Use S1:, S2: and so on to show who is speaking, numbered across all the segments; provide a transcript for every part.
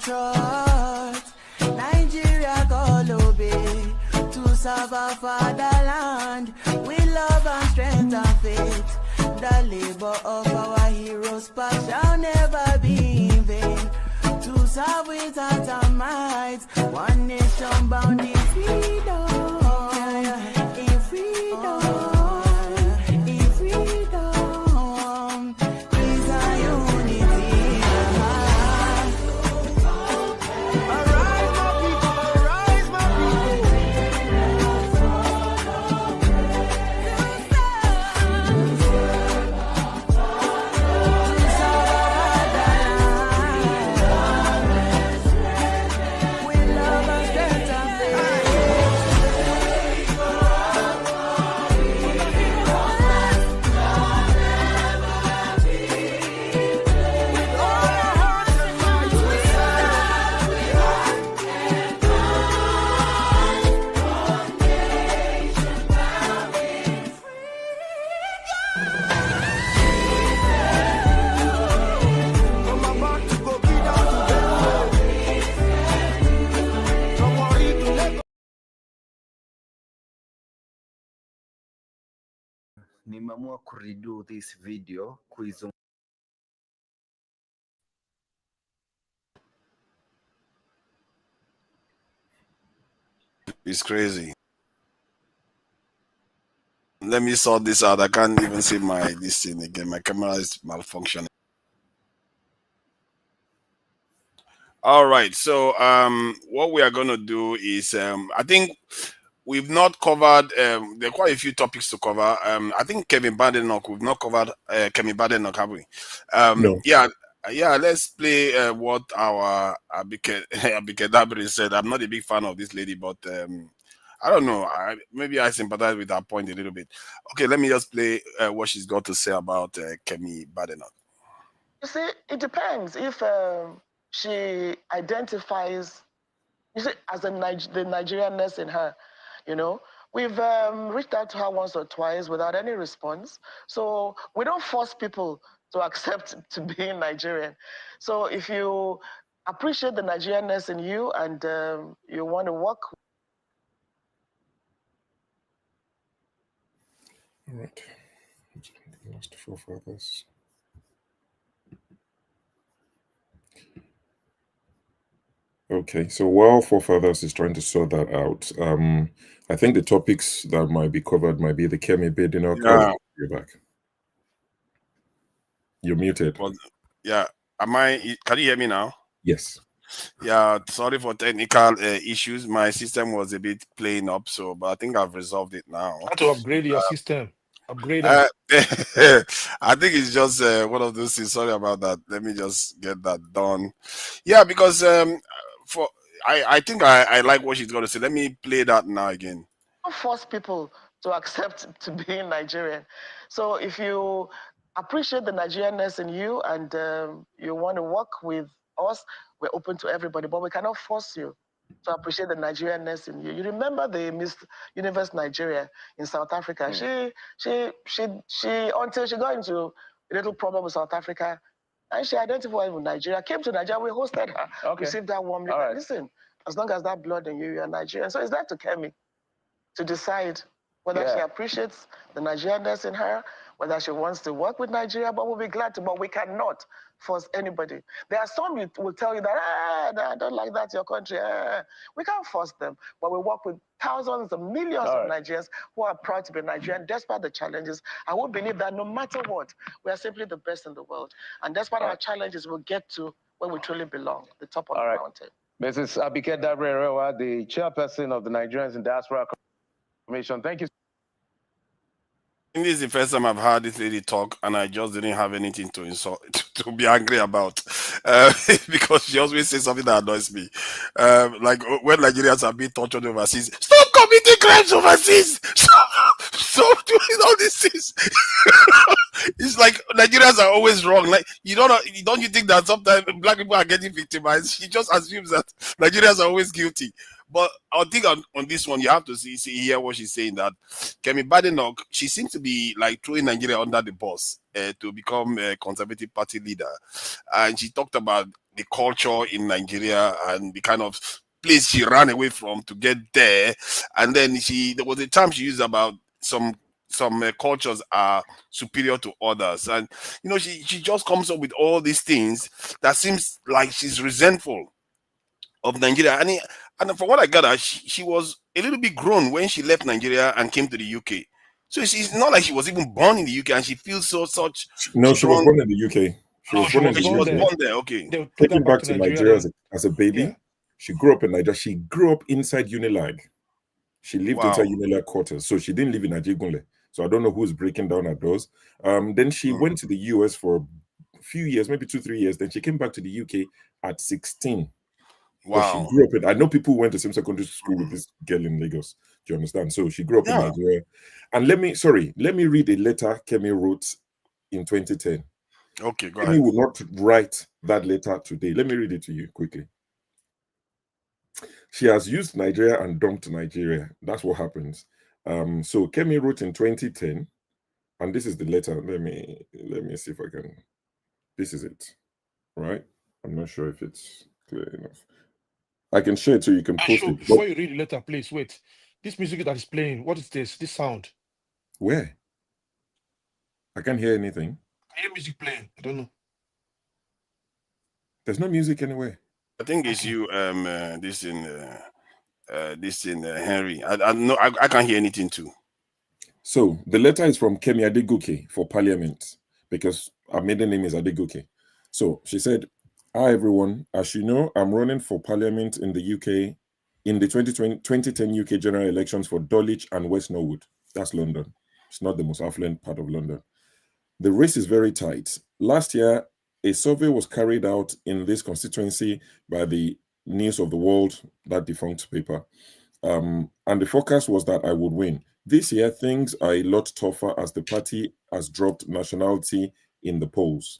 S1: trust. Nigeria call obey to serve our fatherland with love and strength and faith. The labor of our heroes past shall never be in vain. To serve with heart and might, one nation bound in freedom. In freedom. In freedom. Peace and unity. Arise, my people. Arise, my
S2: nimeamua kuredo this video
S3: It's crazy. Let me sort this out. I can't even see this thing again. My camera is malfunctioning. All right. So what we are going to do is I think we've not covered there are quite a few topics to cover. I think Kemi Badenoch, we've not covered Kemi Badenoch, have we?
S4: No.
S3: Yeah, let's play what our Abike Dabiri said. I'm not a big fan of this lady, but I don't know. Maybe I sympathize with her point a little bit. Okay, let me just play what she's got to say about Kemi Badenoch.
S5: You see, it depends. If she identifies, you see, as the Nigerianness in her, you know, we've reached out to her once or twice without any response. So we don't force people to accept to being Nigerian. So if you appreciate the Nigerianness in you and you want to work.
S4: All right. Last four furthers. Okay, so while Four Feathers is trying to sort that out, I think the topics that might be covered might be the Kemi Badenoch.
S3: Yeah.
S4: You're back. You're muted.
S3: Well, yeah. Can you hear me now?
S4: Yes.
S3: Yeah, sorry for technical issues. My system was a bit playing up, but I think I've resolved it now.
S6: How to upgrade your system? Upgrade
S3: I think it's just one of those things. Sorry about that. Let me just get that done. Yeah, because I think I like what she's going to say. Let me play that now again.
S5: Don't force people to accept to being Nigerian. So if you appreciate the Nigerianness in you and you want to work with us, we're open to everybody, but we cannot force you to appreciate the Nigerianness in you. You remember the Miss Universe Nigeria in South Africa? She until she got into a little problem with South Africa, and she identified with Nigeria, came to Nigeria, we hosted her, received her warmly. Right. Listen, as long as that blood in you, you're Nigerian. So it's that to Kemi to decide whether she appreciates the Nigerianness in her, whether she wants to work with Nigeria, but we'll be glad to, but we cannot force anybody. There are some who will tell you that, I don't like that, your country. We can't force them, but we work with thousands of millions of Nigerians who are proud to be Nigerian despite the challenges. I would believe that no matter what, we are simply the best in the world. And despite our challenges, we'll get to where we truly belong, the top of the mountain.
S7: Mrs. Abike Dabiri, the chairperson of the Nigerians in Diaspora Commission. Thank you.
S3: This is the first time I've heard this lady talk, and I just didn't have anything to insult, to be angry about, because she always says something that annoys me. Like when Nigerians are being tortured overseas, stop committing crimes overseas, stop doing all these things. It's like Nigerians are always wrong. Like don't you think that sometimes black people are getting victimized? She just assumes that Nigerians are always guilty. But I think on this one, you have to see hear what she's saying, that Kemi Badenoch, she seems to be like throwing Nigeria under the bus to become a Conservative Party leader. And she talked about the culture in Nigeria and the kind of place she ran away from to get there. And then there was a time she used about some cultures are superior to others, and you know, she just comes up with all these things that seems like she's resentful of Nigeria. And from what I gather, she was a little bit grown when she left Nigeria and came to the UK. So she's not like she was even born in the UK, and she feels such.
S4: No, she was born in the UK. She was born in the
S3: She was
S4: UK.
S3: born there. Okay.
S6: They took her
S4: Taken back to Nigeria as a baby.
S6: Yeah.
S4: She grew up in Nigeria. She grew up inside Unilag. She lived inside Unilag quarters, so she didn't live in Ajegunle. So I don't know who's breaking down her doors. Then she went to the US for a few years, maybe 2-3 years. Then she came back to the UK at 16.
S3: Wow.
S4: She grew up in, I know people who went to the same secondary school with this girl in Lagos. Do you understand? So she grew up in Nigeria. And let me read a letter Kemi wrote in 2010.
S3: Okay, go
S4: Kemi
S3: ahead.
S4: will not write that letter today. Let me read it to you quickly. She has used Nigeria and dumped Nigeria. That's what happens. So Kemi wrote in 2010, and this is the letter. Let me see if I can. This is it, right? I'm not sure if it's clear enough. I can share it so you can post it.
S6: Before you read the letter, please wait. This music that is playing, what is this? This sound?
S4: Where? I can't hear anything.
S6: I hear music playing. I don't know.
S4: There's no music anywhere.
S3: I think it's you. This in Henry. I can't hear anything too.
S4: So the letter is from Kemi Badenoch for Parliament, because her maiden name is Badenoch. So she said, "Hi everyone. As you know, I'm running for Parliament in the UK in the 2010 UK general elections for Dulwich and West Norwood. That's London. It's not the most affluent part of London. The race is very tight. Last year, a survey was carried out in this constituency by the News of the World, that defunct paper. And the forecast was that I would win. This year, things are a lot tougher as the party has dropped nationally in the polls.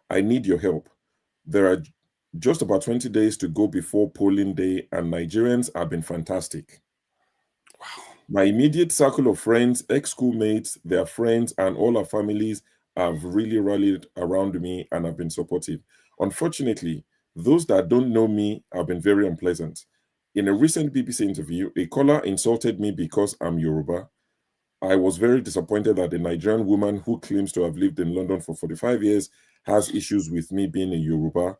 S4: I need your help. There are just about 20 days to go before polling day, and Nigerians have been fantastic. Wow. My immediate circle of friends, ex-schoolmates, their friends, and all our families have really rallied around me and have been supportive. Unfortunately, those that don't know me have been very unpleasant. In a recent BBC interview, a caller insulted me because I'm Yoruba. I was very disappointed that a Nigerian woman who claims to have lived in London for 45 years has issues with me being a Yoruba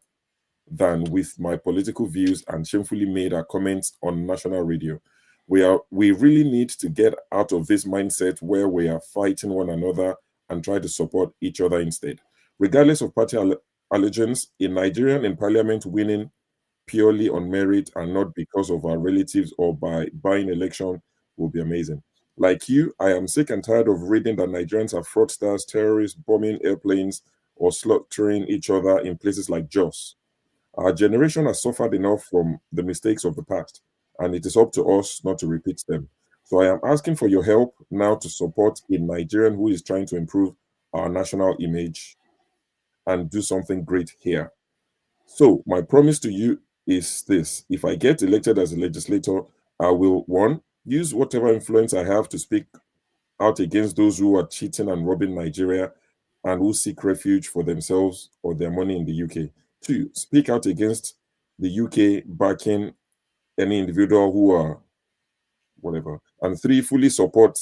S4: than with my political views, and shamefully made her comments on national radio. We really need to get out of this mindset where we are fighting one another and try to support each other instead. Regardless of party allegiance, a Nigerian in parliament winning purely on merit and not because of our relatives or by buying election will be amazing. Like you, I am sick and tired of reading that Nigerians are fraudsters, terrorists, bombing airplanes, or slaughtering each other in places like Jos. Our generation has suffered enough from the mistakes of the past, and it is up to us not to repeat them. So I am asking for your help now to support a Nigerian who is trying to improve our national image and do something great here. So my promise to you is this: if I get elected as a legislator, I will, 1, use whatever influence I have to speak out against those who are cheating and robbing Nigeria and who seek refuge for themselves or their money in the UK. 2, speak out against the UK backing any individual who are whatever. And 3, fully support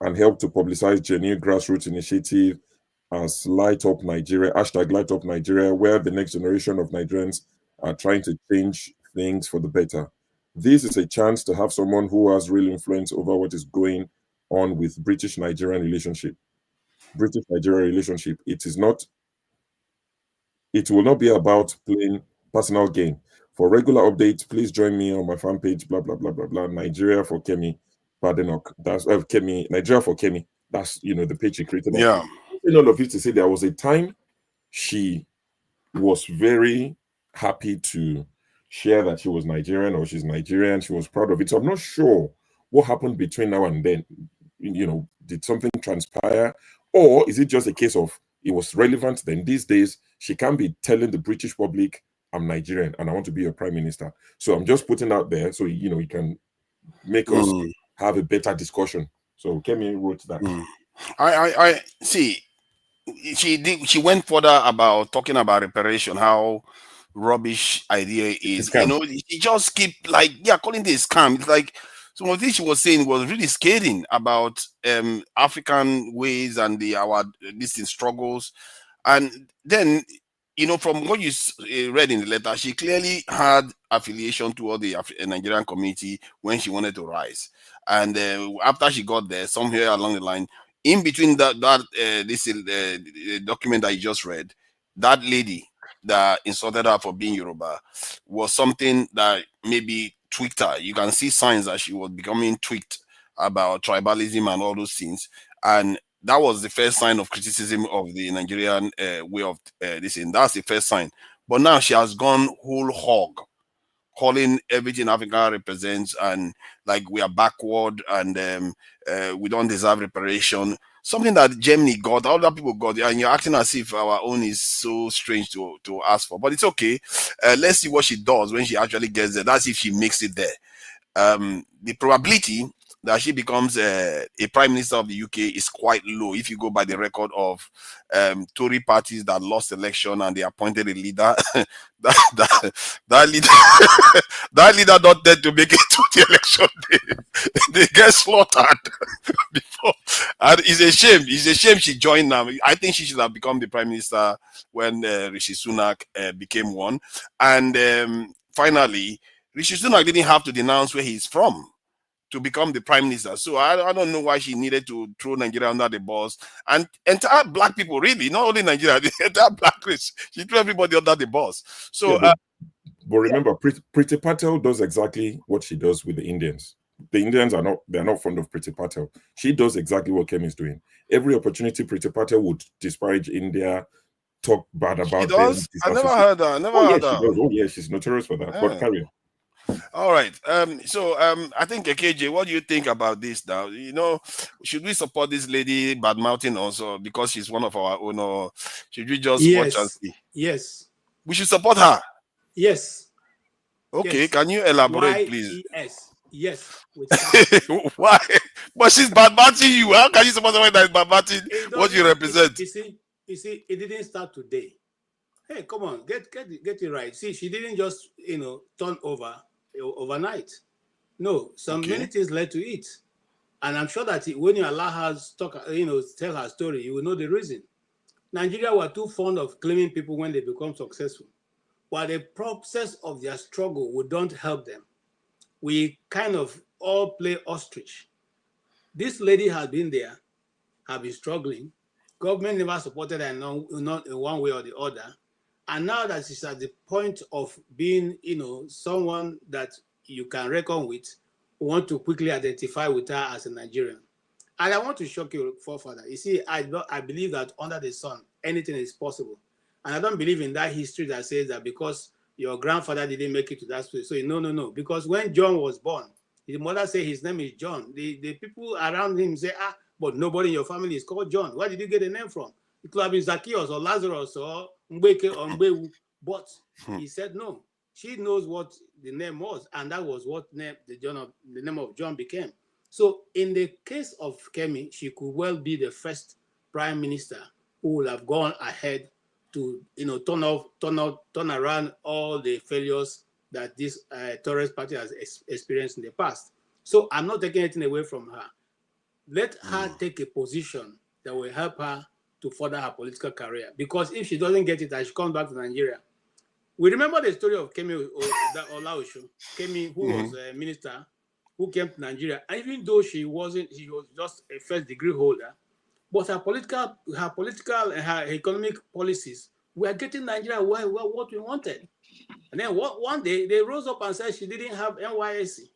S4: and help to publicize genuine grassroots initiative as Light Up Nigeria, #LightUpNigeria, where the next generation of Nigerians are trying to change things for the better. This is a chance to have someone who has real influence over what is going on with British-Nigerian relationship. It will not be about playing personal gain. For regular updates, please join me on my fan page, blah, blah, blah, blah, blah. Nigeria for Kemi Badenoch. That's Nigeria for Kemi. That's, the page she created.
S3: Yeah.
S4: All of it to say there was a time she was very happy to share that she was Nigerian or she's Nigerian. She was proud of it. So I'm not sure what happened between now and then. Did something transpire? Or is it just a case of it was relevant then? These days, she can't be telling the British public I'm Nigerian and I want to be your prime minister. So I'm just putting out there so you can make us have a better discussion. So Kemi wrote that.
S3: I see. She went further about talking about reparation, how rubbish idea is. She just keep calling this scam. It's like some of this she was saying was really scathing about African ways and our distinct struggles. And then, from what you read in the letter, she clearly had affiliation toward the Nigerian community when she wanted to rise. And after she got there, somewhere along the line, in between this document that you just read, that lady that insulted her for being Yoruba was something that maybe tweaked her. You can see signs that she was becoming tweaked about tribalism and all those things. And that was the first sign of criticism of the Nigerian way of this. And that's the first sign. But now she has gone whole hog, calling everything Africa represents and like we are backward and we don't deserve reparation. Something that Germany got, other people got, and you're acting as if our own is so strange to ask for. But it's okay. Let's see what she does when she actually gets there. That's if she makes it there. The probability that she becomes a prime minister of the UK is quite low if you go by the record of Tory parties that lost election and they appointed a leader. that leader that leader not dead to make it to the election day. They get slaughtered before. And it's a shame. It's a shame she joined now. I think she should have become the prime minister when Rishi Sunak became one. And finally, Rishi Sunak didn't have to denounce where he's from to become the prime minister. So I don't know why she needed to throw Nigeria under the bus. And entire black people, really, not only Nigeria, the entire black race, she threw everybody under the bus. So,
S4: but remember, Priti Patel does exactly what she does with the Indians. The Indians they're not fond of Priti Patel. She does exactly what Kemi is doing. Every opportunity, Priti Patel would disparage India, talk bad about them.
S3: I never heard that.
S4: She does. Oh yeah, she's notorious for that. Yeah. But carry on.
S3: All right. I think KJ, what do you think about this now? Should we support this lady badmouthing also because she's one of our own, or should we just watch and see?
S8: Yes.
S3: We should support her.
S8: Yes.
S3: Okay,
S8: yes.
S3: Can you elaborate, please?
S8: Yes.
S3: Why? But she's badmouthing you. How can you support someone that is badmouthing what you represent?
S8: You see, it didn't start today. Hey, come on, get it right. See, she didn't just turn over overnight. No, many things led to it, and I'm sure that when you allow her to tell her story, you will know the reason. Nigeria were too fond of claiming people when they become successful, while the process of their struggle we don't help them. We kind of all play ostrich. This lady has been there, have been struggling. Government never supported her, not in one way or the other. And now that she's at the point of being, someone that you can reckon with, we want to quickly identify with her as a Nigerian. And I want to shock you, forefather. You see, I believe that under the sun, anything is possible. And I don't believe in that history that says that because your grandfather didn't make it to that place. So no. Because when John was born, his mother said his name is John. The people around him say, but nobody in your family is called John. Where did you get the name from? It could have been Zacchaeus or Lazarus or Mbeke or Mbewu. But he said no. She knows what the name was, and that was what the name of John became. So in the case of Kemi, she could well be the first prime minister who will have gone ahead to turn around all the failures that this Tourist party has experienced in the past. So I'm not taking anything away from her. Let her take a position that will help her to further her political career. Because if she doesn't get it and she comes back to Nigeria, we remember the story of Kemi Olaosho, Kemi, who was a minister, who came to Nigeria. And even though she was just a first degree holder, but her political and her economic policies were getting Nigeria what we wanted. And then one day they rose up and said she didn't have NYSC.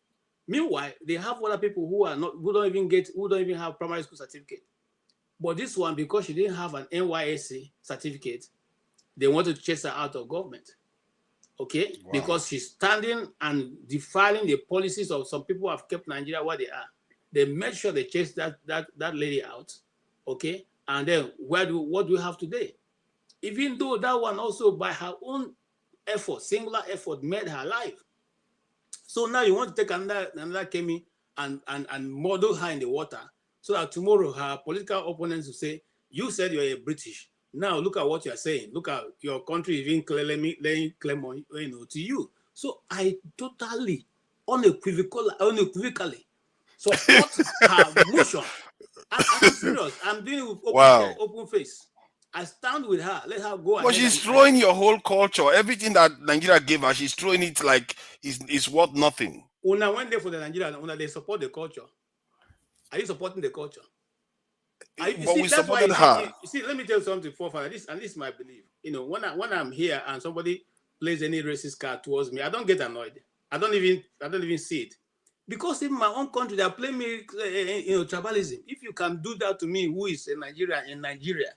S8: Meanwhile, they have other people who don't even have primary school certificate. But this one, because she didn't have an NYSC certificate, they wanted to chase her out of government. Okay? Wow. Because she's standing and defiling the policies of some people who have kept Nigeria where they are. They made sure they chased that lady out. Okay? And then what do we have today? Even though that one also by her own effort, singular effort made her life. So now you want to take another Kemi and model her in the water so that tomorrow her political opponents will say, you said you're a British. Now look at what you're saying. Look at your country even laying claim on, to you. So I totally, unequivocally support her motion. I'm serious. I'm doing it with open face. I stand with her. Let her go ahead.
S3: But she's throwing your whole culture. Everything that Nigeria gave her, she's throwing it like it's worth nothing.
S8: Una went there for the Nigerian. Una they support the culture. Are you supporting the culture?
S3: We supported her.
S8: You see, let me tell you something, forefather. This is my belief. When I'm here and somebody plays any racist card towards me, I don't get annoyed. I don't even see it. Because in my own country, they play me, tribalism. If you can do that to me, who is a Nigerian in Nigeria,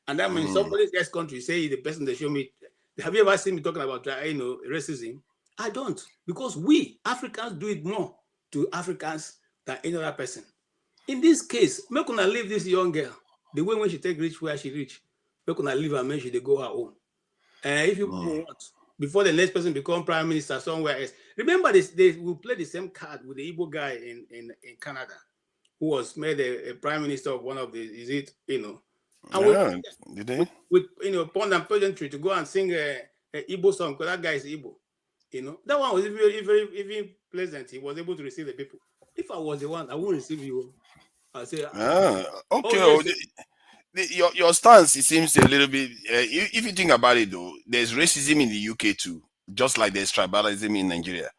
S8: and that means somebody else's country, say the person they show me, have you ever seen me talking about, racism? I don't, because we Africans do it more to Africans than any other person. In this case, make una leave this young girl the way when she take reach where she reach. Make una leave her, make she they go her own. If you want, before the next person become prime minister somewhere else. Remember this, they will play the same card with the Igbo guy in Canada, who was made a prime minister of one of the, and
S3: did they?
S8: With pond and pageantry to go and sing a Igbo song, because that guy is Igbo. That one was even pleasant. He was able to receive the people. If I was the one, I wouldn't receive you. I say,
S3: okay.
S8: Oh, yes.
S3: Your stance, it seems a little bit. If you think about it, though, there's racism in the UK too, just like there's tribalism in Nigeria.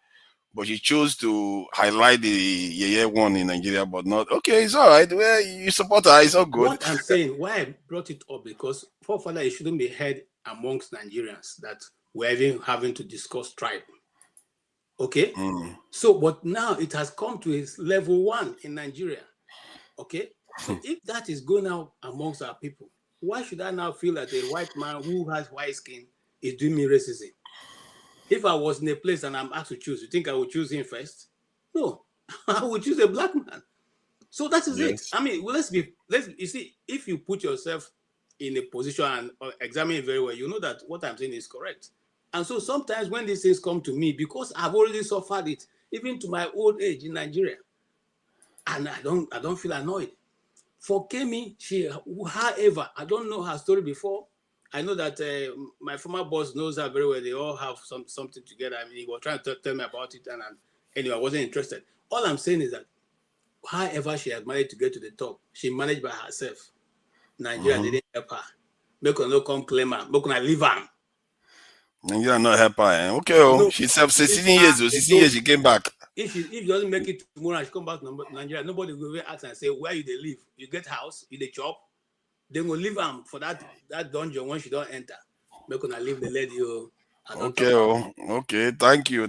S3: But you chose to highlight the Yeye one in Nigeria, but not. Okay, it's all right. Well, you support her. It's all good.
S8: What I'm saying, why I brought it up, because forefather, it shouldn't be heard amongst Nigerians that we're even having to discuss tribe. Okay? So, but now it has come to its level 1 in Nigeria. Okay? So if that is going out amongst our people, why should I now feel that a white man who has white skin is doing me racism? If I was in a place and I'm asked to choose, you think I would choose him first? No, I would choose a black man. So that is it. I mean, you see, if you put yourself in a position and examine it very well, you know that what I'm saying is correct. And so sometimes when these things come to me, because I've already suffered it, even to my old age in Nigeria, and I don't feel annoyed. For Kemi, however, I don't know her story before. I know that my former boss knows her very well. They all have something together. I mean, he was trying to tell me about it, and anyway, I wasn't interested. All I'm saying is that however she has managed to get to the top, she managed by herself. Nigeria didn't help her. Make her not come claim her. Make her leave her.
S3: Nigeria not help her. Okay, she's 16 years. 16 years she came back.
S8: If she doesn't make it tomorrow and she come back to Nigeria, nobody will ask and say, where you they live? You get house, you they chop. They will leave them for that dungeon when she don't enter. Make her leave the lady.
S3: Okay. Thank you.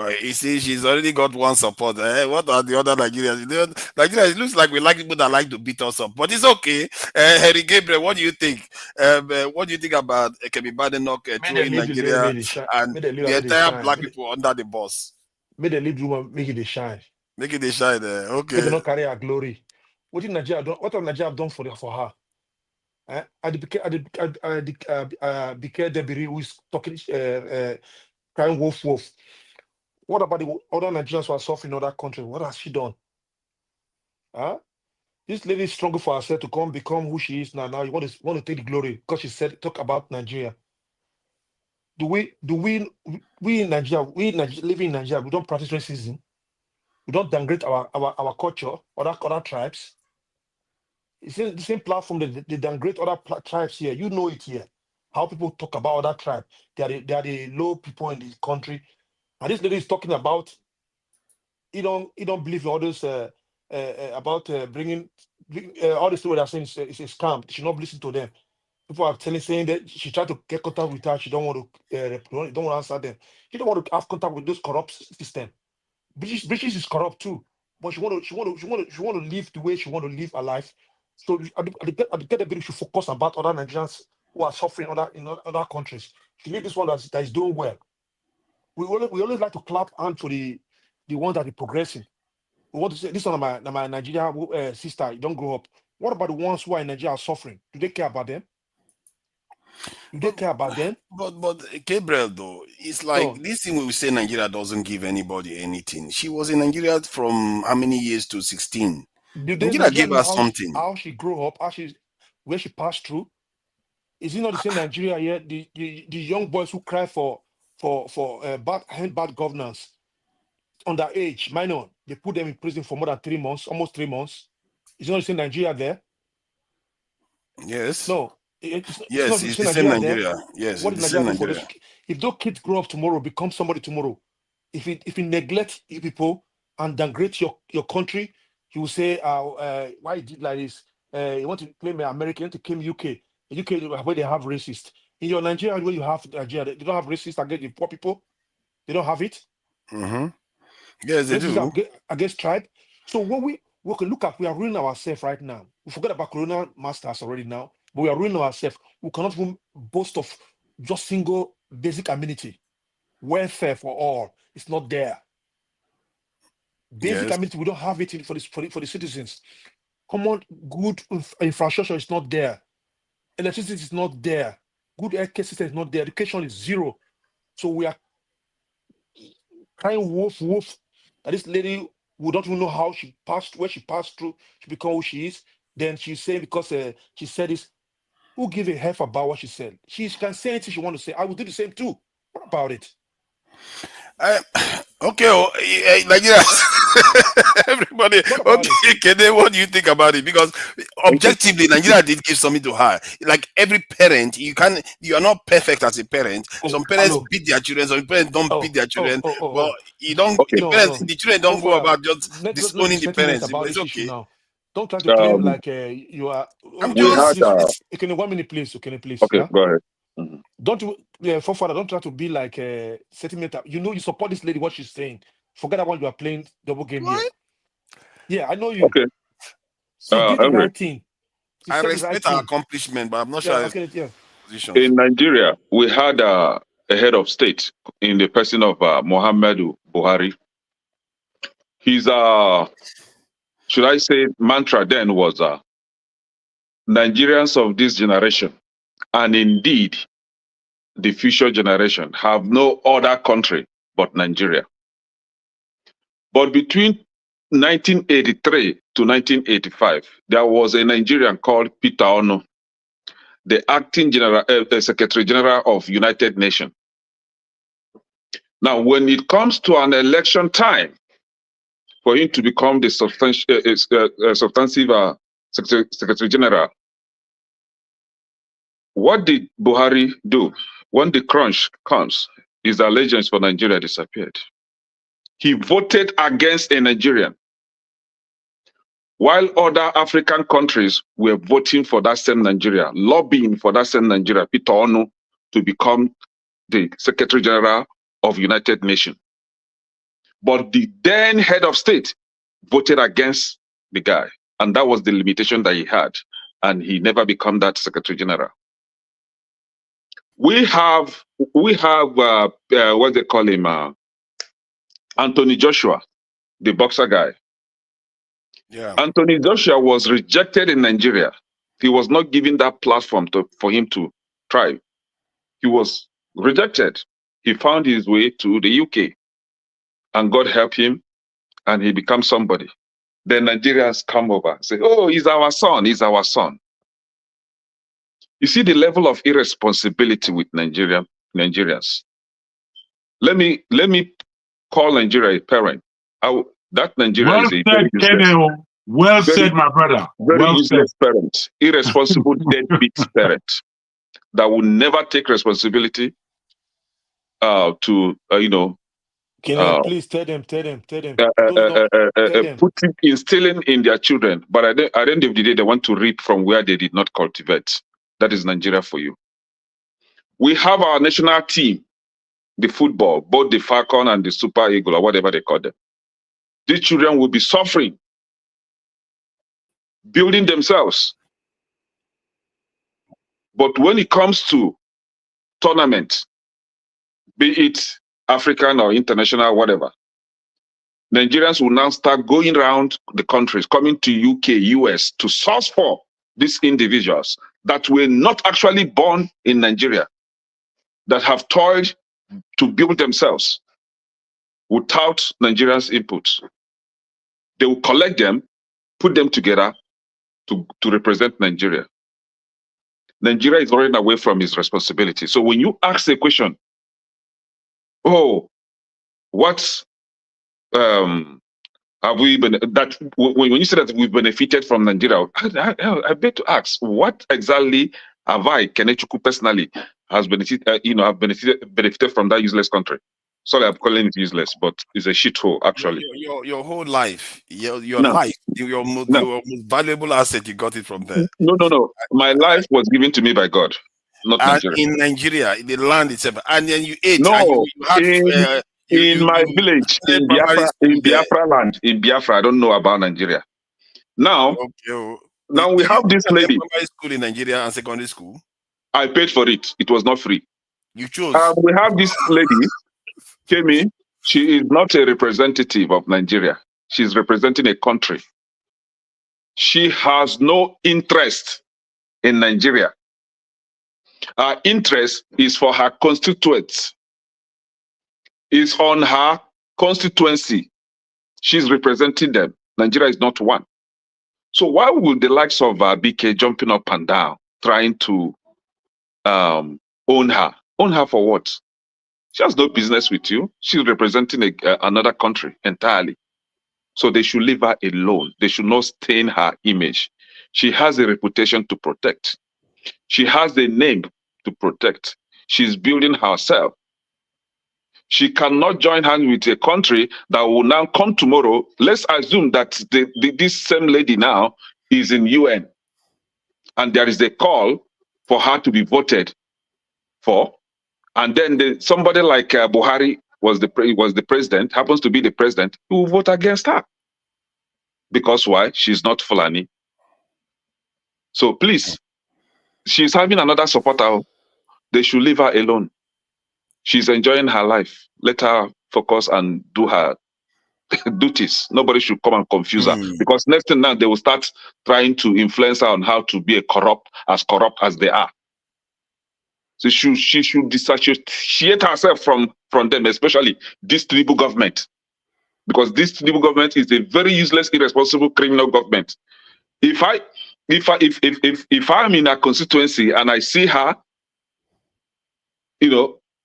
S3: You see, she's already got one support. What are the other Nigerians? Nigeria, it looks like we like people that like to beat us up, but it's okay. Harry Gabriel, what do you think? What do you think about Kemi Badenoch in Nigeria and the entire black people under the bus?
S6: Make the lead woman make it a shine.
S3: Make it a shine there. Okay.
S6: Make it not carry her glory. What have Nigeria done for her? Bike Debiri, who is talking, crying wolf. What about the other Nigerians who are suffering in other countries? What has she done? This lady is struggling for herself to become who she is now. Now you want to take the glory because she said talk about Nigeria. Do we in Nigeria, living in Nigeria, we don't practice racism. We don't downgrade our culture, other tribes. It's in the same platform that they downgrade other tribes here. You know it here. How people talk about other tribes. They are the low people in the country. And this lady is talking about you don't believe in all this about bringing all the story they're saying is a scam. She not listen to them. People are saying that she tried to get contact with her. She don't want to answer them. She don't want to have contact with those corrupt system. British is corrupt too, but she want to live the way she want to live her life. So at the get ability should focus about other Nigerians who are suffering in other countries. She leave this one that is doing well. We always like to clap hand for the one that is progressing. We want to say this one my Nigeria sister, you don't grow up. What about the ones who are in Nigeria are suffering? Do they care about them? You don't care about them.
S3: But Gabriel, though, it's like this thing we say Nigeria doesn't give anybody anything. She was in Nigeria from how many years to 16? Nigeria gave her something.
S6: How she grew up, where she passed through. Is it not the same Nigeria here? The young boys who cry for bad governance, underage, minor, they put them in prison for more than 3 months, almost 3 months. Is it not the same Nigeria there?
S3: Yes.
S6: No. It's
S3: the same Nigeria. Yes.
S6: What is Nigeria for this? If those kids grow up tomorrow, become somebody tomorrow, if you neglect you people and downgrade your country, you will say, why you did like this? You want to claim America, you want to claim UK. UK where they have racist. In your Nigeria, where you have Nigeria, they don't have racist against the poor people. They don't have it.
S3: Mm-hmm. Yes, they do.
S6: Against tribe. So when we can look at, we are ruining ourselves right now. We forget about colonial masters already now, but we are ruining ourselves. We cannot even boast of just single basic amenity. Welfare for all. It's not there. Basic amenity, we don't have it for the citizens. Common good infrastructure is not there. Electricity is not there. Good healthcare system is not there. Education is zero. So we are crying wolf. That this lady, we don't even know how she passed, where she passed through to become who she is. Then she's saying because she said this, who give a F about what she said? She can say anything she want to say. I will do the same too. What about it?
S3: Okay, Nigeria. Everybody, okay, Kede, what do you think about it? Because objectively, Nigeria did give something to her. Like every parent, you are not perfect as a parent. Some parents beat their children, some parents don't beat their children. But you don't. The children don't go about just disowning the parents. It's okay.
S6: Now. Don't try to claim like you are. Okay, 1 minute, please. Okay, please.
S9: Okay, go ahead.
S6: Don't forefather, don't try to be like a sentimental. You know you support this lady, what she's saying. Forget about you are playing double game here. Yeah, I know you.
S9: Okay.
S6: She did the right thing.
S3: I respect her accomplishment, but I'm not sure.
S9: In Nigeria, we had a head of state in the person of Muhammadu Buhari. His should I say mantra then was Nigerians of this generation, and indeed the future generation, have no other country but Nigeria. But between 1983 to 1985, there was a Nigerian called Peter Ono, the acting Secretary General of United Nations. Now, when it comes to an election time, for him to become the substantive Secretary General, what did Buhari do? When the crunch comes, his allegiance for Nigeria disappeared. He voted against a Nigerian, while other African countries were voting for that same Nigeria, lobbying for that same Nigeria, Peter Ono, to become the Secretary General of United Nations. But the then head of state voted against the guy, and that was the limitation that he had, and he never became that Secretary General. We have what they call him, Anthony Joshua, the boxer guy.
S3: Yeah.
S9: Anthony Joshua was rejected in Nigeria. He was not given that platform for him to try. He was rejected. He found his way to the UK, and God helped him, and he becomes somebody. Then Nigerians come over and say, "Oh, he's our son. He's our son." You see the level of irresponsibility with Nigerians. Let me call Nigeria a parent. That Nigeria is a very useless,
S10: well said, my brother.
S9: Very useless parent, irresponsible deadbeat parent that will never take responsibility
S6: please tell them.
S9: Instilling in their children. But at the end of the day, they want to reap from where they did not cultivate. That is Nigeria for you. We have our national team, the football, both the Falcon and the Super Eagle, or whatever they call them. These children will be suffering, building themselves. But when it comes to tournament, be it African or international, whatever, Nigerians will now start going around the countries, coming to UK, US, to source for these individuals that were not actually born in Nigeria, that have toiled to build themselves without Nigerians' inputs. They will collect them, put them together to represent Nigeria. Nigeria is running away from its responsibility. So when you ask a question, oh, what have we been, that when you say that we've benefited from Nigeria, I bet to ask, what exactly have I, Kenechukwu personally, has benefited, have benefited from that useless country? Sorry, I'm calling it useless, but it's a shithole actually.
S3: Your whole life, your life, your most valuable asset, you got it from there.
S9: No. My life was given to me by God, not Nigeria.
S3: In Nigeria, the land itself, and then you ate.
S9: No,
S3: and you had,
S9: in my village, in Biafra land, in Biafra, I don't know about Nigeria. Now, now we have this lady.
S3: Primary school in Nigeria and secondary school.
S9: I paid for it. It was not free.
S3: You chose.
S9: We have this lady, Kemi. She is not a representative of Nigeria. She's representing a country. She has no interest in Nigeria. Her interest is for her constituents. Is on her constituency. She's representing them. Nigeria is not one. So why would the likes of BK jumping up and down, trying to own her? Own her for what? She has no business with you. She's representing another country entirely. So they should leave her alone. They should not stain her image. She has a reputation to protect. She has a name to protect. She's building herself. She cannot join hands with a country that will now come tomorrow. Let's assume that this same lady now is in UN, and there is a call for her to be voted for, and then somebody like Buhari was the president, happens to be the president, who will vote against her. Because why? She's not Fulani. So please, she's having another supporter. They should leave her alone. She's enjoying her life. Let her focus and do her duties. Nobody should come and confuse her, because next thing now they will start trying to influence her on how to be corrupt as they are. So she should dissociate herself from them, especially this Tinubu government, because this Tinubu government is a very useless, irresponsible, criminal government. If I'm in a constituency and I see her,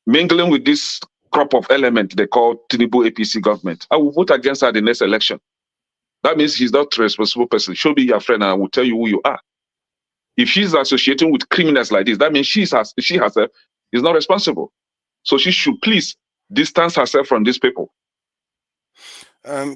S9: mingling with this crop of element they call Tinubu APC government, I will vote against her the next election. That means she's not a responsible person. She'll be your friend and I will tell you who you are. If she's associating with criminals like this, that means she herself is not responsible. So she should please distance herself from these people.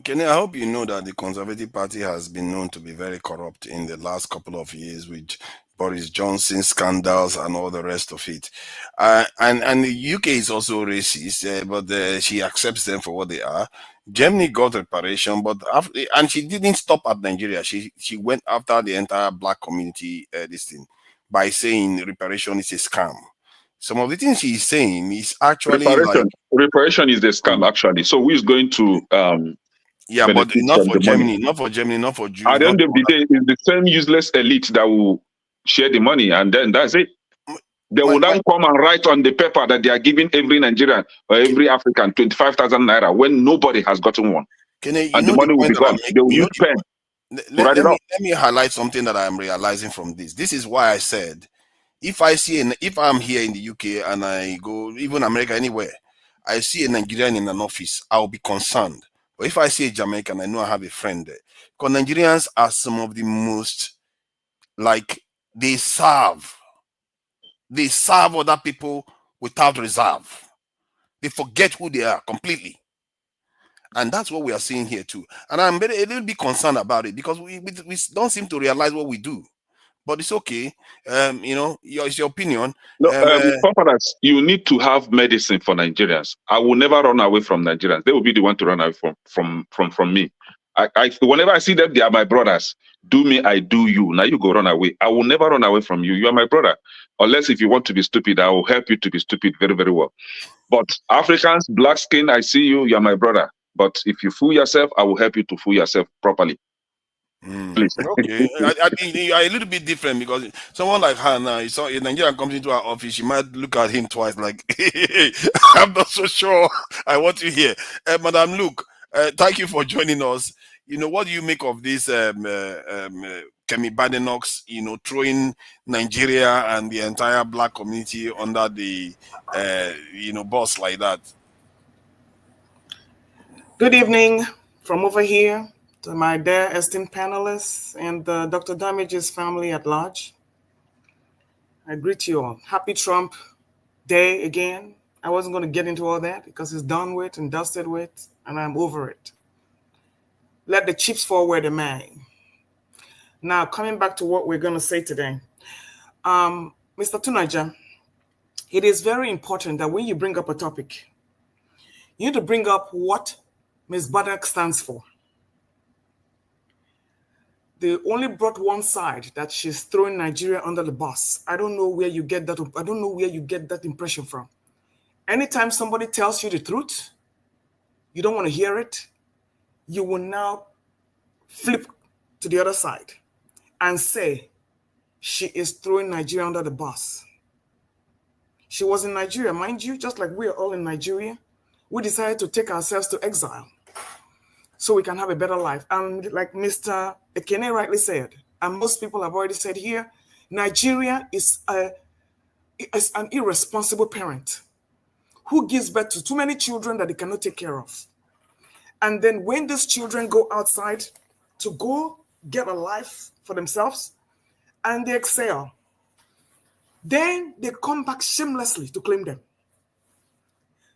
S3: Kenny, I hope you know that the Conservative Party has been known to be very corrupt in the last couple of years with Boris Johnson scandals and all the rest of it. And the UK is also racist, but she accepts them for what they are. Germany got reparation, and she didn't stop at Nigeria. She went after the entire black community this thing by saying reparation is a scam. Some of the things she's saying is actually
S9: reparation is a scam actually. So who is going to
S3: but not for Germany, not for Jews.
S9: At the end of the day, it's the same useless elite that will share the money, and then that's it. They will then come and write on the paper that they are giving every Nigerian or every African 25,000 naira when nobody has gotten one. And the money will be gone. They will use pen.
S3: Let me highlight something that I'm realizing from this. This is why I said, if I'm here in the UK and I go, even America, anywhere, I see a Nigerian in an office, I'll be concerned. But if I see a Jamaican, I know I have a friend there. Because Nigerians are some of the most, they serve other people without reserve. They forget who they are completely. And that's what we are seeing here too. And I'm a little bit concerned about it because we don't seem to realize what we do. But it's okay. It's your opinion.
S9: No, you need to have medicine for Nigerians. I will never run away from Nigerians. They will be the one to run away from me. Whenever I see them, they are my brothers. Do me, I do you. Now you go run away. I will never run away from you. You are my brother. Unless if you want to be stupid, I will help you to be stupid very, very well. But Africans, black skin, I see you, you are my brother. But if you fool yourself, I will help you to fool yourself properly. Please.
S3: Okay, I think you are a little bit different because someone like her now, you saw a Nigerian comes into her office, she might look at him twice, like, I'm not so sure I want you here. Madam Luke, thank you for joining us. You know, what do you make of this Kemi Badenoch's, throwing Nigeria and the entire black community under the, bus like that?
S11: Good evening from over here to my dear esteemed panelists and Dr. Damage's family at large. I greet you all. Happy Trump Day again. I wasn't going to get into all that because it's done with and dusted with, and I'm over it. Let the chips fall where they may. Now, coming back to what we're going to say today. Mr. Tunaja, it is very important that when you bring up a topic, you need to bring up what Ms. Badenoch stands for. They only brought one side, that she's throwing Nigeria under the bus. I don't know where you get that. I don't know where you get that impression from. Anytime somebody tells you the truth, you don't want to hear it, you will now flip to the other side and say she is throwing Nigeria under the bus. She was in Nigeria, mind you, just like we are all in Nigeria. We decided to take ourselves to exile so we can have a better life. And like Mr. Ekene rightly said, and most people have already said here, Nigeria is an irresponsible parent who gives birth to too many children that they cannot take care of. And then when these children go outside to go get a life for themselves and they excel, then they come back shamelessly to claim them.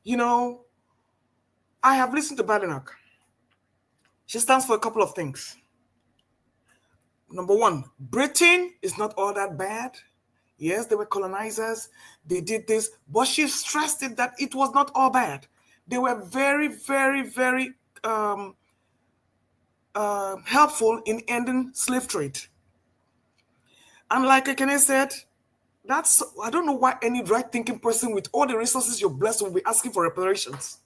S11: You know, I have listened to Badenoch. She stands for a couple of things. Number one, Britain is not all that bad. Yes, they were colonizers. They did this, but she stressed it that it was not all bad. They were very, very, very helpful in ending slave trade. And like Ekene said, I don't know why any right-thinking person with all the resources you're blessed will be asking for reparations.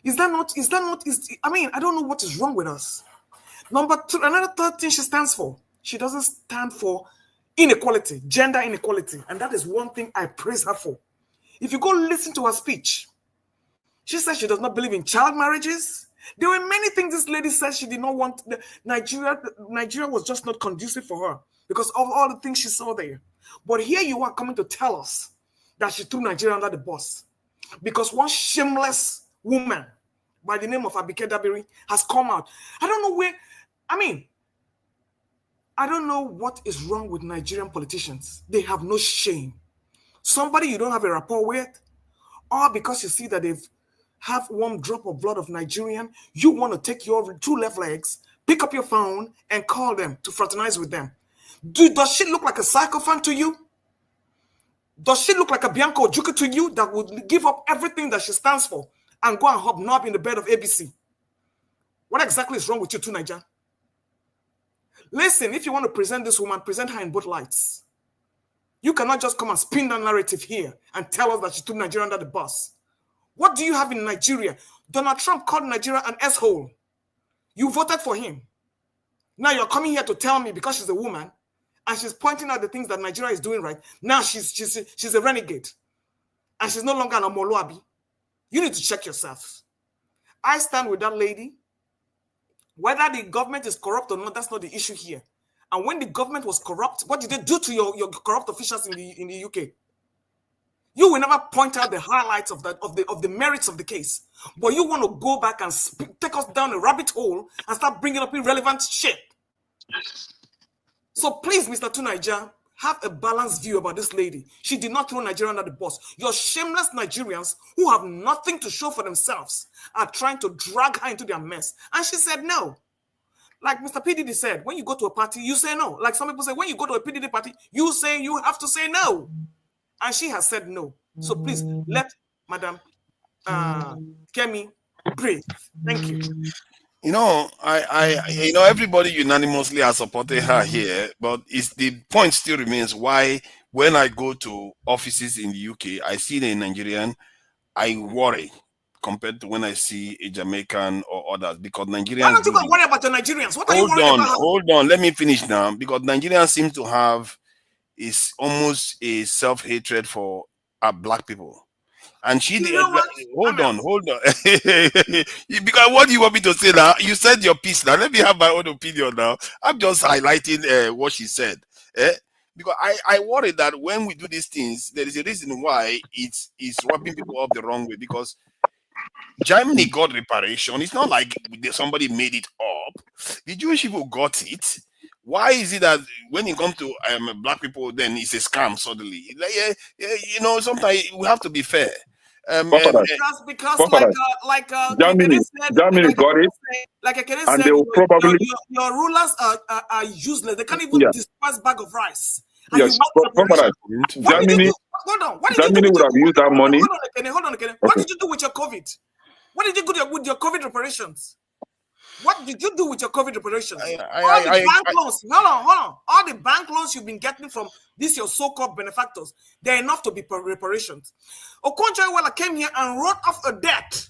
S11: I don't know what is wrong with us. Number two, another third thing she stands for, she doesn't stand for inequality, gender inequality. And that is one thing I praise her for. If you go listen to her speech, she says she does not believe in child marriages. There were many things this lady said she did not want. Nigeria was just not conducive for her because of all the things she saw there. But here you are coming to tell us that she threw Nigeria under the bus because one shameless woman by the name of Abike Dabiri has come out. I don't know what is wrong with Nigerian politicians. They have no shame. Somebody you don't have a rapport with, or because you see that they've have one drop of blood of Nigerian, you want to take your two left legs, pick up your phone, and call them to fraternize with them. Does she look like a psychophant to you? Does she look like a Bianca Ojukwu to you that would give up everything that she stands for and go and hobnob in the bed of ABC? What exactly is wrong with you two, Niger? Listen, if you want to present this woman, present her in both lights. You cannot just come and spin that narrative here and tell us that she took Nigeria under the bus. What do you have in Nigeria? Donald Trump called Nigeria an asshole. You voted for him. Now you're coming here to tell me because she's a woman and she's pointing out the things that Nigeria is doing right. Now she's a renegade and she's no longer an Omoluabi. You need to check yourself. I stand with that lady. Whether the government is corrupt or not, that's not the issue here. And when the government was corrupt, what did they do to your corrupt officials in the UK? You will never point out the highlights of the merits of the case. But you want to go back and take us down a rabbit hole and start bringing up irrelevant shit. So please, Mr. Tunaija, have a balanced view about this lady. She did not throw Nigeria under the bus. Your shameless Nigerians who have nothing to show for themselves are trying to drag her into their mess. And she said no. Like Mr. PDD said, when you go to a party, you say no. Like some people say, when you go to a PDD party, you have to say no. And she has said no. So please let Madam Kemi breathe. Thank you.
S3: Everybody unanimously has supported her here, but the point still remains why when I go to offices in the UK, I see the Nigerian, I worry. compared to when I see a Jamaican or others, because Nigerians.
S11: Why don't you go worry about the Nigerians? What are you worried about?
S3: Hold on. Let me finish now, because Nigerians seem to have almost a self-hatred for black people. And she did. Hold on. Because what do you want me to say now? You said your piece now. Let me have my own opinion now. I'm just highlighting what she said. Because I worry that when we do these things, there is a reason why it's rubbing people up the wrong way. Because Germany got reparation. It's not like somebody made it up. The Jewish people got it. Why is it that when it comes to black people, then it's a scam suddenly? Like, you know, sometimes we have to be fair.
S11: Because
S9: Germany got it, and they will probably
S11: your rulers are useless. They can't even disperse bag of rice.
S9: Yes, Germany.
S11: Hold on.
S9: Germany would have used that money.
S11: Hold on. What did you do with your COVID? What did you do with your COVID reparations? What did you do with your COVID reparations? All the bank loans you've been getting from these your so-called benefactors, they're enough to be reparations. Okonjo-Iweala came here and wrote off a debt,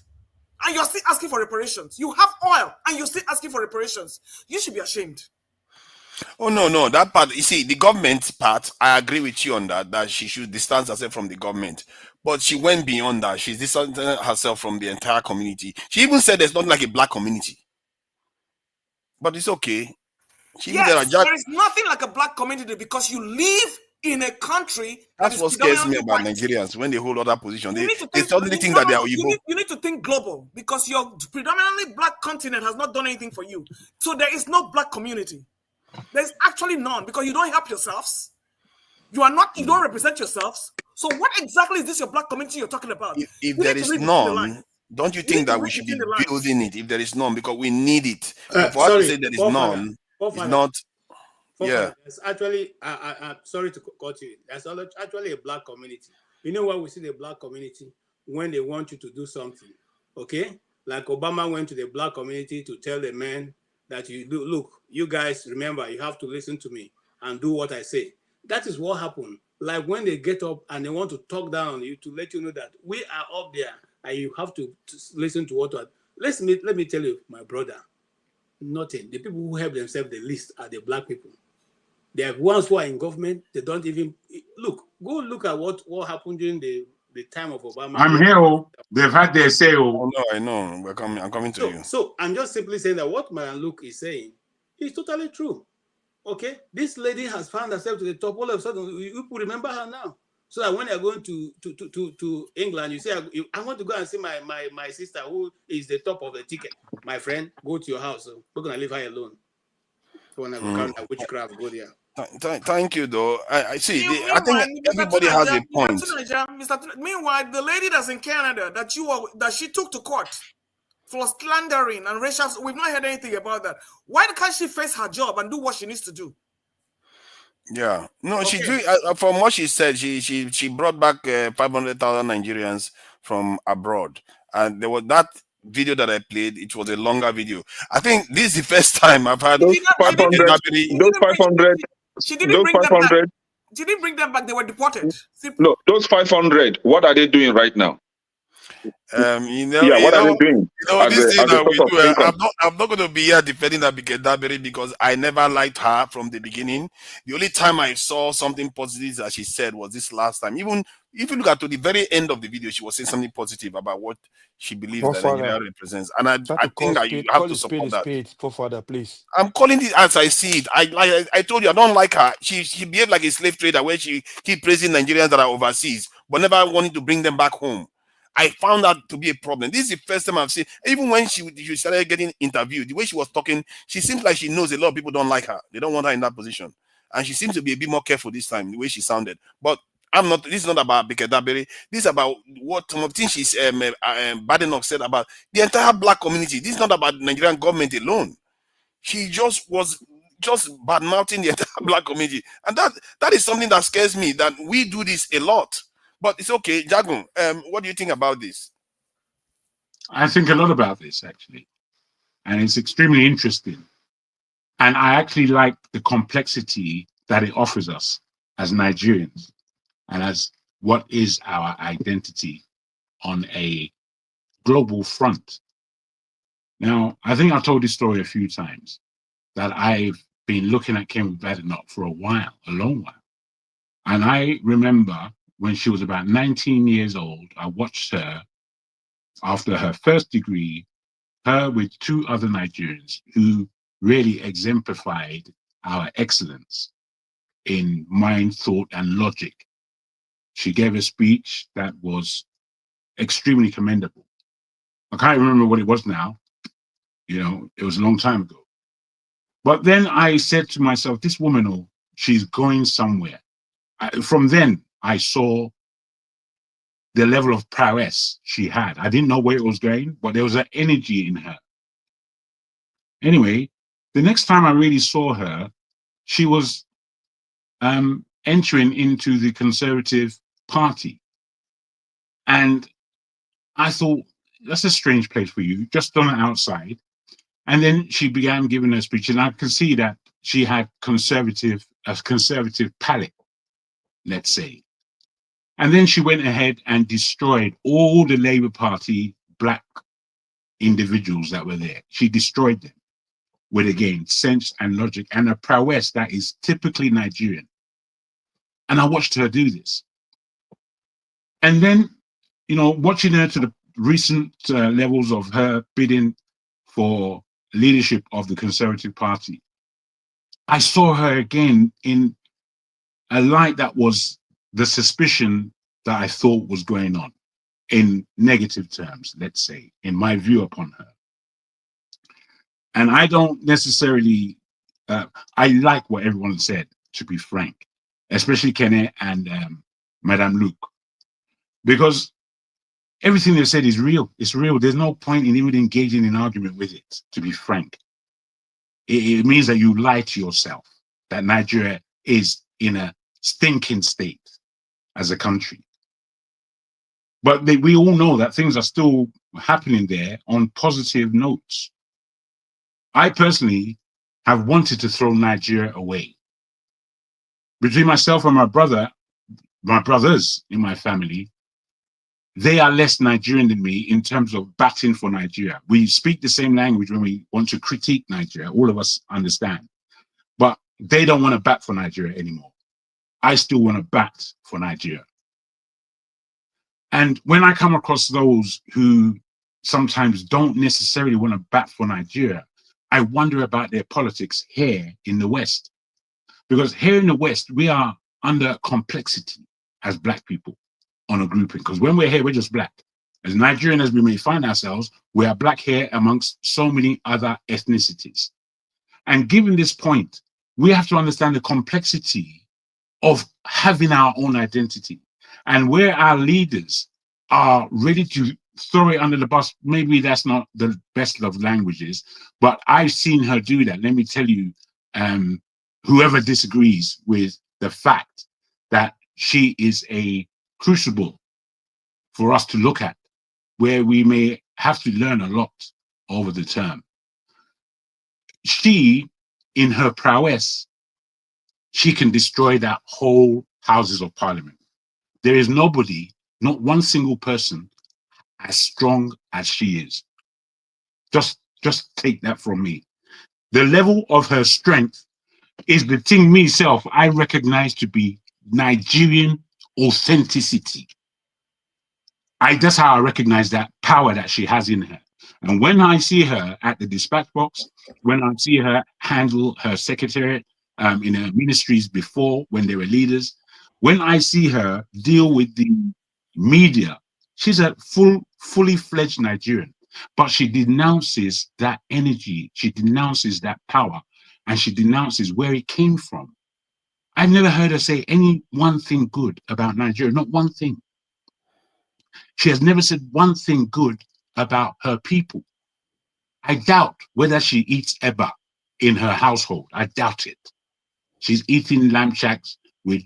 S11: and you're still asking for reparations. You have oil, and you're still asking for reparations. You should be ashamed.
S3: Oh, no, that part, you see, the government part, I agree with you on that she should distance herself from the government. But she went beyond that. She's distancing herself from the entire community. She even said there's not like a black community. But it's okay.
S11: Yes, there is nothing like a black community because you live in a country.
S3: That's what scares me about Nigerians when they hold other positions. They suddenly think that they are Igbo.
S11: You need to think global because your predominantly black continent has not done anything for you. So there is no black community. There's actually none because you don't help yourselves. You don't represent yourselves. So what exactly is this your black community you're talking about?
S3: If there is none, don't you think that we should be building it if there is none, because we need it? For us to say there is none, it's not. Yeah.
S8: It's actually, I'm sorry to cut you. There's actually a black community. You know why we see the black community? When they want you to do something, okay? Like Obama went to the black community to tell the men that look, you guys, remember, you have to listen to me and do what I say. That is what happened. Like when they get up and they want to talk down on you to let you know that we are up there and you have to listen to what. Let me tell you, my brother, nothing. The people who help themselves the least are the black people. They are ones who are in government. They don't even look. Go look at what happened during the time of Obama.
S10: I'm here. They've had their say.
S3: Oh no, I know. I'm coming to you.
S8: So I'm just simply saying that what Mayan Luke is saying is totally true. Okay, this lady has found herself to the top. All of a sudden, you remember her now. So that when you're going to England, you say, I want to go and see my sister who is the top of the ticket. My friend, go to your house. So we're going to leave her alone. When I go count that witchcraft, go there.
S3: Thank you, though. I see. I think everybody has a point.
S11: Meanwhile, the lady that's in Canada that she took to court for slandering and racial, we've not heard anything about that. Why can't she face her job and do what she needs to do?
S3: Yeah, no, okay. From what she said, she brought back 500,000 Nigerians from abroad, and there was that video that I played. It was a longer video. I think this is the first time I've had
S9: those 500.
S11: She didn't bring them back. She didn't bring them back. They were deported. Simple.
S9: No, those 500. What are they doing right now?
S3: What are
S9: they doing?
S3: This thing that we do, I'm not going to be here defending Dabiri because I never liked her from the beginning. The only time I saw something positive that she said was this last time. Even if you look at to the very end of the video, she was saying something positive about what she believes that Nigeria represents, and I think that you have to support that.
S6: Father, please.
S3: I'm calling it as I see it. I told you I don't like her. She behaved like a slave trader where she keep praising Nigerians that are overseas, but never wanting to bring them back home. I found that to be a problem. This is the first time I've seen, even when she started getting interviewed, the way she was talking, she seems like she knows a lot of people don't like her. They don't want her in that position. And she seems to be a bit more careful this time, the way she sounded. But this is not about Dabiri. This is about what some of the things Badenoch said about the entire black community. This is not about the Nigerian government alone. She was bad-mouthing the entire black community. And that is something that scares me, that we do this a lot. But it's okay. Jagun, what do you think about this?
S10: I think a lot about this, actually. And it's extremely interesting. And I actually like the complexity that it offers us as Nigerians and as what is our identity on a global front. Now, I think I've told this story a few times, that I've been looking at Kemi Badenoch for a while, a long while. And I remember when she was about 19 years old, I watched her after her first degree, her with two other Nigerians who really exemplified our excellence in mind, thought, and logic. She gave a speech that was extremely commendable. I can't remember what it was now. You know, it was a long time ago. But then I said to myself, this woman, oh, she's going somewhere. From then, I saw the level of prowess she had. I didn't know where it was going, but there was an energy in her. Anyway, the next time I really saw her, she was entering into the Conservative Party. And I thought, that's a strange place for you, just on the outside. And then she began giving her speech, and I could see that she had a conservative palate, let's say. And then she went ahead and destroyed all the Labour Party black individuals that were there. She destroyed them with, again, sense and logic and a prowess that is typically Nigerian. And I watched her do this. And then, you know, watching her to the recent levels of her bidding for leadership of the Conservative Party, I saw her again in a light that was the suspicion that I thought was going on, in negative terms, let's say, in my view upon her. And I don't necessarily, I like what everyone said, to be frank, especially Kene and Madame Luke, because everything they said is real. It's real. There's no point in even engaging in argument with it, to be frank. It means that you lie to yourself, that Nigeria is in a stinking state as a country. But we all know that things are still happening there on positive notes. I personally have wanted to throw Nigeria away. Between myself and my brothers in my family, they are less Nigerian than me in terms of batting for Nigeria. We speak the same language when we want to critique Nigeria. All of us understand. But they don't want to bat for Nigeria anymore. I still want to bat for Nigeria. And when I come across those who sometimes don't necessarily want to bat for Nigeria, I wonder about their politics here in the West. Because here in the West, we are under complexity as Black people on a grouping. Because when we're here, we're just Black. As Nigerian as we may find ourselves, we are Black here amongst so many other ethnicities. And given this point, we have to understand the complexity of having our own identity. And where our leaders are ready to throw it under the bus, maybe that's not the best of languages, but I've seen her do that. Let me tell you, whoever disagrees with the fact that she is a crucible for us to look at, where we may have to learn a lot over the term. She, in her prowess, she can destroy that whole Houses of Parliament. There is nobody, not one single person, as strong as she is. Just take that from me. The level of her strength is the thing myself I recognize to be Nigerian authenticity. That's how I recognize that power that she has in her. And when I see her at the dispatch box, when I see her handle her secretariat in her ministries before, when they were leaders, when I see her deal with the media, she's a fully fledged Nigerian, but she denounces that energy, she denounces that power, and she denounces where it came from. I've never heard her say any one thing good about Nigeria, not one thing. She has never said one thing good about her people. I doubt whether she eats eba in her household. I doubt it. She's eating lamb shacks with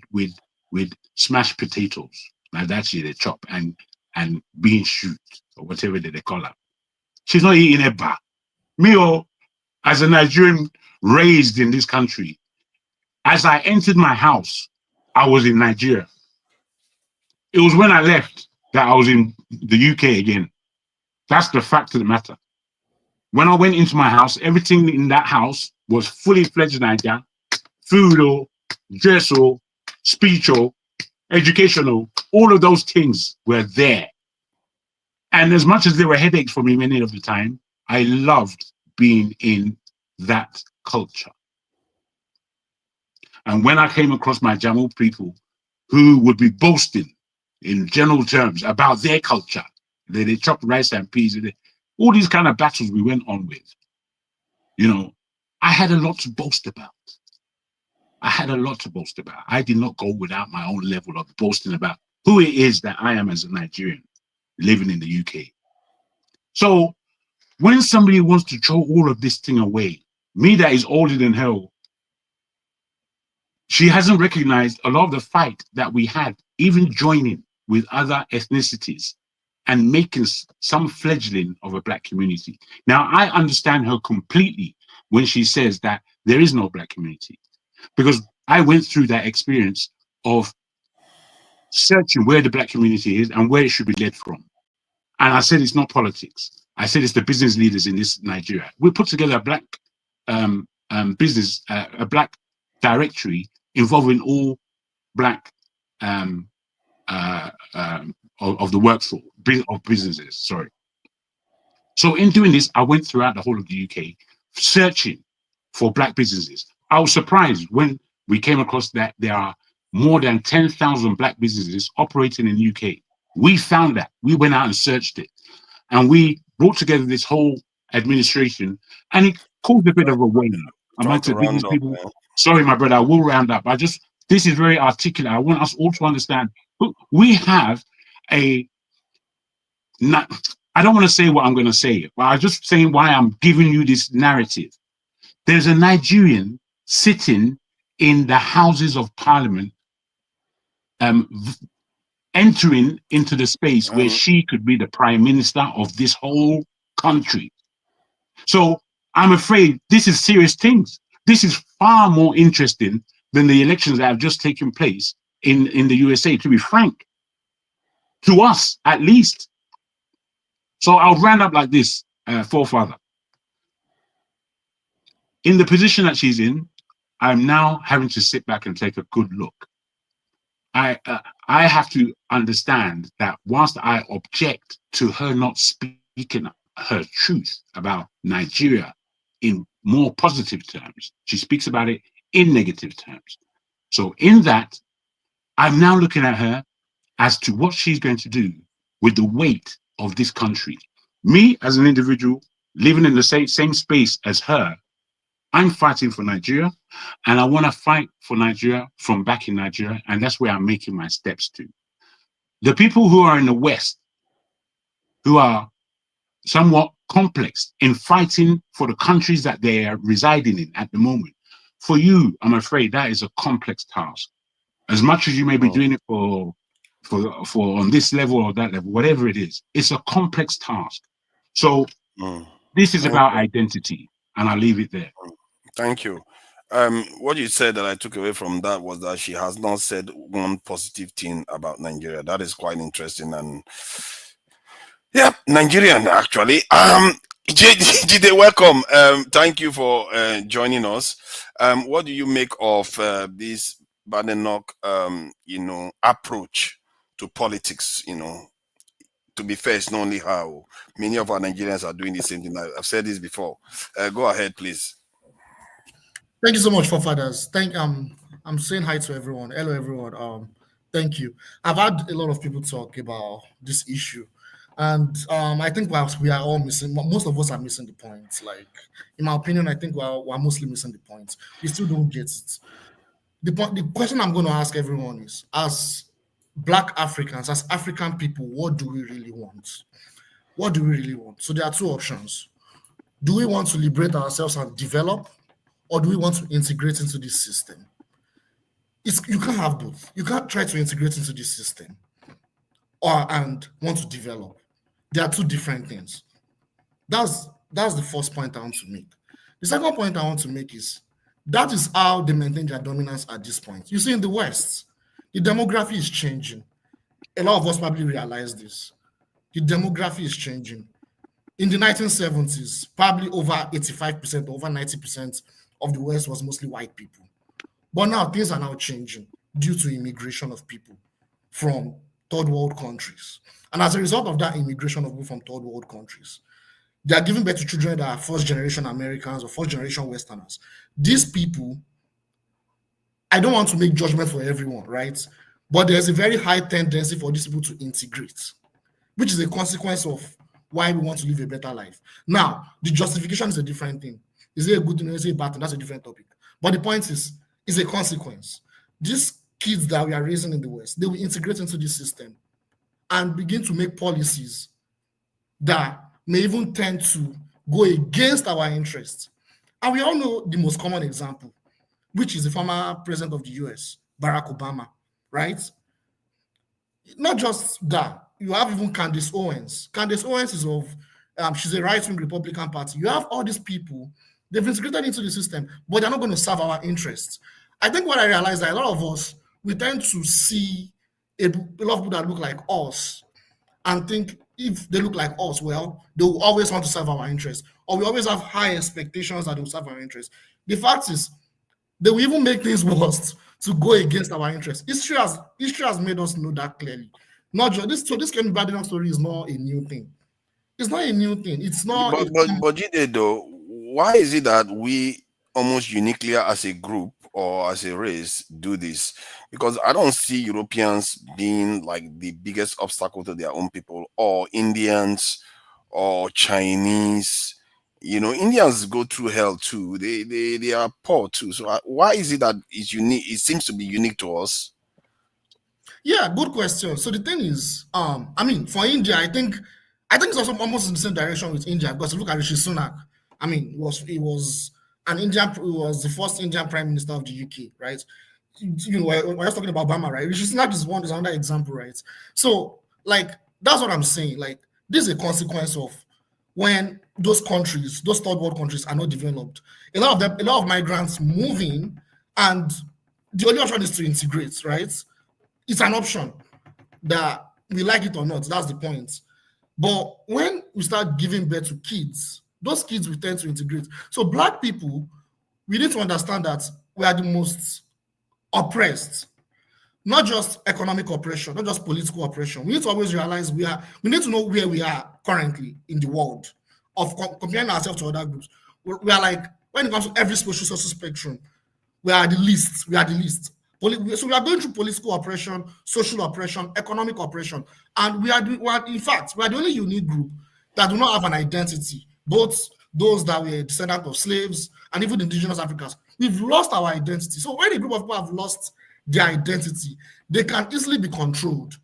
S10: smashed potatoes. Now that's the chop and bean shoot or whatever they call her. She's not eating eba. Me, as a Nigerian raised in this country, as I entered my house, I was in Nigeria. It was when I left that I was in the UK again. That's the fact of the matter. When I went into my house, everything in that house was fully fledged Niger. Food or dress or speech or educational, all of those things were there. And as much as there were headaches for me many of the time, I loved being in that culture. And when I came across my Jamul people who would be boasting in general terms about their culture, they chop rice and peas, all these kind of battles we went on with, you know, I had a lot to boast about. I had a lot to boast about. I did not go without my own level of boasting about who it is that I am as a Nigerian living in the UK. So when somebody wants to throw all of this thing away, me that is older than hell, she hasn't recognized a lot of the fight that we had, even joining with other ethnicities and making some fledgling of a black community. Now, I understand her completely when she says that there is no black community, because I went through that experience of searching where the black community is and where it should be led from. And I said, it's not politics. I said, it's the business leaders in this Nigeria. We put together a black business, a black directory involving all black of the workforce of businesses. Sorry. So in doing this, I went throughout the whole of the UK searching for black businesses. I was surprised when we came across that there are more than 10,000 black businesses operating in the UK. We found that. We went out and searched it. And we brought together this whole administration, and it caused a bit of a wave amongst the business people. Sorry, my brother, I will round up. This is very articulate. I want us all to understand. We have I don't want to say what I'm going to say, but I'm just saying why I'm giving you this narrative. There's a Nigerian sitting in the Houses of Parliament, entering into the space where she could be the prime minister of this whole country. So I'm afraid this is serious things. This is far more interesting than the elections that have just taken place in the USA, to be frank, to us at least. So I'll round up like this, forefather. In the position that she's in, I'm now having to sit back and take a good look. I have to understand that whilst I object to her not speaking her truth about Nigeria in more positive terms, she speaks about it in negative terms. So in that, I'm now looking at her as to what she's going to do with the weight of this country. Me, as an individual, living in the same space as her, I'm fighting for Nigeria, and I want to fight for Nigeria from back in Nigeria, and that's where I'm making my steps to. The people who are in the West, who are somewhat complex in fighting for the countries that they are residing in at the moment, for you, I'm afraid that is a complex task. As much as you may be doing it for on this level or that level, whatever it is, it's a complex task. So this is about identity, and I'll leave it there.
S3: Thank you. What you said that I took away from that was that she has not said one positive thing about Nigeria. That is quite interesting. And yeah, Nigerian actually. Jide, welcome. Thank you for joining us. What do you make of this Badenoch, approach to politics? To be fair, it's not only how many of our Nigerians are doing the same thing. I've said this before. Go ahead, please.
S12: Thank you so much, forefathers. I'm saying hi to everyone. Hello, everyone. Thank you. I've had a lot of people talk about this issue, and I think we are all missing. Most of us are missing the point. Like, in my opinion, I think we're mostly missing the point. We still don't get it. The question I'm going to ask everyone is, as Black Africans, as African people, what do we really want? What do we really want? So there are two options. Do we want to liberate ourselves and develop, or do we want to integrate into this system? You can't have both. You can't try to integrate into this system and want to develop. There are two different things. That's the first point I want to make. The second point I want to make is that is how they maintain their dominance at this point. You see, in the West, the demography is changing. A lot of us probably realize this. The demography is changing. in the 1970s, probably over 85%, over 90% of the West was mostly white people. But now things are now changing due to immigration of people from third world countries. And as a result of that immigration of people from third world countries, they are giving birth to children that are first generation Americans or first generation Westerners. These people, I don't want to make judgment for everyone, right? But there's a very high tendency for these people to integrate, which is a consequence of why we want to live a better life. Now, the justification is a different thing. Is it a good thing or is it a bad thing? That's a different topic. But the point is, it's a consequence. These kids that we are raising in the West, they will integrate into this system and begin to make policies that may even tend to go against our interests. And we all know the most common example, which is the former president of the US, Barack Obama, right? Not just that, you have even Candace Owens. Candace Owens is of, she's a right-wing Republican Party. You have all these people, they've integrated into the system, but they're not going to serve our interests. I think what I realized that a lot of us, we tend to see a lot of people that look like us and think if they look like us, well, they will always want to serve our interests, or we always have high expectations that they will serve our interests. The fact is, they will even make things worse to go against our interests. History has made us know that clearly. Not just this. So this Kemi Badenoch story is not a new thing. It's not a new thing. It's not.
S3: But Jide, though, why is it that we almost uniquely as a group or as a race do this? Because I don't see Europeans being like the biggest obstacle to their own people, or Indians or Chinese. You know, Indians go through hell too. They are poor too. So why is it that it's unique? It seems to be unique to us.
S12: Yeah, good question. So the thing is, I mean, for India, I think it's also almost in the same direction with India, because look at Rishi Sunak. I mean, he was the first Indian prime minister of the UK, right? You know, when I was talking about Obama, right? Rishi Sunak is another example, right? So, like, that's what I'm saying. Like, this is a consequence of when those countries, those third world countries, are not developed. A lot of migrants move in, and the only option is to integrate, right? It's an option that we like it or not. That's the point. But when we start giving birth to kids, those kids will tend to integrate. So Black people, we need to understand that we are the most oppressed, not just economic oppression, not just political oppression. We need to always realize we need to know where we are currently in the world of comparing ourselves to other groups. We are like, when it comes to every social spectrum, we are the least. We are the least. So we are going through political oppression, social oppression, economic oppression, and we are the only unique group that do not have an identity. Both those that were descendants of slaves and even indigenous Africans, we've lost our identity. So when a group of people have lost their identity, they can easily be controlled.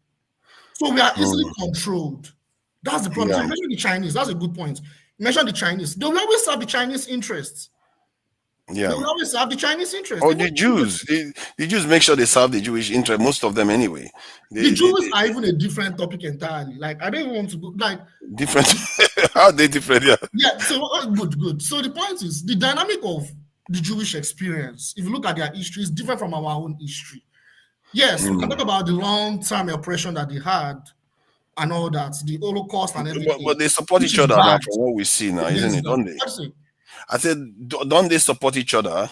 S12: So we are easily controlled. That's the problem.
S3: Yeah.
S12: So you mentioned the Chinese. That's a good point. You mentioned the Chinese. They will always serve the Chinese interests.
S3: Yeah.
S12: They will always serve the Chinese interests.
S3: Or the Jews. The Jews make sure they serve the Jewish interest, most of them anyway.
S12: The Jews are even a different topic entirely. Like, I don't even want to go, like...
S3: Different? How are they different? Yeah.
S12: Yeah, so good. So the point is, the dynamic of the Jewish experience, if you look at their history, is different from our own history. Yes, we can talk about the long-term oppression that they had and all that, the Holocaust and everything.
S3: But they support each other now from what we see now, isn't it? Don't they? I said, don't they support each other?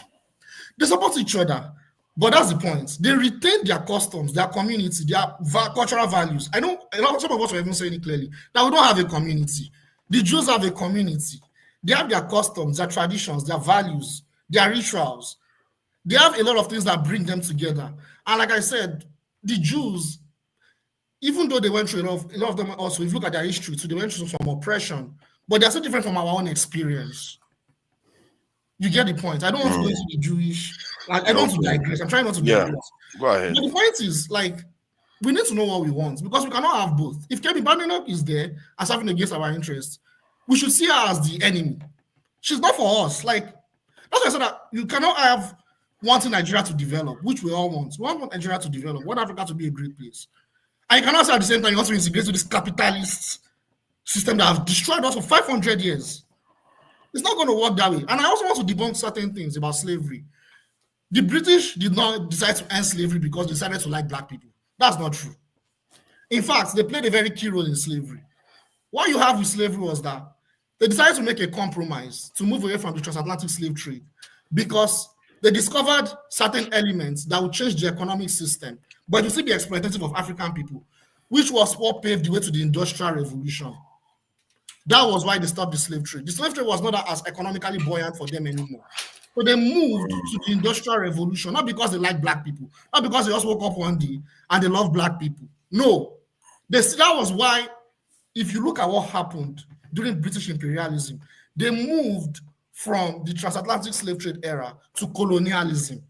S12: They support each other, but that's the point. They retain their customs, their community, their cultural values. I know some of us are even saying it clearly that we don't have a community. The Jews have a community. They have their customs, their traditions, their values, their rituals. They have a lot of things that bring them together. And like I said, the Jews, even though they went through a lot of them also, if you look at their history, so they went through some oppression, but they're so different from our own experience. You get the point. I don't want to go into the Jewish, like, I don't want to digress. I'm trying not to digress.
S3: Go ahead.
S12: But the point is, like, we need to know what we want, because we cannot have both. If Kemi Badenoch is there as having against our interests, we should see her as the enemy. She's not for us. Like, that's why I said that you cannot have wanting Nigeria to develop, which we all want. We want Nigeria to develop, we want Africa to be a great place. And you cannot say at the same time you want to integrate to this capitalist system that has destroyed us for 500 years. It's not going to work that way. And I also want to debunk certain things about slavery. The British did not decide to end slavery because they decided to like Black people. That's not true. In fact, they played a very key role in slavery. What you have with slavery was that They decided to make a compromise to move away from the transatlantic slave trade because they discovered certain elements that would change the economic system, but it would still be exploitative of African people, which was what paved the way to the Industrial Revolution. That was why they stopped the slave trade. The slave trade was not as economically buoyant for them anymore. So they moved to the Industrial Revolution, not because they like black people, not because they just woke up one day and they love black people. No. That was why, if you look at what happened during British imperialism, they moved from the transatlantic slave trade era to colonialism.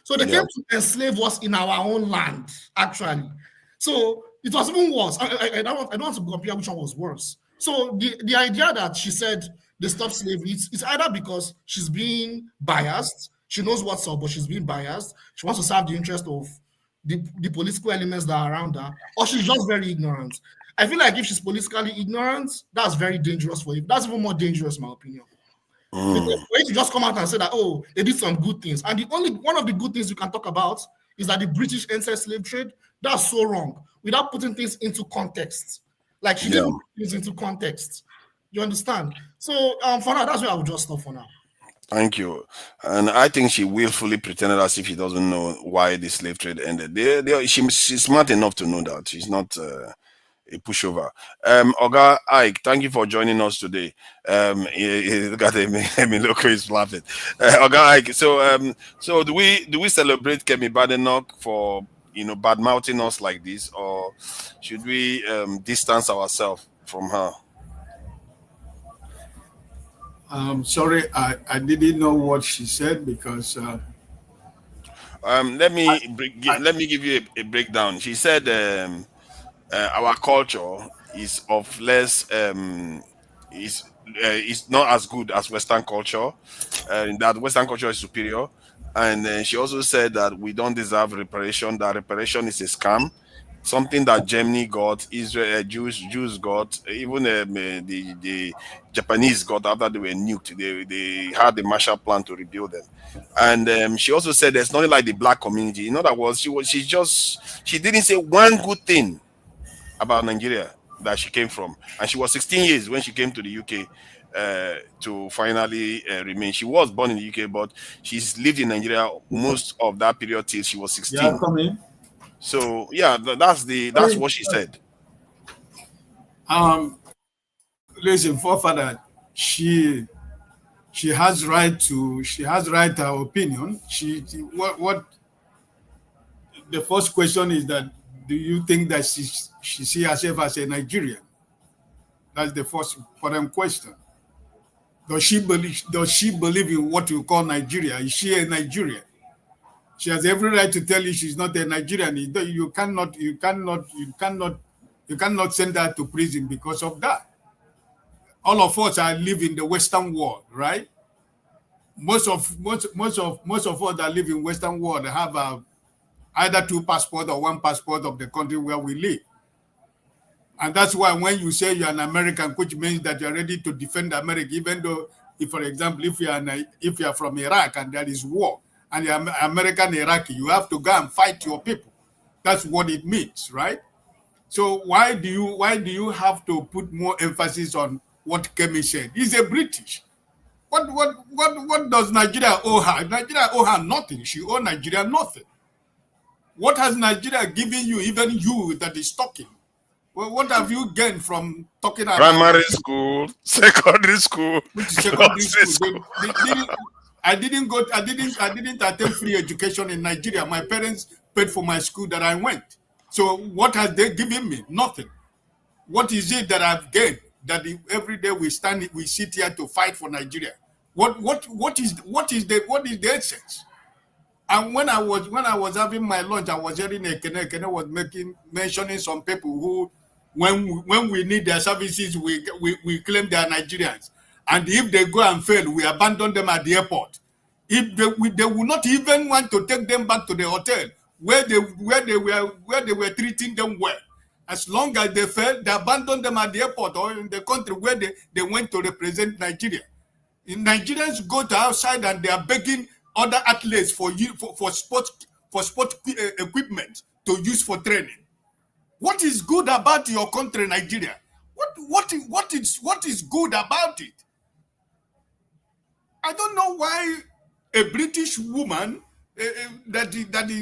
S12: So they came to enslave us in our own land, actually. So it was even worse. I don't want to compare which one was worse. So the idea that she said they stopped slavery, it's either because she's being biased, she knows what's up, but she's being biased, she wants to serve the interest of the political elements that are around her, or she's just very ignorant. I feel like if she's politically ignorant, that's very dangerous for you. That's even more dangerous, in my opinion. Because when you just come out and say that, oh, they did some good things, and one of the good things you can talk about is that the British ended slave trade. That's so wrong without putting things into context. Like she didn't put things into context. You understand? So for now, that's where I would just stop for now.
S3: Thank you. And I think she willfully pretended as if she doesn't know why the slave trade ended. She's smart enough to know that. She's not a pushover. Oga Ike, thank you for joining us today. Look at him, look who is laughing. Oga Ike, so do we celebrate Kemi Badenoch for bad mouthing us like this, or should we distance ourselves from her?
S13: Sorry, I didn't know what she said because.
S3: Let me give you a breakdown. She said our culture is of less is not as good as Western culture, that Western culture is superior. And she also said that we don't deserve reparation. That reparation is a scam, something that Germany got, Israel, Jews got, even the Japanese got after they were nuked. They had the Marshall Plan to rebuild them. And she also said there's nothing like the black community. In other words, she didn't say one good thing about Nigeria that she came from. And she was 16 years when she came to the UK to finally remain. She was born in the UK, but she's lived in Nigeria most of that period till she was 16.
S13: Yeah, come in.
S3: So yeah, that's what she said.
S13: Listen, forefather, she has right her opinion. What the first question is that, do you think that she sees herself as a Nigerian? That's the first important question. Does she believe in what you call Nigeria? Is she a Nigerian? She has every right to tell you she's not a Nigerian. You cannot send her to prison because of that. All of us are live in the Western world, right? Most of us that live in Western world have either 2 passports or 1 passport of the country where we live. And that's why when you say you're an American, which means that you're ready to defend America, even though, for example, if you are from Iraq and there is war, and you're American Iraqi, you have to go and fight your people. That's what it means, right? So why do you have to put more emphasis on what Kemi said? He's a British. What does Nigeria owe her? Nigeria owe her nothing. She owes Nigeria nothing. What has Nigeria given you, even you that is talking? Well, what have you gained from talking about
S3: primary school, secondary school?
S13: Which secondary school? I didn't attend free education in Nigeria. My parents paid for my school that I went. So what has they given me? Nothing. What is it that I've gained? That every day we sit here to fight for Nigeria. What is the essence? And when I was having my lunch, I was hearing Kene was mentioning some people who, when we need their services, we claim they are Nigerians. And if they go and fail, we abandon them at the airport. If they will not even want to take them back to the hotel where they were treating them well. As long as they fail, they abandon them at the airport or in the country where they went to represent Nigeria. Nigerians go to outside and they are begging other athletes for sport equipment to use for training. What is good about your country, Nigeria? What is good about it? I don't know why a British woman that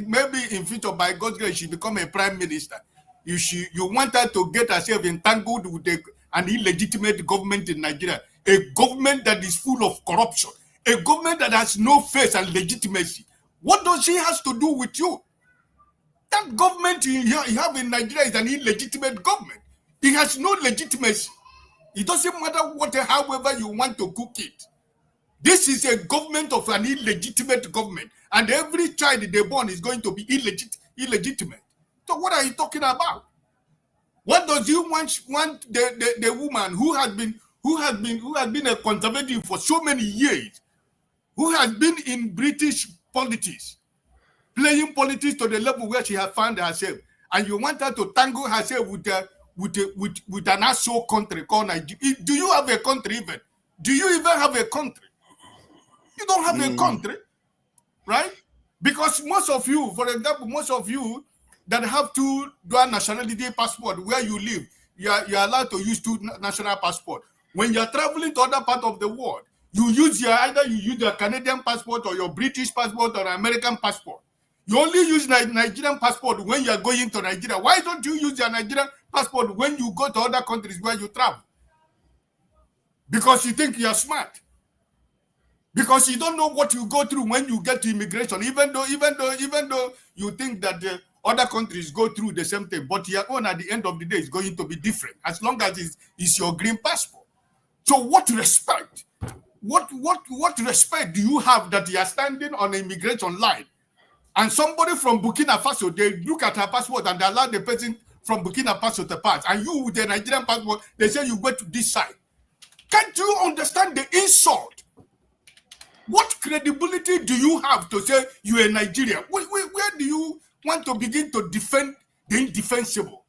S13: maybe in future by God's grace she become a prime minister. You want her to get herself entangled with an illegitimate government in Nigeria, a government that is full of corruption, a government that has no face and legitimacy. What does she has to do with you? That government you have in Nigeria is an illegitimate government. It has no legitimacy. It doesn't matter however you want to cook it. This is a government of an illegitimate government, and every child they born is going to be illegitimate. So what are you talking about? What does you want the woman who has been a conservative for so many years, who has been in British politics, playing politics to the level where she has found herself, and you want her to tangle herself with an asshole country called Nigeria? Do you have a country even? Do you even have a country? You don't have a country, right? Because most of you, for example, most of you that have two dual nationality passport where you live, you're allowed to use two national passport. When you're traveling to other part of the world, you use either you use your Canadian passport or your British passport or American passport. You only use Nigerian passport when you're going to Nigeria. Why don't you use your Nigerian passport when you go to other countries where you travel? Because you think you're smart. Because you don't know what you go through when you get to immigration, even though you think that other countries go through the same thing, but your own at the end of the day is going to be different, as long as it's your green passport. So what respect? What respect do you have that you are standing on an immigration line and somebody from Burkina Faso, they look at her passport and they allow the person from Burkina Faso to pass, and you with the Nigerian passport, they say you go to this side. Can't you understand the insult? What credibility do you have to say you're a Nigerian? Where do you want to begin to defend the indefensible?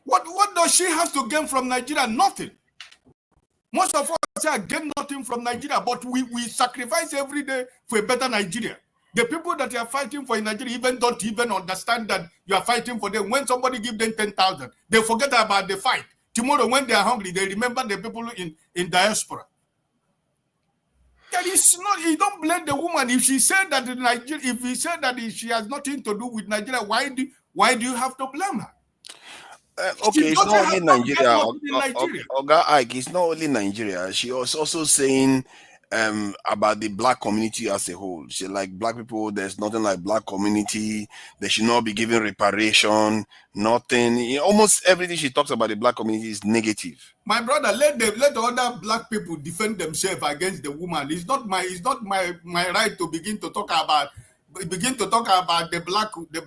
S13: What does she have to gain from Nigeria? Nothing. Most of us say gain nothing from Nigeria, but we sacrifice every day for a better Nigeria. The people that you are fighting for in Nigeria don't even understand that you are fighting for them. When somebody gives them 10,000, they forget about the fight. Tomorrow, when they are hungry, they remember the people in diaspora. That is not. You don't blame the woman if she said that if he said that she has nothing to do with Nigeria. Why do you have to blame her?
S3: Okay, it's not only Nigeria. Oga Ike, it's not only Nigeria. She was also saying about the black community as a whole. She like black people, there's nothing like black community. They should not be given reparation, nothing. Almost everything she talks about the black community is negative.
S13: My brother, let the other black people defend themselves against the woman. It's not my right to begin to talk about the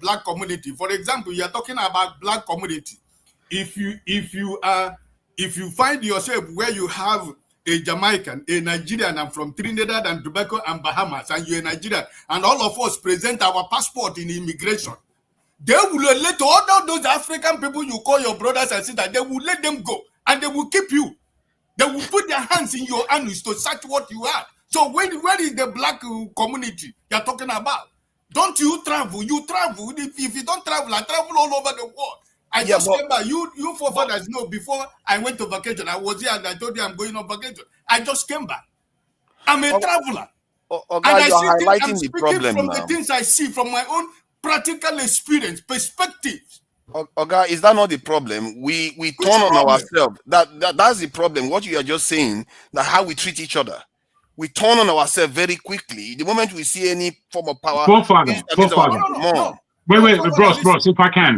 S13: black community. For example, you are talking about black community. If you find yourself where you have a Jamaican, a Nigerian, and from Trinidad and Tobago and Bahamas, and you're a Nigerian, and all of us present our passport in immigration, they will let all those African people you call your brothers and sisters, they will let them go, and they will keep you. They will put their hands in your anus to search what you are. So where is the black community you're talking about? Don't you travel? You travel. If you don't travel, I travel all over the world. I just came back. You forefathers know, before I went to vacation, I was here and I told you I'm going on vacation. I just came back. I'm a traveler.
S3: And I'm speaking
S13: from the things I see from my own practical experience, perspectives.
S3: Oga, is that not the problem? We turn on ourselves. That's the problem. What you are just saying, that how we treat each other. We turn on ourselves very quickly. The moment we see any form of power.
S10: Forefather. Wait, bros, if I can,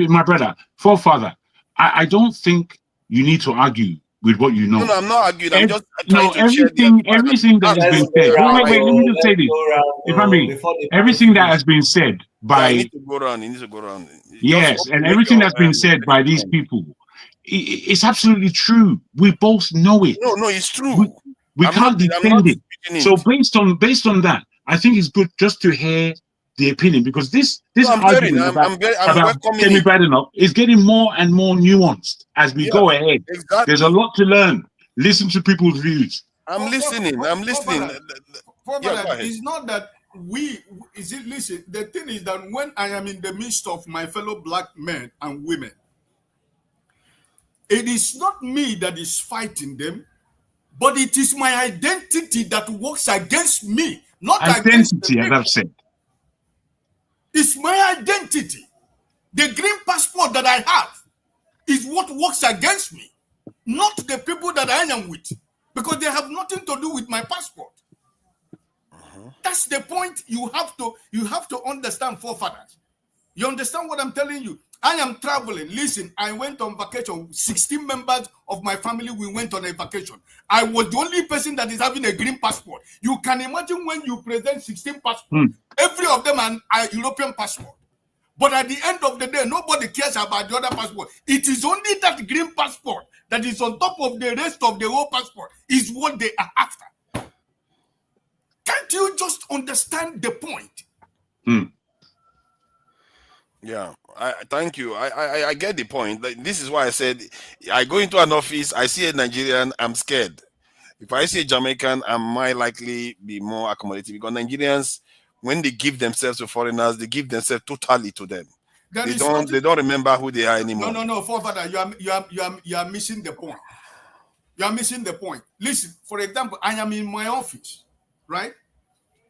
S10: my brother, forefather, I don't think you need to argue with what you know.
S3: No, I'm not arguing. I'm just trying to
S10: everything that has been said. Wait, let me just say this. If I mean, everything that has been said by...
S3: You need to go around.
S10: Yes, and everything that's been said by these people, it's absolutely true. We both know it.
S3: No, it's true.
S10: We can't defend it. So based on that, I think it's good just to hear the opinion, because this argument about Kemi Badenoch is getting more and more nuanced as we go ahead.
S3: Exactly.
S10: There's a lot to learn. Listen to people's views.
S3: I'm listening.
S13: It's not that listen, the thing is that when I am in the midst of my fellow black men and women, It is not me that is fighting them, but it is my identity that works against me, not against the
S10: Identity, as
S13: people.
S10: I've said.
S13: It's my identity. The green passport that I have is what works against me, not the people that I am with, because they have nothing to do with my passport. That's the point you have to understand, forefathers. You understand what I'm telling you? I am traveling. Listen, I went on vacation. 16 members of my family, we went on a vacation. I was the only person that is having a green passport. You can imagine when you present 16 passports, every of them are European passport. But at the end of the day, nobody cares about the other passport. It is only that green passport that is on top of the rest of the whole passport is what they are after. Can't you just understand the point?
S3: Yeah, thank you. I get the point. Like, this is why I said I go into an office, I see a Nigerian, I'm scared. If I see a Jamaican, I might likely be more accommodating, because Nigerians, when they give themselves to foreigners, they give themselves totally to them. They don't remember who they are anymore.
S13: No, forefather, you are missing the point. You are missing the point. Listen, for example, I am in my office, right?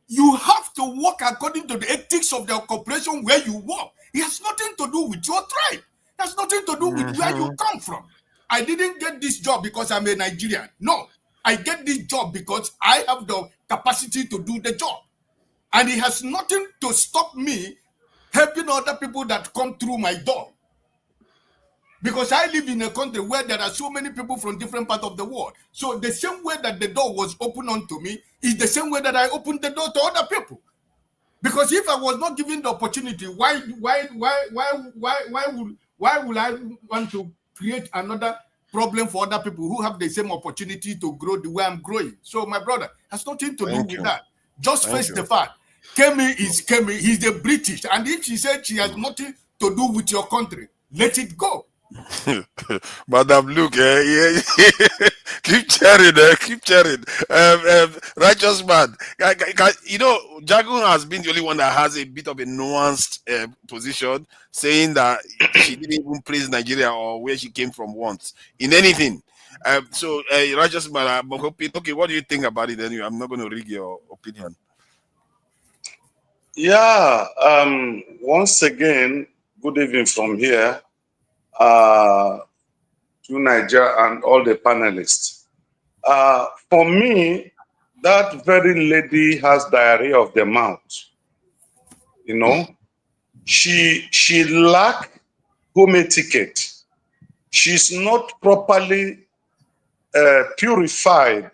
S13: You have to work according to the ethics of the corporation where you work. It has nothing to do with your tribe. It has nothing to do with where you come from. I didn't get this job because I'm a Nigerian. No, I get this job because I have the capacity to do the job. And it has nothing to stop me helping other people that come through my door. Because I live in a country where there are so many people from different parts of the world. So the same way that the door was opened onto me is the same way that I opened the door to other people. Because if I was not given the opportunity, why would I want to create another problem for other people who have the same opportunity to grow the way I'm growing? So my brother has nothing to do with that. Just face the fact. Kemi is Kemi. He's a British, and if she said she has nothing to do with your country, let it go.
S3: Madam Luke, keep cheering, keep cheering. Righteous man. You know, Jagun has been the only one that has a bit of a nuanced position, saying that she didn't even praise Nigeria or where she came from once in anything. So, Righteous man, I'm hoping, okay, what do you think about it anyway? I'm not going to rig your opinion.
S14: Yeah, once again, good evening from here. To Nigeria and all the panelists. For me, that very lady has diarrhea of the mouth. You know, she lacks home etiquette. She's not properly purified.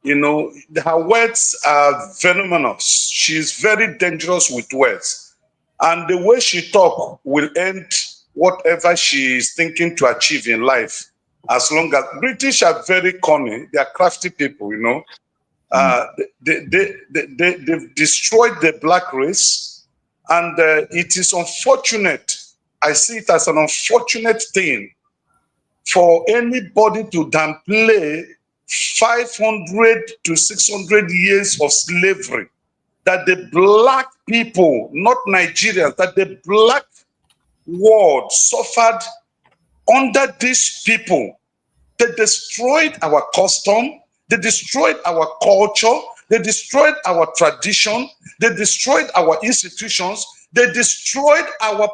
S14: You know, her words are venomous. She's very dangerous with words. And the way she talks will end whatever she is thinking to achieve in life. As long as British are very cunning, they are crafty people, you know. They've destroyed the black race, and it is unfortunate. I see it as an unfortunate thing for anybody to downplay 500 to 600 years of slavery that the black people, not Nigerians, that the black world suffered under these people. They destroyed our custom, they destroyed our culture, they destroyed our tradition, they destroyed our institutions, they destroyed our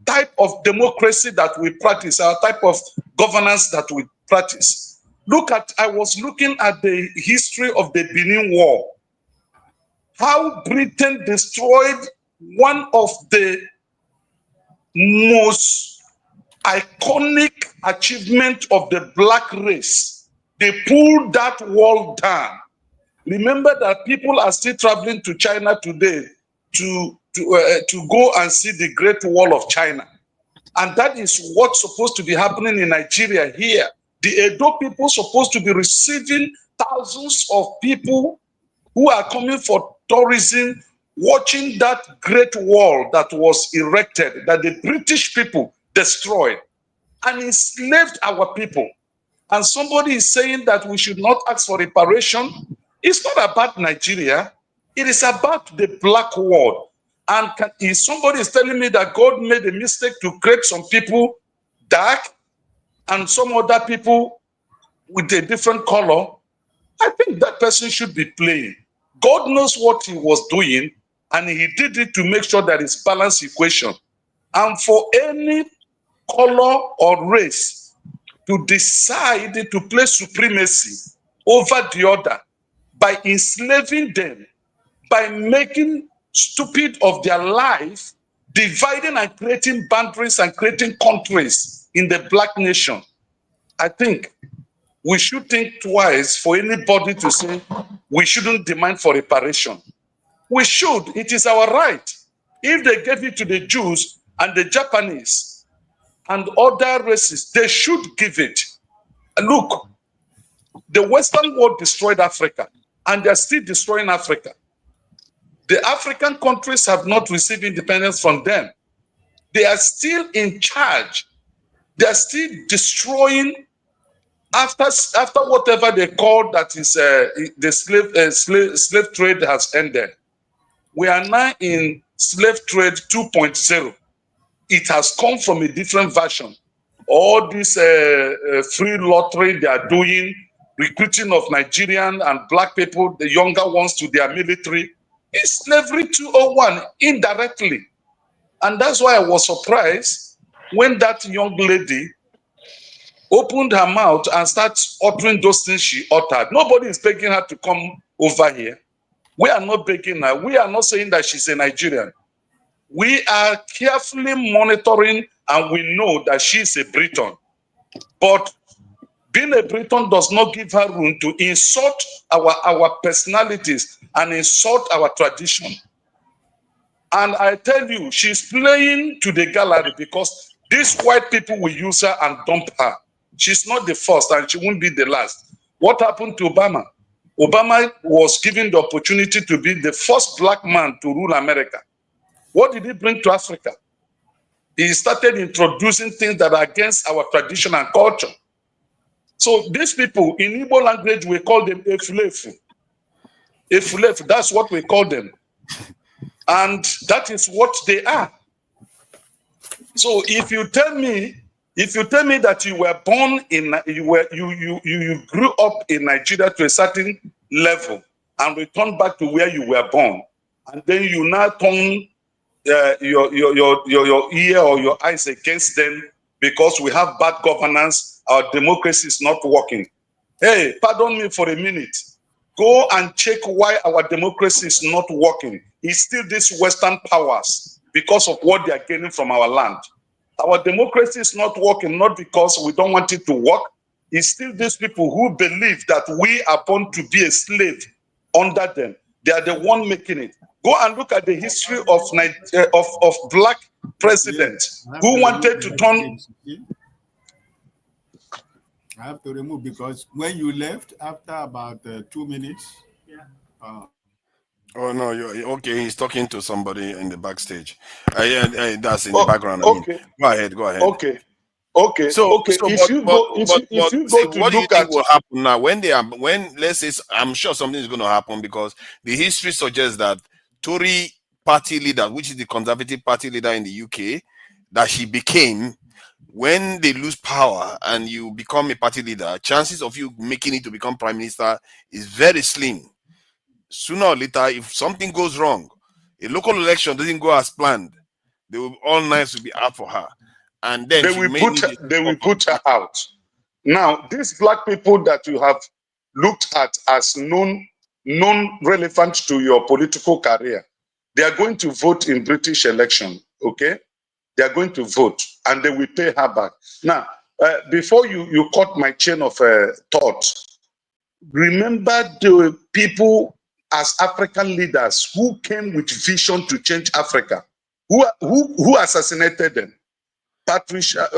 S14: type of democracy that we practice, our type of governance that we practice. I was looking at the history of the Benin War, how Britain destroyed one of the most iconic achievement of the black race. They pulled that wall down. Remember that people are still traveling to China today to go and see the Great Wall of China. And that is what's supposed to be happening in Nigeria here. The Edo people supposed to be receiving thousands of people who are coming for tourism, watching that great wall that was erected, that the British people destroyed and enslaved our people. And somebody is saying that we should not ask for reparation. It's not about Nigeria. It is about the black world. And if somebody is telling me that God made a mistake to create some people dark and some other people with a different color, I think that person should be playing. God knows what he was doing, and he did it to make sure that it's balanced equation. And for any color or race to decide to play supremacy over the other by enslaving them, by making stupid of their life, dividing and creating boundaries and creating countries in the black nation, I think we should think twice for anybody to say we shouldn't demand for reparation. We should. It is our right. If they gave it to the Jews and the Japanese and other races, they should give it. Look, the Western world destroyed Africa, and they're still destroying Africa. The African countries have not received independence from them. They are still in charge. They are still destroying after whatever they call that is the slave trade has ended. We are now in slave trade 2.0. It has come from a different version. All this free lottery they are doing, recruiting of Nigerian and black people, the younger ones, to their military, is slavery 201 indirectly. And that's why I was surprised when that young lady opened her mouth and started uttering those things she uttered. Nobody is begging her to come over here. We are not begging her. We are not saying that she's a Nigerian. We are carefully monitoring, and we know that she's a Briton. But being a Briton does not give her room to insult our personalities and insult our tradition. And I tell you, she's playing to the gallery because these white people will use her and dump her. She's not the first, and she won't be the last. What happened to Obama? Obama was given the opportunity to be the first black man to rule America. What did he bring to Africa? He started introducing things that are against our tradition and culture. So these people, in Igbo language, we call them efulefu. Efulefu, that's what we call them. And that is what they are. So if you tell me that you were born in, you grew up in Nigeria to a certain level and returned back to where you were born, and then you now turn your ear or your eyes against them because we have bad governance, our democracy is not working. Hey, pardon me for a minute. Go and check why our democracy is not working. It's still these Western powers because of what they are gaining from our land. Our democracy is not working, not because we don't want it to work. It's still these people who believe that we are born to be a slave under them. They are the one making it. Go and look at the history of black presidents who wanted to turn.
S13: I have to remove because when you left after about 2 minutes.
S3: Oh no, you're okay. He's talking to somebody in the backstage. Yeah, that's in the background.
S14: Okay.
S3: Go ahead.
S14: Okay.
S3: So
S14: If you go to
S3: what do you
S14: look
S3: think
S14: at
S3: will happen now when let's say, I'm sure something is going to happen because the history suggests that Tory party leader, which is the Conservative Party leader in the UK, that she became, when they lose power and you become a party leader, chances of you making it to become prime minister is very slim. Sooner or later, if something goes wrong, a local election doesn't go as planned, all knives will be out for her, and then
S14: they will put her out. Now, these black people that you have looked at as non-relevant to your political career, they are going to vote in British election, okay? They are going to vote, and they will pay her back. Now, before you cut my chain of thought, remember the people as African leaders who came with vision to change Africa, who assassinated them. Patricia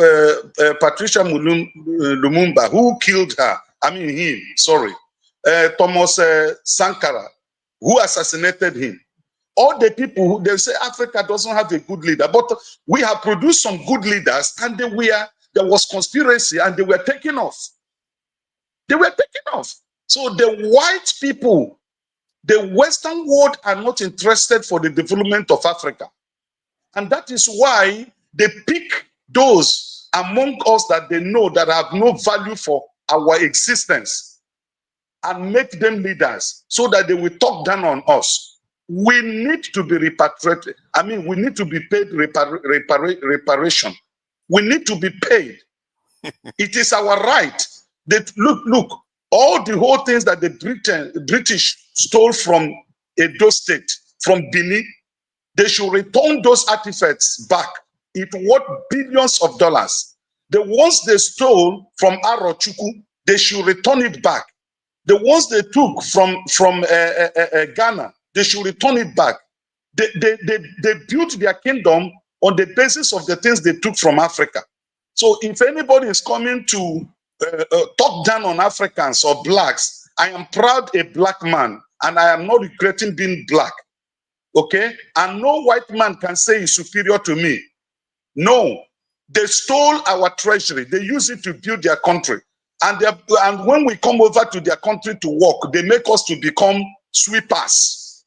S14: Lumumba, who killed her, Thomas Sankara, who assassinated him. All the people who they say Africa doesn't have a good leader, but we have produced some good leaders, and there was conspiracy, and they were taken off. They were taken off. So the white people, the Western world, are not interested for the development of Africa. And that is why they pick those among us that they know that have no value for our existence and make them leaders so that they will talk down on us. We need to be repatriated. I mean, we need to be paid reparation. We need to be paid. It is our right. That look, all the whole things that the British stole from Edo State, from Benin, they should return those artifacts back. It worth billions of dollars. The ones they stole from Arochukwu, they should return it back. The ones they took from Ghana, they should return it back. They built their kingdom on the basis of the things they took from Africa. So if anybody is coming to talk down on Africans or blacks, I am proud a black man, and I am not regretting being black. Okay? And no white man can say he's superior to me. No. They stole our treasury. They use it to build their country. And when we come over to their country to work, they make us to become sweepers.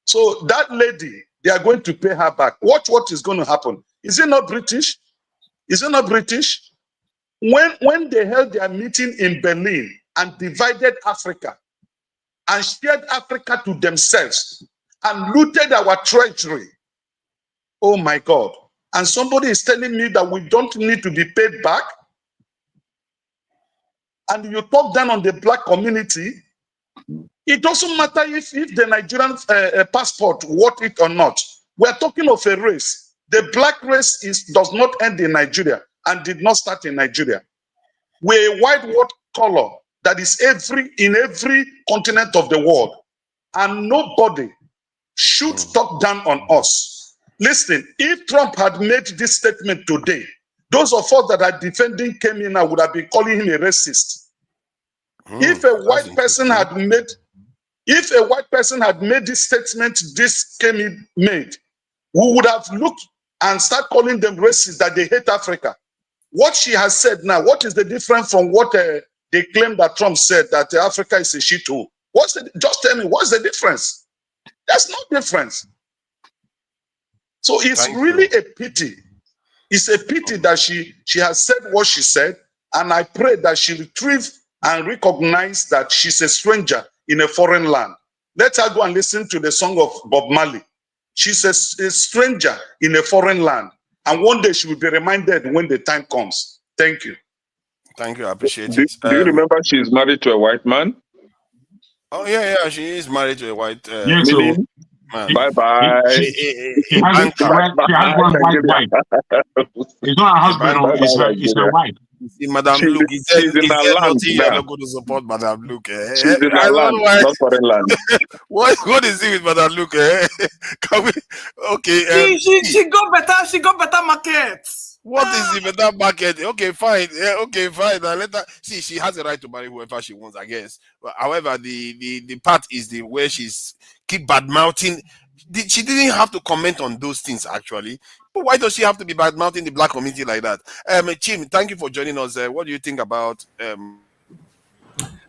S14: So that lady, they are going to pay her back. Watch what is going to happen. Is it not British? Is it not British? When they held their meeting in Berlin and divided Africa and shared Africa to themselves and looted our treasury, oh my God. And somebody is telling me that we don't need to be paid back? And you talk down on the black community, it doesn't matter if the Nigerian passport worth it or not. We're talking of a race. The black race does not end in Nigeria and did not start in Nigeria. We're a white world color that is in every continent of the world. And nobody should talk down on us. Listen, if Trump had made this statement today, those of us that are defending Kemi now would have been calling him a racist. If a white person had made this statement this Kemi made, we would have looked and start calling them racist, that they hate Africa. What she has said now, what is the difference from what they claim that Trump said, that Africa is a shithole? Just tell me, what's the difference? There's no difference. So it's really a pity. It's a pity that she has said what she said, and I pray that she retrieve and recognize that she's a stranger in a foreign land. Let her go and listen to the song of Bob Marley. She's a stranger in a foreign land, and one day she will be reminded when the time comes. Thank you.
S3: Thank you. I appreciate
S9: it. Do you remember she's married to a white man?
S3: Oh, yeah. She is married to a white
S10: man.
S9: Bye-bye.
S10: She has one white wife. It's not her husband, it's her wife.
S3: See, Madame Luke,
S9: she's in her land
S3: you're not going to support Madame Luke.
S9: She's in her land, not foreign land.
S3: What is it with Madame Luke? Can we? Okay.
S11: She got better markets.
S3: What is the better market? Okay, fine. Okay, fine. Now let her see. She has a right to marry whoever she wants, I guess. But, however, the part is the where she's keep bad mouthing. She didn't have to comment on those things actually. But why does she have to be bad mouthing the black community like that? Chim, thank you for joining us. What do you think about?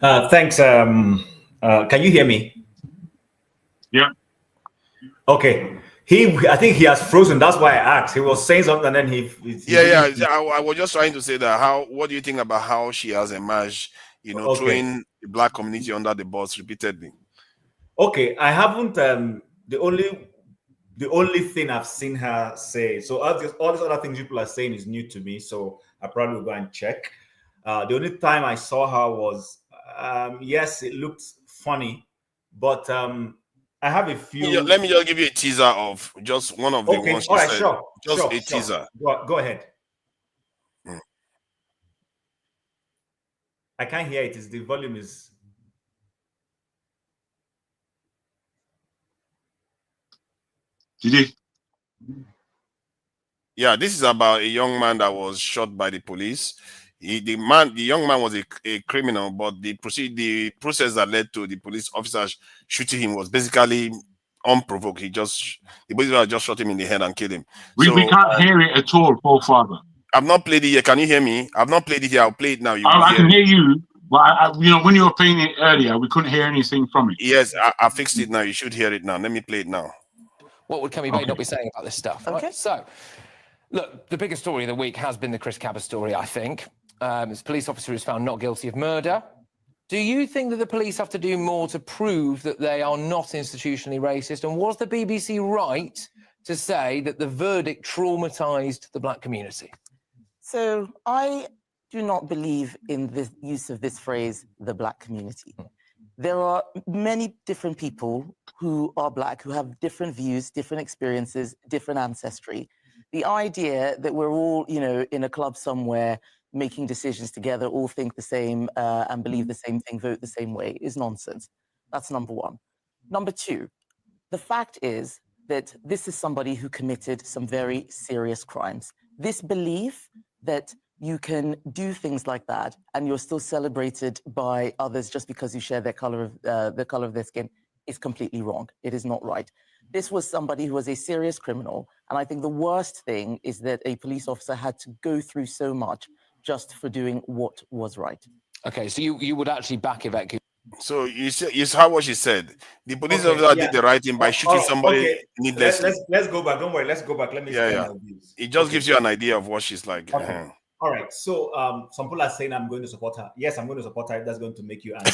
S15: Thanks. Can you hear me?
S10: Yeah.
S15: Okay. I think he has frozen. That's why I asked. He was saying something, and then he
S3: I was just trying to say that. What do you think about how she has emerged? Throwing the black community under the bus repeatedly.
S15: Okay, I haven't. The only thing I've seen her say. So all these other things people are saying is new to me. So I probably will go and check. The only time I saw her was yes, it looked funny, but I have a few.
S3: Let me just give you a teaser of just one of the ones she said.
S15: Sure.
S3: Just a teaser.
S15: Go ahead. I can't hear it. The volume is.
S10: Did you?
S3: Yeah, this is about a young man that was shot by the police. The young man was a criminal, but the process that led to the police officers shooting him was basically unprovoked. The police officer just shot him in the head and killed him.
S10: We can't hear it at all, Paul Father.
S3: I've not played it yet. Can you hear me? I've not played it yet. I'll play it now.
S10: I can hear you, but when you were playing it earlier, we couldn't hear anything from it.
S3: Yes, I fixed it now. You should hear it now. Let me play it now.
S16: What would Kemi Badenoch be saying about this stuff? Okay. Right? So, Look, the biggest story of the week has been the Chris Cabba story, I think. This police officer is found not guilty of murder. Do you think that the police have to do more to prove that they are not institutionally racist? And was the BBC right to say that the verdict traumatised the black community?
S17: So I do not believe in the use of this phrase, the black community. There are many different people who are black, who have different views, different experiences, different ancestry. The idea that we're all, you know, in a club somewhere making decisions together, all think the same and believe the same thing, vote the same way is nonsense. That's number one. Number two, the fact is that this is somebody who committed some very serious crimes. This belief that you can do things like that and you're still celebrated by others just because you share the color of their skin is completely wrong. It is not right. This was somebody who was a serious criminal. And I think the worst thing is that a police officer had to go through so much just for doing what was right.
S16: Okay, so you would actually back Ikwechegh.
S3: So you heard what she said. The police officer did the right thing by shooting somebody needlessly.
S15: Let's go back. Don't worry. Let's go back. Let me explain my views.
S3: It just gives you an idea of what she's like.
S15: Okay. All right. So some people are saying I'm going to support her. Yes, I'm going to support her. That's going to make you angry.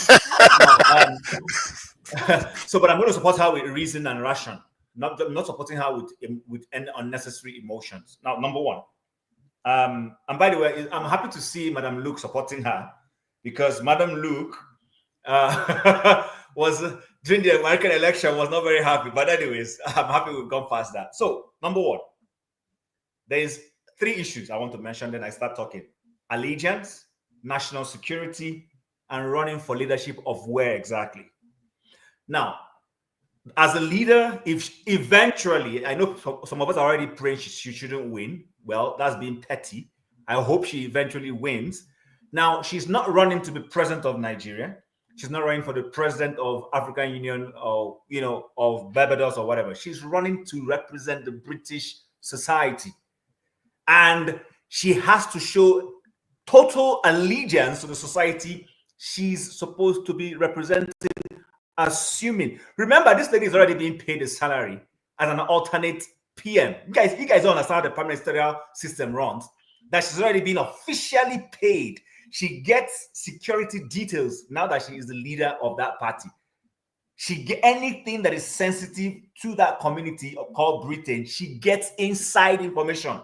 S15: But I'm going to support her with reason and ration. Not supporting her with any unnecessary emotions. Now, number one. And by the way, I'm happy to see Madam Luke supporting her because Madam Luke was during the American election was not very happy. But anyways, I'm happy we've gone past that. So number one, there is 3 issues I want to mention. Then I start talking: allegiance, national security, and running for leadership of where exactly. Now, as a leader, if eventually, I know some of us are already praying she shouldn't win. Well, that's being petty. I hope she eventually wins. Now, she's not running to be president of Nigeria. She's not running for the president of African Union or, you know, of Barbados or whatever. She's running to represent the British society. And she has to show total allegiance to the society she's supposed to be representing, assuming. Remember, this lady is already being paid a salary as an alternate PM. You guys don't understand how the prime ministerial system runs. That she's already been officially paid. She gets security details now that she is the leader of that party. She get anything that is sensitive to that community called Britain. She gets inside information.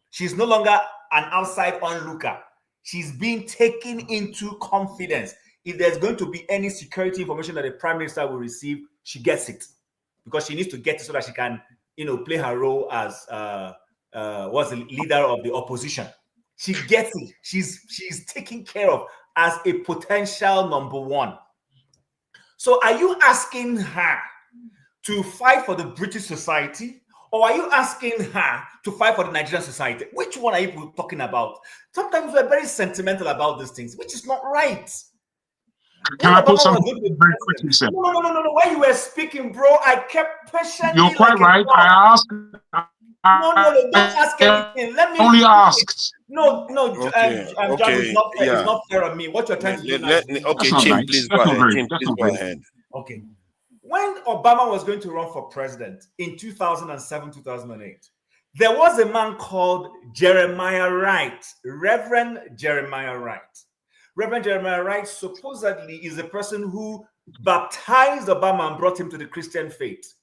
S15: She's no longer an outside onlooker. She's being taken into confidence. If there's going to be any security information that the prime minister will receive, she gets it because she needs to get it so that she can, you know, play her role as was the leader of the opposition. She gets it. She's taken care of as a potential number one. So are you asking her to fight for the British society, or are you asking her to fight for the Nigerian society? Which one are you talking about? Sometimes we're very sentimental about these things, which is not right.
S10: Can I put something very quickly, sir?
S15: No. When you were speaking, bro, I kept patiently.
S10: You're quite right. I asked.
S15: No, don't ask anything. Let me
S10: only asked.
S15: No,
S3: Okay.
S15: it's not fair on me. What you're trying to do now.
S3: Okay, Jim, please go ahead. Jim, please go ahead.
S15: Okay. When Obama was going to run for president in 2007, 2008, there was a man called Jeremiah Wright, Reverend Jeremiah Wright. Reverend Jeremiah Wright supposedly is the person who baptized Obama and brought him to the Christian faith.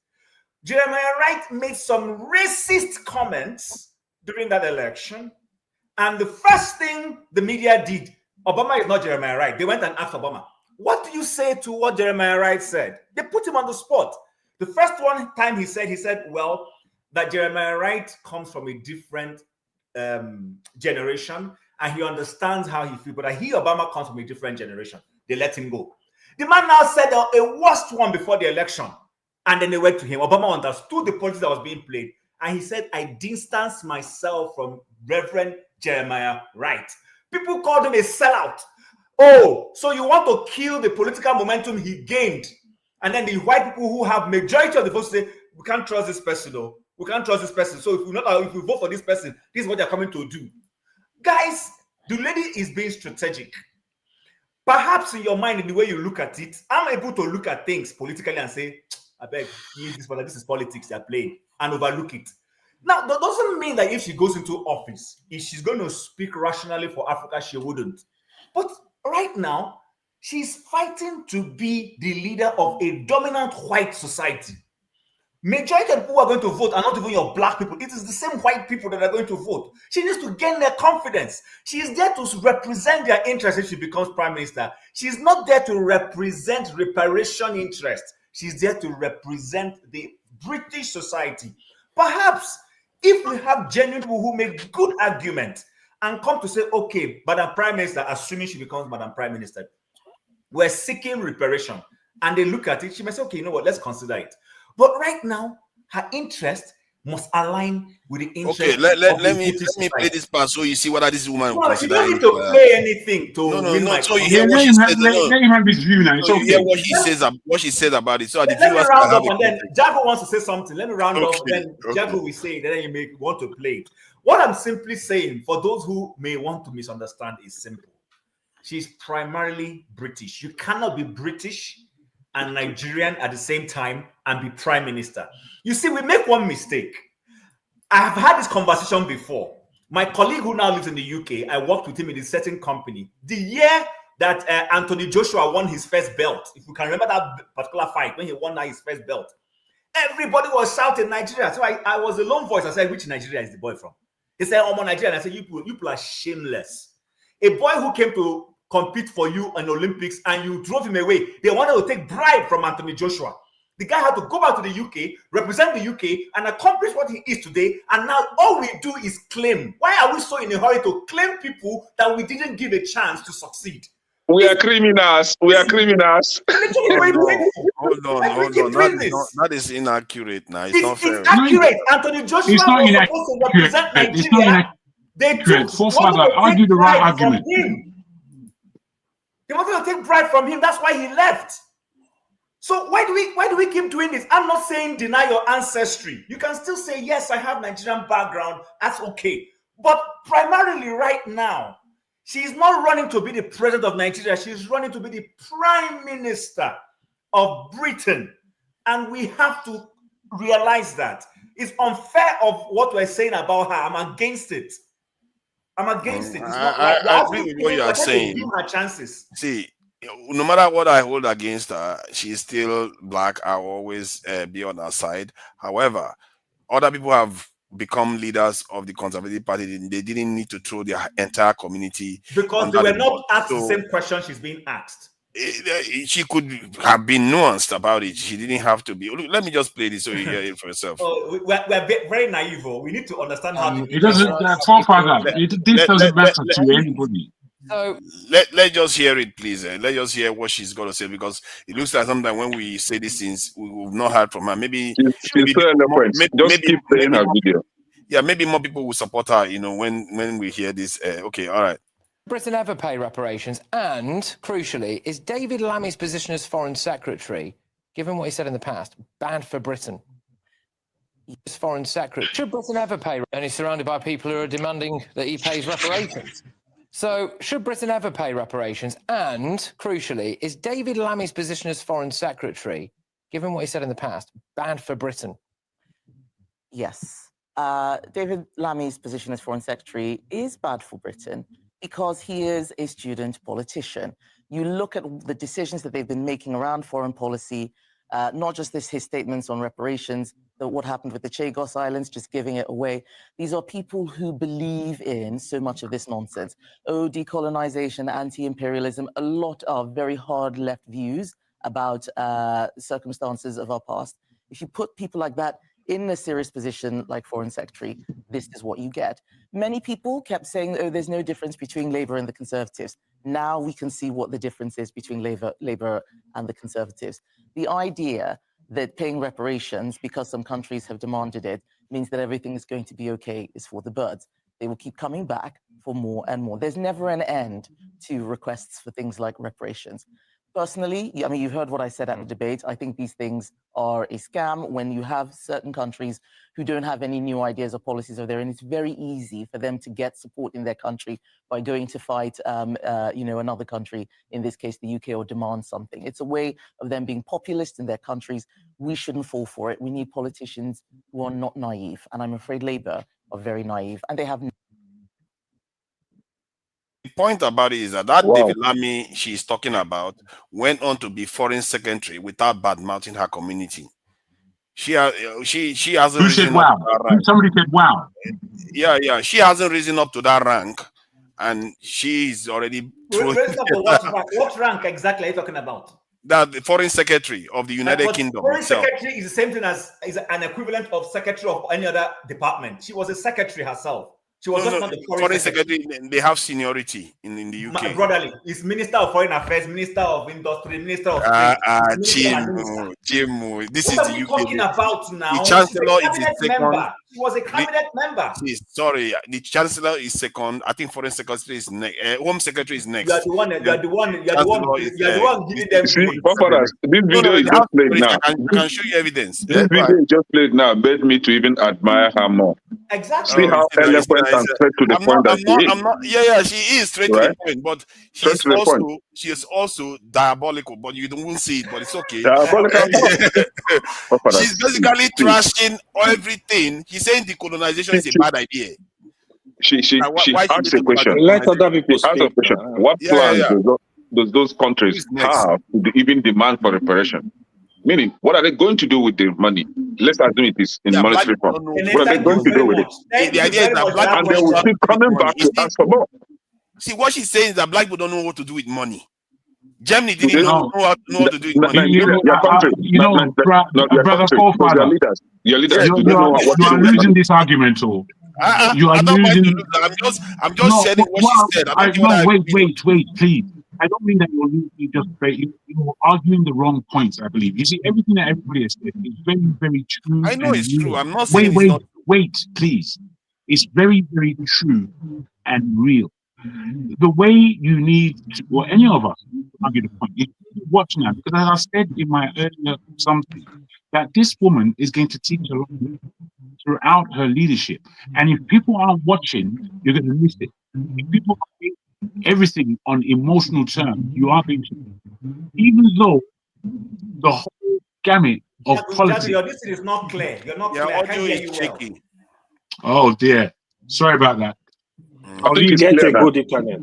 S15: Jeremiah Wright made some racist comments during that election. And the first thing the media did, Obama is not Jeremiah Wright. They went and asked Obama, what do you say to what Jeremiah Wright said? They put him on the spot. The first time he said, well, that Jeremiah Wright comes from a different generation and he understands how he feels, but that Obama comes from a different generation. They let him go. The man now said a worst one before the election. And then they went to him. Obama understood the politics that was being played. And he said, I distance myself from Reverend Jeremiah Wright. People called him a sellout. Oh, so you want to kill the political momentum he gained. And then the white people who have majority of the votes say, we can't trust this person, though. We can't trust this person. So if we vote for this person, this is what they're coming to do. Guys, the lady is being strategic. Perhaps in your mind, in the way you look at it, I'm able to look at things politically and say, I beg, this is politics they're playing, and overlook it. Now, that doesn't mean that if she goes into office, if she's going to speak rationally for Africa, she wouldn't. But right now, she's fighting to be the leader of a dominant white society. Majority of people who are going to vote are not even your black people. It is the same white people that are going to vote. She needs to gain their confidence. She is there to represent their interests if she becomes prime minister. She's not there to represent reparation interests. She's there to represent the British society. Perhaps if we have genuine people who make good arguments and come to say, okay, Madam Prime Minister, assuming she becomes Madam Prime Minister, we're seeking reparation. And they look at it, she may say, okay, you know what, let's consider it. But right now, her interest must align with the interest.
S3: Okay, let me play this part so you see whether this woman will consider.
S15: You don't need to play anything to win my.
S3: So you hear what she said.
S10: Let him have his view now.
S3: So you hear what he says, what she said about it. So the
S15: let me
S3: viewers
S15: round
S3: can
S15: up,
S3: have
S15: and then Jaco wants to say something. Let me round up, then Jaco will say, then you may want to play it. What I'm simply saying, for those who may want to misunderstand, is simple. She's primarily British. You cannot be British and Nigerian at the same time and be prime minister. You see, we make one mistake. I have had this conversation before. My colleague who now lives in the UK, I worked with him in a certain company. The year that Anthony Joshua won his first belt, if you can remember that particular fight, when he won his first belt, everybody was shouting Nigeria. So I was a lone voice. I said, which Nigeria is the boy from? He said, I'm on Nigeria. And I said, you people are shameless. A boy who came to compete for you in Olympics and you drove him away. They wanted to take bribe from Anthony Joshua. The guy had to go back to the UK, represent the UK, and accomplish what he is today. And now all we do is claim. Why are we so in a hurry to claim people that we didn't give a chance to succeed?
S9: We are criminals. We are criminals.
S3: Hold on. That is inaccurate now. It's not fair.
S15: It's accurate. Anthony Joshua was supposed to represent Nigeria. They
S10: argue the right argument.
S15: They wanted to take bribe from him. That's why he left. So why do we keep doing this? I'm not saying deny your ancestry. You can still say, yes, I have Nigerian background. That's okay. But primarily right now, she's not running to be the president of Nigeria. She's running to be the prime minister of Britain. And we have to realize that. It's unfair of what we're saying about her. I'm against it. I'm against it. It's not
S3: I agree with what you are saying.
S15: Give her chances.
S3: See, no matter what I hold against her, she's still black. I'll always be on her side. However, other people have become leaders of the Conservative Party. They didn't need to throw their entire community.
S15: Because they were not asked the same question she's being asked.
S3: She could have been nuanced about it. She didn't have to be. Let me just play this so you hear it for yourself.
S15: We're very naive. We need to understand how
S10: it doesn't. This doesn't matter to anybody.
S16: So
S3: let's just hear it, please. Let's just hear what she's going to say, because it looks like sometimes when we say these things, we've not heard from her. Maybe
S9: she's still in the point. Just keep playing her video.
S3: Yeah, maybe more people will support her. When we hear this. Okay, all right.
S16: Britain ever pay reparations? And crucially, is David Lammy's position as Foreign Secretary, given what he said in the past, bad for Britain? As Foreign Secretary, should Britain ever pay? And he's surrounded by people who are demanding that he pays reparations. So, should Britain ever pay reparations? And crucially, is David Lammy's position as Foreign Secretary, given what he said in the past, bad for Britain?
S17: Yes. David Lammy's position as Foreign Secretary is bad for Britain, because he is a student politician. You look at the decisions that they've been making around foreign policy, not just his statements on reparations, but what happened with the Chagos Islands, just giving it away. These are people who believe in so much of this nonsense. Decolonization, anti-imperialism, a lot of very hard left views about circumstances of our past. If you put people like that in a serious position like Foreign Secretary, this is what you get. Many people kept saying, there's no difference between Labour and the Conservatives. Now we can see what the difference is between Labour and the Conservatives. The idea that paying reparations, because some countries have demanded it, means that everything is going to be okay is for the birds. They will keep coming back for more and more. There's never an end to requests for things like reparations. Personally, I mean, you've heard what I said at the debate. I think these things are a scam. When you have certain countries who don't have any new ideas or policies of their own, it's very easy for them to get support in their country by going to fight, another country, in this case, the UK, or demand something. It's a way of them being populist in their countries. We shouldn't fall for it. We need politicians who are not naive. And I'm afraid Labour are very naive, and they have
S3: The point about it is that David Lammy she's talking about went on to be foreign secretary without bad-mouthing her community. She hasn't.
S10: Who said wow? Somebody said wow.
S3: Yeah. She hasn't risen up to that rank, and she's already.
S15: What rank exactly are you talking about?
S3: That the foreign secretary of the United Kingdom.
S15: Foreign secretary is the same thing as an equivalent of secretary of any other department. She was a secretary herself. She was not the foreign secretary.
S3: They have seniority in the UK.
S15: Brotherly, it's Minister of Foreign Affairs, Minister of Industry, Minister of
S3: Jim. This
S15: what
S3: is
S15: are
S3: the
S15: we
S3: UK.
S15: talking about now?
S3: The Chancellor is the second.
S15: She was a cabinet member.
S3: Sorry, the Chancellor is second. I think Foreign Secretary is next. Home Secretary is next.
S15: You are the one giving them.
S9: See, this video is just played now.
S3: I can show you evidence.
S9: This video is just played now made me to even admire her more.
S15: Exactly.
S9: See how eloquent and straight to the point that she is.
S3: She is straight to the point, but she is also diabolical. But you don't see it, but it's okay. She's basically trashing everything. She's saying decolonization is a bad idea.
S9: She asks a question.
S18: Let other people speak.
S9: What plans does those countries have to even demand for reparation? Meaning, what are they going to do with the money? Let's assume it is in monetary form. What are they going to do with it?
S3: The idea is that black
S9: and they will keep coming back to ask for more.
S3: See, what she's saying is that black people don't know what to do with money. Germany didn't know what to do with money.
S10: Your country, brother Forefather,
S9: your leaders,
S10: you are losing this argument, or you are losing.
S3: I'm just saying what she said.
S10: Wait, please. I don't mean that you're just you're arguing the wrong points, I believe. You see, everything that everybody has said is very, very true.
S3: I know it's true. I'm not saying it's not true.
S10: Wait, please. It's very, very true and real. The way you need to, or any of us, argue the point, is watch now. Because as I said in my earlier something, that this woman is going to teach a lot throughout her leadership. And if people aren't watching, you're going to miss it. If people are everything on emotional terms, you are going to, even though the whole gamut of politics.
S15: This is not clear. You're not clear. I can't hear you well.
S10: Oh dear, sorry about that.
S18: I think it's get a good internet.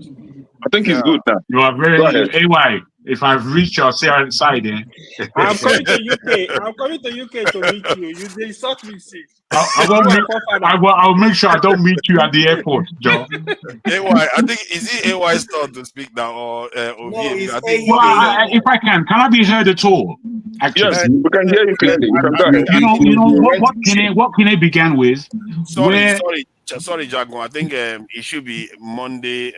S9: I think it's good now.
S10: You are very AY. If I've reached your side,
S18: I'm coming to UK. I'm coming to UK to meet you. You insult me, see.
S10: I'll make sure I don't meet you at the airport, Joe.
S3: AY, I think is it AY's turn to speak now, or
S10: if I can I be heard at all? Actually,
S9: yes, we can hear you clearly.
S10: You know what Kene began with.
S3: Sorry, Jago. I think it should be Monday,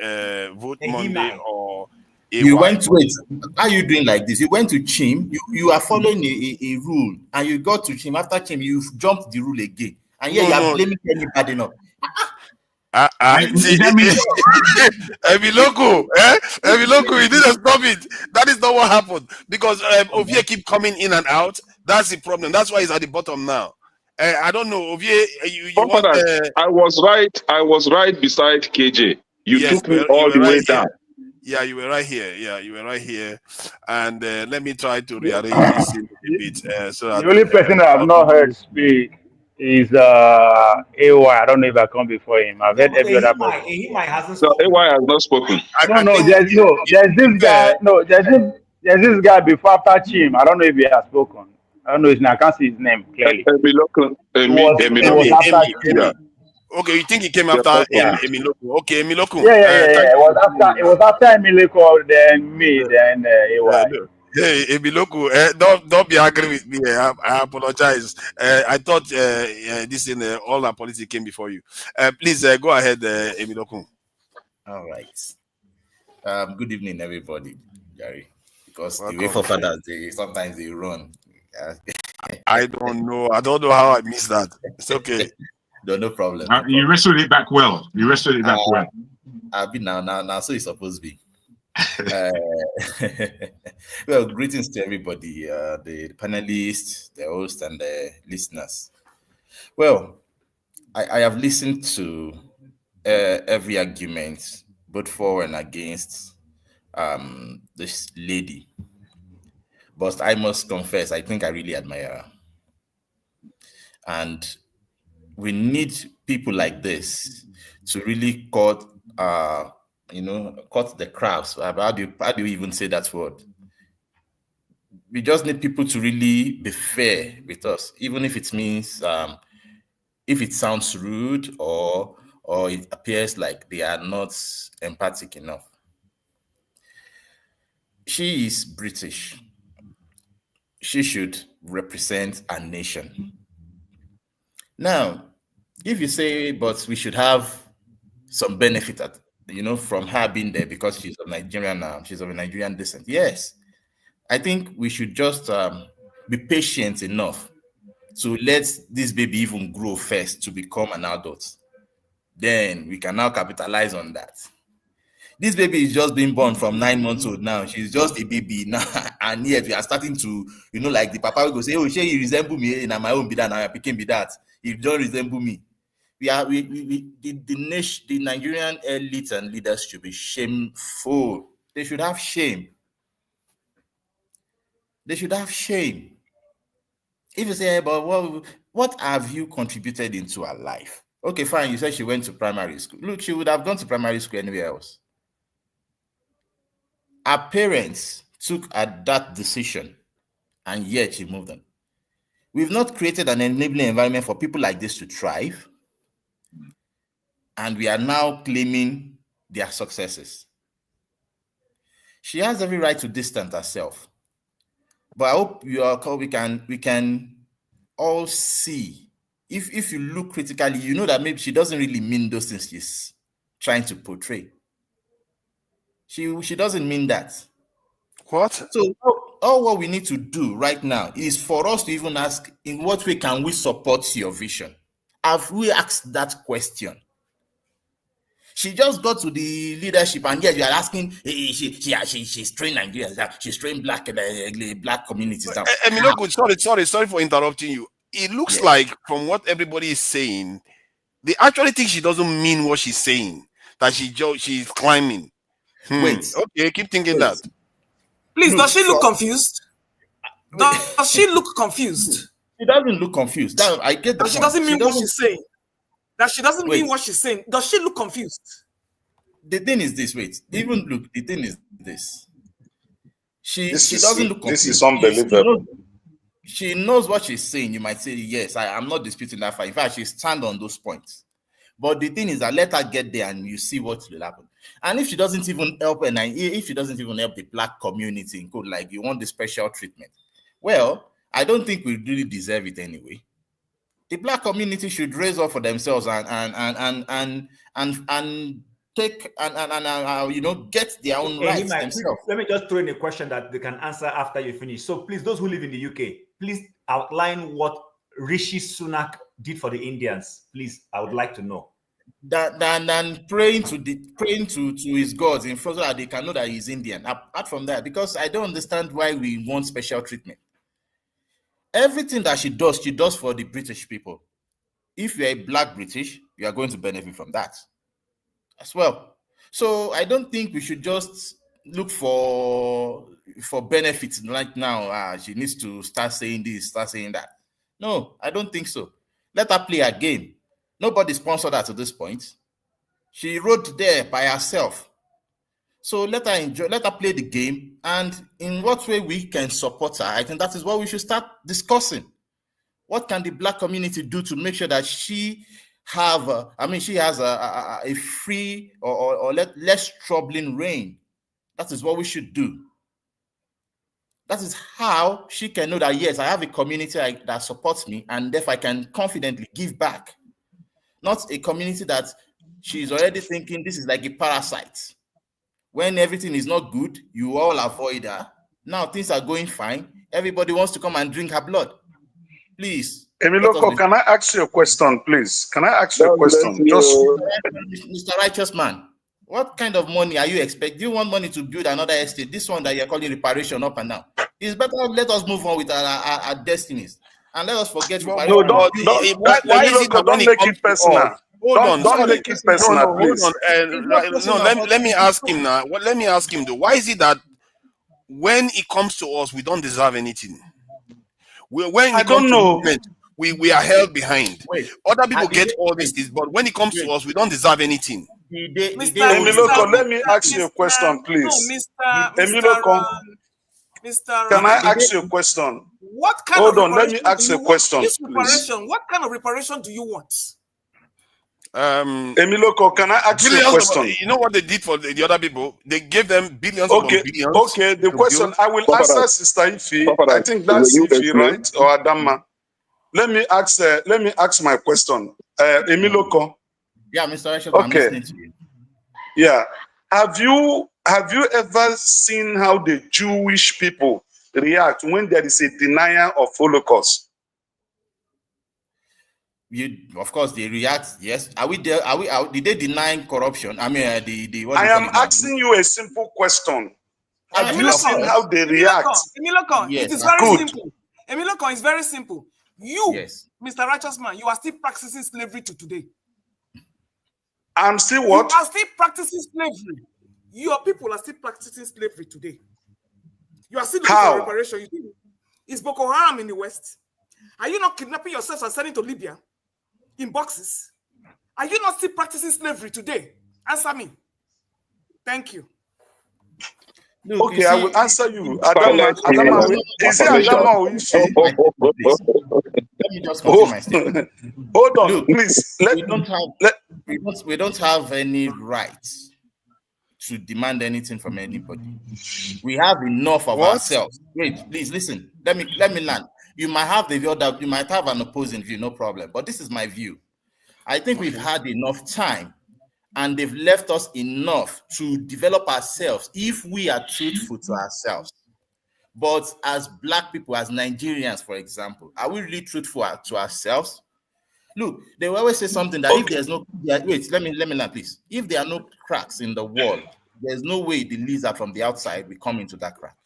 S3: vote Monday, or.
S19: You went to it. How are you doing like this? You went to Chim. You are following a rule, and you got to Chim. After Chim, you jumped the rule again, and you are blaming Kemi Badenoch.
S3: Eviloko, you didn't stop it. That is not what happened, because Ovie keep coming in and out. That's the problem. That's why he's at the bottom now. I don't know, Ovie.
S9: I was right beside KJ. You took me all the way down.
S3: Yeah, you were right here. And let me try to rearrange this a bit. So
S20: the only person I have not heard speak is AY. I don't know if I come before him. I've heard every other person.
S9: So AY has not spoken.
S20: There's this guy. There's this guy before after Chim. I don't know if he has spoken. I don't know his name. I can't see his name clearly.
S3: Okay, you think he came after Emiloko? Okay, Emiloko.
S20: Yeah. It was after Emiloko, then me, then AY.
S3: Hey, Emiloko, don't be angry with me. I apologize. I thought this in all our policy came before you. Please go ahead, Emiloko.
S19: All right. Good evening, everybody, Gary. Because the way for fathers, sometimes they run.
S3: I don't know. I don't know how I missed that. It's okay.
S19: No problem.
S10: You wrestled it back well. I've been
S19: now, so it's supposed to be. Well, greetings to everybody, the panelists, the host, and the listeners. Well, I have listened to every argument, both for and against this lady. But I must confess, I think I really admire her. And we need people like this to really cut the crabs. How do you even say that word? We just need people to really be fair with us, even if it means if it sounds rude or it appears like they are not empathic enough. She is British. She should represent a nation. Now, if you say, but we should have some benefit from her being there because she's of Nigerian, she's of a Nigerian descent. Yes, I think we should just be patient enough to let this baby even grow first to become an adult. Then we can now capitalize on that. This baby is just being born from 9 months old now. She's just a baby now, and yet we are starting to, like the papa will go say, "Oh, she resemble me, and my own be that, now I became be that. You don't resemble me." The Nigerian elite and leaders should be shameful. They should have shame. They should have shame. If you say, but what have you contributed into her life? Okay, fine. You said she went to primary school. Look, she would have gone to primary school anywhere else. Her parents took that decision, and yet she moved on. We've not created an enabling environment for people like this to thrive, and we are now claiming their successes. She has every right to distance herself, but I hope we can all see. If you look critically, you know that maybe she doesn't really mean those things she's trying to portray. She doesn't mean that.
S3: What?
S19: So all what we need to do right now is for us to even ask, in what way can we support your vision? Have we asked that question? She just got to the leadership, and yet you are asking, she's trained Nigerians, she's trained black communities.
S3: Sorry for interrupting you. It looks like, from what everybody is saying, they actually think she doesn't mean what she's saying, that she's climbing.
S19: Wait.
S3: Okay, keep thinking that.
S11: Please, does she look confused? Does she look confused?
S19: She doesn't look confused. I get that.
S11: She doesn't mean what she's saying. That she doesn't mean what she's saying. Does she look confused?
S19: The thing is this. Wait. Even look. The thing is this. She doesn't look confused.
S14: This is unbelievable.
S19: She knows what she's saying. You might say, yes, I'm not disputing that fact. In fact, she stands on those points. But the thing is that let her get there and you see what will happen. And if she doesn't even help, if she doesn't even help the black community in code, like you want the special treatment, well, I don't think we really deserve it anyway. The black community should raise up for themselves and take and get their own rights themselves.
S15: Let me just throw in a question that they can answer after you finish. So please, those who live in the UK, please outline what Rishi Sunak did for the Indians. Please, I would like to know.
S19: Than praying to his gods in front so that they can know that he's Indian. Apart from that, because I don't understand why we want special treatment. Everything that she does for the British people. If you're a black British, you are going to benefit from that as well. So I don't think we should just look for benefits right now. She needs to start saying this, start saying that. No, I don't think so. Let her play a game. Nobody sponsored her to this point. She wrote there by herself. So let her enjoy, let her play the game, and in what way we can support her. I think that is what we should start discussing. What can the black community do to make sure that she has a free or less troubling reign? That is what we should do. That is how she can know that, yes, I have a community that supports me, and therefore I can confidently give back. Not a community that she's already thinking this is like a parasite. When everything is not good, you all avoid her. Now things are going fine. Everybody wants to come and drink her blood. Please.
S14: Emiloko, can I ask you a question, please? Can I ask you a question?
S19: Mr. Righteous Man. What kind of money are you expecting? Do you want money to build another estate? This one that you're calling reparation up and down. It's better let us move on with our destinies and let us forget reparation.
S14: No, don't make it personal. Don't make it personal, please.
S3: Let me ask him now. Let me ask him though. Why is it that when it comes to us, we don't deserve anything? When it comes to movement, we are held behind. Other people get all these things, but when it comes to us, we don't deserve anything.
S14: Emiloko, let me ask you a question, please. Emiloko, can I ask you a question?
S11: What kind
S14: Hold
S11: of
S14: on, let me ask you a question,
S11: this
S14: please.
S11: reparation, what kind of reparation do you want?
S14: Emiloko, can I ask you a question?
S3: You know what they did for the other people? They gave them billions upon billions.
S14: Okay, the question I will answer Sister Ife. I think that's Ife, right? Or Adama. Let me ask my question. Emiloko.
S19: Yeah, Mr. Rachel, I'm listening to you.
S14: Yeah. Have you ever seen how the Jewish people react when there is a denial of Holocaust?
S19: Of course, they react. Yes. Are we there? Did they deny corruption? I mean,
S14: I am asking you a simple question. Have you seen how they react?
S11: Emiloko,
S14: Yes.
S11: it is very
S14: Good.
S11: simple. Emiloko, it's very simple. You, Mr. Righteous Man, you are still practicing slavery to today.
S14: I'm still what?
S11: You are still practicing slavery. Your people are still practicing slavery today. You are still looking for reparation. You think it's Boko Haram in the West? Are you not kidnapping yourselves and sending to Libya in boxes? Are you not still practicing slavery today? Answer me. Thank you.
S14: Look, okay, I will answer you. Adama, is it Adama or Ife?
S19: Let me just continue my statement.
S14: Hold on, please.
S19: We don't have any rights to demand anything from anybody. We have enough of ourselves. Wait, please listen. Let me land. You might have the view that you might have an opposing view, no problem. But this is my view. I think we've had enough time, and they've left us enough to develop ourselves if we are truthful to ourselves. But as Black people, as Nigerians, for example, are we really truthful to ourselves? Look, they will always say something that if there's no wait, let me land, please. If there are no cracks in the wall, there's no way the lizard from the outside will come into that crack.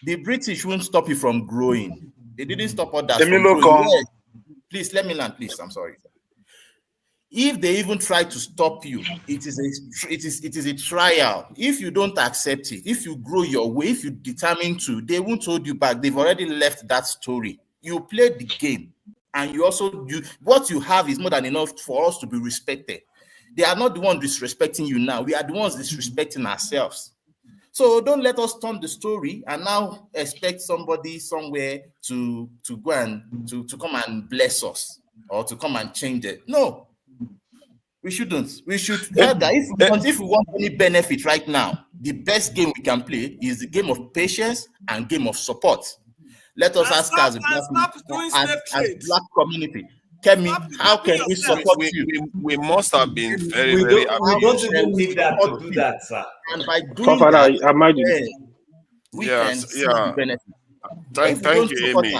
S19: The British won't stop you from growing. They didn't stop others from growing. Yes. Please let me land, please. I'm sorry. If they even try to stop you, it is a trial. If you don't accept it, if you grow your way, if you determine to, they won't hold you back. They've already left that story. You played the game, and what you have is more than enough for us to be respected. They are not the ones disrespecting you now. We are the ones disrespecting ourselves. So don't let us turn the story and now expect somebody somewhere to go and to come and bless us or to come and change it. No. We shouldn't. We should rather, if we want any benefit right now, the best game we can play is the game of patience and game of support. Let us ask as Black community, Kemi, how can we support you?
S3: We must have been very,
S15: we
S3: very
S15: don't even need that to do that, sir.
S19: And by doing that, we can see the benefit.
S3: Thank you, Amy.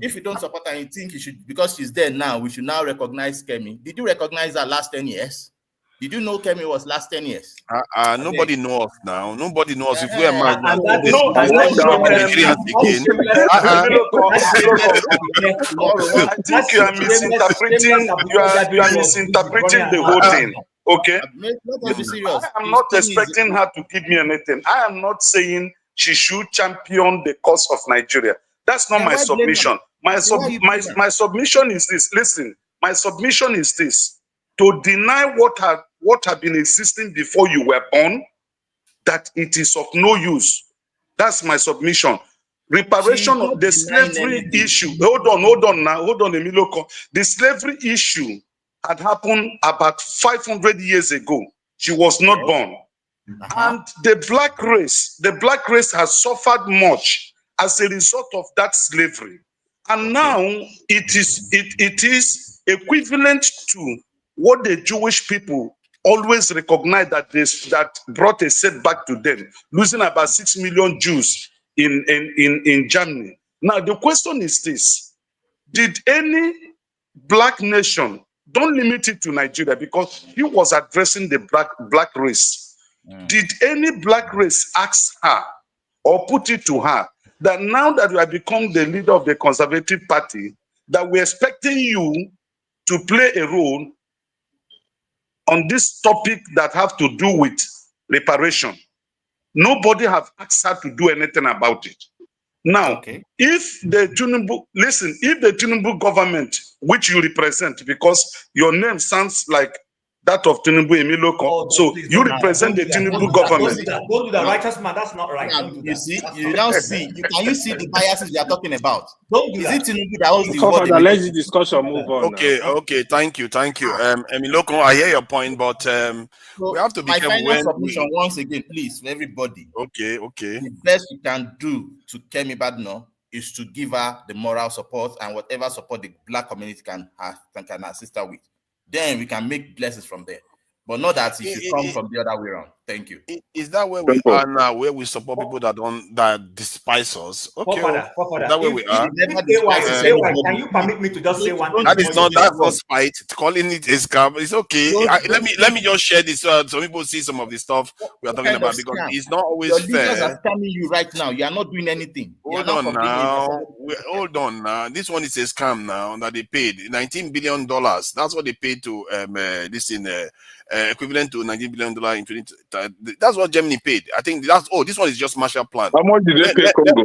S19: If you don't support her, you think you should, because she's there now, we should now recognize Kemi. Did you recognize her last 10 years? Did you know Kemi was last 10 years?
S3: Nobody knows now. Nobody knows. If we are
S14: I think you are misinterpreting. You are misinterpreting the whole thing. Okay.
S19: Let's be serious.
S14: I am not expecting her to give me anything. I am not saying she should champion the cause of Nigeria. That's not my submission. My submission is this. Listen, my submission is this: to deny what had been existing before you were born, that it is of no use. That's my submission. Reparation of the slavery issue. Hold on now. Hold on, Emiloko. The slavery issue had happened about 500 years ago. She was not born. And the black race has suffered much as a result of that slavery. And now it is equivalent to what the Jewish people always recognize that brought a setback to them, losing about 6 million Jews in Germany. Now the question is this: did any black nation don't limit it to Nigeria, because he was addressing the black race. Did any black race ask her or put it to her that now that you have become the leader of the Conservative Party, that we're expecting you to play a role on this topic that have to do with reparation? Nobody have asked her to do anything about it. Now, if the Tinubu, listen, if the Tinubu government, which you represent, because your name sounds like that of Tinubu Emiloko, so you represent the Tinubu government.
S15: Don't do that, righteous man. That's not right. Don't do
S19: You
S15: that.
S19: see, you now see, can you see the biases we are talking about?
S15: Don't do
S19: Is
S15: that.
S19: it Tinubu that holds the
S18: Father,
S19: word?
S18: let's discussion move on.
S3: Okay,
S18: now.
S3: okay, thank you. Emiloko, I hear your point, but we have to be
S19: My
S3: careful
S19: final
S3: when
S19: submission once again, please, for everybody.
S3: Okay.
S19: The best we can do to Kemi Badenoch is to give her the moral support and whatever support the black community can assist her with. Then we can make blessings from there. But not that it should come from the other way around. Thank you.
S3: Is that where we are now, where we support people that despise us? Okay,
S15: Forefather,
S3: is that where we are?
S15: Can you permit me to just say one thing?
S3: That's not spite. Calling it a scam, it's okay. Let me just share this so people see some of the stuff we are talking about, because it's not always
S19: Your
S3: fair.
S19: leaders are scamming you right now. You are not doing anything.
S3: Hold on now. This one is a scam now that they paid $19 billion. That's what they paid to this in equivalent to $19 billion in 20. That's what Germany paid. I think that's this one is just Marshall Plan.
S9: How much did they pay Congo?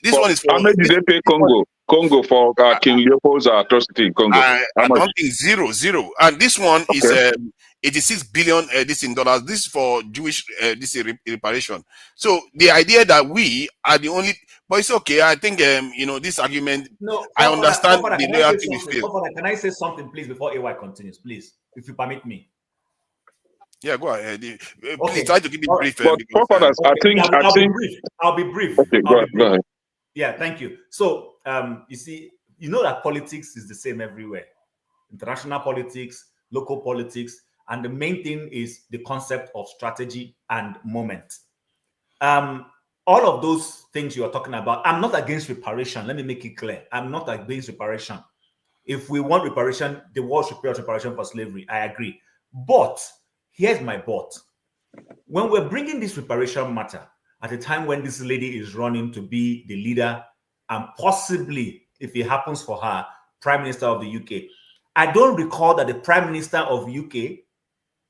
S3: This one is for,
S9: how much did they pay Congo for King Leopold's atrocity in Congo?
S3: I don't think zero. And this one is 86 billion this in dollars. This is for Jewish this is reparation. So the idea that we are the only, but it's okay. I think this argument.
S15: No,
S3: I understand
S15: Father,
S3: the loyalty we feel.
S15: Father, can I say something, please, before AY continues, please, if you permit me?
S3: Yeah, go ahead. Please try to keep it brief.
S15: I'll be brief.
S9: Okay, go ahead.
S15: Yeah, thank you. So, you see, you know that politics is the same everywhere. International politics, local politics, and the main thing is the concept of strategy and moment. All of those things you are talking about, I'm not against reparation. Let me make it clear. I'm not against reparation. If we want reparation, the world should pay us reparation for slavery. I agree. But here's my but. When we're bringing this reparation matter at a time when this lady is running to be the leader and possibly, if it happens for her, Prime Minister of the UK, I don't recall that the Prime Minister of UK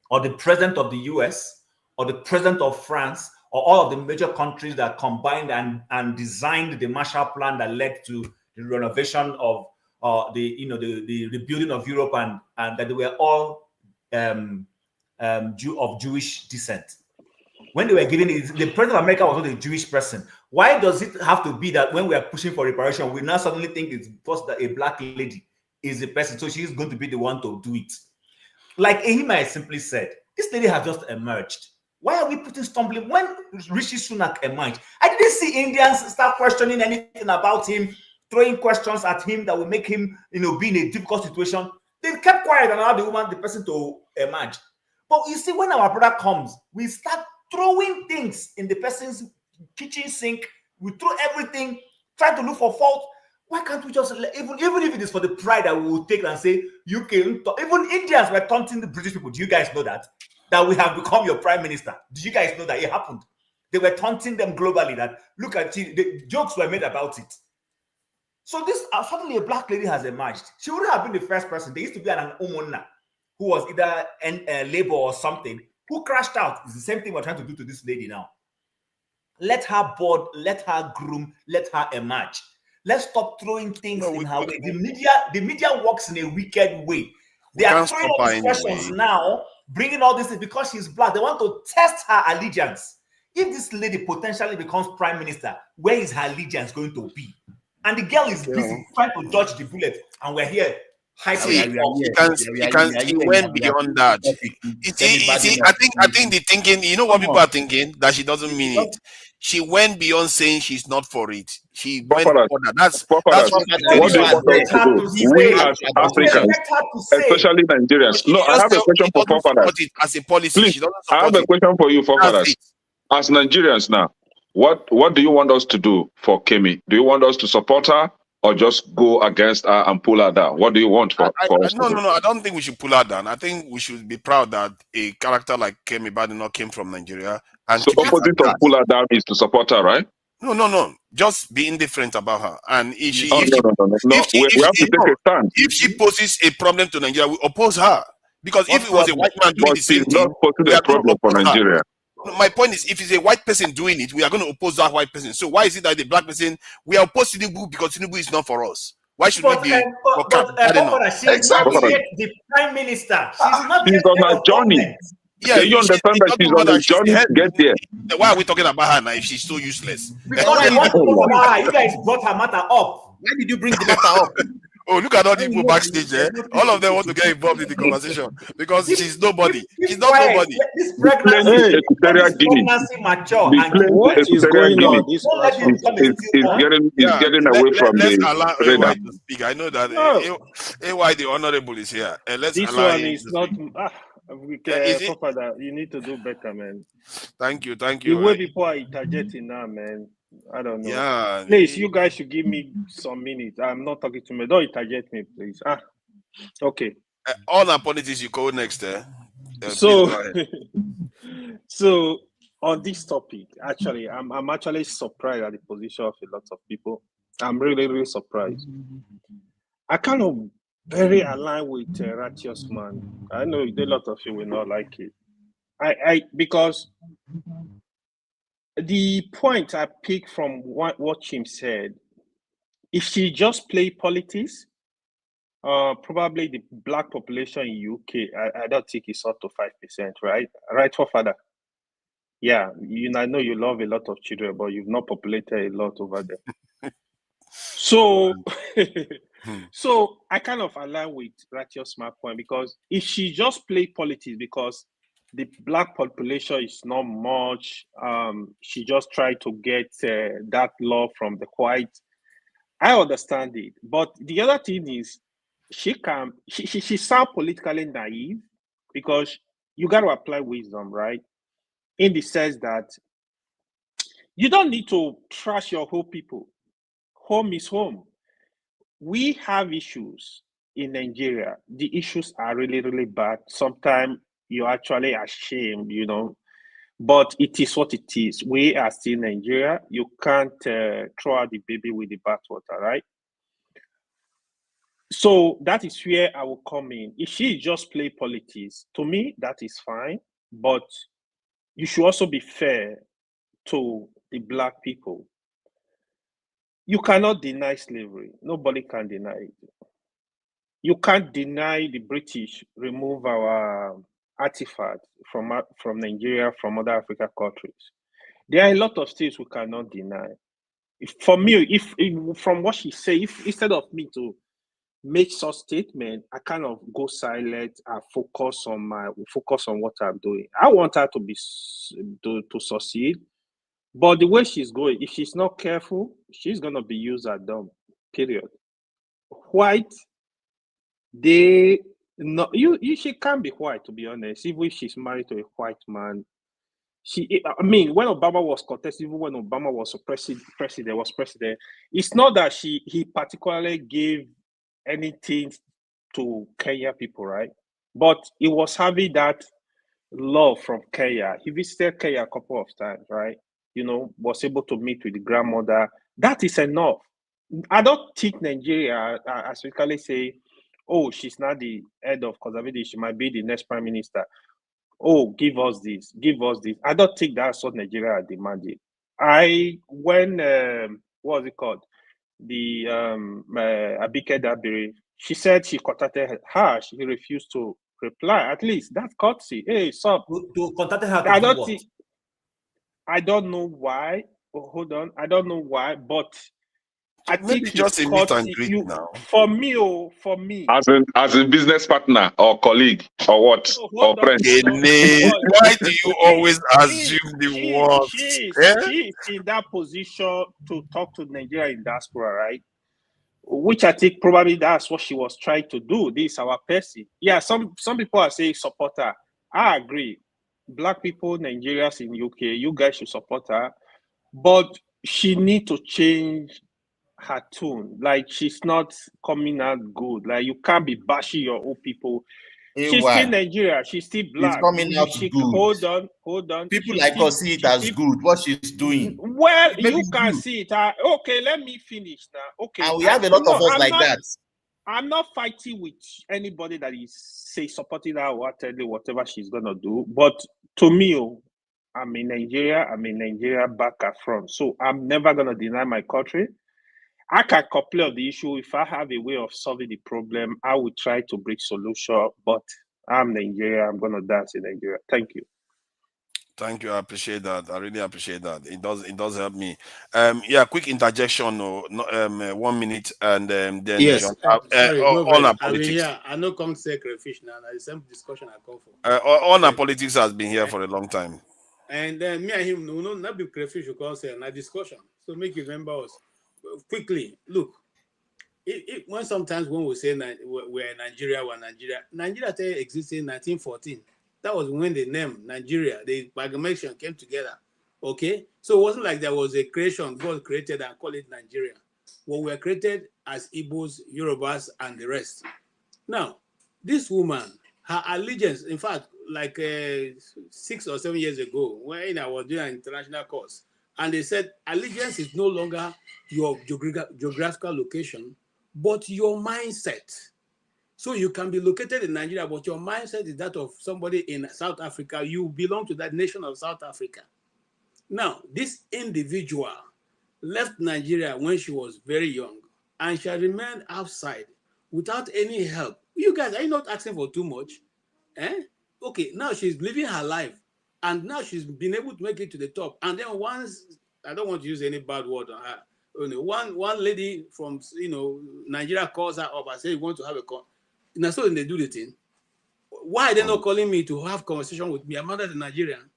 S15: or the President of the US or the President of France or all of the major countries that combined and designed the Marshall Plan that led to the renovation of the rebuilding of Europe and that they were all of Jewish descent. When they were giving it, the President of America was not a Jewish person. Why does it have to be that when we are pushing for reparation, we now suddenly think it's because that a black lady is the person, so she's going to be the one to do it? Like Ehima simply said, this lady has just emerged. Why are we putting stumbling? When Rishi Sunak emerged, I didn't see Indians start questioning anything about him, throwing questions at him that will make him, be in a difficult situation. They kept quiet and allowed the person to emerge. But you see, when our brother comes, we start throwing things in the person's kitchen sink. We throw everything, try to look for fault. Why can't we just, even if it is for the pride that we will take and say, UK, even Indians were taunting the British people. Do you guys know that? That we have become your prime minister. Do you guys know that it happened? They were taunting them globally that, look at it, the jokes were made about it. So this, suddenly a black lady has emerged. She wouldn't have been the first person. There used to be an Omona who was either labor or something, who crashed out. It's the same thing we're trying to do to this lady now. Let her board, let her groom, let her emerge. Let's stop throwing things in her way. The media works in a wicked way. They are throwing all these questions now, bringing all this because she's black. They want to test her allegiance. If this lady potentially becomes prime minister, where is her allegiance going to be? And the girl is busy trying to dodge the bullet, and we're here.
S3: She went beyond that. I think the thinking, what people are thinking, that she doesn't mean it. She went beyond saying she's not for it. She went further. That's what
S9: do you want us to do? We as Africans, especially Nigerians. No, I have a question for forefathers.
S3: As a policy,
S9: please, I have a question for you, forefathers. As Nigerians now, what do you want us to do for Kemi? Do you want us to support her, or just go against her and pull her down? What do you want for us?
S3: No. I don't think we should pull her down. I think we should be proud that a character like Kemi Badenoch came from Nigeria. And
S9: so opposite of pull her down is to support her, right?
S3: No. Just be indifferent about her. And if she,
S9: we have to take a stand.
S3: If she poses a problem to Nigeria, we oppose her. Because if it was a white man doing the same thing,
S9: we are problem for Nigeria.
S3: My point is, if it's a white person doing it, we are going to oppose that white person. So why is it that the black person, we are opposed to Tinubu because Tinubu is not for us? Why should we be?
S15: She's not yet the prime minister. She's
S9: on her journey.
S3: Yeah,
S9: you understand that she's on the journey to get there.
S3: Why are we talking about her now if she's so useless?
S15: Because you guys brought her matter up.
S19: Why did you bring the matter up?
S3: Oh, look at all these people backstage, eh? All of them want to get involved in the conversation because she's nobody. She's not nobody.
S15: This pregnancy mature.
S18: What is going on?
S9: It's getting away from the radar.
S3: To speak. I know that AY the honorable is here. Let's
S18: this
S3: allow
S18: one
S3: him
S18: is not. You need to do better, man.
S3: Thank you.
S18: The way people are interjecting now, man. I don't know.
S3: Yeah.
S18: Please, you guys should give me some minutes. I'm not talking to me. Don't interject me, please. Okay.
S3: All our politics, you go next, eh?
S18: So on this topic, actually, I'm actually surprised at the position of a lot of people. I'm really, really surprised. I kind of very aligned with Righteous Man. I know a lot of you will not like it. Because the point I picked from what Chim said, if she just play politics, probably the black population in UK, I don't think it's up to 5%, right? Right, for father? Yeah, I know you love a lot of children, but you've not populated a lot over there. So, so I kind of align with Righteous Man's point because if she just play politics because the black population is not much, she just tried to get that law from the white. I understand it, but the other thing is she sounds politically naive because you got to apply wisdom, right? In the sense that you don't need to trash your whole people. Home is home. We have issues in Nigeria. The issues are really, really bad. Sometimes you're actually ashamed, but it is what it is. We are still Nigeria. You can't throw out the baby with the bathwater, right? So that is where I will come in. If she just play politics, to me, that is fine. But you should also be fair to the black people. You cannot deny slavery. Nobody can deny it. You can't deny the British remove our artifacts from Nigeria, from other African countries. There are a lot of things we cannot deny. For me, if from what she said, instead of me to make such statement, I kind of go silent and focus on what I'm doing. I want her to succeed, but the way she's going, if she's not careful, she's gonna be used as dumb. Period. White, she can't be white, to be honest. Even if she's married to a white man, when Obama was contested, even when Obama was president, it's not that he particularly gave anything to Kenya people, right? But he was having that love from Kenya. He visited Kenya a couple of times, right? Was able to meet with the grandmother. That is enough. I don't think Nigeria, as we can say, oh, she's not the head of conservative, she might be the next prime minister. Oh, give us this, give us this. I don't think that's what Nigeria demanded. What was it called? The Abike Dabiri, she said she contacted her, she refused to reply. At least that's courtesy. Hey, sup?
S15: To contact her.
S18: I don't know why. Oh, hold on. I don't know why, but I
S3: maybe
S18: think
S3: just a meet and greet now.
S18: For me.
S9: As a business partner or colleague or what? Or friend.
S3: Why do you always assume the worst?
S18: She's in that position to talk to Nigeria in diaspora, right? Which I think probably that's what she was trying to do. This is our person. Yeah, some people are saying support her. I agree. Black people, Nigerians in UK, you guys should support her. But she needs to change her tone. Like she's not coming out good. Like you can't be bashing your own people. She's still Nigeria. She's still black.
S19: It's coming out good.
S18: Hold on.
S19: People like us see it as good. What she's doing.
S18: Well, you can see it. Okay, let me finish now. Okay.
S19: And we have a lot of us like that.
S18: I'm not fighting with anybody that is supporting her or telling whatever she's gonna do. But to me, I'm in Nigeria back and front. So I'm never gonna deny my country. I can complain of the issue. If I have a way of solving the problem, I will try to bring solution. But I'm Nigeria. I'm gonna dance in Nigeria. Thank you.
S3: Thank you. I appreciate that. I really appreciate that. It does help me. Yeah, quick interjection. 1 minute, and then
S8: yes. Sorry,
S3: all our politics.
S8: Yeah, I know come say crayfish now. The same discussion I come for.
S3: All our politics has been here for a long time.
S8: And then me and him, no, not be crayfish. You can say a discussion. So make you remember us quickly. Look, when sometimes when we say we're Nigeria, Nigeria existed in 1914. That was when the name Nigeria, the amalgamation came together. Okay? So it wasn't like there was a creation God created and called it Nigeria. Well, we were created as Igbos, Yorubas, and the rest. Now, this woman, her allegiance, in fact, like 6 or 7 years ago, when I was doing an international course, and they said allegiance is no longer your geographical location, but your mindset. So you can be located in Nigeria, but your mindset is that of somebody in South Africa. You belong to that nation of South Africa. Now, this individual left Nigeria when she was very young, and she remained outside without any help. You guys, are you not asking for too much? Okay, now she's living her life, and now she's been able to make it to the top. And then once, I don't want to use any bad word on her, one lady from Nigeria calls her up and says, "You want to have a call?" Now, so they do the thing. Why are they not calling me to have conversation with me? I'm not a Nigerian.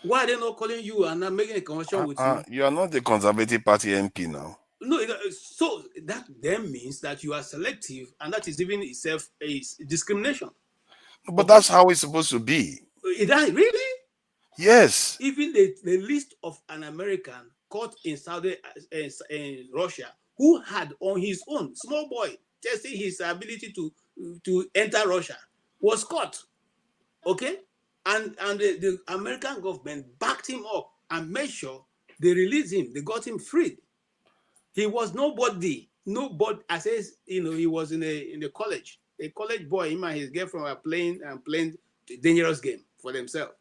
S8: Why are they not calling you and not making a conversation with you?
S3: You are not the Conservative Party MP now.
S8: No, so that then means that you are selective, and that is even itself a discrimination.
S3: But that's how it's supposed to be.
S8: Is that really?
S3: Yes.
S8: Even the list of an American caught in in Russia who had on his own, small boy, testing his ability to enter Russia, was caught. Okay? And the American government backed him up and made sure they released him. They got him freed. He was nobody. I says, he was in a college. A college boy, him and his girlfriend were playing a dangerous game for themselves.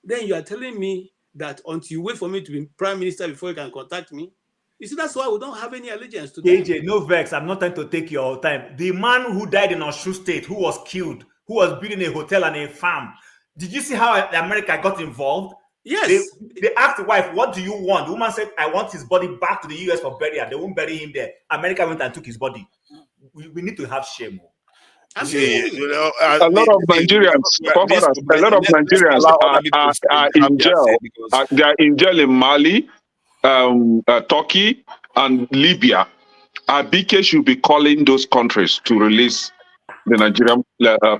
S8: Then you are telling me that until you wait for me to be prime minister before you can contact me? You see, that's why we don't have any allegiance to them.
S15: AJ, no vex. I'm not trying to take your time. The man who died in Osun State, who was killed, who was building a hotel and a farm. Did you see how America got involved?
S8: Yes.
S15: They asked the wife, "What do you want?" The woman said, "I want his body back to the US for burial." They won't bury him there. America went and took his body. We need to have shame.
S3: See,
S9: a lot of Nigerians are in jail. They are in jail in Mali, Turkey, and Libya. BK should be calling those countries to release the Nigerian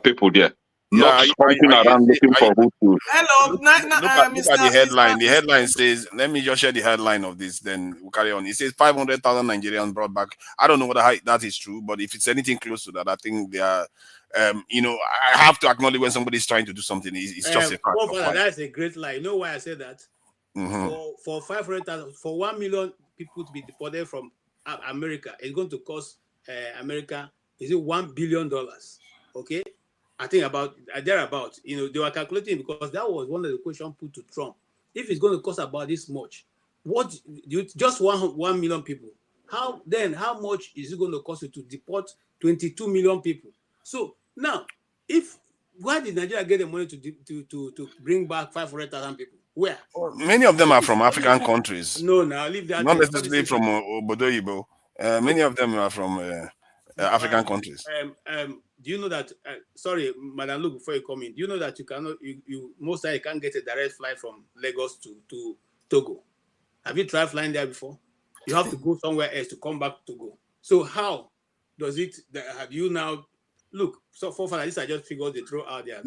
S9: people there. Not hunting around looking for who to.
S3: Hello, look at the headline. The headline says, let me just share the headline of this, then we'll carry on. It says 500,000 Nigerians brought back. I don't know whether that is true, but if it's anything close to that, I think they are, I have to acknowledge when somebody's trying to do something. It's just a fact.
S8: That's a great lie. You know why I said that? For 500,000, for 1 million people to be deported from America, it's going to cost America, is it $1 billion? Okay? I think thereabout, they were calculating because that was one of the questions put to Trump. If it's going to cost about this much, just 1 million people, how much is it going to cost you to deport 22 million people? So now, why did Nigeria get the money to bring back 500,000 people? Where?
S3: Many of them are from African countries.
S8: No, now leave that.
S3: Not necessarily from Obodo. Many of them are from African countries.
S8: Do you know that? Sorry, Madam Luke, before you come in, do you know that you cannot? You most likely can't get a direct flight from Lagos to Togo. Have you tried flying there before? You have to go somewhere else to come back to Togo. So how does it? Have you now? Look, so for these are just figures they throw out there.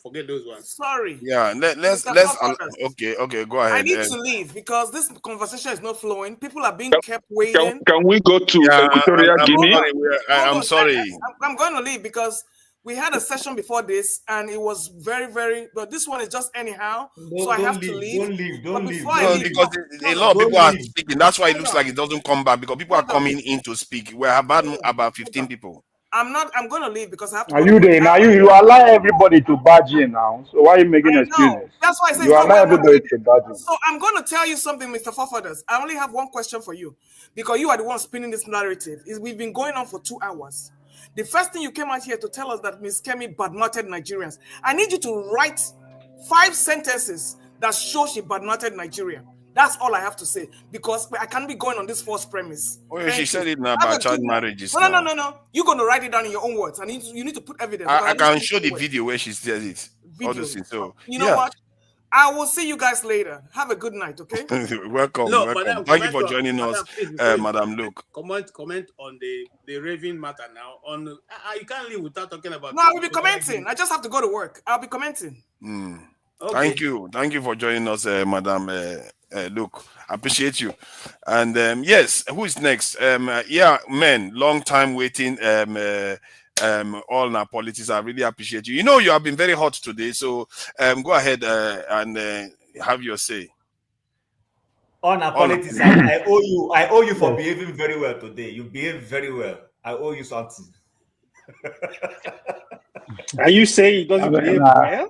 S8: Forget those ones.
S11: Sorry.
S3: Yeah, let's okay, go
S11: I
S3: ahead.
S11: need to leave because this conversation is not flowing. People are being kept waiting.
S9: Can we go to Equatorial Guinea?
S3: I'm sorry.
S11: I'm going to leave because we had a session before this and it was very, but this one is just anyhow. So I have to leave.
S15: Don't leave.
S3: Because a lot of people are speaking. That's why it looks like it doesn't come back because people are coming in to speak. We have about 15 people.
S11: I'm going to leave because I have to.
S20: Are you there? Now you allow everybody to badge in now. So why are you making excuses?
S11: That's why I say
S20: you allow everybody to badge in.
S11: So I'm going to tell you something, Mr. Forefathers. I only have one question for you because you are the one spinning this narrative. We've been going on for 2 hours. The first thing you came out here to tell us that Ms. Kemi badmouthed Nigerians. I need you to write 5 sentences that show she badmouthed Nigeria. That's all I have to say because I can't be going on this false premise.
S3: Oh, yeah, she said it now about child marriages.
S11: No. You're going to write it down in your own words. And you need to put evidence.
S3: I can show the video where she says it. Video. So,
S11: you know what? I will see you guys later. Have a good night, okay?
S3: welcome.
S8: Madam,
S3: thank you for joining us, Madam Luke.
S8: Comment on the raving matter now. You can't leave without talking about.
S11: No, I will be commenting. I just have to go to work. I'll be commenting.
S3: Okay. Thank you for joining us, Madam Luke. I appreciate you. And yes, who is next? Men, long time waiting. All our politics. I really appreciate you. You have been very hot today, so go ahead and have your say.
S15: On our politics, I owe you for behaving very well today. You behaved very well. I owe you something.
S18: Are you saying he doesn't behave well?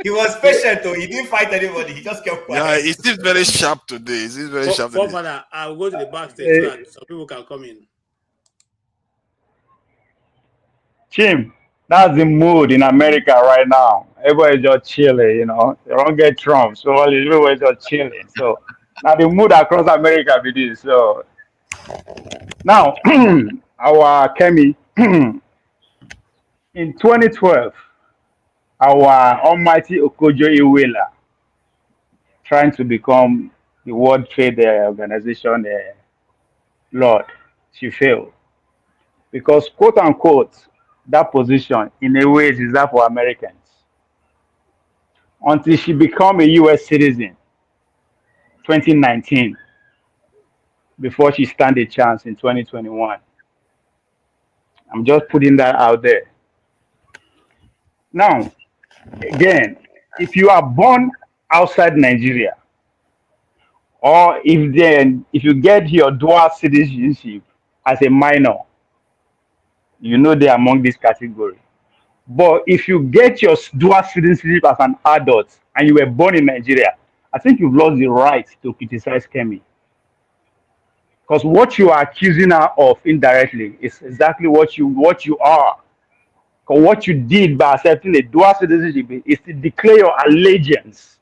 S15: He was patient though. He didn't fight anybody. He just kept quiet.
S3: Yeah, he seems very sharp today. He seems very sharp today.
S8: Father, I'll go to the backstage so that some people can come in.
S20: Chim, that's the mood in America right now. Everybody's just chilling, They don't get Trump, so everybody's just chilling. So now the mood across America be this. So now our Kemi in 2012, our almighty Okojo-Iweala trying to become the World Trade Organization Lord, she failed because quote unquote that position in a way is reserved for Americans until she became a US citizen 2019 before she stand a chance in 2021. I'm just putting that out there. Now, again, if you are born outside Nigeria, or if you get your dual citizenship as a minor, they're among this category. But if you get your dual citizenship as an adult and you were born in Nigeria, I think you've lost the right to criticize Kemi. Because what you are accusing her of indirectly is exactly what you are. Because what you did by accepting a dual citizenship is to declare your allegiance.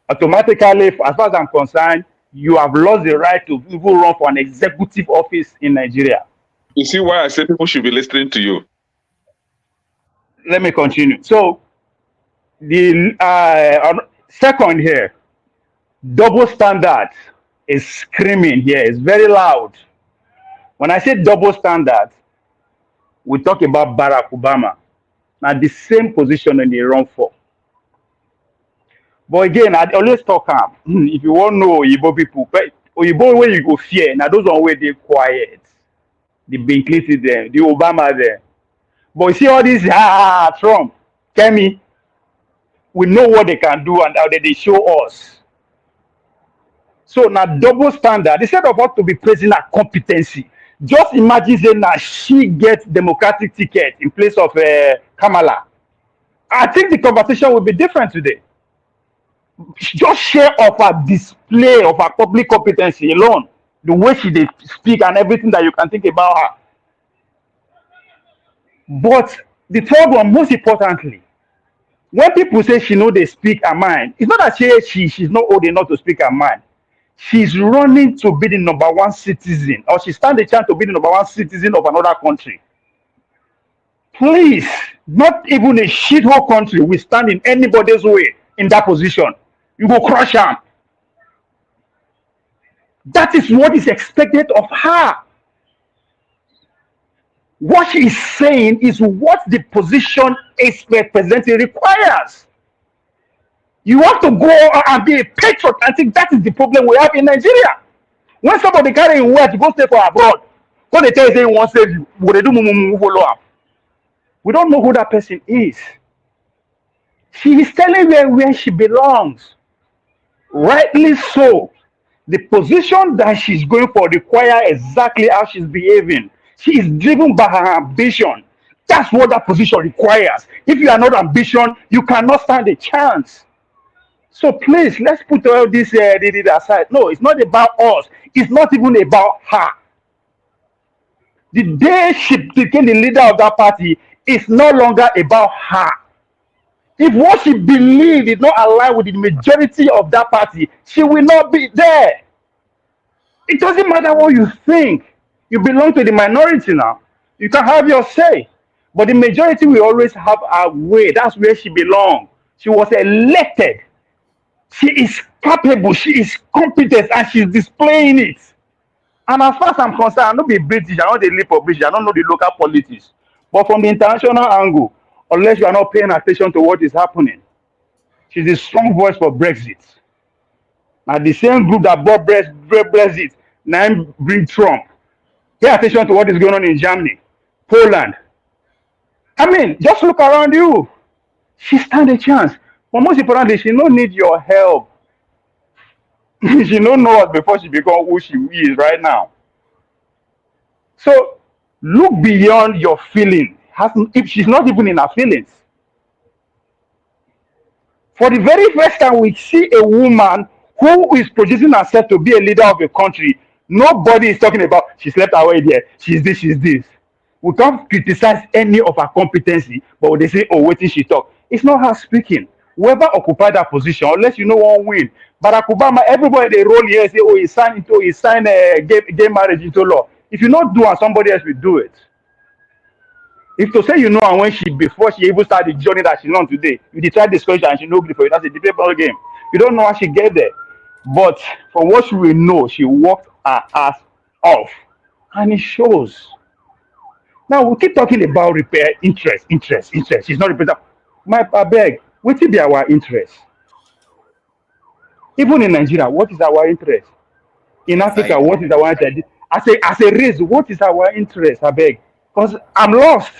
S20: Automatically, as far as I'm concerned, you have lost the right to even run for an executive office in Nigeria.
S9: You see why I say people should be listening to you?
S20: Let me continue. So, the second here, double standard is screaming here. It's very loud. When I say double standard, we talk about Barack Obama. Now, the same position in the run for. But again, I always talk if you want to know Oyibo people, Oyibo where you go fear, now those are where they quiet. The Bill Clinton there, the Obama there. But you see all these Trump, Kemi, we know what they can do and how they show us. So now double standard, instead of us to be praising her competency, just imagine saying that she gets Democratic ticket in place of Kamala. I think the conversation will be different today. Just share of her display of her public competency alone, the way she did speak and everything that you can think about her. But the third one, most importantly, when people say she know they speak her mind, it's not that she's not old enough to speak her mind. She's running to be the #1 citizen, or she stands a chance to be the #1 citizen of another country. Please, not even a shithole country will stand in anybody's way in that position. You go crush her. That is what is expected of her. What she is saying is what the position is representing requires. You have to go and be a patriot. I think that is the problem we have in Nigeria. When somebody carry in word to go stay for abroad, so they tell you they want to save you, what they do, follow up. We don't know who that person is. She is telling where she belongs. Rightly so. The position that she's going for requires exactly how she's behaving. She is driven by her ambition. That's what that position requires. If you are not ambitious, you cannot stand a chance. So please, let's put all this aside. No, it's not about us. It's not even about her. The day she became the leader of that party, it's no longer about her. If what she believes is not aligned with the majority of that party, she will not be there. It doesn't matter what you think. You belong to the minority now. You can have your say. But the majority will always have her way. That's where she belongs. She was elected. She is capable. She is competent. And she's displaying it. And as far as I'm concerned, I don't be British. I don't live for British. I don't know the local politics. But from the international angle, unless you are not paying attention to what is happening, she's a strong voice for Brexit. Now, the same group that brought Brexit now bring Trump. Pay attention to what is going on in Germany, Poland. I mean, just look around you. She stands a chance. But most importantly, she don't need your help. She don't know us before she becomes who she is right now. So look beyond your feeling. If she's not even in her feelings. For the very first time, we see a woman who is producing herself to be a leader of a country. Nobody is talking about she slept away there. She's this, she's this. We can't criticize any of her competency, but they say, oh, wait till she talk. It's not her speaking. Whoever occupied that position, unless you know one win. Barack Obama, everybody they roll here and say, oh, he signed gay marriage into law. If you not do it, somebody else will do it. If to say you know, and when before she even started the journey that she's on today, you decide discussion and she know before, that's a different ball game. You don't know how she get there. But from what she will know, she worked her ass off. And it shows. Now we keep talking about repair interest. She's not repair. I beg, what will be our interest? Even in Nigeria, what is our interest? In Africa, what is our interest? As a race, what is our interest? I beg. Because I'm lost.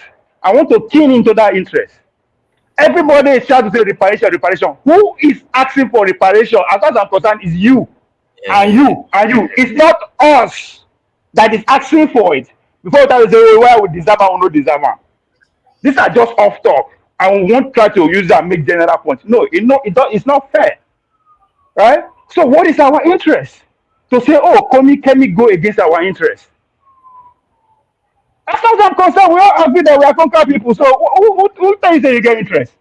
S20: I want to tune into that interest. Everybody is trying to say reparation. Who is asking for reparation? As far as I'm concerned, is you. And you. It's not us that is asking for it. Before that, we say, why we deserve or no deserve. These are just off talk. And we won't try to use that and make general points. No, it's not fair. Right? So what is our interest? To say, oh, Kemi go against our interest. As far as I'm concerned, we all agree that we are conquer people. So who tells you that you get interest?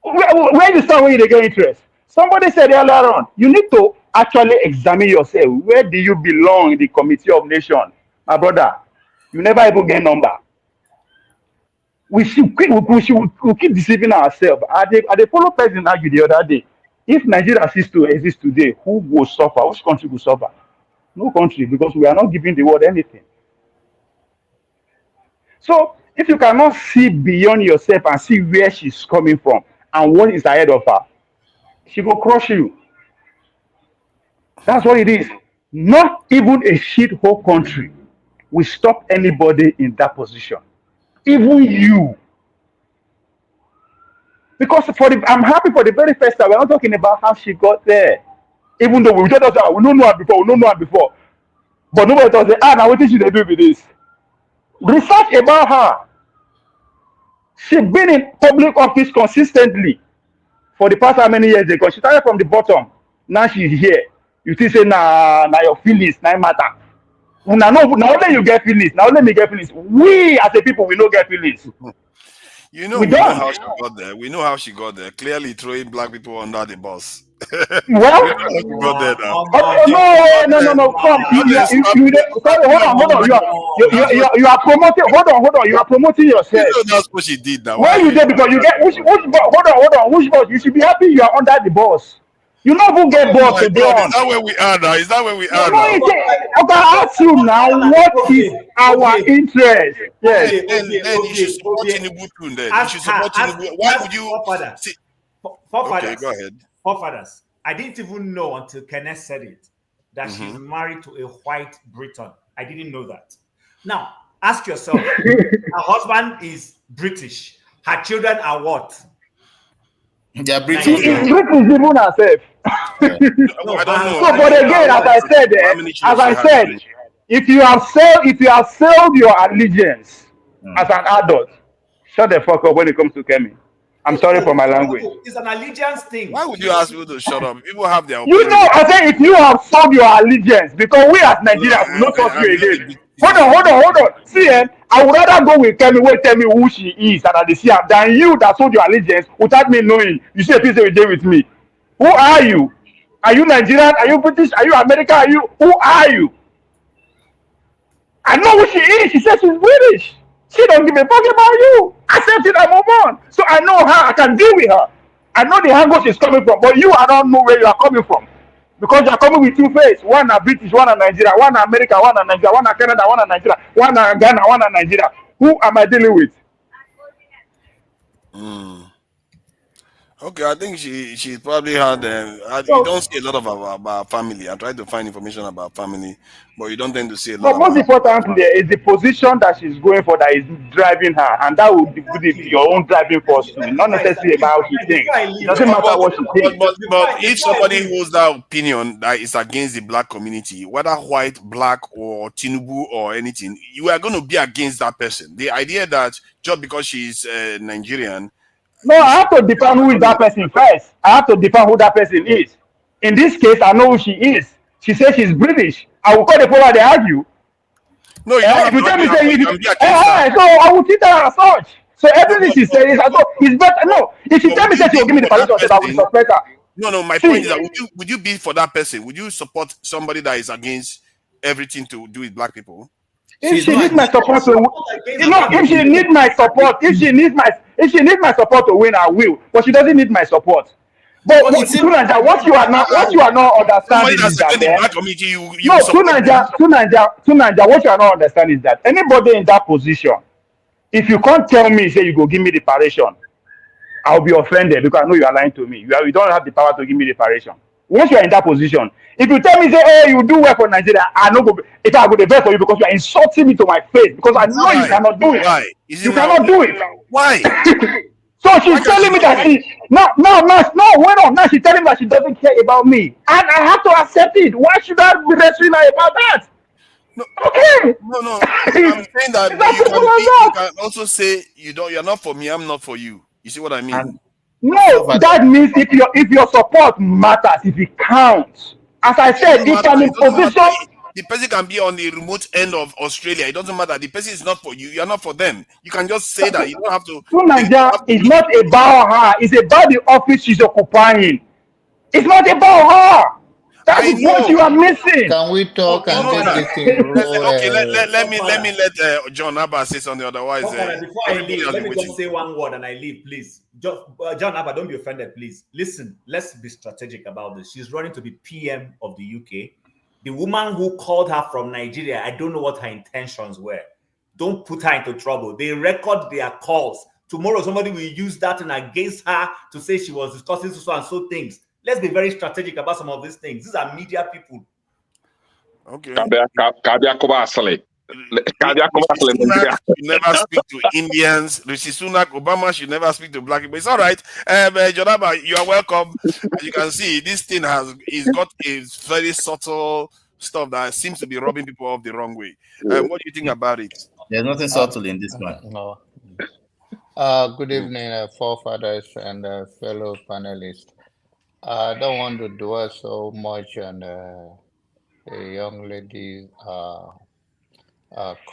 S20: Where you start when you get interest? Somebody said earlier on, you need to actually examine yourself. Where do you belong in the Committee of Nations? My brother, you never even get number. We keep deceiving ourselves. I follow President argue the other day. If Nigeria ceases to exist today, who will suffer? Which country will suffer? No country, because we are not giving the world anything. So if you cannot see beyond yourself and see where she's coming from and what is ahead of her, she will crush you. That's what it is. Not even a shithole country will stop anybody in that position. Even you. Because I'm happy for the very first time. We're not talking about how she got there. Even though we don't know her before. But nobody thought, now what did she do with this? Research about her. She's been in public office consistently for the past how many years ago. She started from the bottom. Now she's here. You still say, nah, your feelings, nah, matter. Now only you get feelings. Now only me get feelings. We as a people, we don't get feelings.
S3: We know how she got there. We know how she got there. Clearly throwing black people under the bus.
S20: Well,
S3: she got there now.
S20: No. Come, hold on. You are promoting. Hold on. You are promoting yourself.
S3: That's what she did now.
S20: Where you there? Because you get hold on. Which boss? You should be happy you are under the boss. You not even get
S3: Oh
S20: bored
S3: my
S20: to be
S3: God,
S20: on.
S3: is that where we are now? Is that where we
S20: No,
S3: are
S20: no,
S3: now?
S20: okay, I ask you now, what is our interest? Yes.
S3: Then you should support Tinubu too. Then you should support Tinubu. Why would you? See, okay, go ahead.
S15: Forefathers. I didn't even know until Kenneth said it that she's
S3: Mm-hmm.
S15: married to a white Briton. I didn't know that. Now, ask yourself, her husband is British. Her children are what?
S19: They are British.
S20: She is British even herself.
S15: No,
S3: I don't know.
S20: So, but again, as I said, if you have sold your allegiance as an adult, shut the fuck up when it comes to Kemi. I'm sorry for my language.
S15: It's an allegiance thing.
S3: Why would you ask people to shut up? People have their
S20: You
S3: opinion.
S20: know, I say if you have sold your allegiance, because we as Nigerians will not trust you again. Hold on. See, I would rather go with Kemi who tell me who she is and I see her than you that sold your allegiance without me knowing. You say, please, you did with me. Who are you? Are you Nigerian? Are you British? Are you American? Who are you? I know who she is. She says she's British. She don't give a fuck about you. Accept it and move on. So I know her. I can deal with her. I know the angle she's coming from, but I don't know where you are coming from. Because you are coming with two faces. One are British, one are Nigeria, one are America, one are Nigeria, one are Canada, one are Nigeria, one are Ghana, one are Nigeria. Who am I dealing with?
S3: Okay, I think she probably had. You don't see a lot about family. I tried to find information about family, but you don't tend to see a lot
S20: But most
S3: about.
S20: importantly, is the position that she's going for that is driving her, and that would be your own driving force too. Not necessarily about how she thinks. It doesn't matter what she thinks.
S3: But if somebody holds that opinion that is against the black community, whether white, black, or Tinubu or anything, you are going to be against that person. The idea that just because she's Nigerian.
S20: No, I have to define who is that person first. I have to define who that person is. In this case, I know who she is. She says she's British. I will call the people they argue.
S3: No, you don't have
S20: if you
S3: to
S20: tell me
S3: argue,
S20: say
S3: you can be against that.
S20: so I will treat her as such. So everything she says is it's better. No, if she tell me say she will give me the permission, I will suspect her.
S3: No, my point is that would you be for that person? Would you support somebody that is against everything to do with black people?
S20: If she needs my support to if she needs my support to win, I will. But she doesn't need my support. But what you are not understanding is that what you are not understanding is that anybody in that position, if you can't tell me, say you go give me the reparation, I'll be offended because I know you are lying to me. You don't have the power to give me the reparation. Once you are in that position, if you tell me, say, oh, you do well for Nigeria, I know if I go the best for you because you are insulting me to my face because I know you cannot do it.
S3: Why?
S20: You cannot do it.
S3: Why?
S20: So she's telling me that she's now she's telling me that she doesn't care about me. And I have to accept it. Why should I be wrestling her about that?
S3: No,
S20: okay.
S3: No. I'm saying that you can also say you're not for me, I'm not for you. You see what I mean?
S20: No, that means if your support matters, if it counts. As I said, if I'm in position.
S3: The person can be on the remote end of Australia. It doesn't matter. The person is not for you. You're not for them. You can just say that. You don't have to.
S20: Nigeria is not about her. It's about the office she's occupying. It's not about her. That is what you are missing.
S21: Can we talk and get this thing
S3: okay, let me let John Abba say something. Otherwise,
S15: before I leave, let me just say one word and I leave, please. John Abba, don't be offended, please. Listen, let's be strategic about this. She's running to be PM of the UK. The woman who called her from Nigeria, I don't know what her intentions were. Don't put her into trouble. They record their calls. Tomorrow, somebody will use that and against her to say she was discussing so and so things. Let's be very strategic about some of these things. These are media people.
S3: Okay. You never speak to Indians. Rishi Sunak, Obama should never speak to black people. It's all right. Jonaba, you are welcome. As you can see, this thing is got a very subtle stuff that seems to be rubbing people off the wrong way. What do you think about it?
S19: There's nothing subtle in this one.
S21: No. Good evening, forefathers and fellow panelists. I don't want to dwell so much on a young lady's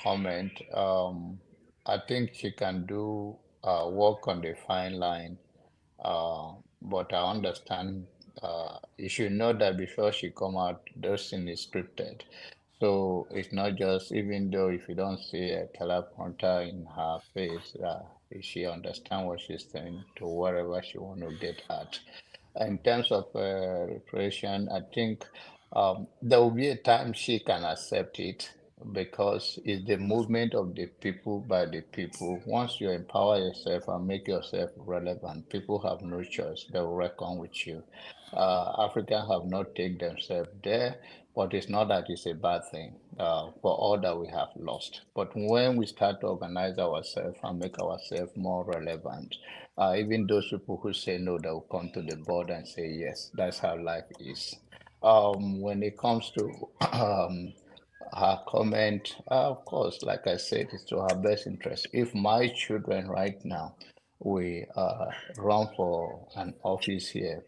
S21: comment. I think she can do work on the fine line, but I understand you should know that before she come out, those things is scripted. So it's not just, even though if you don't see a teleprompter in her face, she understand what she's saying to wherever she want to get at. In terms of reparation, I think there will be a time she can accept it because it's the movement of the people by the people. Once you empower yourself and make yourself relevant, people have no choice. They will reckon with you. Africans have not taken themselves there, but it's not that it's a bad thing for all that we have lost. But when we start to organize ourselves and make ourselves more relevant, even those people who say no, they will come to the board and say yes. That's how life is. When it comes to her comment, of course, like I said, it's to her best interest. If my children right now we run for an office here,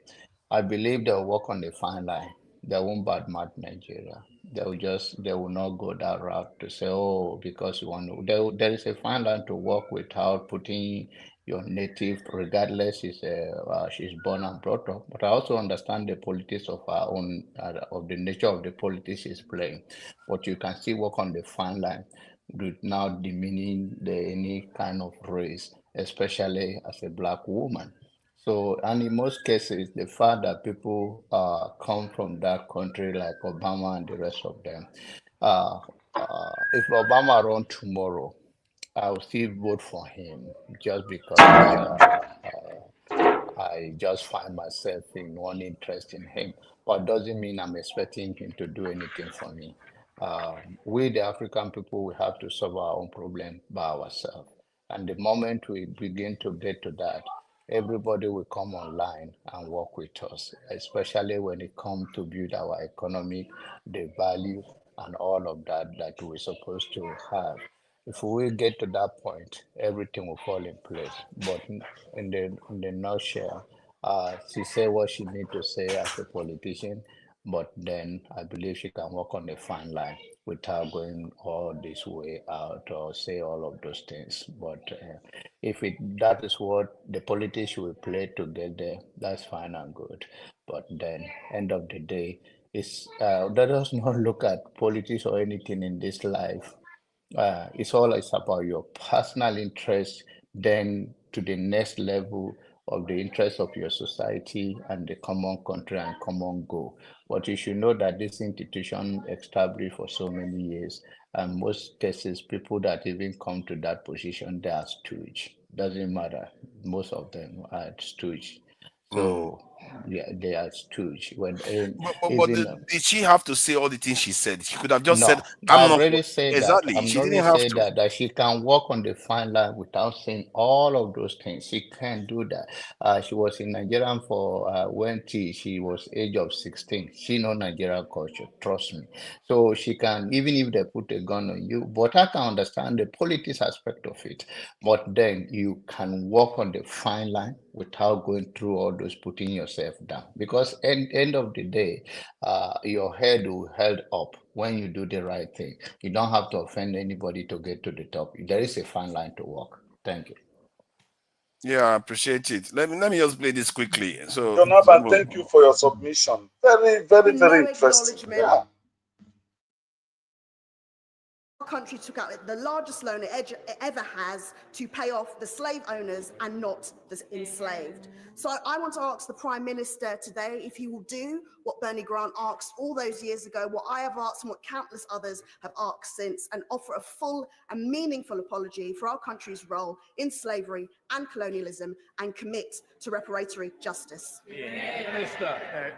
S21: I believe they'll work on the fine line. They won't badmouth Nigeria. They will not go that route to say, oh, because you want to. There is a fine line to work without putting your native, regardless she's born and brought up. But I also understand the politics of our own, of the nature of the politics she's playing. But you can still work on the fine line without demeaning any kind of race, especially as a Black woman. So, and in most cases, the fact that people come from that country, like Obama and the rest of them, if Obama run tomorrow, I will still vote for him just because I just find myself in one interest in him. But doesn't mean I'm expecting him to do anything for me. We, the African people, we have to solve our own problem by ourselves. And the moment we begin to get to that, everybody will come online and work with us, especially when it comes to build our economy, the value, and all of that that we're supposed to have. If we get to that point, everything will fall in place. But in the nutshell, she said what she need to say as a politician, but then I believe she can work on the fine line without going all this way out or say all of those things. But if that is what the politics will play to get there, that's fine and good. But then, end of the day, let us not look at politics or anything in this life. It's about your personal interest, then to the next level of the interest of your society and the common country and common goal. But you should know that this institution established for so many years, and most cases, people that even come to that position, they are stooge. Doesn't matter. Most of them are stooge. So yeah, they are stooge. When
S3: did she have to say all the things she said? She could have just
S21: no,
S3: said,
S21: I've already said
S3: exactly.
S21: that.
S3: She
S21: I'm
S3: didn't
S21: already
S3: have
S21: said
S3: to.
S21: that she can walk on the fine line without saying all of those things. She can't do that. She was in Nigeria for when she was age of 16. She know Nigerian culture, trust me. So she can, even if they put a gun on you, but I can understand the politics aspect of it. But then you can walk on the fine line without going through all those putting yourself down. Because end of the day, your head will held up when you do the right thing. You don't have to offend anybody to get to the top. There is a fine line to walk. Thank you.
S3: Yeah, I appreciate it. Let me just play this quickly. So,
S14: Jonathan, thank you for your submission. Very, very, very interesting. Yeah.
S1: Country took out the largest loan it ever has to pay off the slave owners and not the enslaved. So I want to ask the Prime Minister today if he will do what Bernie Grant asked all those years ago, what I have asked and what countless others have asked since, and offer a full and meaningful apology for our country's role in slavery and colonialism and commit to reparatory justice.
S22: Minister.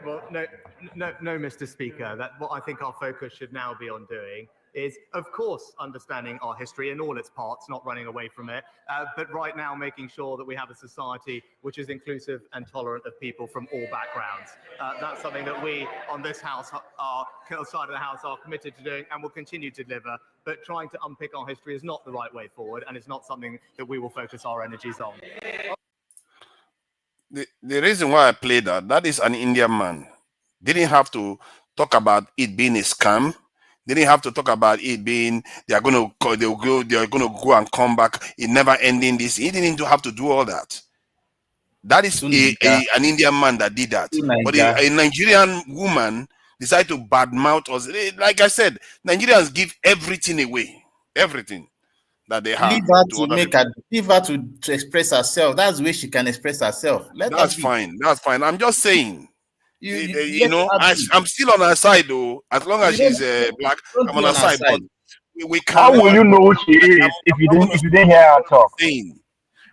S22: No, Mr. Speaker. What I think our focus should now be on doing is, of course, understanding our history in all its parts, not running away from it, but right now making sure that we have a society which is inclusive and tolerant of people from all backgrounds. That's something that we on this house, our side of the house, are committed to doing and will continue to deliver. But trying to unpick our history is not the right way forward, and it's not something that we will focus our energies on.
S3: The reason why I played that is an Indian man. Didn't have to talk about it being a scam. They didn't have to talk about it being they are going to go and come back. It never ending this. He didn't have to do all that. That is an Indian man that did that. But a Nigerian woman decided to badmouth us. Like I said, Nigerians give everything away. Everything. that they have.
S19: Leave her to express herself. That's the way she can express herself.
S3: That's fine. That's fine. I'm just saying.
S19: You
S3: know, I'm still on her side though. As long as she's black, I'm on her side. But we
S20: How
S3: cannot.
S20: will you know who she is if you didn't hear her talk?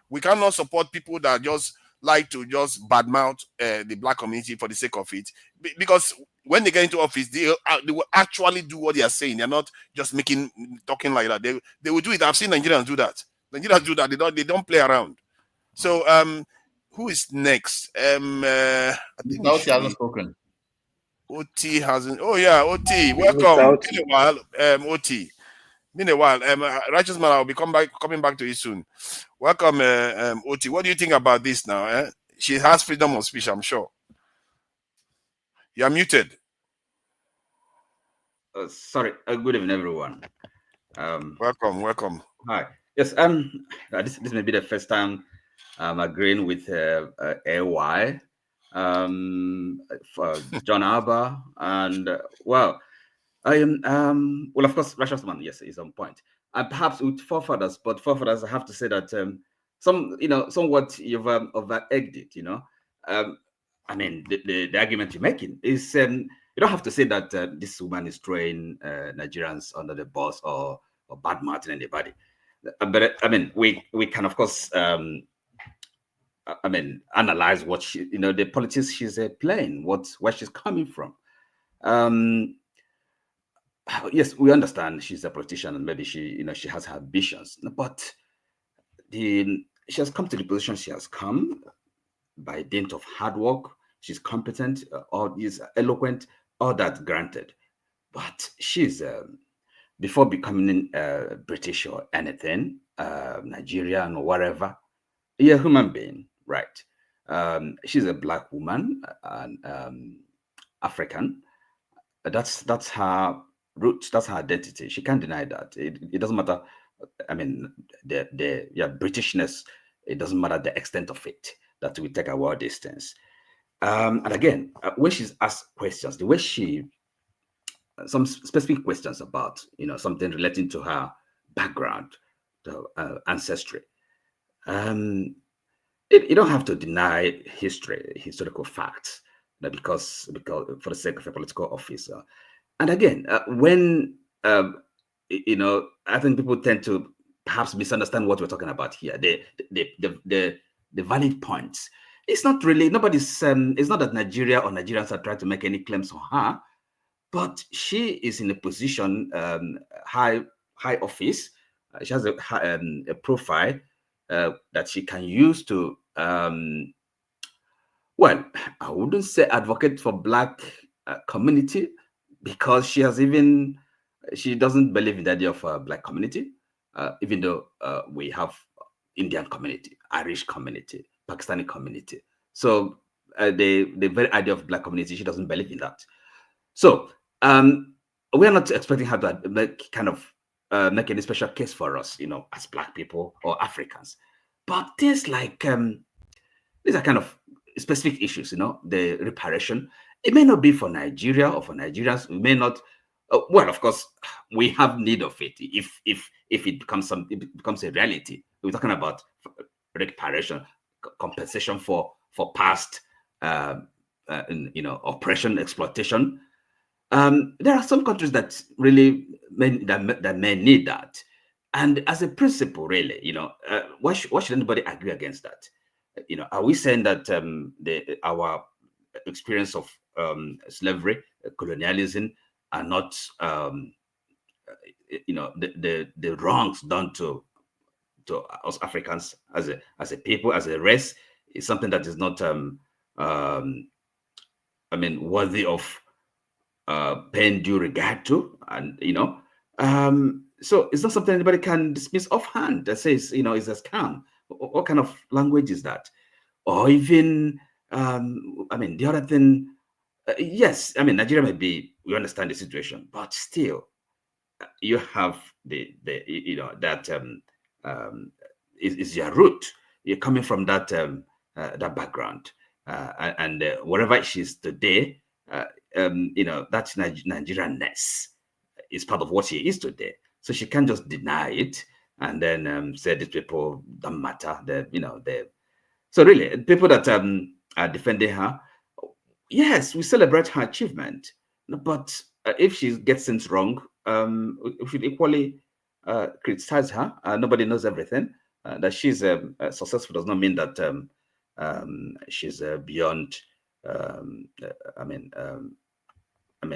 S3: We cannot support people that just like to just badmouth the black community for the sake of it, because when they get into office, they will actually do what they are saying. They're not just talking like that. They will do it. I've seen Nigerians do that. Nigerians do that. They don't play around. So who is next? I think
S19: Oti hasn't spoken.
S3: Oti hasn't. Oh yeah, Oti, welcome. Been a while, Oti. Been a while. Righteous man, I'll be coming back to you soon. Welcome, Oti. What do you think about this now? She has freedom of speech, I'm sure. You are muted.
S2: Sorry. Good evening, everyone.
S3: Welcome.
S2: Hi. Yes. This may be the first time I'm agreeing with AY, for John Alba, and I am well, of course, Righteous Man, yes, is on point. And perhaps with forefathers, but forefathers, I have to say that somewhat you've over-egged it. I mean, the argument you're making is you don't have to say that this woman is throwing Nigerians under the bus or bad-mouthing anybody. But I mean, we can of course analyze what the politics she's playing, where she's coming from. Yes, we understand she's a politician and maybe she has her ambitions, but she has come to the position she has come by dint of hard work. She's competent, or is eloquent, all that granted. But she's before becoming British or anything, Nigerian or whatever, a human being, right? She's a black woman and African. That's her roots. That's her identity. She can't deny that. It doesn't matter. I mean, the Britishness. It doesn't matter the extent of it. That we take a world distance. And again, when she's asked questions, the way some specific questions about something relating to her background, to ancestry. You don't have to deny historical facts, because for the sake of a political officer. And again, when I think people tend to perhaps misunderstand what we're talking about here. The valid points. It's not really nobody's. It's not that Nigeria or Nigerians are trying to make any claims on her, but she is in a position, high office. She has a profile that she can use to. Well, I wouldn't say advocate for black community, because she doesn't believe in the idea of a black community, even though we have Indian community, Irish community, Pakistani community. So the very idea of black community, she doesn't believe in that. So we're not expecting her to make any special case for us, as black people or Africans. But things like these are kind of specific issues, the reparation. It may not be for Nigeria or for Nigerians. We may not. Well, of course, we have need of it if it becomes a reality. We're talking about reparation, compensation for past oppression, exploitation. There are some countries that really may need that, and as a principle, really, why should anybody agree against that? Are we saying that our experience of slavery, colonialism, are not the wrongs done to us Africans as a people, as a race, is something that is not worthy of paying due regard to, and so it's not something anybody can dismiss offhand that says it's a scam. What kind of language is that? Or even the other thing, yes, Nigeria may be, we understand the situation, but still you have that is your root. You're coming from that background, and wherever she is today, that's Nigerianness is part of what she is today. So she can't just deny it. and then say these people don't matter. So really, people that are defending her, yes, we celebrate her achievement, but if she gets things wrong, we should equally criticize her. Nobody knows everything. That she's successful does not mean that she's beyond.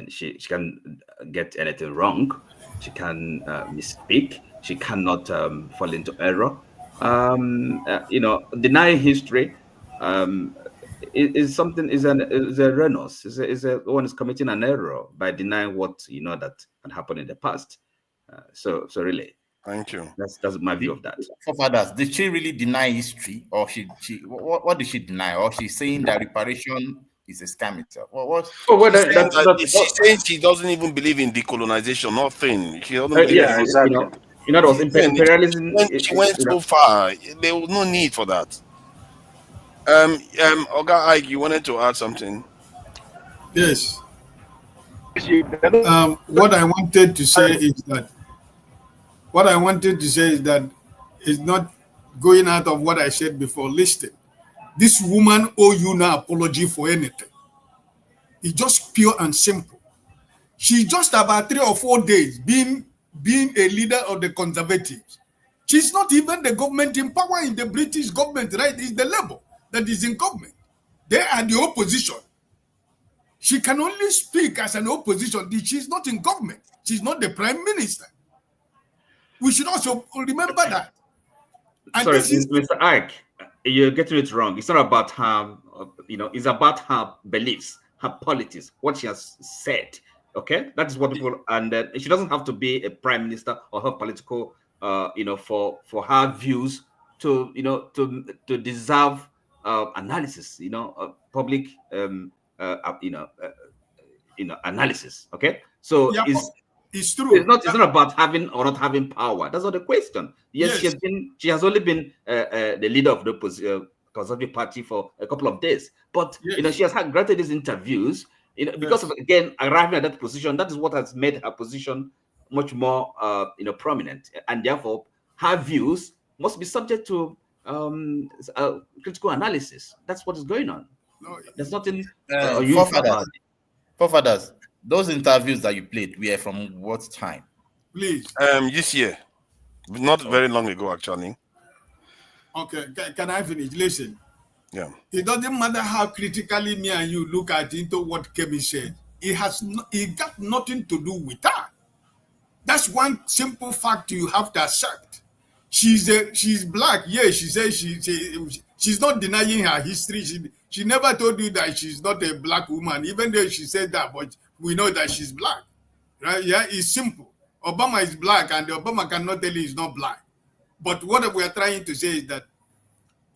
S2: She can get anything wrong. She can misspeak. She cannot fall into error. Denying history is a erroneous. One is committing an error by denying what that had happened in the past. So really,
S3: thank you.
S2: That's my view of that.
S19: Forefathers, did she really deny history, or what did she deny, or she's saying that reparation is a scam itself?
S3: She's saying she doesn't even believe in decolonization. Nothing. She doesn't believe
S2: in exactly. That was imperialism.
S3: She went so far. There was no need for that. Oga Ike, you wanted to add something?
S13: Yes. What I wanted to say is that it's not going out of what I said before. Listen, this woman owe you no apology for anything. It's just pure and simple. She's just about 3 or 4 days being a leader of the Conservatives. She's not even the government in power in the British government, right? It's the Labour that is in government. They are the opposition. She can only speak as an opposition. She's not in government. She's not the prime minister. We should also remember that. And
S2: sorry, Mr. Ike, you're getting it wrong. It's not about her, it's about her beliefs, her politics, what she has said. Okay, that is what people, and she doesn't have to be a prime minister or have political, for her views to deserve analysis. Public, analysis. Okay, so
S13: yeah, it's true.
S2: It's not about having or not having power. That's not the question. Yes. She has only been the leader of the Conservative Party for a couple of days, but she has had granted these interviews. Because of, again, arriving at that position, that is what has made her position much more, prominent, and therefore her views must be subject to critical analysis. That's what is going on. There's nothing.
S19: Forefathers, those interviews that you played were from what time?
S13: Please.
S3: This year, not very long ago, actually.
S13: Okay, can I finish? Listen.
S3: Yeah.
S13: It doesn't matter how critically me and you look at into what Kemi said. It got nothing to do with that. That's one simple fact you have to accept. She's black. Yeah, she says she's not denying her history. She never told you that she's not a black woman, even though she said that, but we know that she's black. Right? Yeah, it's simple. Obama is black, and Obama cannot tell you he's not black. But what we are trying to say is that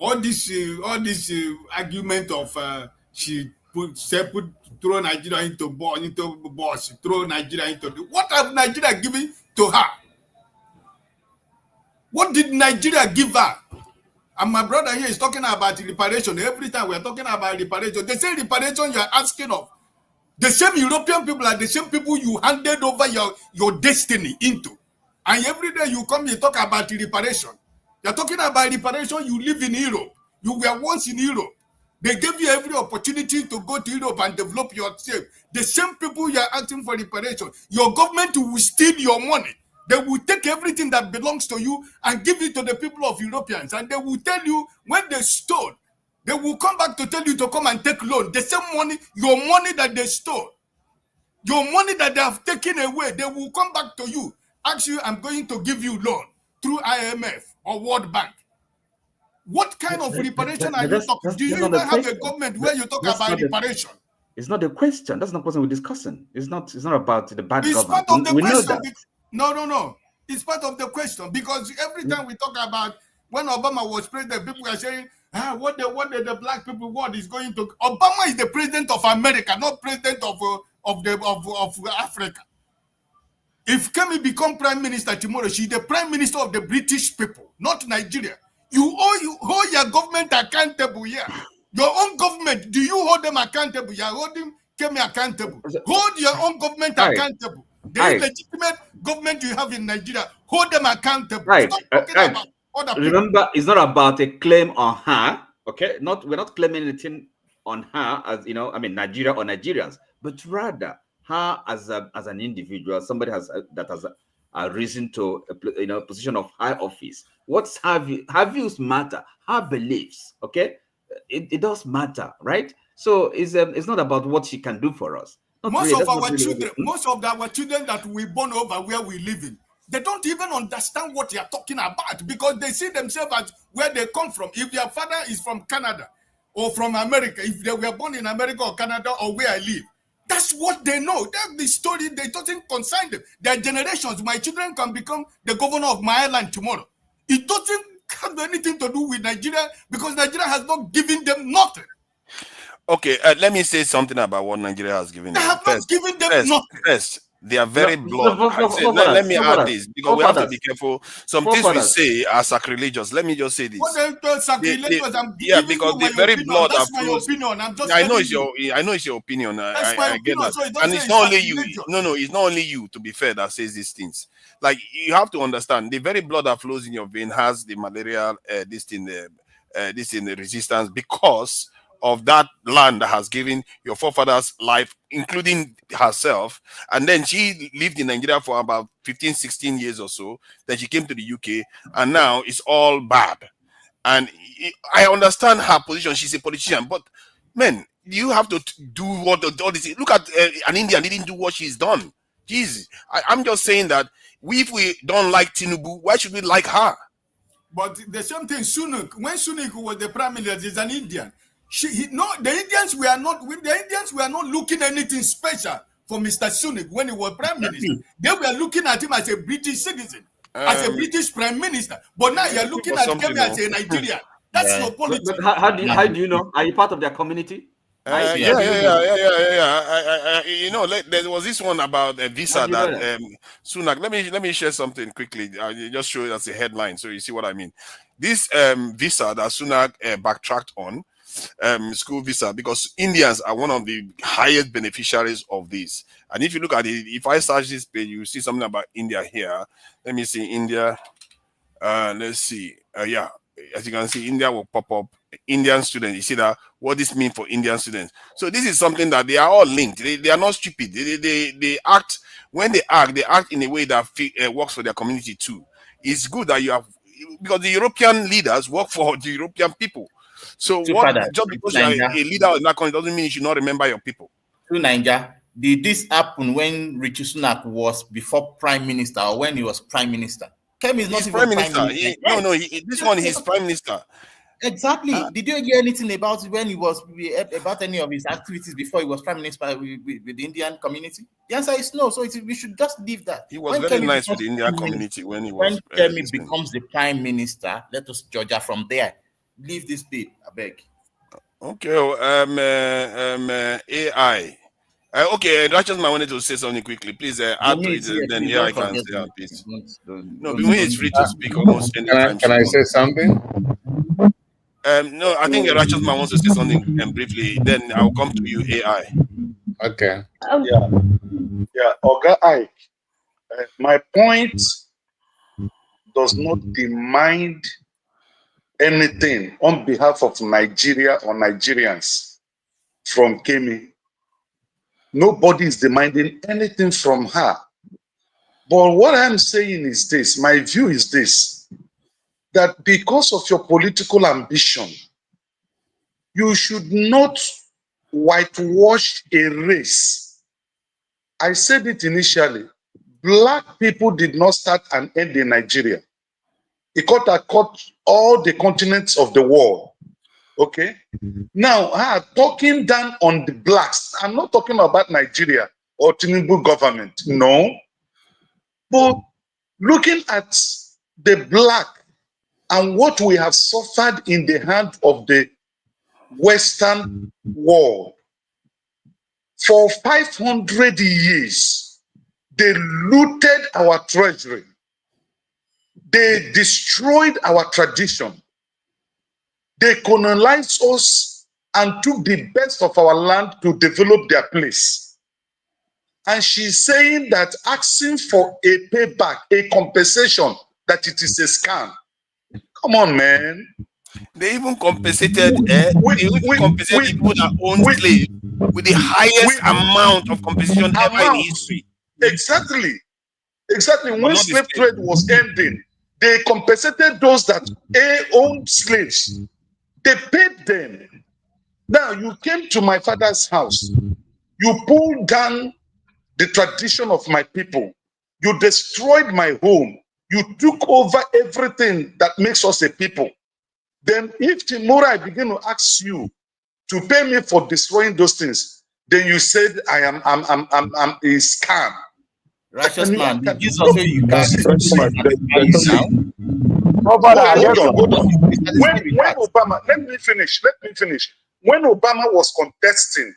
S13: all this argument of throw Nigeria into boss, throw Nigeria into what have Nigeria given to her? What did Nigeria give her? And my brother here is talking about reparation. Every time we are talking about reparation, the same reparation you are asking of, the same European people are the same people you handed over your destiny into. And every day you come, you talk about reparation. You're talking about reparation. You live in Europe. You were once in Europe. They gave you every opportunity to go to Europe and develop yourself. The same people you are asking for reparation. Your government will steal your money. They will take everything that belongs to you and give it to the people of Europeans. And they will tell you when they stole, they will come back to tell you to come and take loan. The same money, your money that they stole, your money that they have taken away, they will come back to you. Actually, I'm going to give you loan through IMF or World Bank. What kind of reparation are you talking? Do you even have a government where you talk about reparation?
S2: It's not the question. That's not what we're discussing. It's not about the bad
S13: government.
S2: Part
S13: of the question. No. It's part of the question, because every time we talk about when Obama was president, people are saying, what the black people want is going to. Obama is the president of America, not president of Africa. If Kemi become prime minister tomorrow, she's the prime minister of the British people, not Nigeria. You hold your government accountable here. Your own government, do you hold them accountable? You are holding Kemi accountable. Hold your own government accountable. The illegitimate government you have in Nigeria, hold them accountable.
S2: Right.
S13: Stop talking
S2: Right.
S13: about other people.
S2: Remember, it's not about a claim on her. Okay, we're not claiming anything on her as Nigeria or Nigerians, but rather her as an individual, somebody that has risen to a position of high office. What's her views matter, her beliefs. Okay, it does matter, right? So it's not about what she can do for us.
S13: Most of our children that we born over where we live in, they don't even understand what they are talking about because they see themselves as where they come from. If their father is from Canada or from America, if they were born in America or Canada or where I live, that's what they know. That's the story. They doesn't concern them. Their generations, my children can become the governor of my island tomorrow. It doesn't have anything to do with Nigeria because Nigeria has not given them nothing.
S3: Okay, let me say something about what Nigeria has given them.
S13: They have not given them nothing.
S3: First, they are very blunt. Let me add this because we have to be careful. Some things we say are sacrilegious. Let me just say this.
S13: Sacrilegious?
S3: Yeah, because the very blood
S13: that's my opinion. I'm just
S3: I know it's your opinion.
S13: That's my
S3: I get
S13: opinion.
S3: that.
S13: So
S3: And it's not only you. No, it's not only you, to be fair, that says these things. Like, you have to understand, the very blood that flows in your vein has the malaria, the resistance because of that land that has given your forefathers life, including herself. And then she lived in Nigeria for about 15, 16 years or so. Then she came to the UK, and now it's all bad. And I understand her position. She's a politician, but man, you have to do what all this. Look at an Indian didn't do what she's done. Jesus, I'm just saying that if we don't like Tinubu, why should we like her?
S13: But the same thing, Sunak, when Sunak was the prime minister, he's an Indian. The Indians were not looking anything special for Mr. Sunak when he was prime minister. They were looking at him as a British citizen, as a British prime minister. But now you're looking at him as a Nigerian. That's your politics.
S2: But how do you know? Are you part of their community?
S3: Yeah. There was this one about a visa that Sunak. Let me share something quickly. Just show it as a headline so you see what I mean. This visa that Sunak backtracked on, school visa, because Indians are one of the highest beneficiaries of this. And if you look at it, if I search this page, you see something about India here. Let me see India. Let's see. Yeah, as you can see, India will pop up. Indian students. You see that what this means for Indian students. So this is something that they are all linked. They are not stupid. They act when they act in a way that works for their community too. It's good that you have, because the European leaders work for the European people. So just because you are a leader in that country doesn't mean you should not remember your people.
S19: Through Nigeria, did this happen when Rishi Sunak was before prime minister or when he was prime minister? Kemi is not even prime minister.
S3: This one he's prime minister.
S19: Exactly. Did you hear anything about when he was about any of his activities before he was prime minister with the Indian community? The answer is no. So we should just leave that.
S3: He was very nice with the Indian community when he was.
S19: When Kemi becomes the prime minister, let us judge her from there. Leave this bit, I beg.
S3: Okay. AI. Okay, Righteous Man wanted to say something quickly. Please add to it, and then I can say please. No, Bimi is free to speak almost anytime.
S5: Can I say something?
S3: No, I think a Righteous Man wants to say something briefly. Then I'll come to you, AI.
S5: Okay.
S14: Yeah. Oga Ike, my point does not demand anything on behalf of Nigeria or Nigerians from Kemi. Nobody is demanding anything from her. But what I'm saying is this, my view is this, that because of your political ambition, you should not whitewash a race. I said it initially, Black people did not start and end in Nigeria. It cut across all the continents of the world. Okay? Now, talking down on the Blacks, I'm not talking about Nigeria or Tinubu government, no. But looking at the Black and what we have suffered in the hand of the Western world, for 500 years, they looted our treasury. They destroyed our tradition. They colonized us and took the best of our land to develop their place. And she's saying that asking for a payback, a compensation, that it is a scam. Come on, man.
S3: They even compensated, people that own slaves with the highest amount of compensation ever in history.
S14: Exactly. Exactly.
S3: But
S14: When
S3: not the
S14: slave trade was ending, they compensated those that owned slaves. They paid them. Now, you came to my father's house. You pulled down the tradition of my people. You destroyed my home. You took over everything that makes us a people. Then if tomorrow I begin to ask you to pay me for destroying those things, then you said I'm a scam.
S19: Righteous man, did Jesus say you can
S14: Hold on. When Obama, let me finish. When Obama was contesting,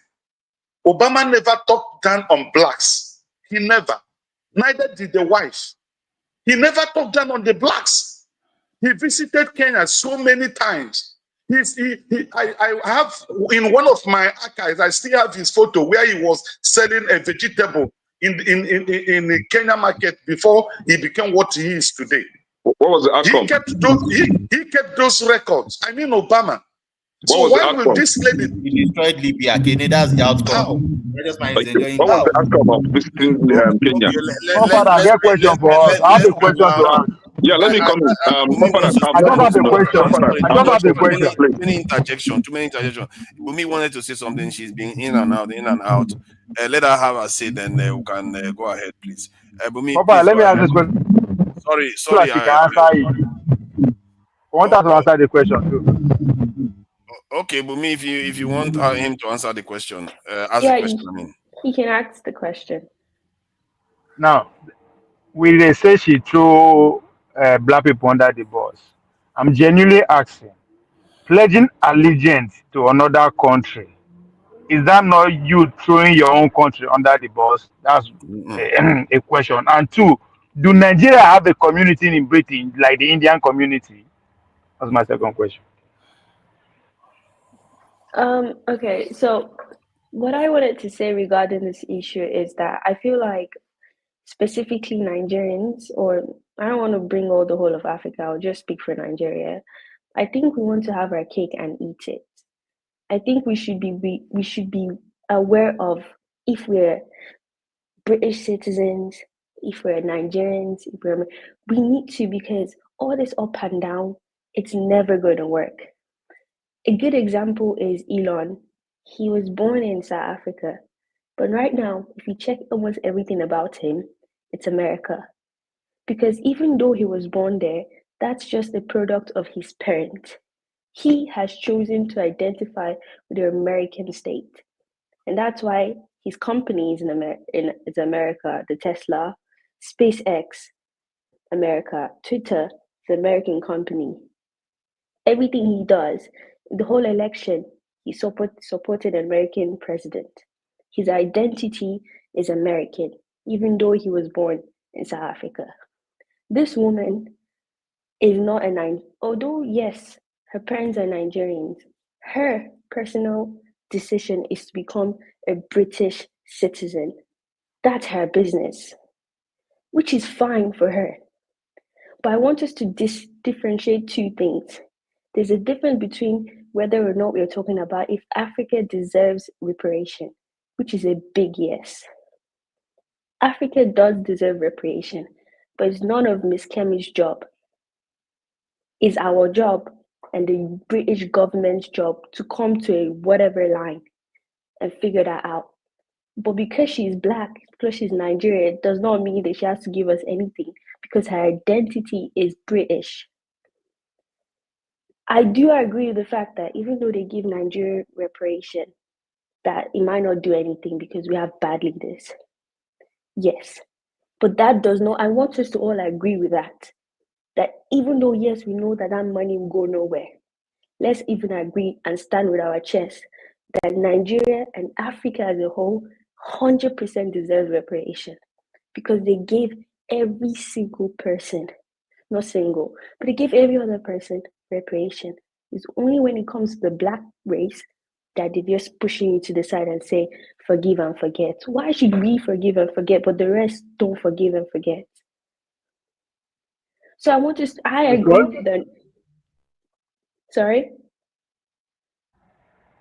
S14: Obama never talked down on blacks. He never. Neither did the wife. He never talked down on the blacks. He visited Kenya so many times. I have in one of my archives, I still have his photo where he was selling a vegetable in the Kenya market before he became what he is today.
S9: What was the outcome?
S14: He kept those records. I mean, Obama.
S9: What was the outcome?
S14: Will this lady?
S19: He destroyed Libya. Okay, that's the outcome.
S9: What was the outcome of visiting Kenya?
S20: I get question for us. I have a question to ask.
S9: Yeah, let me come in.
S20: I don't have the question. I don't have the question.
S3: Too many interjection. Bumi wanted to say something. She's been in and out. Let her have a say, then we can go ahead, please. Bumi, please,
S20: let me ask this question.
S3: Sorry.
S20: She can answer it. I want her to answer the question too.
S3: Okay, Bumi, if you want him to answer the question, ask the question.
S4: He can ask the question.
S20: Now, will they say she threw black people under the bus? I'm genuinely asking, pledging allegiance to another country, is that not you throwing your own country under the bus? That's a question. And two, do Nigeria have a community in Britain like the Indian community? That's my second question.
S4: Okay, so what I wanted to say regarding this issue is that I feel like specifically Nigerians, or I don't want to bring all the whole of Africa, I'll just speak for Nigeria. I think we want to have our cake and eat it. I think we should be aware of if we're British citizens, if we're Nigerians, we need to, because all this up and down, it's never going to work. A good example is Elon. He was born in South Africa, but right now, if you check almost everything about him, it's America. Because even though he was born there, that's just the product of his parents. He has chosen to identify with the American state. And that's why his company is in America, the Tesla, SpaceX, America, Twitter, the American company. Everything he does, the whole election, he supported an American president. His identity is American, even though he was born in South Africa. This woman is not although yes, her parents are Nigerians, her personal decision is to become a British citizen. That's her business, which is fine for her. But I want us to differentiate two things. There's a difference between whether or not we're talking about if Africa deserves reparation, which is a big yes. Africa does deserve reparation, but it's none of Miss Kemi's job. It's our job and the British government's job to come to a whatever line and figure that out. But because she's black, because she's Nigerian, it does not mean that she has to give us anything, because her identity is British. I do agree with the fact that even though they give Nigeria reparation, that it might not do anything because we have bad leaders. Yes, but that does not, I want us to all agree with that. That even though, yes, we know that that money will go nowhere, let's even agree and stand with our chest that Nigeria and Africa as a whole 100% deserve reparation, because they gave every single person, not single, but they gave every other person reparation. It's only when it comes to the black race that they're just pushing you to the side and say, forgive and forget. Why should we forgive and forget, but the rest don't forgive and forget? So I agree with that. Sorry?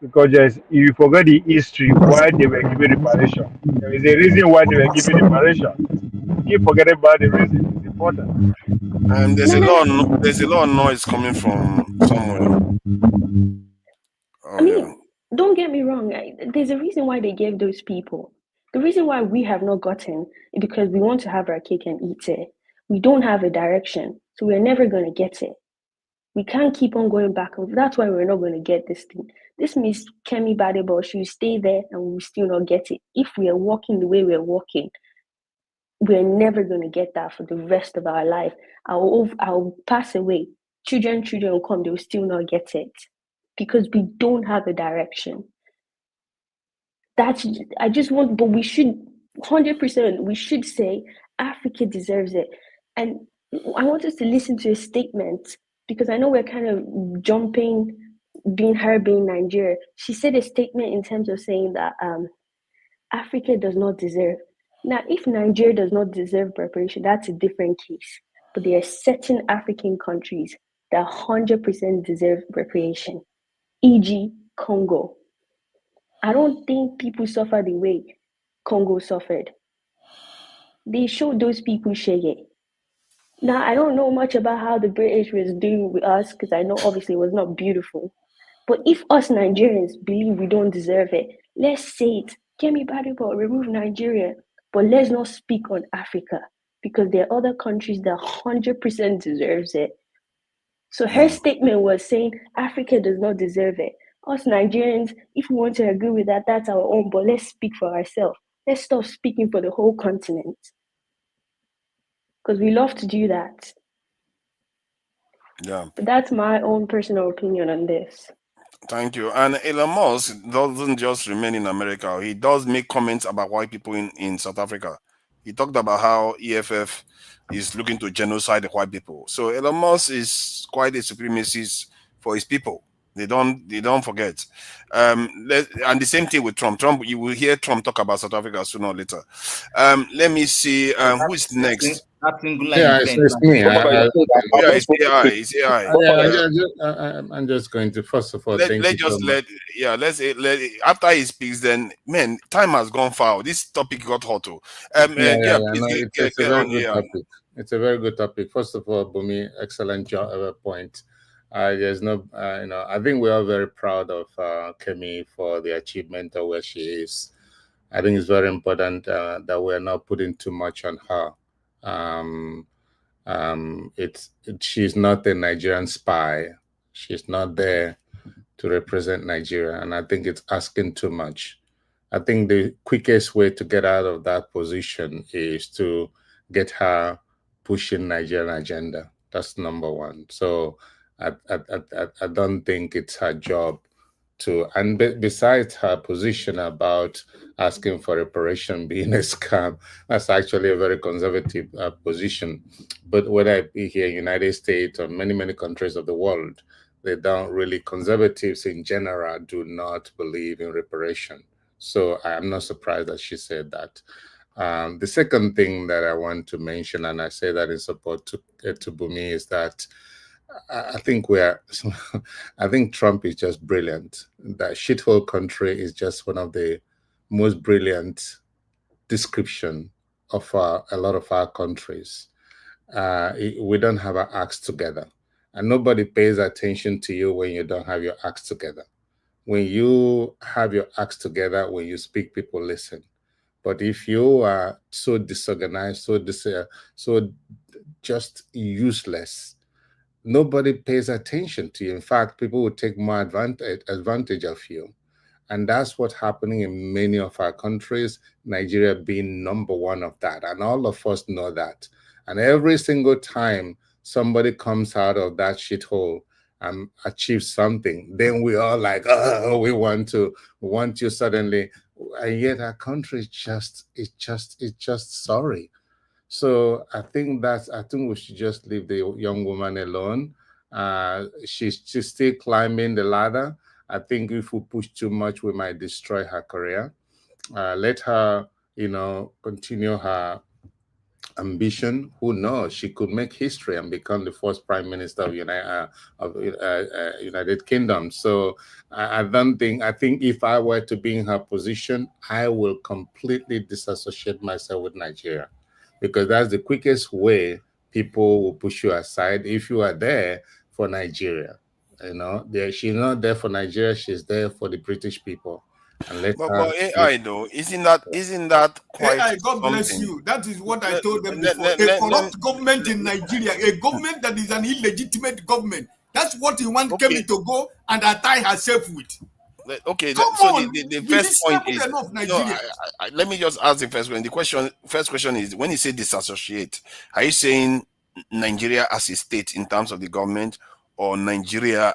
S20: Because you forget the history why they were giving reparation. There is a reason why they were giving reparation. You forget about the reason. It's important.
S3: There's a lot of noise coming from somewhere.
S4: I mean, don't get me wrong. There's a reason why they gave those people. The reason why we have not gotten is because we want to have our cake and eat it. We don't have a direction, so we're never going to get it. We can't keep on going back. That's why we're not going to get this thing. This means Kemi Badenoch should stay there and we'll still not get it. If we are walking the way we're walking, we're never going to get that for the rest of our life. I'll pass away. Children will come, they'll still not get it because we don't have a direction. But we should, 100%, we should say Africa deserves it. And I want us to listen to a statement because I know we're kind of jumping, being Nigeria. She said a statement in terms of saying that Africa does not deserve. Now, if Nigeria does not deserve reparation, that's a different case. But there are certain African countries that 100% deserve reparation, e.g. Congo. I don't think people suffer the way Congo suffered. They showed those people shege. Now, I don't know much about how the British was doing with us because I know obviously it was not beautiful. But if us Nigerians believe we don't deserve it, let's say it. Kemi Badenoch, remove Nigeria. But let's not speak on Africa because there are other countries that 100% deserves it. So her statement was saying Africa does not deserve it. Us Nigerians, if we want to agree with that, that's our own. But let's speak for ourselves. Let's stop speaking for the whole continent. Because we love to do that.
S3: Yeah.
S4: But that's my own personal opinion on this.
S3: Thank you. And Elon Musk doesn't just remain in America. He does make comments about white people in South Africa. He talked about how EFF is looking to genocide the white people. So Elon Musk is quite a supremacist for his people. They don't forget. And the same thing with Trump. You will hear Trump talk about South Africa sooner or later. Let me see who is next.
S5: Yeah, it's me.
S3: It's AI.
S5: I'm just going to first of all thank you so much.
S3: After he speaks, then man, time has gone far. This topic got hot.
S5: It's a very good topic. It's a very good topic. First of all, Bumi, excellent point. There's no, I think we are very proud of Kemi for the achievement of where she is. I think it's very important that we're not putting too much on her. She's not a Nigerian spy. She's not there to represent Nigeria, and I think it's asking too much. I think the quickest way to get out of that position is to get her pushing Nigerian agenda. That's number one. So I don't think it's her job to, and besides her position about asking for reparation being a scam, that's actually a very conservative position. But whether it be here in the United States or many countries of the world, they don't really, conservatives in general do not believe in reparation. So I'm not surprised that she said that. The second thing that I want to mention, and I say that in support to Bumi, is that I think Trump is just brilliant. That shithole country is just one of the most brilliant description of a lot of our countries. We don't have our acts together, and nobody pays attention to you when you don't have your acts together. When you have your acts together, when you speak, people listen. But if you are so disorganized, so just useless, nobody pays attention to you. In fact, people will take more advantage of you. And that's what's happening in many of our countries, Nigeria being number one of that. And all of us know that. And every single time somebody comes out of that shithole and achieves something, then we are like, oh, we want you suddenly. And yet our country is just sorry. So I think we should just leave the young woman alone. She's still climbing the ladder, I think if we push too much, we might destroy her career. Let her, continue her ambition. Who knows? She could make history and become the first prime minister of United Kingdom. So I don't think. I think if I were to be in her position, I will completely disassociate myself with Nigeria, because that's the quickest way people will push you aside if you are there for Nigeria. She's not there for Nigeria. She's there for the British people. And
S3: but AI though, isn't that quite
S13: AI, God bless
S3: something?
S13: you. That is what I told them before. A corrupt government in Nigeria, a government that is an illegitimate government. That's what you want Kemi to go and tie herself with.
S3: Okay,
S13: Come
S3: so
S13: on,
S3: the first point is
S13: Nigeria.
S3: let me just ask the first one. The first question is, when you say disassociate, are you saying Nigeria as a state in terms of the government, or Nigeria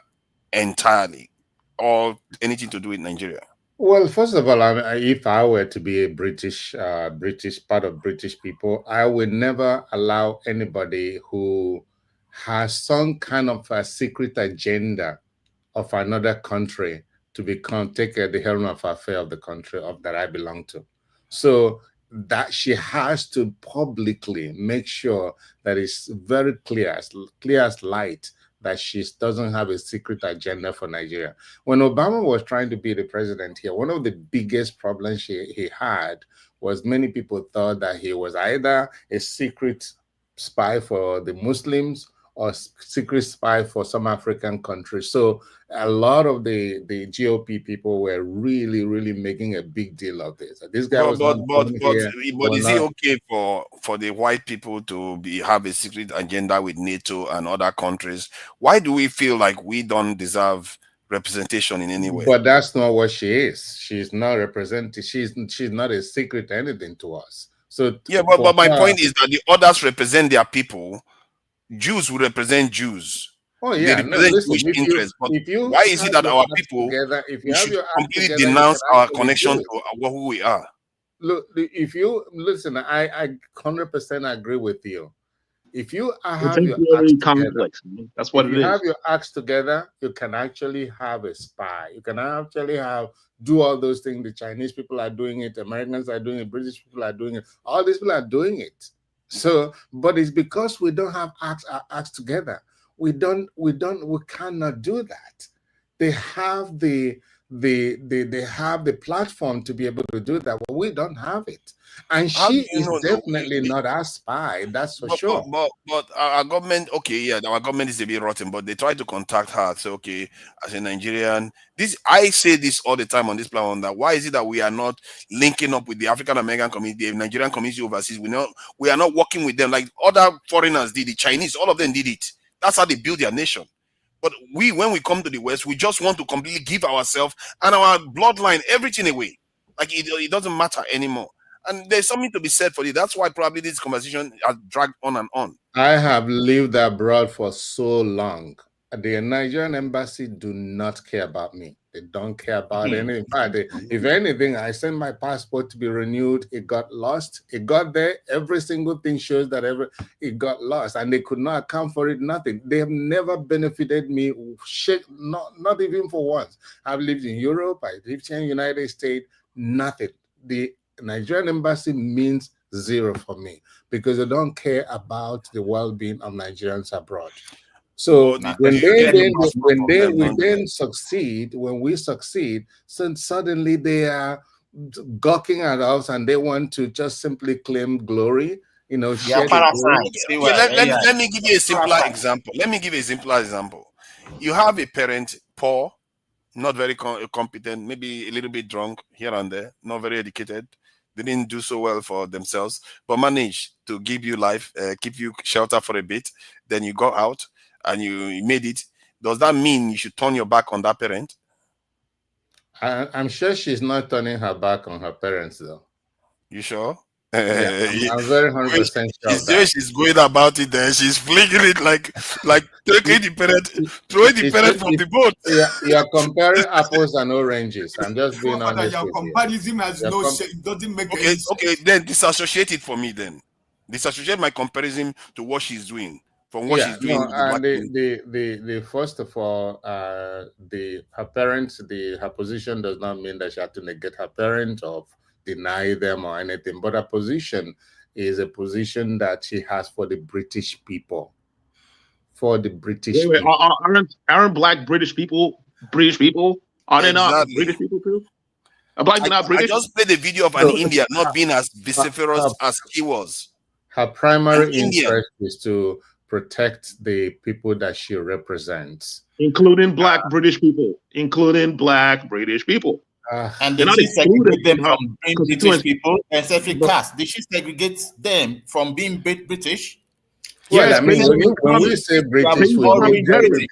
S3: entirely, or anything to do with Nigeria?
S5: Well, first of all, if I were to be a British part of British people, I would never allow anybody who has some kind of a secret agenda of another country to take the helm of affair of the country that I belong to. So that she has to publicly make sure that it's very clear as light, that she doesn't have a secret agenda for Nigeria. When Obama was trying to be the president here, one of the biggest problems he had was many people thought that he was either a secret spy for the Muslims or secret spy for some African countries. So a lot of the GOP people were really, really making a big deal of this. This guy was
S3: but is it okay for the white people to have a secret agenda with NATO and other countries? Why do we feel like we don't deserve representation in any way?
S5: But that's not what she is. She's not represented. She's not a secret anything to us. So
S3: yeah, but my point is that the others represent their people. Jews will represent Jews.
S5: Oh yeah,
S3: they represent Jewish interests. But why is it that our people should completely denounce our connection to who we are?
S5: Look, if you listen, I 100% agree with you. If you have your acts together,
S6: that's what it is.
S5: If you have your acts together, you can actually have a spy. You can actually do all those things. The Chinese people are doing it. Americans are doing it. British people are doing it. All these people are doing it. So, but it's because we don't have acts together. We cannot do that. They have they have the platform to be able to do that, but we don't have it. And she is definitely not our spy, that's for sure.
S3: But our government, okay, yeah, our government is a bit rotten, but they try to contact her. So, okay, as a Nigerian, I say this all the time on this platform, that why is it that we are not linking up with the African American community, the Nigerian community overseas? We are not working with them like other foreigners did. The Chinese, all of them did it. That's how they build their nation. But when we come to the West, we just want to completely give ourselves and our bloodline, everything away. Like it doesn't matter anymore. And there's something to be said for it. That's why probably this conversation has dragged on and on.
S5: I have lived abroad for so long. The Nigerian embassy do not care about me. They don't care about anything. In fact, if anything, I sent my passport to be renewed. It got lost. It got there. Every single thing shows that it got lost, and they could not account for it. Nothing. They have never benefited me. Not even for once. I've lived in Europe. I lived in the United States. Nothing. The Nigerian embassy means zero for me because they don't care about the well-being of Nigerians abroad. So when we succeed, so suddenly they are gawking at us and they want to just simply claim glory. Let me
S3: give you a simpler example. You have a parent, poor, not very competent, maybe a little bit drunk here and there, not very educated. They didn't do so well for themselves, but managed to give you life, keep you shelter for a bit. Then you got out and you made it. Does that mean you should turn your back on that parent?
S5: I'm sure she's not turning her back on her parents, though.
S3: You sure?
S5: Yeah, I'm very 100% sure.
S3: She's going about it there. She's flinging it like taking the parent, throwing the parent from the boat.
S5: Yeah, you're comparing apples and oranges. I'm just being honest.
S13: Your comparison has no sense. It doesn't make any sense.
S3: Okay, then disassociate it for me then. Disassociate my comparison to what she's doing from what she's doing.
S5: No, and the first of all, her parents, her position does not mean that she had to negate her parents or deny them or anything, but her position is a position that she has for the British people. For the British people.
S6: Aren't black British people British people? Are they not British people too? Black people not British?
S3: I just played the video of an Indian not being as vociferous as he was.
S5: Her primary interest is to protect the people that she represents.
S6: Including black British people. Including black British people.
S19: And did she segregate them from being British people and separate caste? Did she segregate them from being British?
S5: Well, I mean, when we say British, we mean British.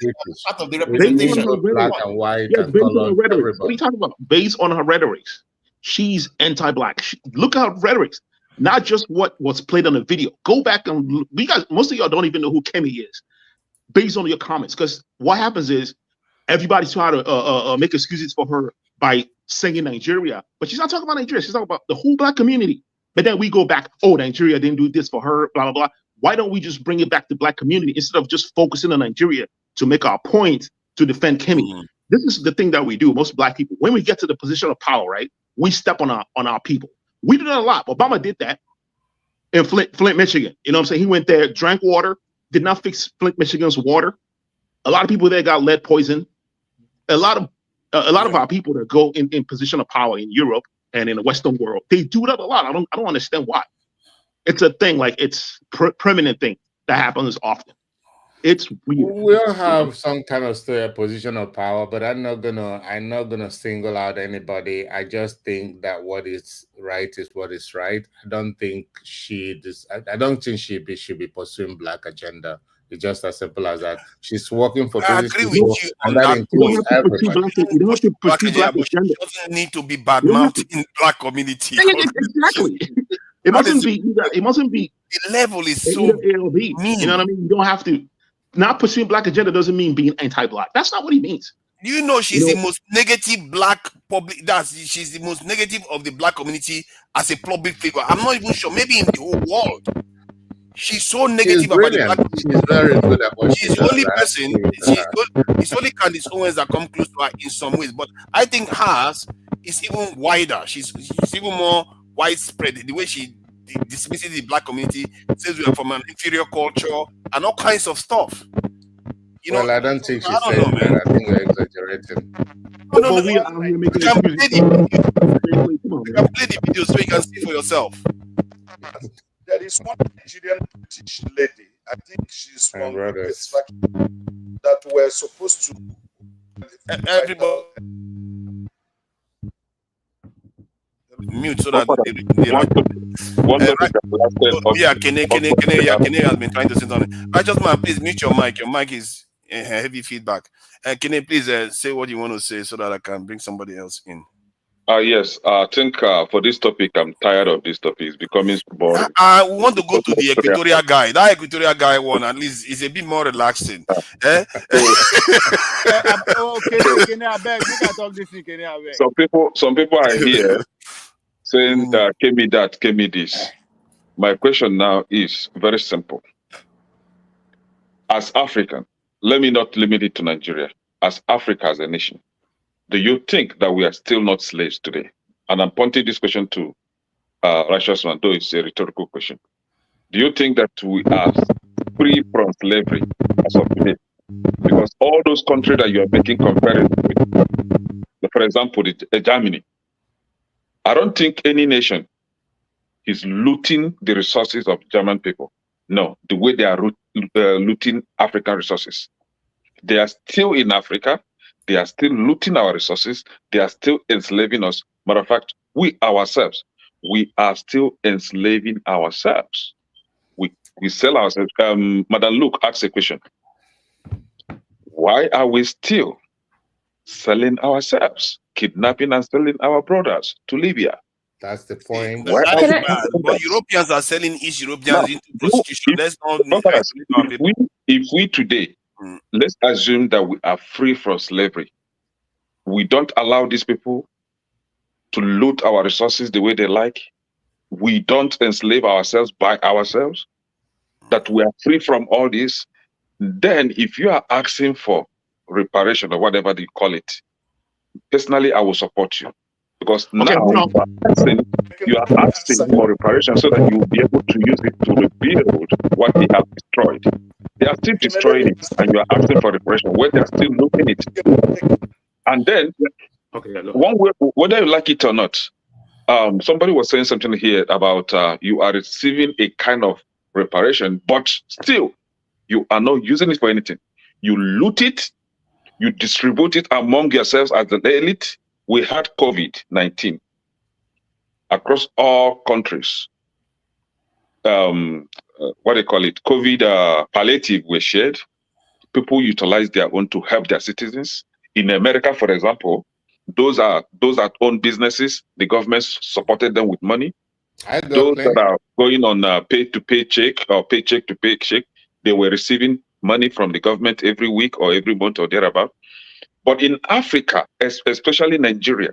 S19: Part of the representation.
S5: Black and white and
S6: based on
S5: color.
S6: her rhetoric. What are you talking about? Based on her rhetoric, she's anti-black. Look at her rhetoric, not just what was played on the video. Go back and look. You guys, most of y'all don't even know who Kemi is, based on your comments. Because what happens is everybody's trying to make excuses for her by saying Nigeria, but she's not talking about Nigeria. She's talking about the whole black community. But then we go back, oh, Nigeria didn't do this for her, blah, blah, blah. Why don't we just bring it back to black community instead of just focusing on Nigeria to make our point to defend Kemi? This is the thing that we do, most black people. When we get to the position of power, right, we step on our people. We do that a lot. Obama did that in Flint, Michigan. You know what I'm saying? He went there, drank water, did not fix Flint, Michigan's water. A lot of people there got lead poison. A lot of our people that go in position of power in Europe and in the Western world, they do that a lot. I don't understand why. It's a thing, like it's permanent thing that happens often. It's weird.
S5: We'll have some kind of position of power, but I'm not gonna single out anybody. I just think that what is right is what is right. I don't think she should be pursuing black agenda. It's just as simple as that. She's working for
S3: I
S5: British
S3: agree
S5: people,
S3: with you
S5: and
S3: on
S5: that
S3: that.
S5: includes everybody.
S6: You don't have to pursue black agenda.
S3: She doesn't need to be badmouthed in black community.
S6: Exactly. It mustn't be.
S3: The level is so
S6: mean. You know what I mean? You don't have to. Not pursuing black agenda doesn't mean being anti-black. That's not what he means.
S3: You know, she's the most negative black public. She's the most negative of the black community as a public figure. I'm not even sure. Maybe in the whole world, she's so negative about the black community.
S5: She's very good at what
S3: she's the only person. It's only Candice Owens that come close to her in some ways, but I think hers is even wider. She's even more widespread. The way she dismisses the black community, says we are from an inferior culture and all kinds of stuff. You know,
S5: I don't think she's saying that. I think we're exaggerating.
S3: No. You can play the video so you can see for yourself.
S14: There is one Nigerian British lady, I think she's from this faction, that we're supposed to.
S3: Everybody mute so that Kene has been trying to say something. Righteous man, please mute your mic. Your mic is heavy feedback. Kene, please say what you want to say so that I can bring somebody else in.
S9: Yes, I think for this topic, I'm tired of this topic. It's becoming boring.
S3: I want to go to the Equatorial guy. That Equatorial guy one, at least, is a bit more relaxing.
S7: Okay, I beg. You can talk this thing, I beg.
S9: Some people are here saying that Kemi that, Kemi this. My question now is very simple. As African, let me not limit it to Nigeria. As Africa as a nation, do you think that we are still not slaves today? And I'm pointing this question to Righteous Man, though it's a rhetorical question. Do you think that we are free from slavery as of today? Because all those countries that you are making comparisons with, for example, Germany, I don't think any nation is looting the resources of German people. No, the way they are looting African resources. They are still in Africa. They are still looting our resources. They are still enslaving us. Matter of fact, we ourselves, we are still enslaving ourselves. We sell ourselves. Madam Luke asked a question. Why are we still selling ourselves, kidnapping and selling our brothers to Libya?
S5: That's the point.
S3: That is bad. But Europeans are selling East Europeans into prostitution. Let's not
S9: if we today, let's assume that we are free from slavery. We don't allow these people to loot our resources the way they like. We don't enslave ourselves by ourselves. That we are free from all this. then if you are asking for reparation or whatever they call it, personally, I will support you. Because
S6: Okay,
S9: now
S6: hold on.
S9: you are asking for reparation so that you will be able to use it to rebuild what they have destroyed. They are still destroying it, and you are asking for reparation where they are still looting it. And then, one way, whether you like it or not, somebody was saying something here about you are receiving a kind of reparation, but still you are not using it for anything. You loot it, you distribute it among yourselves as an elite. We had COVID-19 across all countries. What do you call it? COVID palliative were shared. People utilized their own to help their citizens. In America, for example, those that own businesses, the government supported them with money. Those that are going on pay-to-pay check or paycheck-to-pay check, they were receiving money from the government every week or every month or thereabout. But in Africa, especially Nigeria,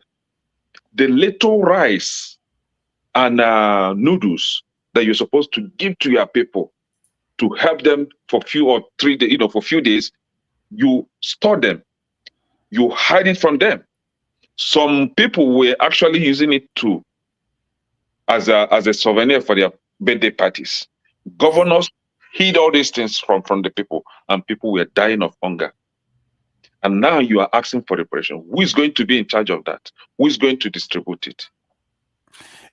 S9: the little rice and noodles that you're supposed to give to your people to help them for few or 3 days, for few days, you store them, you hide it from them. Some people were actually using it as a souvenir for their birthday parties. Governors hid all these things from the people, and people were dying of hunger. And now you are asking for reparation. Who is going to be in charge of that? Who is going to distribute it?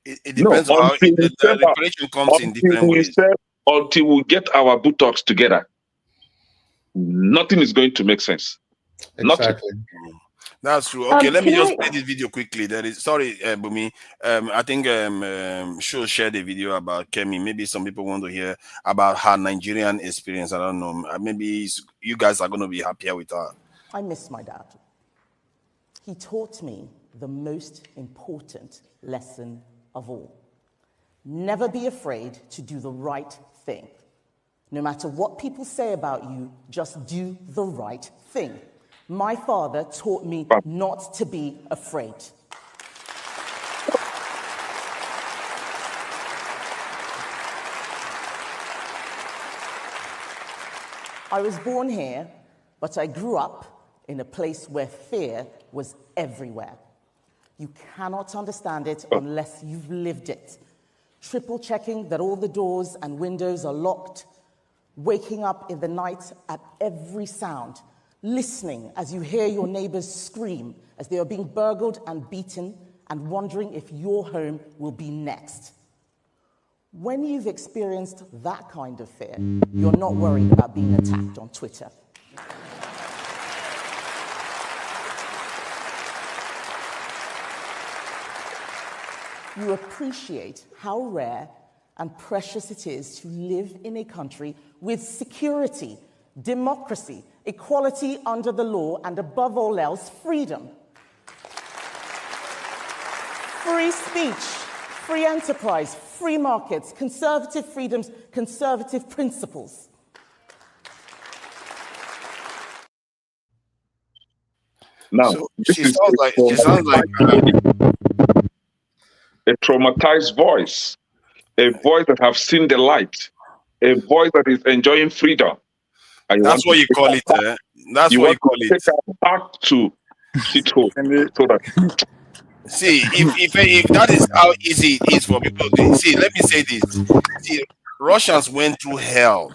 S3: It depends on how the reparation comes in different ways.
S9: Until we get our buttocks together, nothing is going to make sense.
S5: Exactly.
S9: Nothing.
S3: That's true. Okay, let me just play this video quickly. There is Bumi. I think she'll share the video about Kemi. Maybe some people want to hear about her Nigerian experience. I don't know. Maybe you guys are going to be happier with her.
S17: I miss my dad. He taught me the most important lesson of all. Never be afraid to do the right thing. No matter what people say about you, just do the right thing. My father taught me not to be afraid. I was born here, but I grew up in a place where fear was everywhere. You cannot understand it unless you've lived it. Triple checking that all the doors and windows are locked, waking up in the night at every sound, listening as you hear your neighbors scream as they are being burgled and beaten, and wondering if your home will be next. When you've experienced that kind of fear, you're not worried about being attacked on Twitter. You appreciate how rare and precious it is to live in a country with security, democracy, equality under the law, and above all else, freedom. Free speech, free enterprise, free markets, conservative freedoms, conservative principles.
S9: Now,
S3: so she sounds like
S9: a traumatized voice, a voice that have seen the light, a voice that is enjoying freedom. And
S3: that's what you call it. That's what you call it.
S9: Take her back to shithole. So that
S3: see, if that is how easy it is for people to see, let me say this. See, Russians went through hell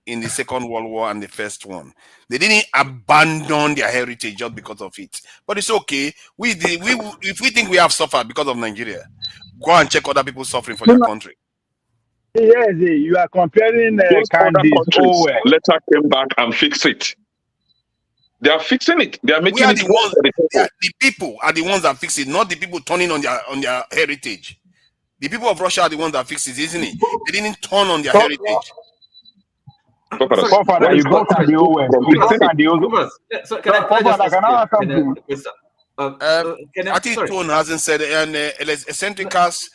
S3: in the Second World War and the first one. They didn't abandon their heritage just because of it. But it's okay. If we think we have suffered because of Nigeria, go and check other people suffering for their country.
S20: Yes, you are comparing
S9: those other countries
S20: well.
S9: later came back and fixed it. They are fixing it. They are making
S3: We are
S9: it
S3: the
S9: worse
S3: ones.
S9: for the people.
S3: The people are the ones that fix it, not the people turning on their heritage. The people of Russia are the ones that fix it, isn't it? They didn't turn on their heritage.
S20: Father, you go to the OS. You go to the OS.
S2: So can I just
S3: I think Tone hasn't said it, and eccentricas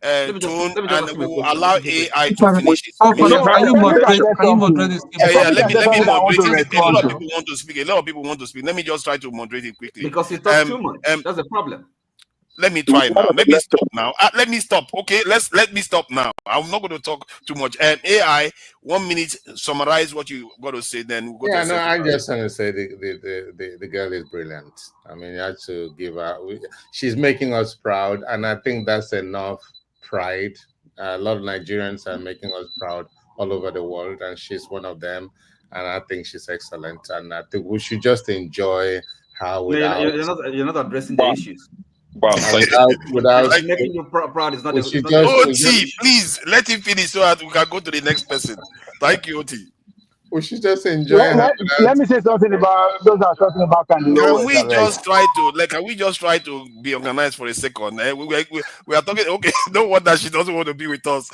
S3: Tone, and we will allow AI to finish it.
S12: Can you moderate this?
S3: Let me moderate it. A lot of people want to speak. Let me just try to moderate it quickly.
S2: Because you talk too much. That's the problem.
S3: Let me try now. Let me stop now. Let me stop. Okay, let me stop now. I'm not going to talk too much. AI, 1 minute, summarize what you got to say. Then we'll go
S5: Yeah,
S3: to
S5: no, I'm just going to say the girl is brilliant. I mean, you have to give her. She's making us proud, and I think that's enough pride. A lot of Nigerians are making us proud all over the world, and she's one of them. And I think she's excellent, and I think we should just enjoy her without.
S2: You're not addressing the issues.
S9: Wow,
S5: without
S2: making you proud is not.
S3: OT, please let him finish so that we can go to the next person. Thank you, OT.
S5: We should just enjoy her.
S7: Let me say something about those that are talking about
S3: Can we just try to be organized for a second? We are talking. Okay, no wonder she doesn't want to be with us.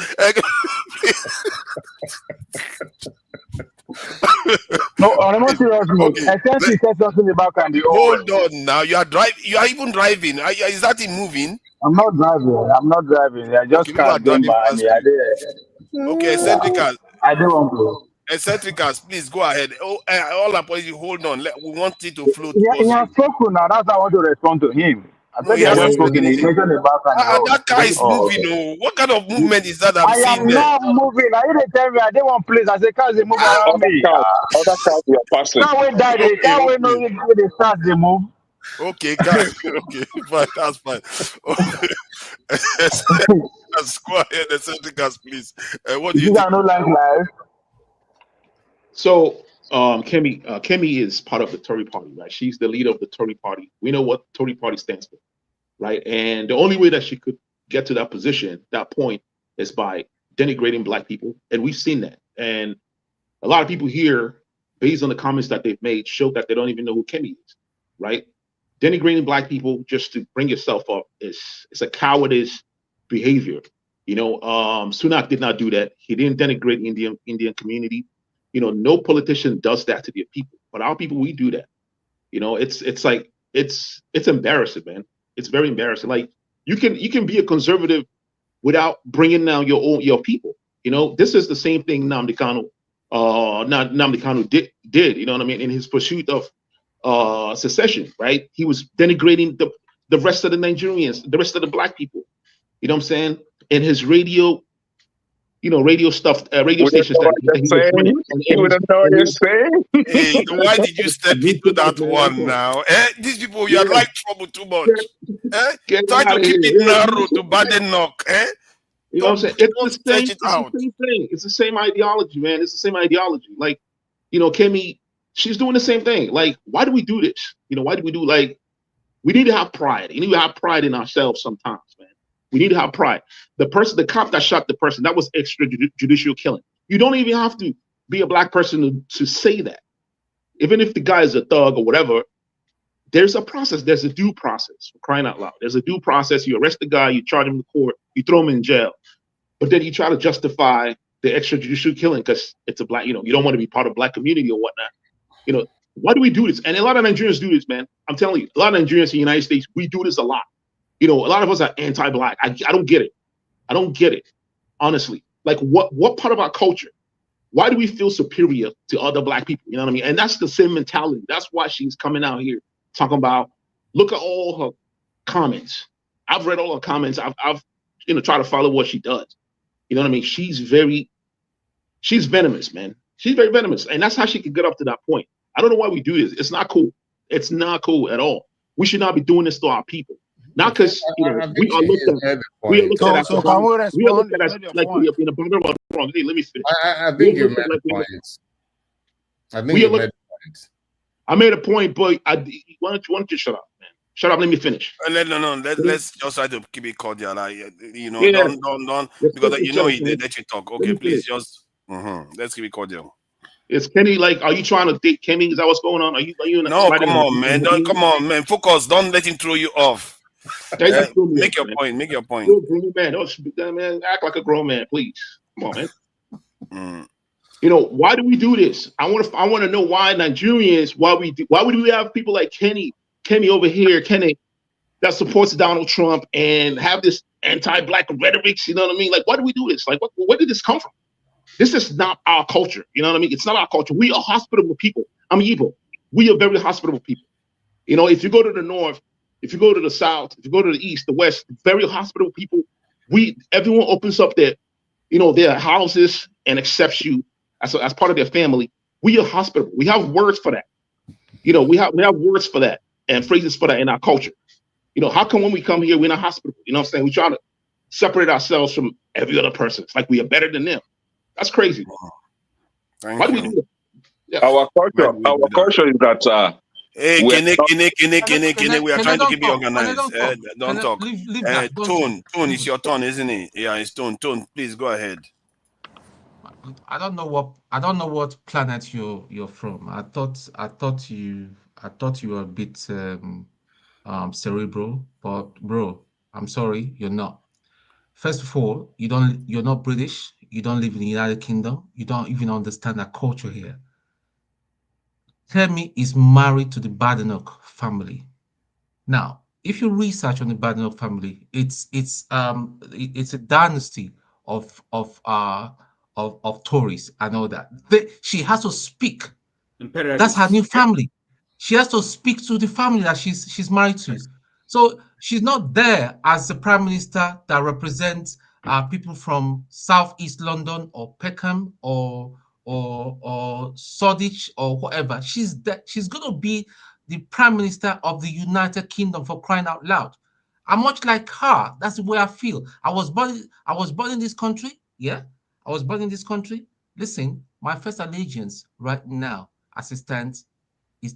S7: No, on a more serious note,
S3: Okay,
S7: I think she said something about Candy.
S3: hold on now. You are driving. You are even driving. Is that in moving?
S7: I'm not driving. I just can't go by me.
S3: Okay, eccentricals.
S7: I don't want to.
S3: Eccentricals, please go ahead. All apologies. Hold on. We want it to flow.
S7: He has spoken now. That's why I want to respond to him. I thought he has spoken. He mentioned about Candy.
S3: That guy is moving.
S7: Okay.
S3: What kind of movement is that I'm
S7: I
S3: seeing
S7: am
S3: there?
S7: not moving. I didn't tell me I didn't want place. I said, cars they move around me.
S9: Other cars we are passing.
S7: Can't wait die. Can't wait no when they start they move.
S3: Okay, guys. Okay, fine. That's fine. Let's go ahead, eccentricals, please. What do you think?
S7: No live.
S6: So, Kemi is part of the Tory party, right? She's the leader of the Tory party. We know what Tory party stands for, right? And the only way that she could get to that position, that point, is by denigrating Black people. And we've seen that. And a lot of people here, based on the comments that they've made, show that they don't even know who Kemi is, right? Denigrating Black people just to bring yourself up is a cowardice behavior. You know, Sunak did not do that. He didn't denigrate Indian community. You know, no politician does that to their people, but our people, we do that. You know, it's embarrassing, man. It's very embarrassing. Like you can be a conservative without bringing down your people. You know, this is the same thing Nnamdi Kanu did. You know what I mean? In his pursuit of secession, right? He was denigrating the rest of the Nigerians, the rest of the Black people. You know what I'm saying? In his radio. You know, radio stuff, radio stations.
S9: You wouldn't know what you're saying.
S3: Hey, why did you step into that one now? These people, you are like trouble too much. Try to keep it narrow to Badenoch.
S6: You know what I'm saying? It's the same thing. It's the same ideology, man. It's the same ideology. Like, you know, Kemi, she's doing the same thing. Like, why do we do this? You know, why do we do we need to have pride. You need to have pride in ourselves sometimes, man. We need to have pride. The cop that shot the person, that was extrajudicial killing. You don't even have to be a Black person to say that. Even if the guy is a thug or whatever, there's a process. There's a due process, for crying out loud. There's a due process. You arrest the guy, you charge him in court, you throw him in jail. But then you try to justify the extrajudicial killing because it's a Black, you know, you don't want to be part of Black community or whatnot. You know, why do we do this? And a lot of Nigerians do this, man. I'm telling you, a lot of Nigerians in the United States, we do this a lot. You know, a lot of us are anti-Black. I don't get it. I don't get it, honestly. Like, what part of our culture? Why do we feel superior to other Black people? You know what I mean? And that's the same mentality. That's why she's coming out here talking about. Look at all her comments. I've read all her comments. I've you know tried to follow what she does. You know what I mean? She's venomous, man. She's very venomous, and that's how she could get up to that point. I don't know why we do this. It's not cool. It's not cool at all. We should not be doing this to our people. Not because we are looked at. We are looked at as like we are in a bother about wrong. Hey, let me finish.
S5: I think you made a point. I think you made a point.
S6: I made a point, but why don't you shut up, man? Shut up. Let me finish.
S3: No. Let's just try to keep it cordial. You know, don't because you know he let you talk. Okay, please just let's keep it cordial.
S6: Is Kenny are you trying to date Kemi? Is that what's going on? Are you
S3: no? Come on, man. Come on, man. Focus. Don't let him throw you off. Make your point. Make your point.
S6: You're a grown man. Don't man. Act like a grown man, please. Come on, man. You know, why do we do this? I want to know why Nigerians. Why would we have people like Kemi over here, Kenny, that supports Donald Trump and have this anti-Black rhetoric? You know what I mean? Like, why do we do this? Like, where did this come from? This is not our culture. You know what I mean? It's not our culture. We are hospitable people. I'm evil. We are very hospitable people. You know, if you go to the North, If you go to the South, if you go to the East, the West, very hospitable people, everyone opens up their houses and accepts you as part of their family. We are hospitable. We have words for that. We have words for that and phrases for that in our culture. How come when we come here, we're not hospitable? You know what I'm saying? We try to separate ourselves from every other person. It's like we are better than them. That's crazy. Why do we do that? Yeah.
S9: Our culture is that
S3: hey, Kene, we are trying to keep you organized. Don't talk. Tone, it's your turn, isn't it? Yeah, it's Tone. Please go ahead.
S12: I don't know what planet you're from. I thought you were a bit cerebral, but bro, I'm sorry, you're not. First of all, you're not British. You don't live in the United Kingdom. You don't even understand our culture here. Kemi is married to the Badenoch family. Now, if you research on the Badenoch family, it's a dynasty of Tories and all that. She has to speak. That's her new family. She has to speak to the family that she's married to. So she's not there as the prime minister that represents people from Southeast London or Peckham or Shoreditch or whatever. She's going to be the prime minister of the United Kingdom, for crying out loud. I'm much like her. That's the way I feel. I was born in this country. Yeah, I was born in this country. Listen, my first allegiance right now, as it stands, is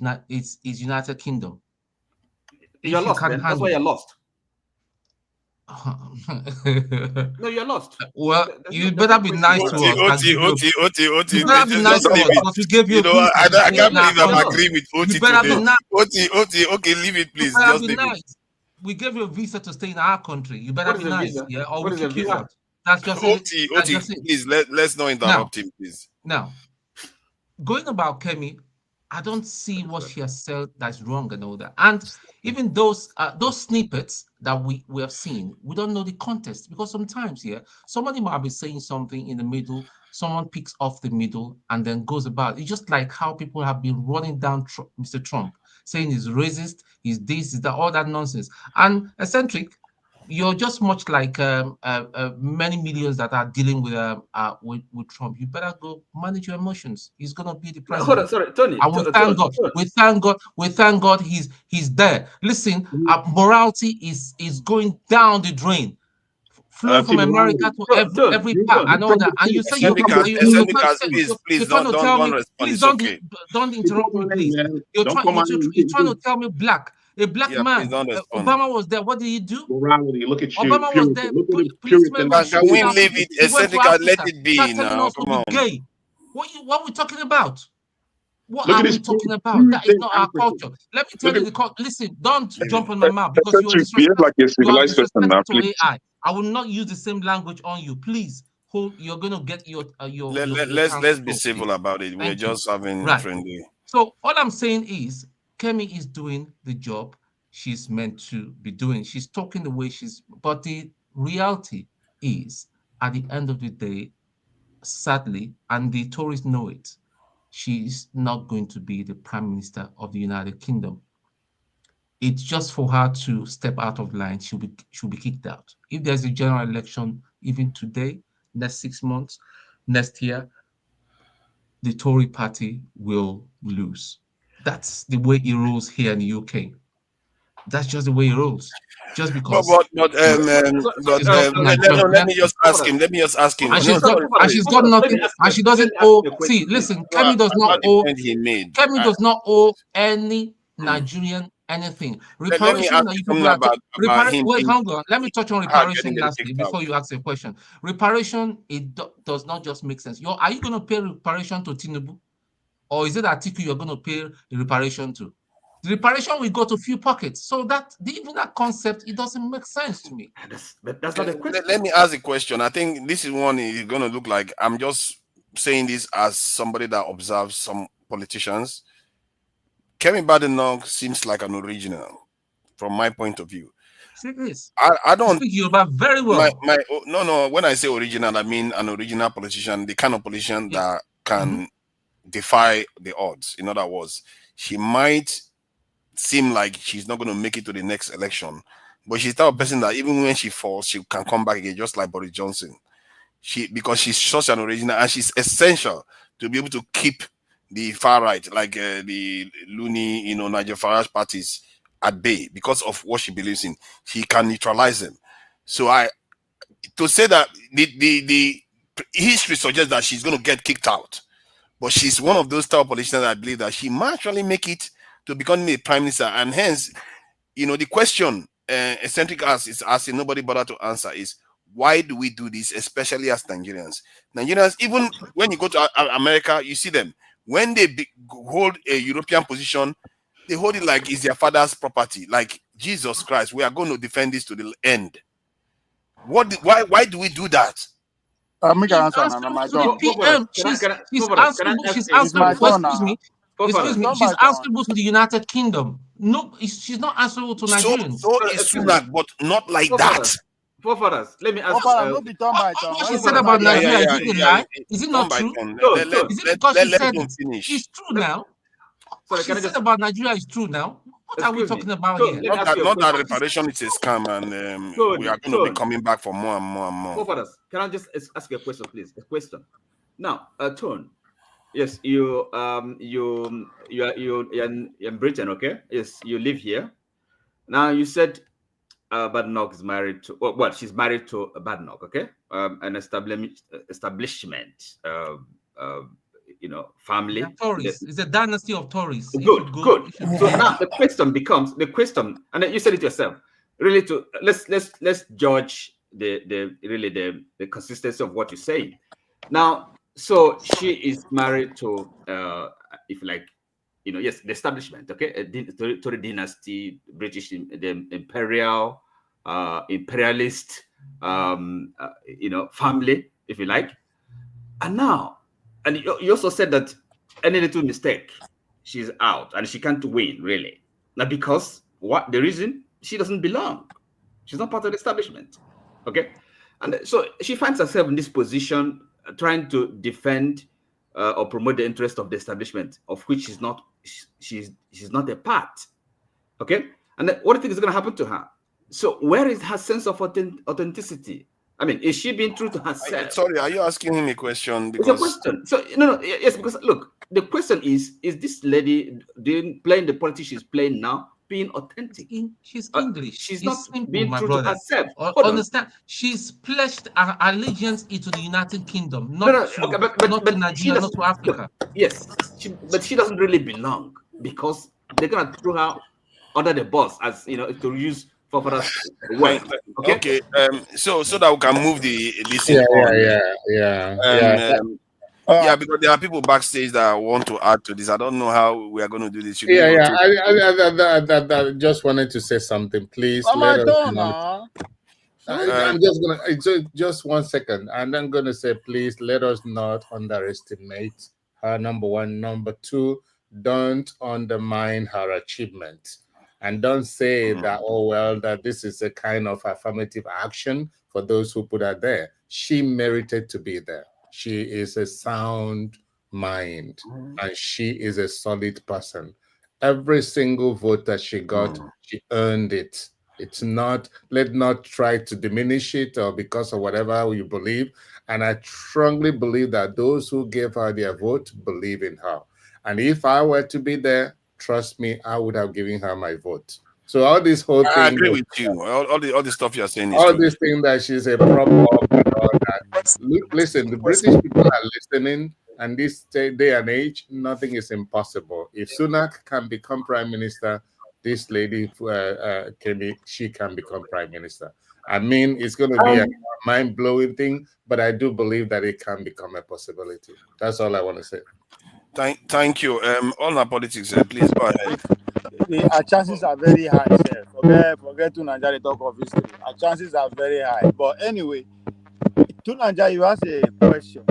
S12: United Kingdom.
S2: You're lost, man. That's why you're lost. No, you're lost.
S12: Well, you better be nice to us. You better be nice to us because we gave you.
S3: I can't believe I'm agreeing with Oti today. Oti, okay, leave it, please. Just leave it.
S12: We gave you a visa to stay in our country. You better be nice, yeah, or
S2: we kick you out.
S12: That's just
S3: Oti, please let's not interrupt him, please.
S12: Now, going about Kemi, I don't see what she has said that's wrong and all that. And even those snippets that we have seen, we don't know the context, because sometimes somebody might be saying something in the middle, someone picks off the middle and then goes about. It's just like how people have been running down Mr. Trump, saying he's racist, he's this, he's that, all that nonsense. And eccentric, you're just much like many millions that are dealing with Trump. You better go manage your emotions. He's gonna be the president.
S2: Hold on, sorry, Tony.
S12: And we thank God he's there. Listen, morality is going down the drain. Flew from America to every part and all that. And you say
S3: please don't respond. It's okay.
S12: Don't interrupt me, please. You're trying to tell me black. A black man. Obama was there. What did he do?
S6: Morality. Look at you.
S12: Obama was there.
S3: Can we leave it? Let it be now. Come on.
S12: Gay. What are we talking about? What are we talking about? That is not our culture. Let me tell you listen, don't jump on my mouth because you are
S9: like a civilized person now, please.
S12: AI. I will not use the same language on you. Please, you're gonna get your
S3: let's be civil about it. We're just having friendly.
S12: So all I'm saying is Kemi is doing the job she's meant to be doing. She's talking the way but the reality is, at the end of the day, sadly, and the Tories know it, she's not going to be the Prime Minister of the United Kingdom. It's just for her to step out of line. She'll be kicked out. If there's a general election, even today, next 6 months, next year, the Tory party will lose. That's the way it rolls here in the UK. That's just the way it rolls. Just because.
S3: Let me just ask him.
S12: And she's got nothing. And she doesn't owe. See, listen. Kemi does not owe. Kemi does not owe any Nigerian anything. Reparation. Wait, hold on. Let me touch on reparation lastly before you ask a question. Reparation, it does not just make sense. Are you going to pay reparation to Tinubu? Or is it Atiku you're going to pay the reparation to? The reparation will go to few pockets. So even that concept, it doesn't make sense to me.
S2: That's not a question.
S3: Let me ask a question. I think this is one is going to look like, I'm just saying this as somebody that observes some politicians. Kemi Badenoch seems like an original from my point of view.
S12: Serious.
S3: I don't
S12: speak Yoruba very well.
S3: No. When I say original, I mean an original politician, the kind of politician that can defy the odds. In other words, she might seem like she's not going to make it to the next election. But she's the type of person that even when she falls, she can come back again, just like Boris Johnson. Because she's such an original, and she's essential to be able to keep the far right, like the loony, Nigel Farage parties at bay because of what she believes in. She can neutralize them. So to say that the history suggests that she's going to get kicked out, but she's one of those type of politicians that I believe that she might actually make it to become a prime minister. And hence, the question eccentric as is asking, nobody bothered to answer, is why do we do this, especially as Nigerians? Nigerians, even when you go to America, you see them. When they hold a European position, they hold it like it's their father's property. Like, Jesus Christ, we are going to defend this to the end. Why do we do that?
S10: Make an answer now, my turn.
S12: She's answerable. Excuse me. She's answerable to the United Kingdom. No, she's not answerable to Nigerians.
S3: So is Sunak, but not like that.
S10: Forefathers,
S3: let me ask.
S10: No, be turn by turn.
S12: What she said about Nigeria, is it a lie? Is it not true? Is it because she said it? It's true now. What she said about Nigeria is true now. What are we talking about here?
S3: Not that reparation is a scam, and we are going to be coming back for more and more and more.
S2: Forefathers, can I just ask you a question, please? A question. Now, Tone. Yes, you're in Britain, okay? Yes, you live here. Now, you said Badenoch is married to, well, she's married to Badenoch, okay? An establishment, family.
S12: Tories. It's a dynasty of Tories.
S2: Good. So now the question becomes, and you said it yourself, really let's judge the consistency of what you say. Now, so she is married to, if you like, yes, the establishment, okay, Tory dynasty, British, the imperialist, family, if you like. And now, and you also said that any little mistake, she's out and she can't win, really. Now, because the reason, she doesn't belong. She's not part of the establishment, okay? And so she finds herself in this position, trying to defend or promote the interest of the establishment, of which she's not a part. Okay, and what do you think is going to happen to her? So where is her sense of authenticity? I mean, is she being true to herself?
S3: Sorry, are you asking him a question?
S2: Because... It's a question. So yes, because look, the question is this lady playing the politics she's playing now being authentic?
S12: She's English.
S2: She's
S12: it's
S2: not being true to herself.
S12: Understand? She's pledged her allegiance into the United Kingdom, not to Nigeria, not to Africa.
S2: Yes, but she doesn't really belong because they're gonna throw her under the bus, as to use Fofara's word.
S3: Okay. So that we can move this on. Yeah, because there are people backstage that want to add to this. I don't know how we are going to do this.
S5: I just wanted to say something, please. I'm just gonna just 1 second, and I'm gonna say, please let us not underestimate her. Number one, number two, don't undermine her achievement, and don't say that that this is a kind of affirmative action for those who put her there. She merited to be there. She is a sound mind, and she is a solid person. Every single vote that she got, she earned it. It's not, let's not try to diminish it or because of whatever you believe. And I strongly believe that those who gave her their vote believe in her. And if I were to be there, trust me, I would have given her my vote. So all this whole thing,
S3: I agree with you. All the stuff you're saying is
S5: all
S3: true.
S5: this thing that she's a prop up and all that. Listen, the British people are listening, and this day and age, nothing is impossible. If Sunak can become prime minister, this lady Kemi, she can become prime minister. I mean, it's going to be a mind-blowing thing, but I do believe that it can become a possibility. That's all I want to say.
S3: Thank you. On our politics, please go ahead.
S10: Our chances are very high, sir. Forget to Nigeria talk of history. Our chances are very high. But anyway, to Nigeria, you ask a question.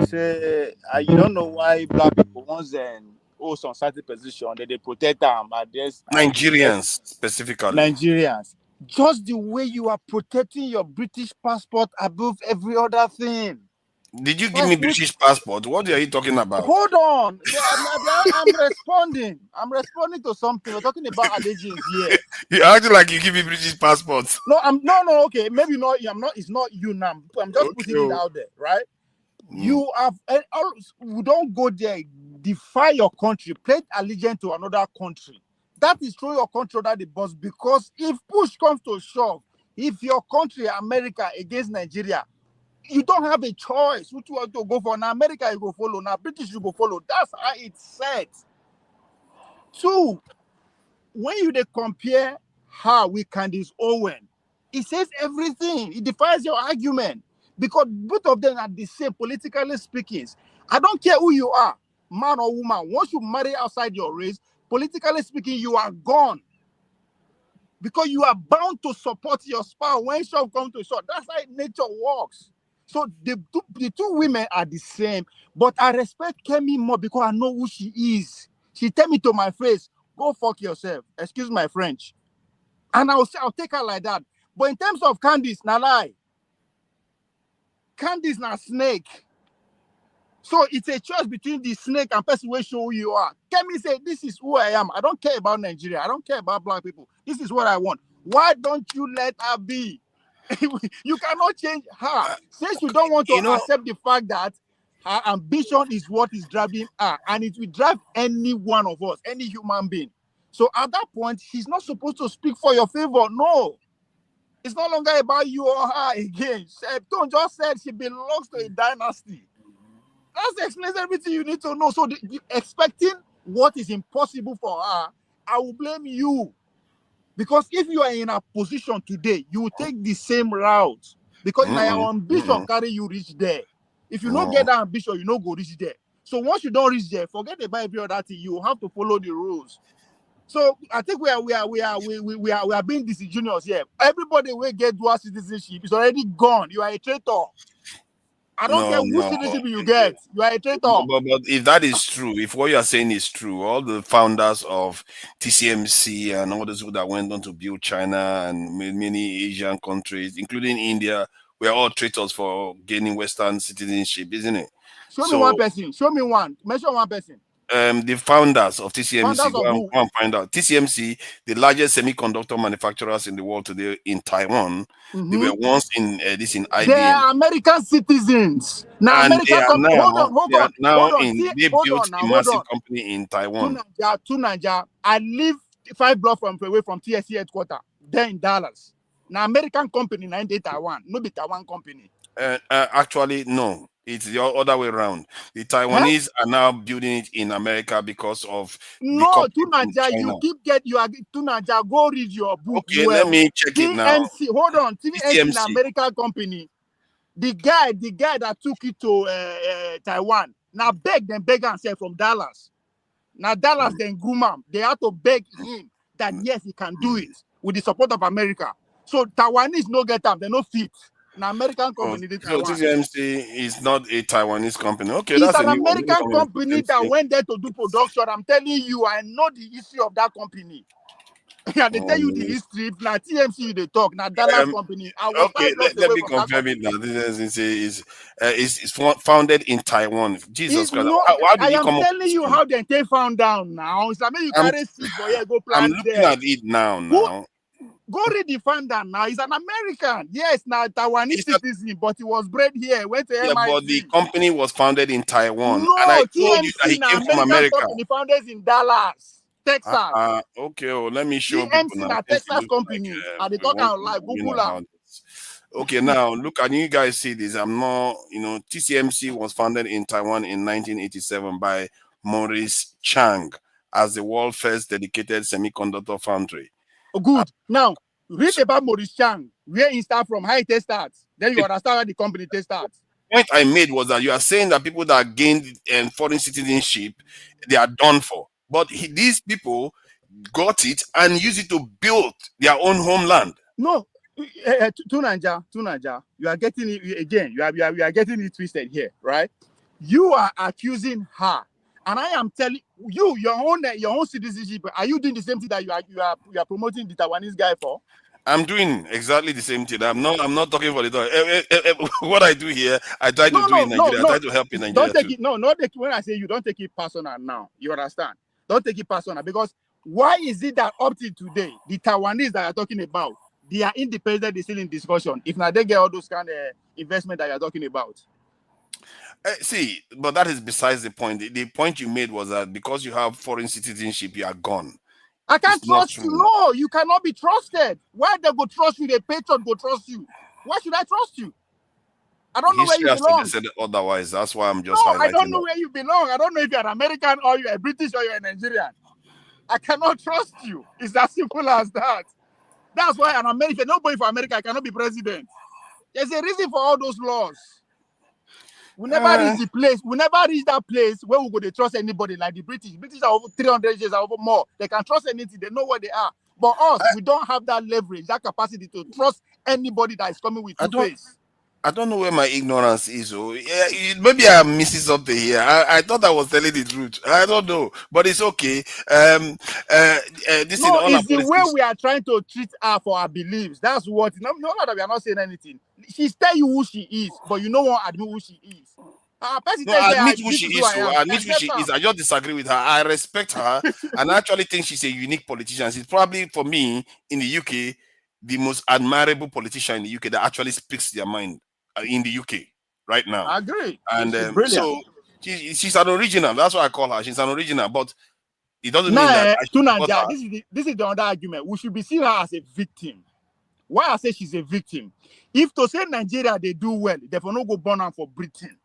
S10: Say, you don't know why black people, once then hold some certain position, they protect them.
S3: Nigerians, specifically.
S10: Nigerians. Just the way you are protecting your British passport above every other thing.
S3: Did you give me British passport? What are you talking about?
S10: Hold on. I'm responding. I'm responding to something. We're talking about allegiance here.
S3: You're acting like you give me British passport.
S10: No, okay. Maybe not. I'm not. It's not you now. I'm just putting it out there, right? You have. We don't go there. Defy your country. Pledge allegiance to another country. That is throw your country under the bus, because if push comes to shove, if your country, America, against Nigeria, you don't have a choice which you want to go for. Now America you go follow, now British you go follow. That's how it's set. Two, when you compare her with Candace Owen, it says everything. It defies your argument, because both of them are the same, politically speaking. I don't care who you are, man or woman. Once you marry outside your race, politically speaking, you are gone, because you are bound to support your spouse when shove comes to shove. That's how nature works. So the two women are the same, but I respect Kemi more because I know who she is. She tell me to my face, go fuck yourself. Excuse my French. And I'll take her like that. But in terms of Candice, na lie. Candice na snake. So it's a choice between the snake and person who show who you are. Kemi say, this is who I am. I don't care about Nigeria. I don't care about black people. This is what I want. Why don't you let her be? You cannot change her. Since you don't want to accept the fact that her ambition is what is driving her, and it will drive any one of us, any human being. So at that point, she's not supposed to speak for your favor. No. It's no longer about you or her again. Don't just said she belongs to a dynasty. That explains everything you need to know. So expecting what is impossible for her, I will blame you. Because if you are in a position today, you will take the same route. Because your ambition carry you reach there. If you don't get that ambition, you don't go reach there. So once you don't reach there, forget about every other thing. You have to follow the rules. So I think we are being disingenuous here. Everybody will get dual citizenship. It's already gone. You are a traitor. I don't care which citizenship you get. You are a traitor.
S3: But if that is true, if what you are saying is true, all the founders of TCMC and all those people that went on to build China and many Asian countries, including India, were all traitors for gaining Western citizenship, isn't it?
S10: Show me one person. Show me one. Mention one person.
S3: The founders of TCMC,
S10: Founders
S3: go and find out. TCMC, the largest semiconductor manufacturers in the world today in Taiwan, they were once in IBM.
S10: They are American citizens. Now,
S3: and
S10: American
S3: they are
S10: company.
S3: now, they built a massive company in Taiwan.
S10: To Nigeria, I live 5 blocks away from TSC headquarters, there in Dallas. Now, American company, in Taiwan, no be Taiwan company.
S3: Actually, no. It's the other way around. The Taiwanese are now building it in America because of
S10: no. To Nigeria, you are to Nigeria. Go read your book.
S3: Okay, let me check it now.
S10: Hold on. TMC is an American company. The guy that took it to Taiwan. Now beg and say from Dallas. Now Dallas then groom him. They have to beg him that yes, he can do it with the support of America. So Taiwanese no get up. They no fit. An American company.
S3: So TCMC is not a Taiwanese company. Okay,
S10: it's
S3: that's
S10: an American company that went there to do production. I'm telling you, I know the history of that company. Yeah, they tell you the history. Now TMC they talk. Now Dallas company.
S3: Okay, let me confirm it now. TCMC is founded in Taiwan. Jesus Christ! Why did you come up?
S10: I am telling you how they found down now. It's like you carry seed for here, go plant.
S3: I'm looking at it now.
S10: Go read the founder now. He's an American. Yes, now Taiwanese citizen, but he was bred here. Went to MIT.
S3: But the company was founded in Taiwan.
S10: No,
S3: and I
S10: TMC
S3: told you that he came from America.
S10: Company founded in Dallas, Texas.
S3: Okay, let me show
S10: TMC
S3: people now.
S10: Texas company. Are they talking like Google?
S3: Okay, now look, and you guys see this. I'm not, TCMC was founded in Taiwan in 1987 by Maurice Chang as the world's first dedicated semiconductor foundry.
S10: Oh, good. Now, read about Maurice Chang, where he started from, how it starts. Then you understand how the company starts.
S3: The point I made was that you are saying that people that gained foreign citizenship, they are done for. But these people got it and used it to build their own homeland.
S10: No, to Nigeria, you are getting it again. You are getting it twisted here, right? You are accusing her. And I am telling you, your own citizenship. Are you doing the same thing that you are promoting the Taiwanese guy for?
S3: I'm doing exactly the same thing. I'm not talking for the dog. What I do here, I try to do in Nigeria. I try to help in Nigeria
S10: Don't take
S3: too.
S10: it. No, not take, when I say you don't take it personal now. You understand? Don't take it personal, because why is it that up till today, the Taiwanese that you're talking about, they are independent, they're still in discussion? If now they get all those kind of investment that you're talking about.
S3: See, but that is besides the point. The point you made was that because you have foreign citizenship, you are gone.
S10: I can't
S3: It's not
S10: trust you.
S3: true.
S10: No, you cannot be trusted. Why they go trust you? The patron go trust you. Why should I trust you? I don't know where
S3: History
S10: you
S3: has
S10: belong.
S3: suggested otherwise. That's why I'm just
S10: No,
S3: highlighting
S10: I don't know
S3: that.
S10: where you belong. I don't know if you're American or you're British or you're Nigerian. I cannot trust you. It's as simple as that. That's why an American, nobody for America cannot be president. There's a reason for all those laws. We never reach the place. We never reach that place where we go to trust anybody like the British. British are over 300 years, are over more. They can trust anything. They know where they are. But us, we don't have that leverage, that capacity to trust anybody that is coming with two-face.
S3: I don't know where my ignorance is. So maybe I'm missing something here. I thought I was telling the truth. I don't know, but it's okay. This
S10: No,
S3: is
S10: it's the way we are trying to treat her for our beliefs. That's what. No, that we are not saying anything. She's tell you who she is, but you don't want to admit who she is. Person
S3: No, admit who she is. So admit who she is. I just disagree with her. I respect her, and I actually think she's a unique politician. She's probably, for me, in the UK, the most admirable politician in the UK that actually speaks their mind in the UK right now.
S10: I agree.
S3: And
S10: she's
S3: so she's an original. That's why I call her. She's an original, but it doesn't mean that I should support her.
S10: This is the other argument. We should be seeing her as a victim. Why I say she's a victim? If to say Nigeria they do well, they will not go born her for Britain.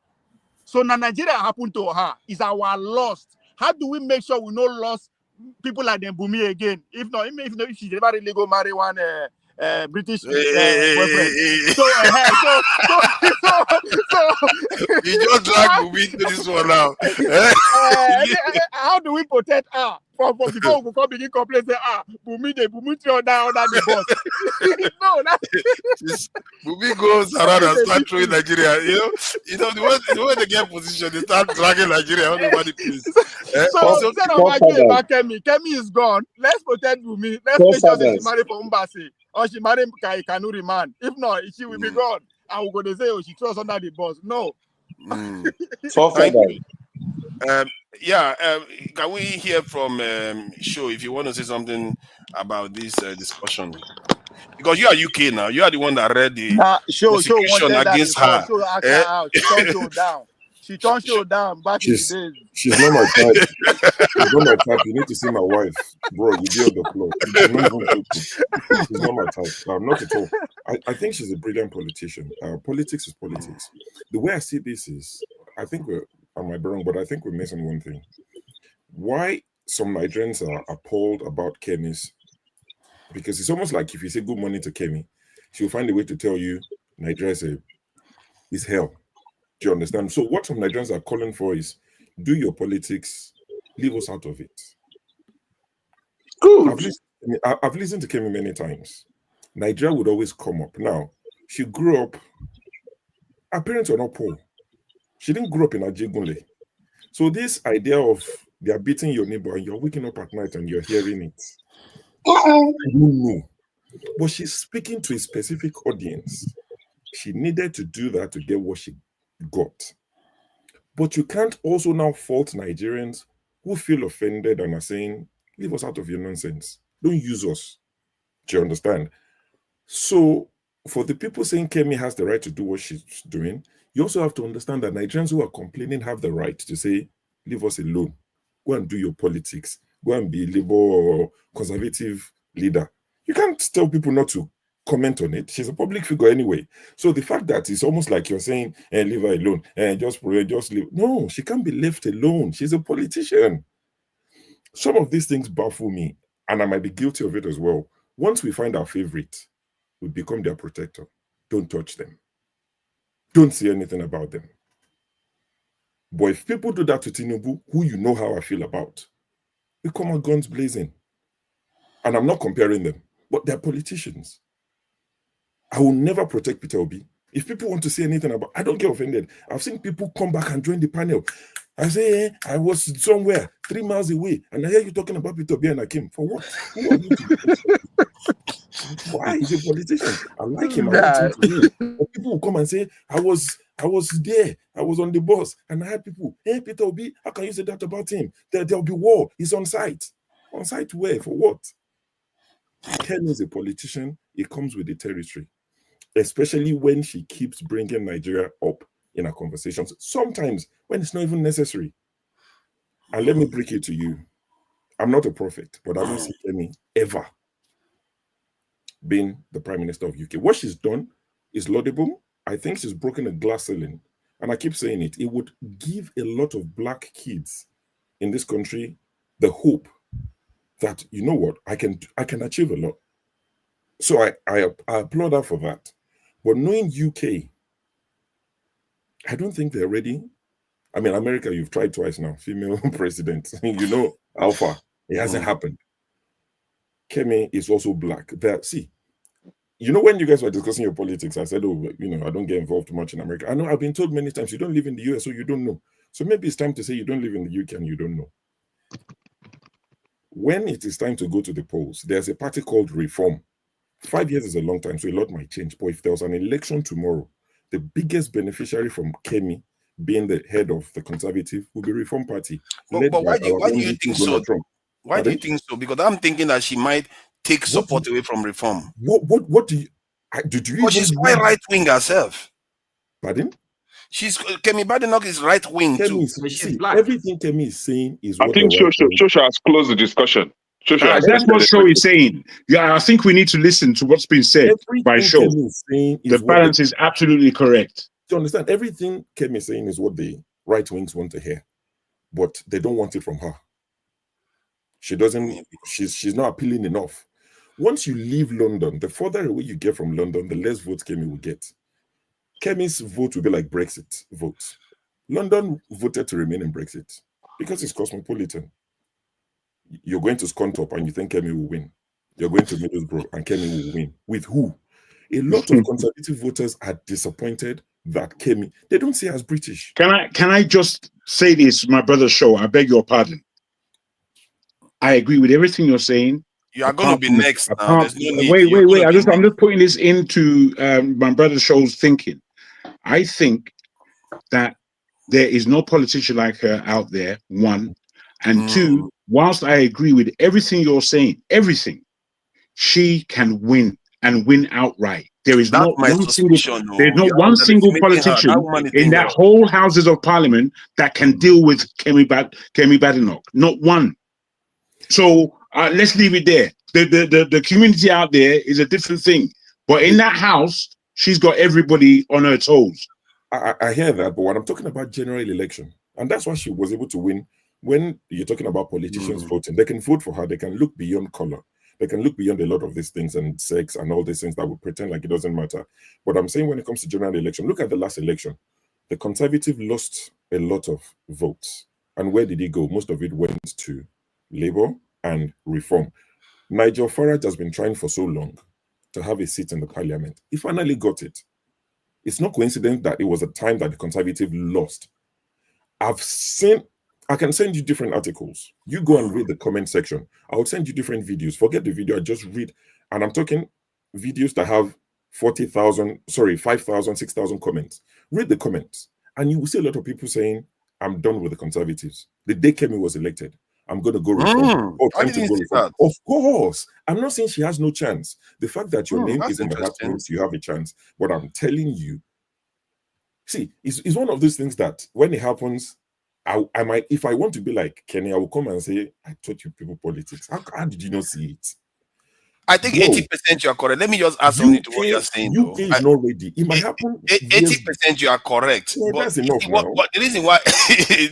S10: So now Nigeria happened to her is our loss. How do we make sure we no lost people like them Bumi again? If not, if she never really go marry one British boyfriend. So
S3: you just drag Bumi to this one now.
S10: How do we protect her from before we come begin complain say Bumi throw down under the bus? No, that's
S3: Bumi goes around and start throwing Nigeria. You know the way they get position, they start dragging Nigeria all over the place.
S10: So instead of arguing about Kemi is gone. Let's protect Bumi. Let's make sure that she marry for Mbasi or she marry Kanuri man. If not, she will be gone. And we're going to say, she throws under the bus. No.
S3: Thank you. Can we hear from Sho if you want to say something about this discussion? Because you are UK now, you are the one that read the prosecution against her.
S10: She turned Sho down. She turned Sho down back in the days.
S11: She's not my type. She's not my type. You need to see my wife, bro. You be on the floor. She's not my type. Not at all. I think she's a brilliant politician. Politics is politics. The way I see this is, I think I might be wrong, but I think we're missing one thing. Why some Nigerians are appalled about Kemi's, because it's almost like if you say good morning to Kemi, she'll find a way to tell you Nigeria is hell. Do you understand? So what some Nigerians are calling for is, do your politics, leave us out of it.
S6: Good.
S11: I've listened to Kemi many times. Nigeria would always come up. Now, she grew up, her parents were not poor. She didn't grow up in Ajegunle. So this idea of they are beating your neighbor and you're waking up at night and you're hearing it, I don't know. But she's speaking to a specific audience. She needed to do that to get what she got. But you can't also now fault Nigerians who feel offended and are saying, leave us out of your nonsense. Don't use us. Do you understand? So for the people saying Kemi has the right to do what she's doing, you also have to understand that Nigerians who are complaining have the right to say, leave us alone. Go and do your politics. Go and be Labour or conservative leader. You can't tell people not to comment on it. She's a public figure anyway. So the fact that it's almost like you're saying, leave her alone, just leave. No, she can't be left alone. She's a politician. Some of these things baffle me, and I might be guilty of it as well. Once we find our favorite, we become their protector. Don't touch them. Don't say anything about them. But if people do that to Tinubu, who you know how I feel about, we come out guns blazing. And I'm not comparing them, but they're politicians. I will never protect Peter Obi. If people want to say anything about, I don't get offended. I've seen people come back and join the panel. I say, I was somewhere 3 miles away, and I hear you talking about Peter Obi and I came. For what? Who are you to? Why? He's a politician. I like him. I want him to win. But people will come and say, I was there. I was on the bus. And I had people, hey, Peter Obi, how can you say that about him? There'll be war. He's on site. On site where? For what? Ken is a politician. It comes with the territory. Especially when she keeps bringing Nigeria up in her conversations. Sometimes when it's not even necessary. And let me break it to you. I'm not a prophet, but I don't see Kemi ever being the Prime Minister of UK. What she's done is laudable. I think she's broken a glass ceiling. And I keep saying it. It would give a lot of black kids in this country the hope that, you know what, I can achieve a lot. So I applaud her for that. But knowing UK, I don't think they're ready. I mean, America, you've tried twice now, female president. You know, Alpha, it hasn't happened. Kemi is also black. See, you know, when you guys were discussing your politics, I said, oh, you know, I don't get involved too much in America. I know I've been told many times, you don't live in the US, so you don't know. So maybe it's time to say you don't live in the UK and you don't know. When it is time to go to the polls, there's a party called Reform. 5 years is a long time, so a lot might change. But if there was an election tomorrow, the biggest beneficiary from Kemi being the head of the Conservative will be Reform Party.
S3: But why do you think so? Why do you think so? Because I'm thinking that she might take support away from Reform.
S11: What do you? Did you?
S3: But she's quite right wing herself.
S11: Pardon?
S3: Kemi Badenoch is right wing too.
S11: She's black. Everything Kemi is saying is.
S9: I think Shosha has closed the discussion.
S16: That's what Show is saying. Yeah, I think we need to listen to what's been said by Show. The balance is absolutely correct.
S11: Do you understand? Everything Kemi is saying is what the right wings want to hear, but they don't want it from her. She doesn't. She's not appealing enough. Once you leave London, the further away you get from London, the less votes Kemi will get. Kemi's vote will be like Brexit votes. London voted to remain in Brexit because it's cosmopolitan. You're going to Scunthorpe and you think Kemi will win. You're going to Middlesbrough and Kemi will win. With who? A lot of conservative voters are disappointed that Kemi, they don't see her as British.
S16: Can I just say this, my brother Show? I beg your pardon. I agree with everything you're saying.
S3: You are going to be next now. There's no need.
S16: Wait. I'm just putting this into my brother Show's thinking. I think that there is no politician like her out there, one. And two, whilst I agree with everything you're saying, everything, she can win and win outright. There is not one single politician in that whole Houses of Parliament that can deal with Kemi Badenoch. Not one. So let's leave it there. The community out there is a different thing. But in that house, she's got everybody on her toes.
S11: I hear that, but what I'm talking about, general election. And that's why she was able to win. When you're talking about politicians voting, they can vote for her. They can look beyond color. They can look beyond a lot of these things and sex and all these things that would pretend like it doesn't matter. But I'm saying when it comes to general election, look at the last election. The Conservative lost a lot of votes. And where did it go? Most of it went to Labour and Reform. Nigel Farage has been trying for so long to have a seat in the parliament. He finally got it. It's not coincidence that it was a time that the Conservative lost. I can send you different articles. You go and read the comment section. I'll send you different videos. Forget the video, I just read. And I'm talking videos that have 5,000, 6,000 comments. Read the comments. And you will see a lot of people saying, I'm done with the Conservatives. The day Kemi was elected, I'm going to go reform. Of course. I'm not saying she has no chance. The fact that your name is in the hat means you have a chance. But I'm telling you, see, it's one of those things that when it happens, I might, if I want to be like Kenny, I will come and say, I taught you people politics. How did you not see it?
S3: I think 80% you are correct. Let me just add something to what you're saying.
S11: UK is not ready. It might happen.
S3: 80% you are correct.
S11: Yeah,
S3: but
S11: that's enough.
S3: But the reason why,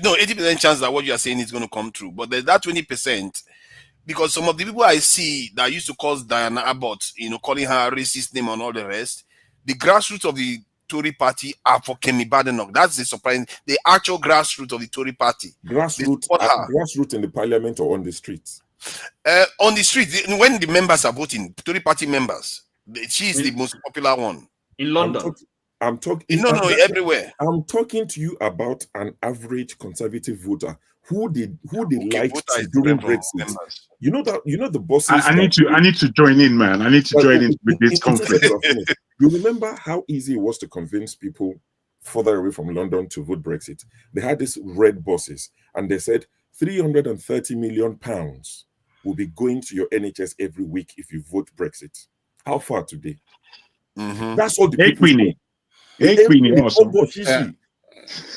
S3: no, 80% chance that what you are saying is going to come true. But there's that 20%, because some of the people I see that used to call Diana Abbott, calling her a racist name and all the rest, the grassroots of the Tory party are for Kemi Badenoch. That's the surprise. The actual grassroots of the Tory party.
S11: Grassroots in the parliament or on the streets?
S3: On the streets, when the members are voting, Tory party members, she is the most popular one.
S2: In London.
S11: I'm talking
S3: everywhere.
S11: I'm talking to you about an average Conservative voter who did light
S3: Buta
S11: to
S3: is
S11: during
S3: different from
S11: Brexit?
S3: members.
S11: You know the bosses.
S16: I need to join in, man. I need to join in with this conflict.
S11: You remember how easy it was to convince people further away from London to vote Brexit? They had these red buses, and they said 330 million pounds will be going to your NHS every week if you vote Brexit. How far today? That's all the people saw.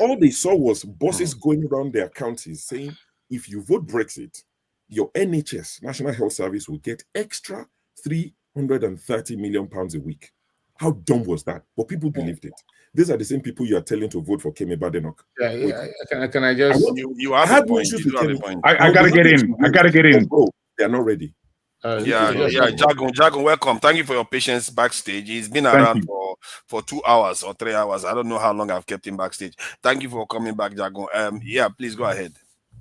S11: All they saw was bosses going around their counties saying, if you vote Brexit, your NHS, National Health Service, will get extra 330 million pounds a week. How dumb was that? But people believed it. These are the same people you are telling to vote for Kemi Badenoch.
S5: Can I just?
S3: You have a point. You do have a point.
S16: I gotta get in. I gotta get in.
S11: Oh, they are not ready.
S3: Jagun, welcome. Thank you for your patience backstage. He's been around for 2 hours or 3 hours. I don't know how long I've kept him backstage. Thank you for coming back, Jagun. Please go ahead.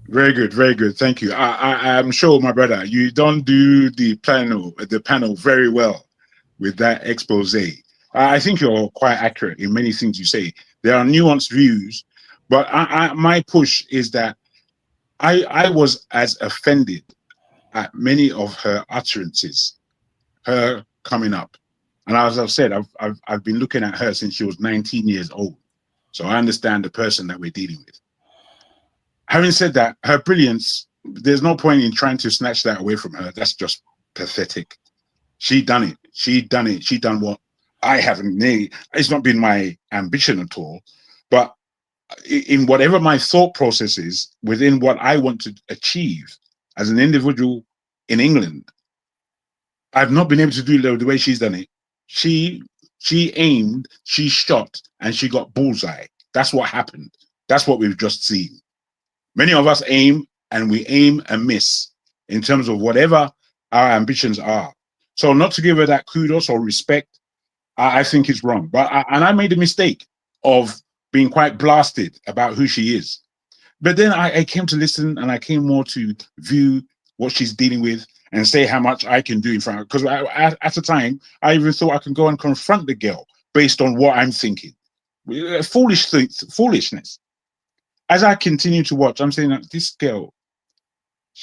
S16: Very good, very good. Thank you. I'm sure, my brother, you don't do the panel very well with that expose. I think you're quite accurate in many things you say. There are nuanced views, but my push is that I was as offended at many of her utterances, her coming up. And as I've said, I've been looking at her since she was 19 years old. So I understand the person that we're dealing with. Having said that, her brilliance, there's no point in trying to snatch that away from her. That's just pathetic. She done it. She done what I haven't made. It's not been my ambition at all. But in whatever my thought process is, within what I want to achieve as an individual in England, I've not been able to do it the way she's done it. She aimed, she shot, and she got bullseye. That's what happened. That's what we've just seen. Many of us aim, and we aim and miss in terms of whatever our ambitions are. So not to give her that kudos or respect, I think it's wrong. But I made a mistake of being quite blasted about who she is. But then I came to listen, and I came more to view what she's dealing with and say how much I can do in front of her. Because at the time, I even thought I could go and confront the girl based on what I'm thinking. Foolishness. As I continue to watch, I'm saying that this girl,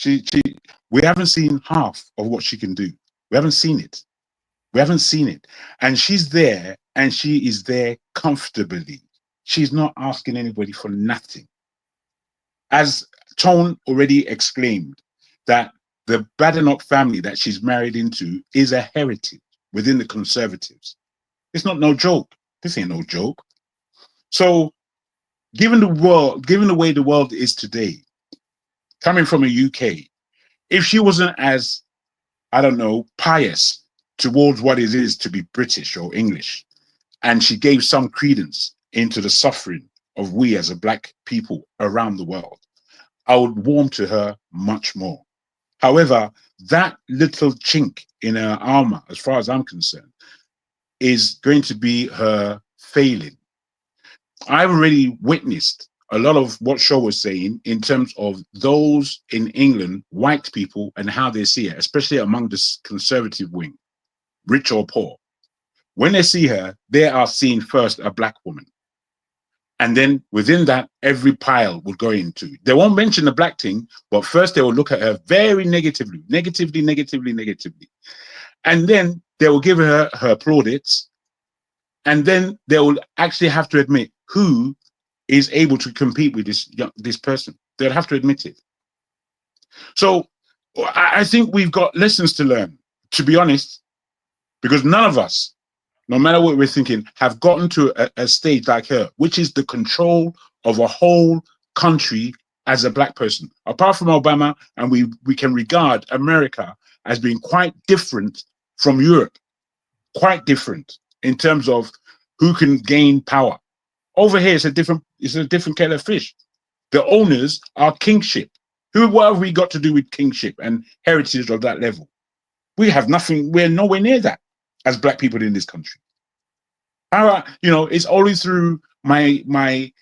S16: we haven't seen half of what she can do. We haven't seen it. We haven't seen it. And she's there, and she is there comfortably. She's not asking anybody for nothing. As Tone already exclaimed, that the Badenoch family that she's married into is a heritage within the Conservatives. It's not no joke. This ain't no joke. So, given the way the world is today, coming from a UK, if she wasn't as, I don't know, pious towards what it is to be British or English, and she gave some credence into the suffering of we as a Black people around the world, I would warm to her much more. However, that little chink in her armor, as far as I'm concerned, is going to be her failing. I've already witnessed a lot of what Shaw was saying in terms of those in England, white people, and how they see it, especially among the conservative wing, rich or poor. When they see her, they are seeing first a Black woman. And then within that, every pile will go into. They won't mention the Black thing, but first they will look at her very negatively. And then they will give her plaudits. And then they will actually have to admit who is able to compete with this person. They'll have to admit it. So I think we've got lessons to learn, to be honest, because none of us, no matter what we're thinking, have gotten to a stage like her, which is the control of a whole country as a Black person. Apart from Obama, and we can regard America as being quite different from Europe, quite different in terms of who can gain power. Over here, it's a different kettle of fish. The owners are kingship. What have we got to do with kingship and heritage of that level? We have nothing. We're nowhere near that as Black people in this country. It's only through my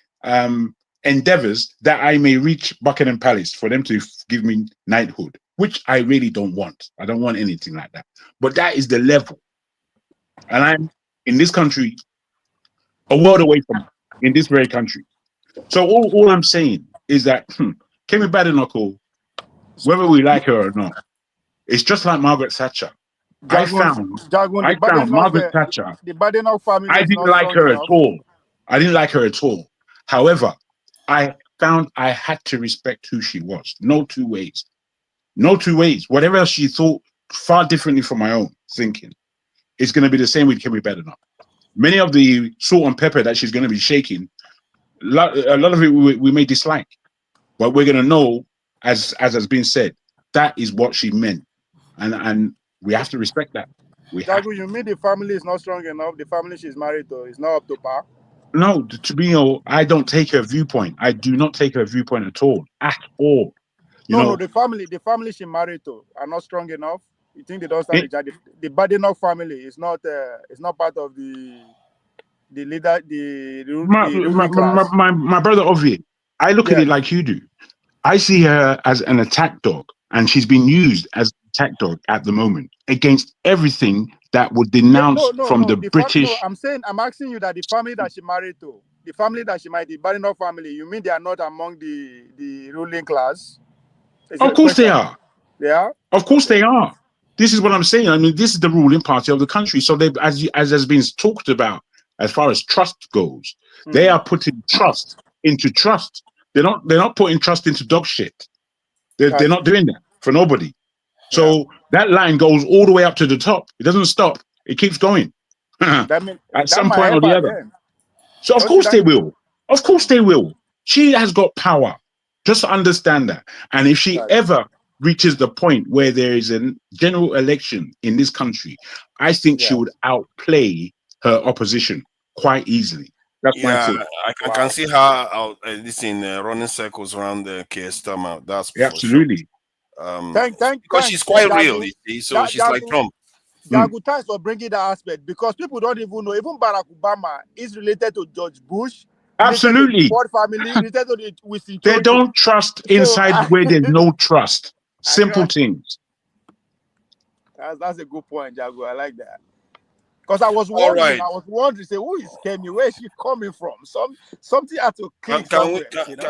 S16: endeavors that I may reach Buckingham Palace for them to give me knighthood, which I really don't want. I don't want anything like that. But that is the level. And I'm in this country, a world away from it, in this very country. So all I'm saying is that Kemi Badenoch, whether we like her or not, it's just like Margaret Thatcher. I found Margaret Thatcher.
S10: The Badenoch family
S16: I
S10: is
S16: didn't
S10: not
S16: like
S10: strong
S16: her
S10: enough.
S16: at all. I didn't like her at all. However, I found I had to respect who she was. No two ways. No two ways. Whatever else she thought, far differently from my own thinking, it's going to be the same with Kemi Badenoch. Many of the salt and pepper that she's going to be shaking, a lot of it we may dislike, but we're going to know, as has been said, that is what she meant, and we have to respect that.
S10: Jagu, you mean the family is not strong enough? The family she's married to is not up to par?
S16: No, to me, I don't take her viewpoint. I do not take her viewpoint at all. At all.
S10: No, the family she married to are not strong enough. You think they don't stand a chance? The Badenoch family is not part of the leader, the ruling class.
S16: My brother Ovi, I look at it like you do. I see her as an attack dog, and she's been used as an attack dog at the moment against everything that would denounce the British.
S10: I'm asking you that the family that she married to, the Badenoch family, you mean they are not among the ruling class?
S16: Of course they are.
S10: They are?
S16: Of course they are. This is what I'm saying. I mean, this is the ruling party of the country. So they, as has been talked about, as far as trust goes, they are putting trust into trust. They're not putting trust into dog shit. They're not doing that for nobody. So that line goes all the way up to the top. It doesn't stop. It keeps going. At some point or the other.
S10: Then.
S16: So of course they will. Of course they will. She has got power. Just understand that. And if she ever reaches the point where there is a general election in this country, I think she would outplay her opposition quite easily. That's my take.
S3: I can see her out running circles around the case term. That's
S16: absolutely.
S3: Because she's quite real, you see. So she's like Trump.
S10: Jagu, thanks for bringing that aspect, because people don't even know. Even Barack Obama is related to George Bush.
S16: Absolutely.
S10: Ford family, related to the Winston
S16: They don't trust inside where there's no trust. Simple things.
S10: That's a good point, Jagu. I like that. Because I was wondering, say, who is Kemi? Where is she coming from? Something had to click.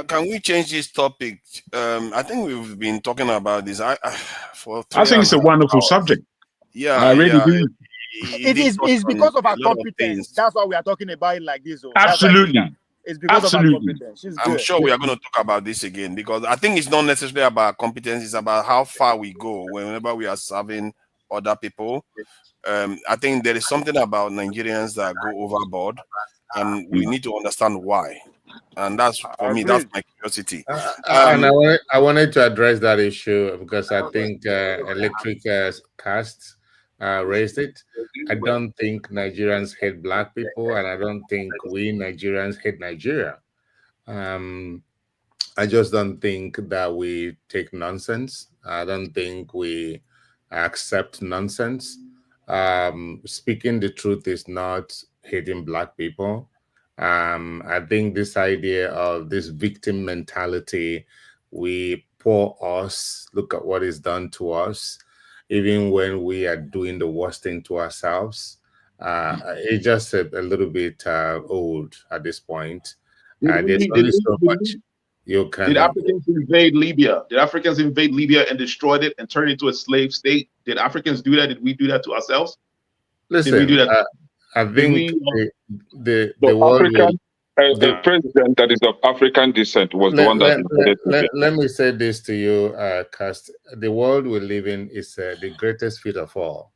S3: Can we change this topic? I think we've been talking about this. I
S16: think it's a wonderful subject.
S3: Yeah,
S16: I really do.
S10: It's because of her competence. That's why we are talking about it like this.
S16: Absolutely.
S10: It's because of her competence. She's good.
S3: I'm sure we are going to talk about this again, because I think it's not necessarily about competence. It's about how far we go whenever we are serving other people. I think there is something about Nigerians that go overboard, and we need to understand why. And that's, for me, that's my curiosity.
S5: And I wanted to address that issue because I think Electric Cast raised it. I don't think Nigerians hate black people, and I don't think we Nigerians hate Nigeria. I just don't think that we take nonsense. I don't think we accept nonsense. Speaking the truth is not hating black people. I think this idea of this victim mentality, we poor us, look at what is done to us, even when we are doing the worst thing to ourselves. It's just a little bit old at this point. There's only so much you can.
S6: Did Africans invade Libya? Did Africans invade Libya and destroyed it and turn it into a slave state? Did Africans do that? Did we do that to ourselves?
S5: Listen,
S6: did we do that?
S5: I think the
S9: African, the president that is of African descent was the one that.
S5: Let me say this to you, Cast. The world we live in is the greatest feat of all.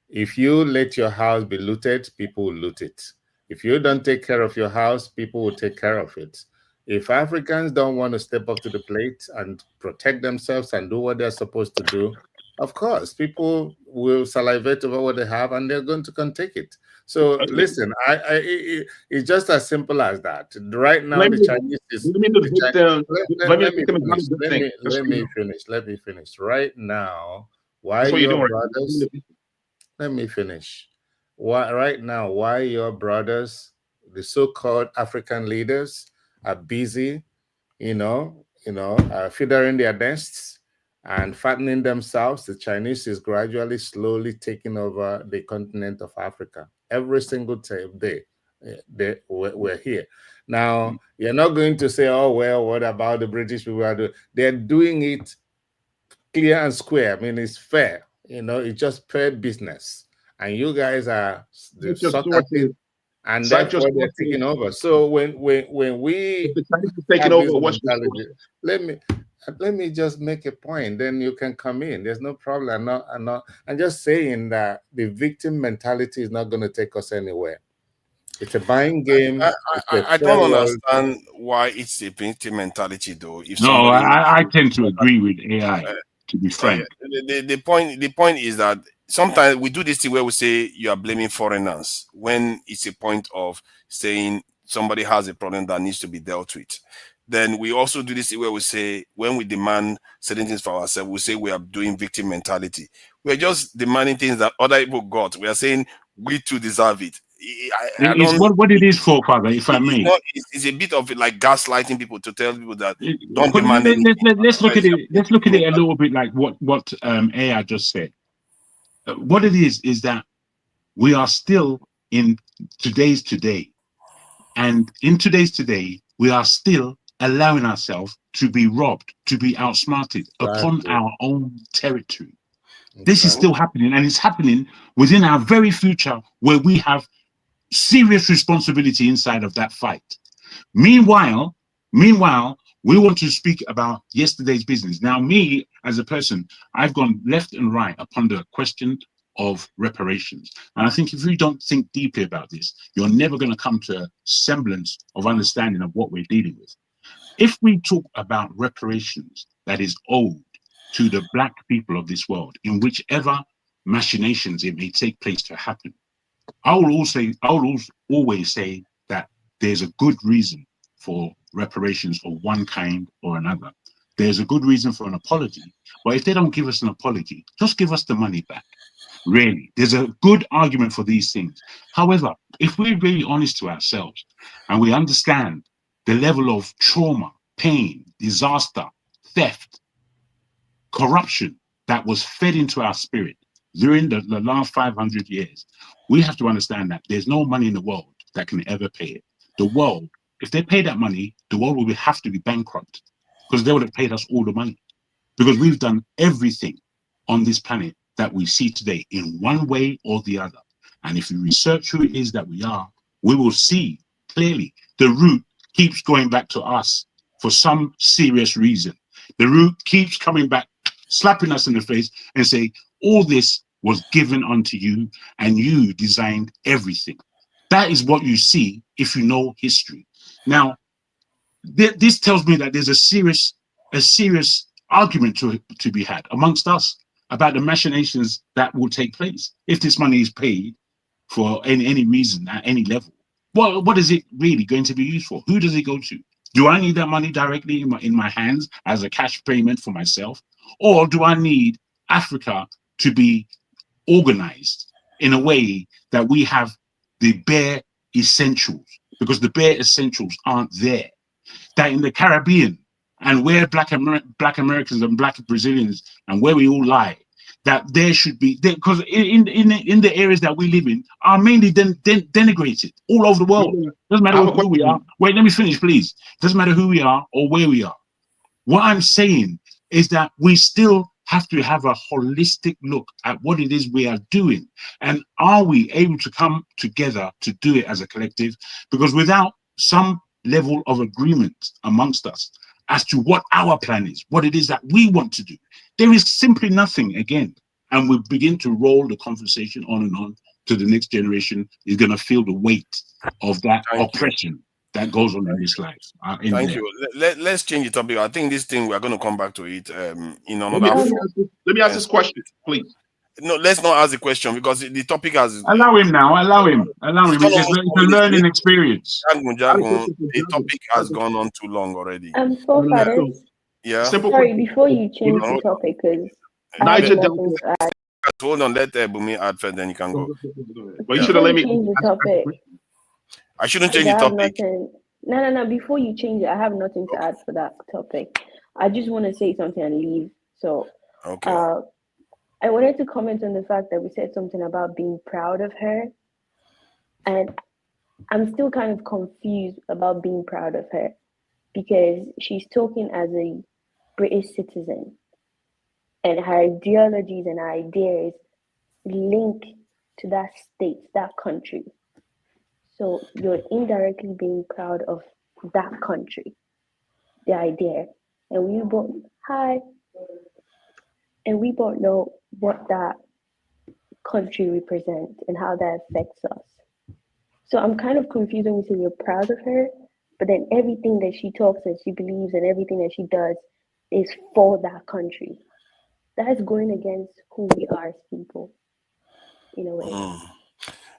S5: If you let your house be looted, people will loot it. If you don't take care of your house, people will take care of it. If Africans don't want to step up to the plate and protect themselves and do what they're supposed to do, of course, people will salivate over what they have and they're going to come take it. So listen, it's just as simple as that. Right now, the Chinese is. Let me finish. Right now, why your brothers? Let me finish. Right now, why your brothers, the so-called African leaders, are busy, feathering their nests and fattening themselves. The Chinese is gradually, slowly taking over the continent of Africa every single day. we're here. Now, you're not going to say, oh, well, what about the British people? They're doing it clear and square. I mean, it's fair. It's just fair business. And you guys are the suckers, and therefore they're taking over. So when we
S6: taking over, what's
S5: let me just make a point. Then you can come in. There's no problem. I'm just saying that the victim mentality is not going to take us anywhere. It's a buying game.
S3: I don't understand why it's a victim mentality, though. If
S16: no, I tend to agree with AI. To be frank,
S3: the point is that sometimes we do this thing where we say you are blaming foreigners when it's a point of saying somebody has a problem that needs to be dealt with. Then we also do this where we say, when we demand certain things for ourselves, we say we are doing victim mentality. We're just demanding things that other people got. We are saying we too deserve it.
S16: What it is for, Father, if I may.
S3: It's a bit of like gaslighting people to tell people that don't
S16: But
S3: demand
S16: let's look at it. Let's look at it a little bit like what AI just said. What it is that we are still in today's today, and in today's today, we are still allowing ourselves to be robbed, to be outsmarted upon our own territory. This is still happening, and it's happening within our very future, where we have serious responsibility inside of that fight. Meanwhile, we want to speak about yesterday's business. Now, me as a person, I've gone left and right upon the question of reparations. And I think if you don't think deeply about this, you're never going to come to a semblance of understanding of what we're dealing with. If we talk about reparations that is owed to the Black people of this world, in whichever machinations it may take place to happen, I will always say that there's a good reason for reparations of one kind or another. There's a good reason for an apology, but if they don't give us an apology, just give us the money back. Really, there's a good argument for these things. However, if we're really honest to ourselves and we understand the level of trauma, pain, disaster, theft, corruption that was fed into our spirit during the last 500 years, we have to understand that there's no money in the world that can ever pay it. The world, if they pay that money, the world will have to be bankrupt, because they would have paid us all the money, because we've done everything on this planet that we see today in one way or the other. And if we research who it is that we are, we will see clearly the root keeps going back to us for some serious reason. The root keeps coming back, slapping us in the face and say, all this was given unto you and you designed everything. That is what you see if you know history. Now, this tells me that there's a serious argument to be had amongst us about the machinations that will take place if this money is paid for any reason at any level. What is it really going to be used for? Who does it go to? Do I need that money directly in my hands as a cash payment for myself? Or do I need Africa to be organized in a way that we have the bare essentials? Because the bare essentials aren't there. That in the Caribbean, and where Black Americans and Black Brazilians and where we all lie, that there should be, because in the areas that we live in are mainly denigrated all over the world. Doesn't matter who we are. Wait, let me finish, please. Doesn't matter who we are or where we are. What I'm saying is that we still have to have a holistic look at what it is we are doing. And are we able to come together to do it as a collective? Because without some level of agreement amongst us as to what our plan is, what it is that we want to do, there is simply nothing again. And we begin to roll the conversation on and on to the next generation is going to feel the weight of that oppression that goes on in this life.
S3: Thank you. Let's change the topic. I think this thing, we're going to come back to it in another.
S6: Let me ask this question, please.
S3: No, let's not ask the question because the topic has.
S16: Allow him now. Allow him. It's a learning experience.
S3: The topic has gone on too long already.
S4: Forefathers.
S3: Yeah.
S4: Sorry, before you change the topic, because
S3: hold on, let Bumi add first, then you can go.
S6: But you should have let me
S4: change the topic.
S3: I shouldn't change the topic.
S4: No. Before you change it, I have nothing to add for that topic. I just want to say something and leave. So,
S3: okay.
S4: I wanted to comment on the fact that we said something about being proud of her. And I'm still kind of confused about being proud of her, because she's talking as a British citizen, and her ideologies and her ideas link to that state, that country. So you're indirectly being proud of that country, the idea. And we both know what that country represents and how that affects us. So I'm kind of confused when we say we're proud of her, but then everything that she talks and she believes and everything that she does is for that country. That is going against who we are as people, in a way.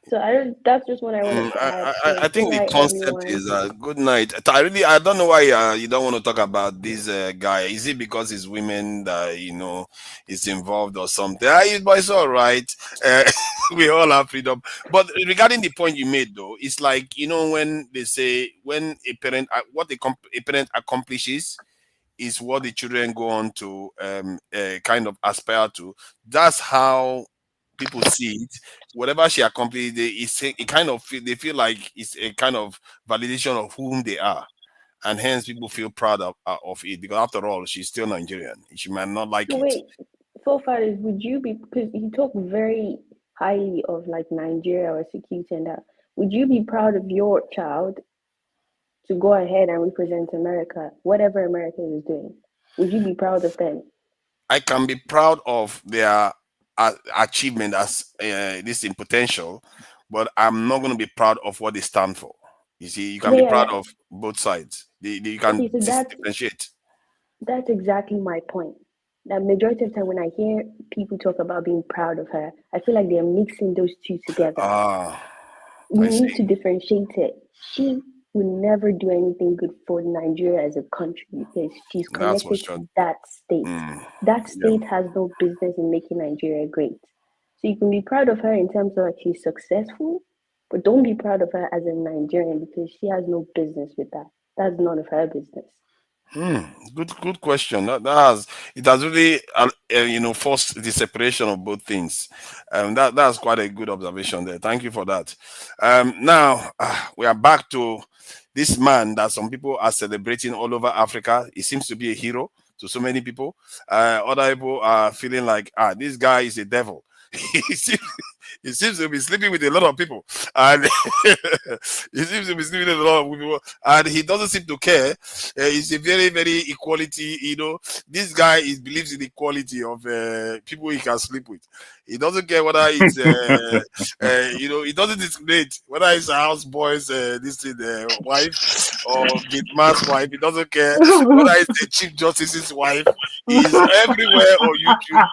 S4: So that's just what I wanted to add.
S3: I think the concept is good night. I don't know why you don't want to talk about this guy. Is it because it's women that is involved or something? But it's all right. We all have freedom. But regarding the point you made, though, it's like when they say when a parent what a parent accomplishes is what the children go on to kind of aspire to. That's how people see it. Whatever she accomplished, they feel like it's a kind of validation of whom they are, and hence people feel proud of it, because after all, she's still Nigerian. She might not like it.
S4: Wait, so far, would you be, because you talk very highly of like Nigeria or security and that, would you be proud of your child to go ahead and represent America, whatever America is doing? Would you be proud of them?
S3: I can be proud of their achievement as this in potential, but I'm not going to be proud of what they stand for. You see, you can be proud of both sides. You can differentiate.
S4: That's exactly my point. That majority of the time when I hear people talk about being proud of her, I feel like they're mixing those two together. We need to differentiate it. She will never do anything good for Nigeria as a country because she's connected to that state. That state has no business in making Nigeria great. So you can be proud of her in terms of like she's successful, but don't be proud of her as a Nigerian because she has no business with that. That's none of her business.
S3: Good question. It has really forced the separation of both things. That's quite a good observation there. Thank you for that. Now we are back to this man that some people are celebrating all over Africa. He seems to be a hero to so many people. Other people are feeling like this guy is a devil. He seems to be sleeping with a lot of people, and he seems to be sleeping with a lot of people, and he doesn't seem to care. He's a very, very equality. This guy believes in equality of people he can sleep with. He doesn't care whether it's he doesn't discriminate whether it's a houseboy's wife or gate man's wife. He doesn't care whether it's the Chief Justice's wife. He's everywhere on YouTube,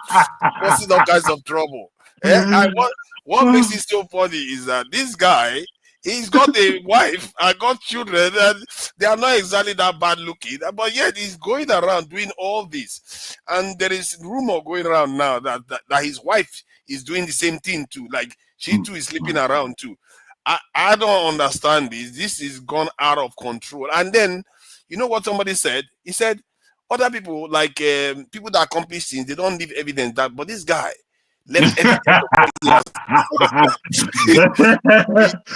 S3: causing all kinds of trouble. And what makes it so funny is that this guy, he's got a wife and got children, and they are not exactly that bad looking, but yet he's going around doing all this. And there is rumor going around now that his wife is doing the same thing too. Like she too is sleeping around too. I don't understand this. This is gone out of control. And then, you know what somebody said? He said, other people, like people that accomplish things, they don't leave evidence that, but this guy left evidence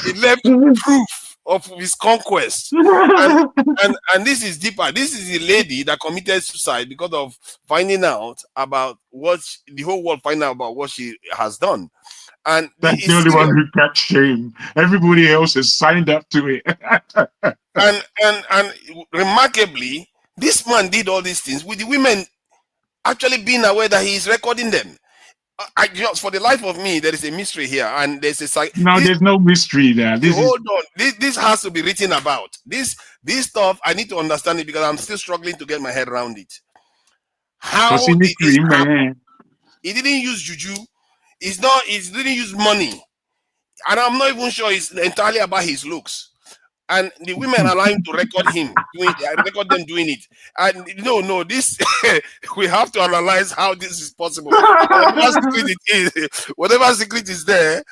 S3: he left proof of his conquest, and this is deeper. This is the lady that committed suicide because of finding out about what the whole world find out about what she has done, and
S16: that's the only one who got shame. Everybody else has signed up to it.
S3: and remarkably, this man did all these things with the women actually being aware that he is recording them. Just for the life of me, there is a mystery here, and there's
S16: there's no mystery there.
S3: Hold on, this has to be written about. This stuff I need to understand it because I'm still struggling to get my head around it. How did this happen? He didn't use juju. He didn't use money, and I'm not even sure it's entirely about his looks. And the women are allowing to record record them doing it. And no, this we have to analyze how this is possible. Whatever secret is there,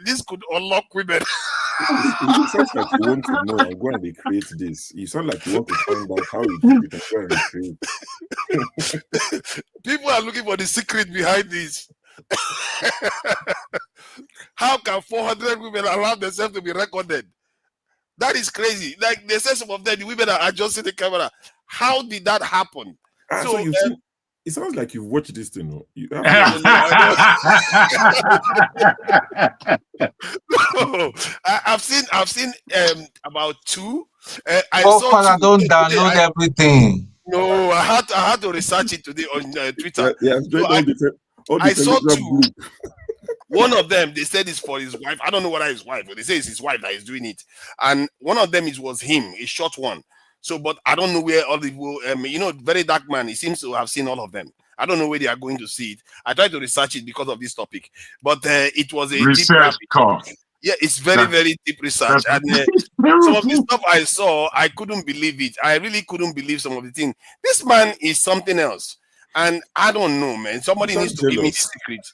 S3: this could unlock women.
S11: It sounds like you want to know and go and recreate this. You sound like you want to find out how you did it and go and recreate.
S3: People are looking for the secret behind this. How can 400 women allow themselves to be recorded? That is crazy. Like they said, some of them, the women are adjusting the camera. How did that happen?
S11: So you see, it sounds like you've watched this thing. No? You have
S3: no, I've seen about two. I
S12: Oh,
S3: saw
S12: Father,
S3: two
S12: don't
S3: today.
S12: download everything.
S3: No, I had to research it today on Twitter.
S11: Yeah,
S3: So
S11: all the
S3: I saw
S11: Telegram
S3: two.
S11: group.
S3: One of them, they said it's for his wife. I don't know whether his wife, but they say it's his wife that is doing it. And one of them was him, a short one. So, but I don't know where all the very dark man. He seems to have seen all of them. I don't know where they are going to see it. I tried to research it because of this topic, but it was a
S16: Research
S3: deep
S16: call.
S3: Yeah, it's very, very deep research. And some of the stuff I saw, I couldn't believe it. I really couldn't believe some of the things. This man is something else. And I don't know, man. Somebody needs to give me the secret.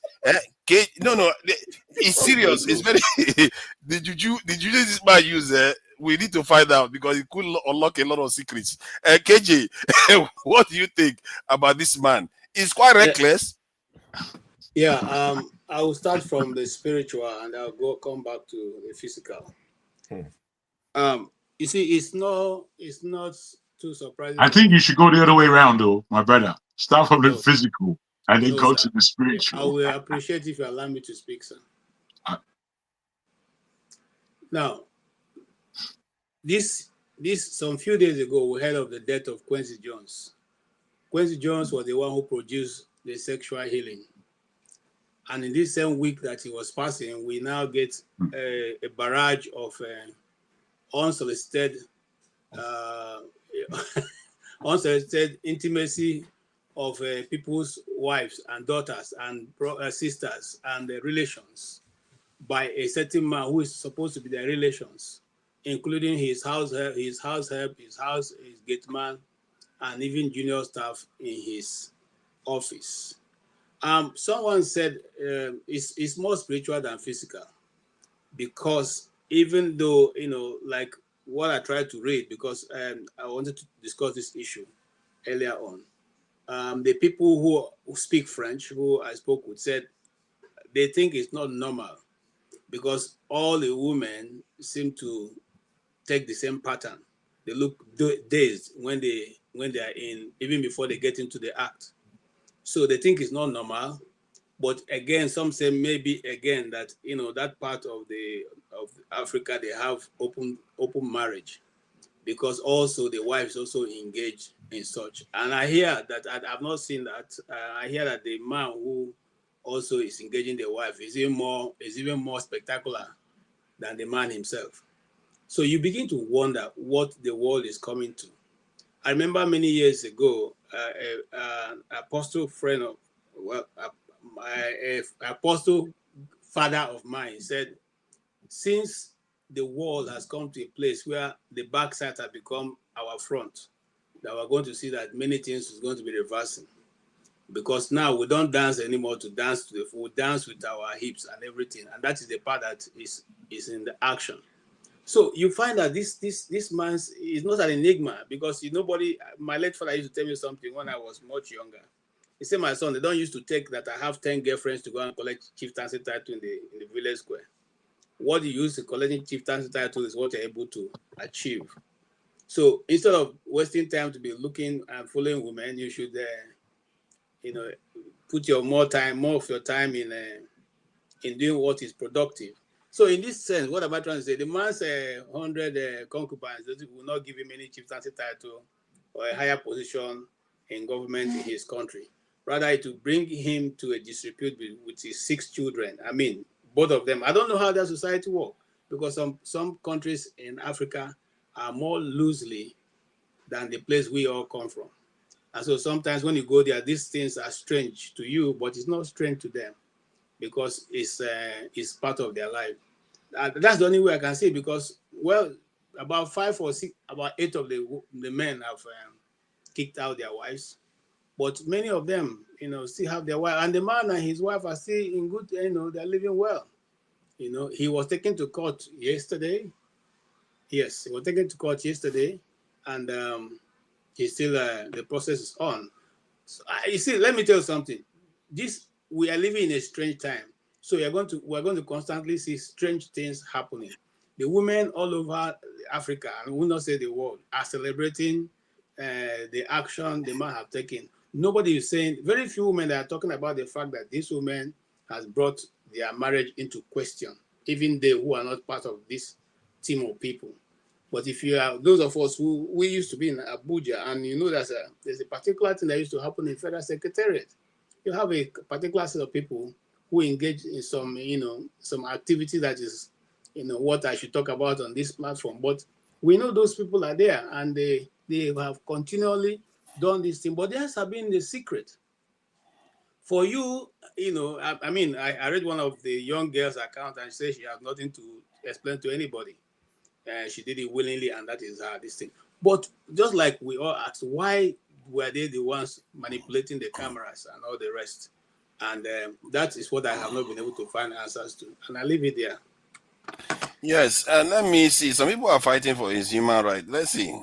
S3: No, it's serious. It's very. Did you this man use? We need to find out because it could unlock a lot of secrets. KJ, what do you think about this man? He's quite reckless.
S8: Yeah, I will start from the spiritual and I'll come back to the physical. You see, it's not too surprising.
S16: I think you should go the other way around, though, my brother. Start from the physical and then go
S8: sir.
S16: to the spiritual.
S8: I will appreciate if you allow me to speak, sir. Now, this some few days ago, we heard of the death of Quincy Jones. Quincy Jones was the one who produced the sexual healing. And in this same week that he was passing, we now get a barrage of unsolicited intimacy of people's wives and daughters and sisters and their relations by a certain man who is supposed to be their relations, including his house help, his gate man, and even junior staff in his office. Someone said it's more spiritual than physical, because even though, like what I tried to read, because I wanted to discuss this issue earlier on, the people who speak French, who I spoke with, said they think it's not normal because all the women seem to take the same pattern. They look dazed when they are in, even before they get into the act. So they think it's not normal. But again, some say maybe again that that part of Africa, they have open marriage, because also the wife is also engaged in such. And I hear that I've not seen that. I hear that the man who also is engaging the wife is even more spectacular than the man himself. So you begin to wonder what the world is coming to. I remember many years ago, an apostle friend of, apostle father of mine said, since the world has come to a place where the backside has become our front, that we're going to see that many things is going to be reversing. Because now we don't dance anymore to dance to the full, we dance with our hips and everything. And that is the part that is in the action. So you find that this man is not an enigma, because my late father used to tell me something when I was much younger. He said, my son, they don't used to take that I have 10 girlfriends to go and collect chieftaincy title in the village square. What you use to collecting chieftaincy title is what you're able to achieve. So instead of wasting time to be looking and following women, you should put more of your time in doing what is productive. So in this sense, what am I trying to say? The man's 100 concubines will not give him any chieftaincy title or a higher position in government in his country. Rather, it will bring him to a disrepute with his 6 children. I mean, both of them. I don't know how that society works, because some countries in Africa are more loosely than the place we all come from. And so sometimes when you go there, these things are strange to you, but it's not strange to them, because it's part of their life. That's the only way I can see, because, well, about 5 or 6, about 8 of the men have kicked out their wives, but many of them, still have their wife, and the man and his wife are still in good, they're living well. He was taken to court yesterday. Yes, he was taken to court yesterday, and he's still the process is on. So, you see, let me tell you something. We are living in a strange time. So we're going to constantly see strange things happening. The women all over Africa, and we will not say the world, are celebrating the action the man have taken. Nobody is saying, very few women are talking about the fact that this woman has brought their marriage into question, even they who are not part of this team of people. But if you are those of us who we used to be in Abuja, and you know there's a particular thing that used to happen in Federal Secretariat. You have a particular set of people who engage in some, some activity that is, what I should talk about on this platform. But we know those people are there, and they have continually done this thing. But theirs have been the secret. For you, I read one of the young girls' account, and she says she has nothing to explain to anybody. She did it willingly, and that is this thing. But just like we all asked, why were they the ones manipulating the cameras and all the rest? And that is what I have not been able to find answers to. And I leave it there.
S3: Yes, and let me see. Some people are fighting for his human right. Let's see.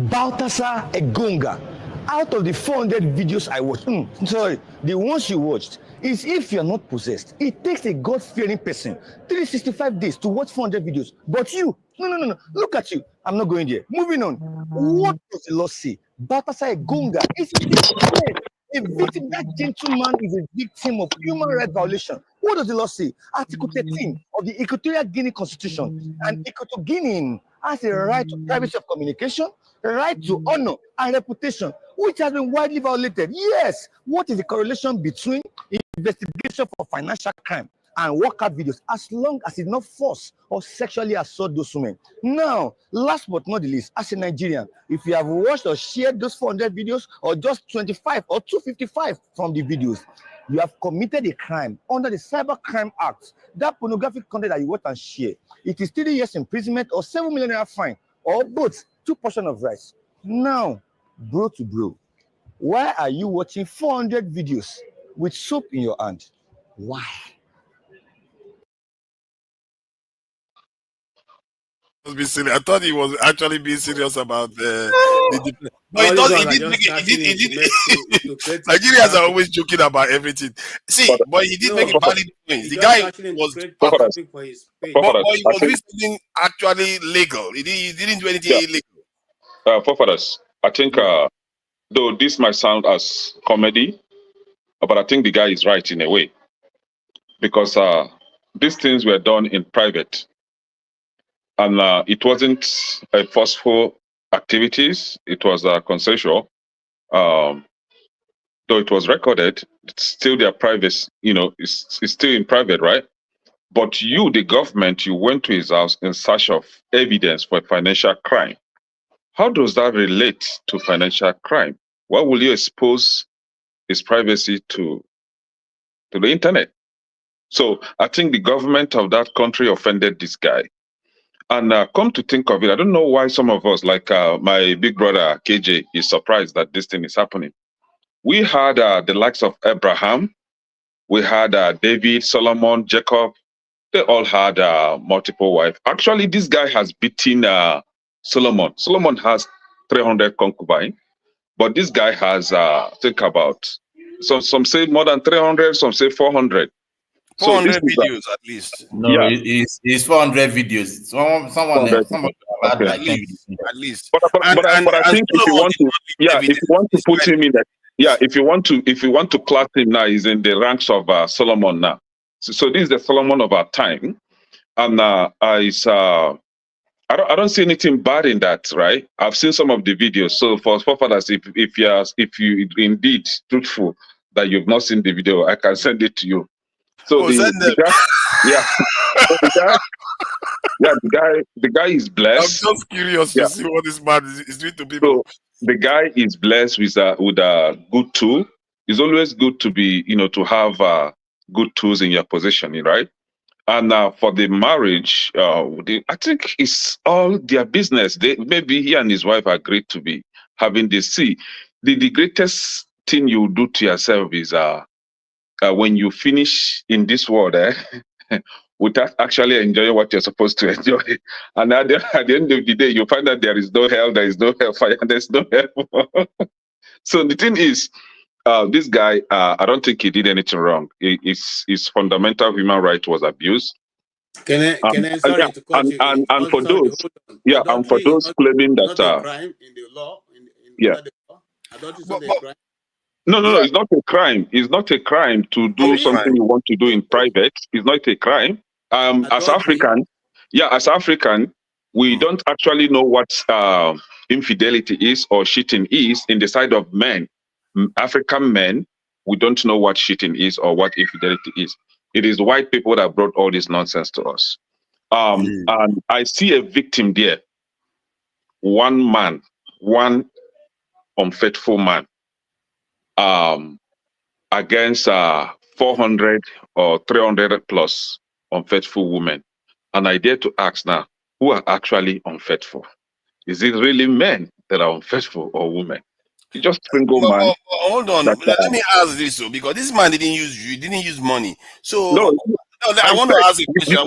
S15: Balthasar Engonga, out of the 400 videos I watched, the ones you watched, is if you're not possessed. It takes a God-fearing person 365 days to watch 400 videos. But you, no. Look at you. I'm not going there. Moving on. What does the law say? Balthasar Engonga is a victim. That gentleman is a victim of human rights violation. What does the law say? Article 13 of the Equatorial Guinea Constitution. And Equatorial Guinea has a right to privacy of communication, a right to honor and reputation, which has been widely violated. Yes. What is the correlation between investigation for financial crime and workout videos, as long as it's not force or sexually assault those women? Now, last but not the least, as a Nigerian, if you have watched or shared those 400 videos, or just 25 or 255 from the videos, you have committed a crime under the Cyber Crime Act. That pornographic content that you watch and share, it is 3 years imprisonment or 7 million naira fine, or both, 2 portions of rice. Now, bro to bro, why are you watching 400 videos with soap in your hand? Why?
S3: Be silly. I thought he was actually being serious about the but he does. Nigerians are always joking about everything. See, but he did make a valid point. The guy was, but he was doing something actually legal. He didn't do anything illegal.
S9: Forefathers, I think though this might sound as comedy, but I think the guy is right in a way, because these things were done in private. And it wasn't a forceful activities. It was consensual. Though it was recorded, it's still their privacy. It's still in private, right? But you, the government, you went to his house in search of evidence for a financial crime. How does that relate to financial crime? Why will you expose his privacy to the internet? So I think the government of that country offended this guy. And come to think of it, I don't know why some of us, like my big brother KJ, is surprised that this thing is happening. We had the likes of Abraham, we had David, Solomon, Jacob. They all had multiple wives. Actually, this guy has beaten Solomon. Solomon has 300 concubines, but this guy has, think about, some say more than 300, some say 400.
S3: 400 videos at least.
S19: No, yeah. It's 400 videos. Someone
S3: okay. At least.
S9: But I think if you want to, if you want to put him in that, if you want to class him now, he's in the ranks of Solomon now. So this is the Solomon of our time, and I don't see anything bad in that, right? I've seen some of the videos. So for forefathers, if you indeed truthful that you've not seen the video, I can send it to you. So the guy is blessed.
S3: I'm just curious to see what this man is doing to people.
S9: So the guy is blessed with a good tool. It's always good to be, to have good tools in your possession, right? And for the marriage, I think it's all their business. Maybe he and his wife agreed to be having this. See, the greatest thing you do to yourself is when you finish in this world, without actually enjoying what you're supposed to enjoy. And at the end of the day, you find that there is no hell, there is no hellfire, there's no hell. So the thing is, this guy, I don't think he did anything wrong. His fundamental human right was abused.
S8: Sorry to cut you.
S9: And for
S8: Sorry,
S9: those,
S8: hold on.
S9: yeah, and for
S8: Adultery is
S9: those claiming that,
S8: not a crime in the law.
S9: yeah.
S8: Under the law. Adultery is not a crime.
S9: No, it's not a crime. It's not a crime to do something you want to do in private. It's not a crime. As African, we don't actually know what infidelity is or cheating is in the side of men. African men, we don't know what cheating is or what infidelity is. It is white people that brought all this nonsense to us. And I see a victim there. One man, one unfaithful man, against 400 or 300 plus unfaithful women. And I dare to ask now, who are actually unfaithful? Is it really men that are unfaithful or women? You just single man.
S3: Hold on. Let me ask this, because this man didn't use money. So
S9: no,
S3: I want to ask a question.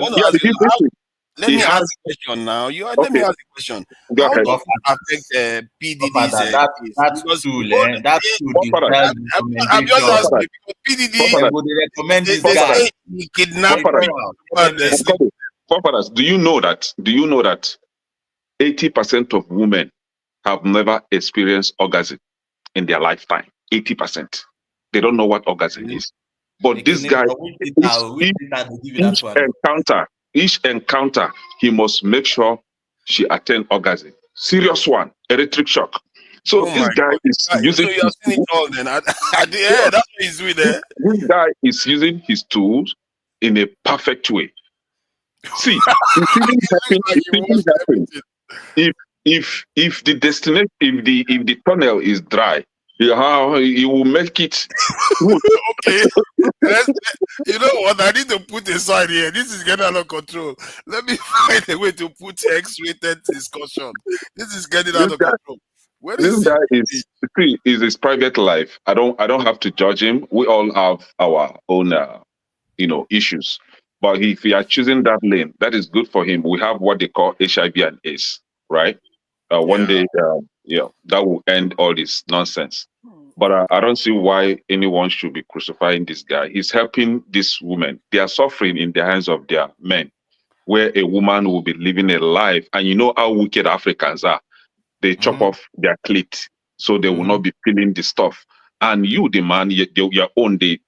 S3: Let me ask a question now. Let me ask a question.
S9: Go
S3: How
S9: ahead.
S3: does it affect PDD's?
S17: That's true. That's true.
S3: I'm just asking because PDD they say he kidnapped
S9: people. Do you know that 80% of women have never experienced orgasm in their lifetime? 80%. They don't know what orgasm is. But this guy, each encounter, he must make sure she attains orgasm. Serious one, electric shock. So this guy is using.
S3: So you have seen it all then. That's what he's doing there.
S9: This guy is using his tools in a perfect way. See, it happen. If the destination, if the tunnel is dry, he will make it.
S3: Okay. You know what? I need to put aside here. This is getting out of control. Let me find a way to put X-rated discussion. This is getting out of control.
S9: This guy is his private life. I don't have to judge him. We all have our own issues. But if we are choosing that lane, that is good for him. We have what they call HIV and AIDS, right? One day, that will end all this nonsense. But I don't see why anyone should be crucifying this guy. He's helping these women. They are suffering in the hands of their men, where a woman will be living a life. And you know how wicked Africans are. They chop off their clit, so they will not be feeling the stuff. And you, the man, your own, they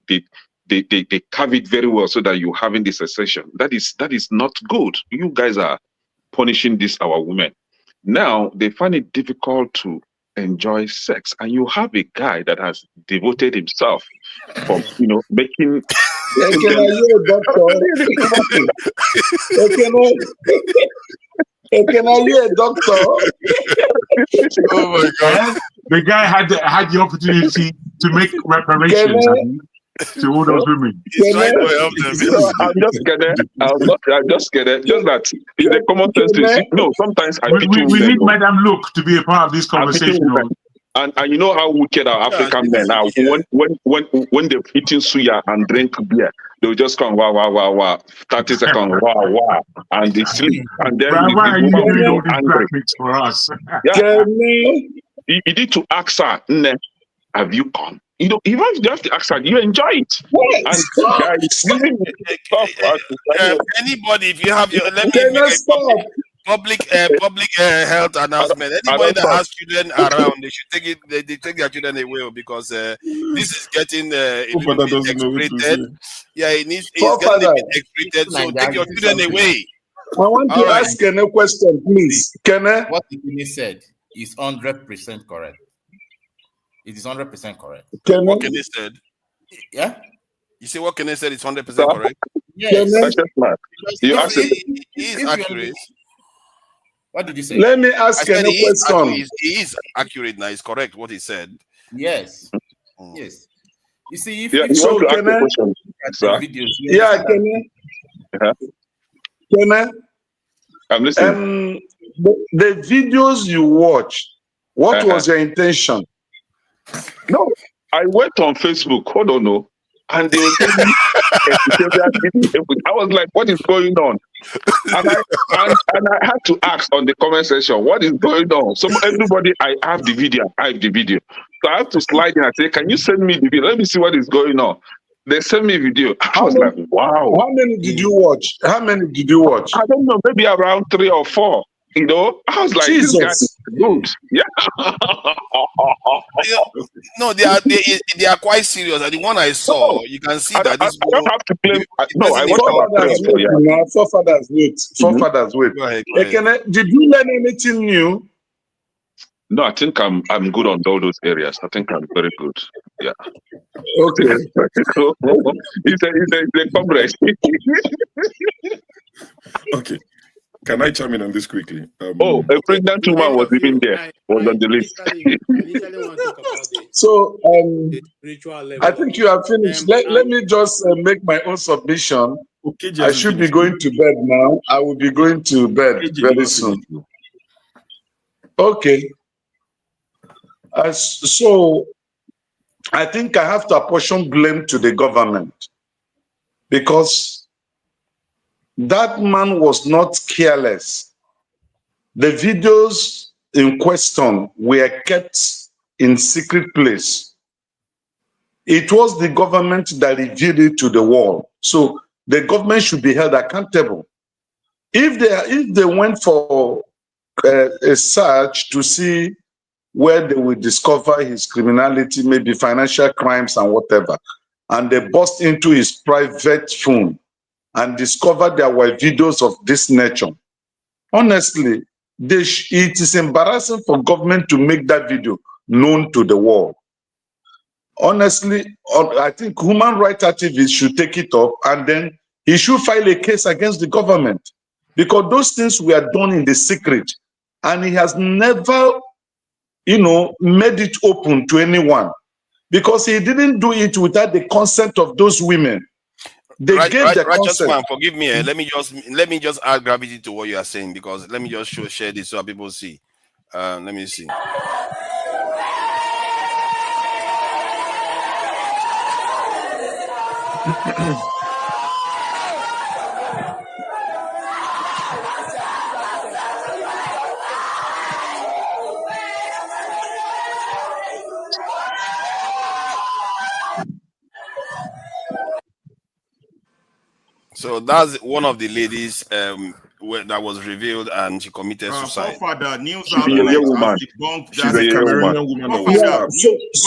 S9: carve it very well so that you're having this sensation. That is not good. You guys are punishing our women. Now they find it difficult to enjoy sex, and you have a guy that has devoted himself from making.
S14: Can I hear a doctor? Can I hear a doctor?
S3: Oh my God!
S16: The guy had the opportunity to make reparations to all those women.
S3: He's trying to help them.
S9: I'm just kidding. Just that in the common sense. No, sometimes
S16: we need Madam Look to be a part of this conversation.
S9: And you know how wicked our African men are. When they're eating suya and drink beer, they'll just come wow, 30 seconds, wow, and they sleep. And then
S16: why are you doing all these graphics for us?
S9: You need to ask her, have you come? Even if you have to ask her, you enjoy it.
S3: Anybody, if you have your, let me make a public health announcement. Anybody that has children around, they should take it. They take their children away because this is getting X-rated. Yeah, it's getting a bit X-rated. So take your children away.
S14: I want to ask a question, please.
S19: What Kemi said is 100% correct. It is 100% correct.
S3: What Kemi said?
S19: Yeah.
S3: You say what Kemi said is 100% correct?
S19: Yes.
S9: You asked
S3: he is accurate.
S19: What did you say?
S14: Let me ask you a question.
S3: He is accurate now. He's correct what he said.
S19: Yes. Yes. You see, if
S14: so can I?
S9: I'm listening.
S14: The videos you watched, what was your intention?
S9: No, I went on Facebook. Hold on, no. And they were telling me, I was like, what is going on? And I had to ask on the comment section, what is going on? So everybody, I have the video. So I have to slide in and say, can you send me the video? Let me see what is going on. They sent me video. I
S14: How
S9: was
S14: many,
S9: like, wow.
S14: how many did you watch? How many did you watch?
S9: I don't know, maybe around 3 or 4. You know, I was like, this guy is
S14: Jesus.
S9: good. Yeah.
S3: No, they are quite serious. And the one I saw, you can see that this
S9: I don't have to claim. No, I
S3: person is
S9: watched about 3 or 4. Yeah.
S14: Forefathers wait. Forefathers wait.
S3: Go ahead, go ahead.
S14: Ekene, did you learn anything new?
S9: No, I think I'm good on all those areas. I think I'm very good. Yeah.
S14: Okay.
S9: He's a comrade.
S11: Okay. Can I chime in on this quickly?
S9: Oh, a pregnant woman was even there. Was on the list.
S14: So
S8: Spiritual
S14: I
S8: level.
S14: think you have finished. Let me just make my own submission. I should be going to bed now. I will be going to bed very soon. Okay. So I think I have to apportion blame to the government because that man was not careless. The videos in question were kept in secret place. It was the government that revealed it to the world. So the government should be held accountable. If they went for a search to see where they will discover his criminality, maybe financial crimes and whatever, and they bust into his private phone and discovered there were videos of this nature. Honestly, it is embarrassing for government to make that video known to the world. Honestly, I think human rights activists should take it up and then he should file a case against the government because those things were done in the secret and he has never, made it open to anyone because he didn't do it without the consent of those women. They gave the
S3: Righteous
S14: consent.
S3: man, forgive me. Let me just add gravity to what you are saying because let me just share this so people see. Let me see. So that's one of the ladies that was revealed and she committed suicide.
S13: Forefather, news
S9: She's a young
S13: outlets
S9: woman.
S13: have debunked
S11: She's
S13: that.
S11: a Cameroonian woman.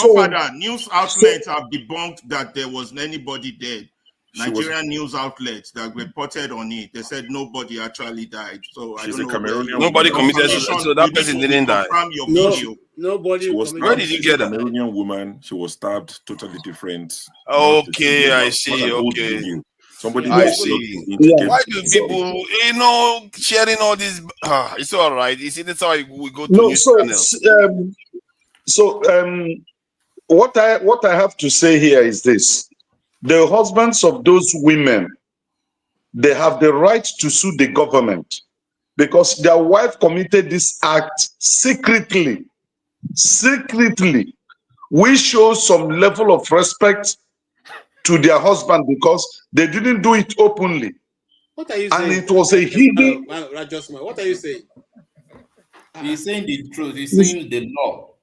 S13: Forefather, news outlets have debunked that there was anybody dead. Nigerian news outlets that reported on it, they said nobody actually died. So I don't know.
S3: Nobody committed suicide. So that person didn't die.
S13: Your video.
S8: Nobody.
S11: She was
S3: Where did you get that?
S11: Cameroonian woman. She was stabbed. Totally different.
S3: Okay, I see. Okay.
S11: Somebody.
S3: I see. Why do people, sharing all this? It's all right. You see, that's how we go to news channels.
S14: What I have to say here is this: the husbands of those women, they have the right to sue the government because their wife committed this act secretly. Secretly, we show some level of respect to their husband because they didn't do it openly.
S8: What are you
S14: and
S8: saying?
S14: It was a hidden.
S8: What are you saying?
S19: He's saying the truth. He's saying the law.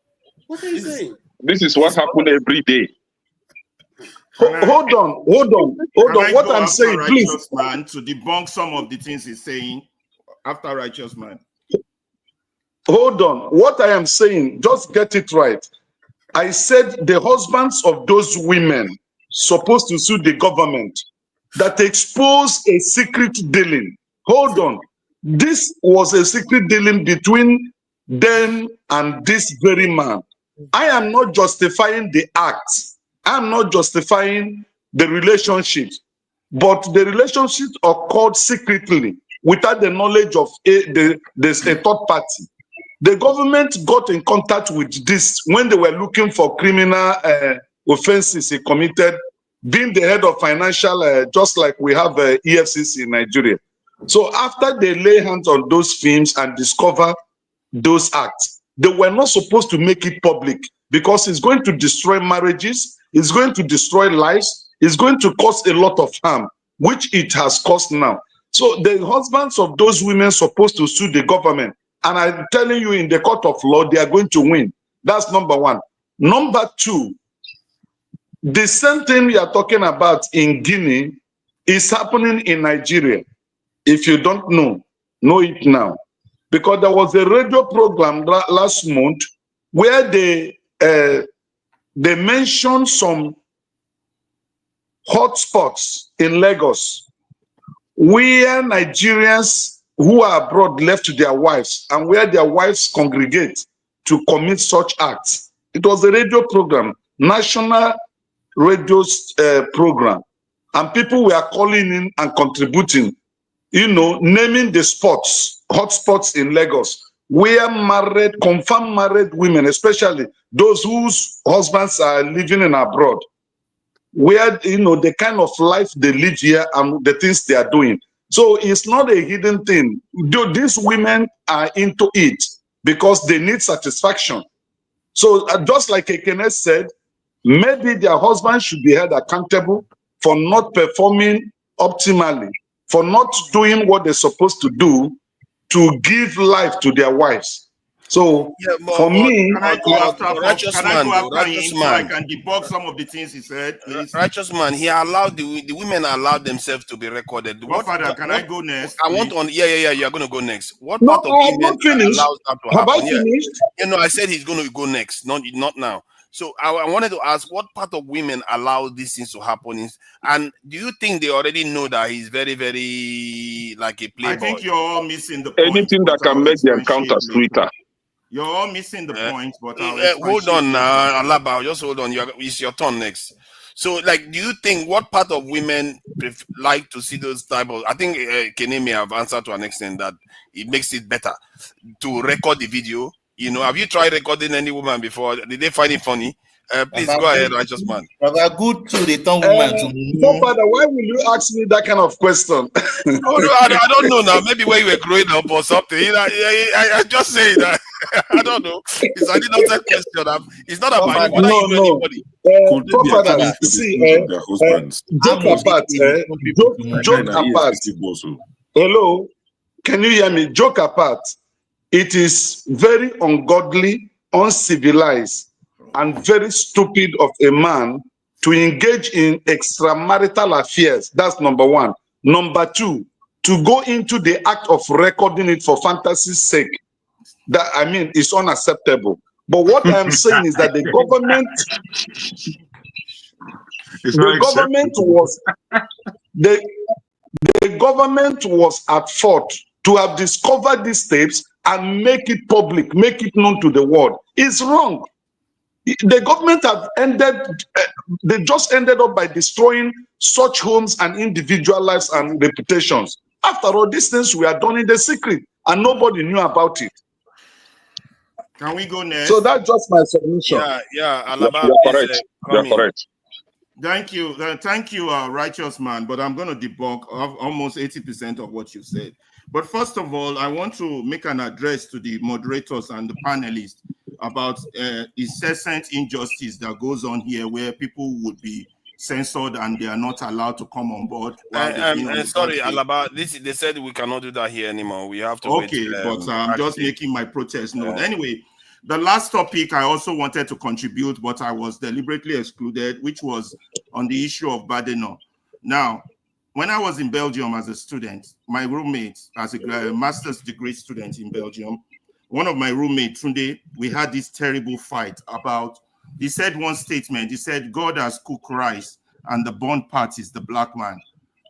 S8: What are you saying?
S9: This is what happened every day.
S14: Hold on. What I'm saying, please.
S13: Righteous man to debunk some of the things he's saying after righteous man.
S14: Hold on. What I am saying, just get it right. I said the husbands of those women supposed to sue the government that exposed a secret dealing. Hold on. This was a secret dealing between them and this very man. I am not justifying the act. I'm not justifying the relationship. But the relationship occurred secretly without the knowledge of a third party. The government got in contact with this when they were looking for criminal offenses he committed, being the head of financial, just like we have EFCC in Nigeria. So after they lay hands on those films and discover those acts, they were not supposed to make it public because it's going to destroy marriages, it's going to destroy lives, it's going to cause a lot of harm, which it has caused now. So the husbands of those women supposed to sue the government. And I'm telling you, in the court of law, they are going to win. That's number one. Number two, The same thing we are talking about in Guinea is happening in Nigeria. If you don't know it now. Because there was a radio program last month where they mentioned some hotspots in Lagos where Nigerians who are abroad left their wives and where their wives congregate to commit such acts. It was a radio program, national radio program, and people were calling in and contributing, naming the spots, hotspots in Lagos, where confirmed married women, especially those whose husbands are living in abroad, where the kind of life they live here and the things they are doing. So it's not a hidden thing. These women are into it because they need satisfaction. So just like Ekene said, maybe their husband should be held accountable for not performing optimally, for not doing what they're supposed to do to give life to their wives. So for me,
S3: can I go after him
S13: so I can debug some of the things he said, please?
S3: Righteous man, he allowed the women allowed themselves to be recorded.
S13: Can I go next?
S3: I want on. Yeah. You're going to go next. What
S14: no,
S3: part of women allows that to
S14: happen? Have I
S3: finished?
S14: Yeah.
S3: I said he's going to go next, not now. So I wanted to ask, what part of women allow these things to happen? And do you think they already know that he's very, very like a playboy?
S13: I think you're all missing the point.
S9: Anything that can make the encounter sweeter.
S13: You're all missing the point, but
S3: hold on now, Alaba, just hold on. It's your turn next. So, do you think what part of women like to see those type of? I think Kemi may have answered to an extent that it makes it better to record the video. Have you tried recording any woman before? Did they find it funny? Please go ahead, righteous man.
S19: Good to the tongue woman.
S14: So, Father, why will you ask me that kind of question?
S3: I don't know now. Maybe when you were growing up or something. I just say that. I don't know. It's an innocent question. It's not about anybody.
S14: Father, see, joke apart. Hello, can you hear me? Joke apart. It is very ungodly, uncivilized, and very stupid of a man to engage in extramarital affairs. That's number one. Number two, to go into the act of recording it for fantasy's sake. That, is unacceptable. But what I'm saying is that the government was at fault to have discovered these tapes and make it public, make it known to the world. It's wrong. The government they just ended up by destroying such homes and individual lives and reputations. After all, these things were done in the secret and nobody knew about it.
S13: Can we go next?
S14: So that's just my submission.
S3: Yeah, Alaba,
S9: you're correct.
S13: Thank you, righteous man. But I'm going to debunk almost 80% of what you said. But first of all, I want to make an address to the moderators and the panelists about incessant injustice that goes on here, where people would be censored and they are not allowed to come on board.
S3: Sorry, Alaba, they said we cannot do that here anymore. We have to wait.
S13: Okay, but I'm just making my protest known. Anyway, the last topic I also wanted to contribute, but I was deliberately excluded, which was on the issue of Badenoch. Now, when I was in Belgium as a student, my roommate, as a master's degree student in Belgium, one of my roommates, Tunde, we had this terrible fight about, he said one statement, he said, God has cooked rice and the burnt part is the black man.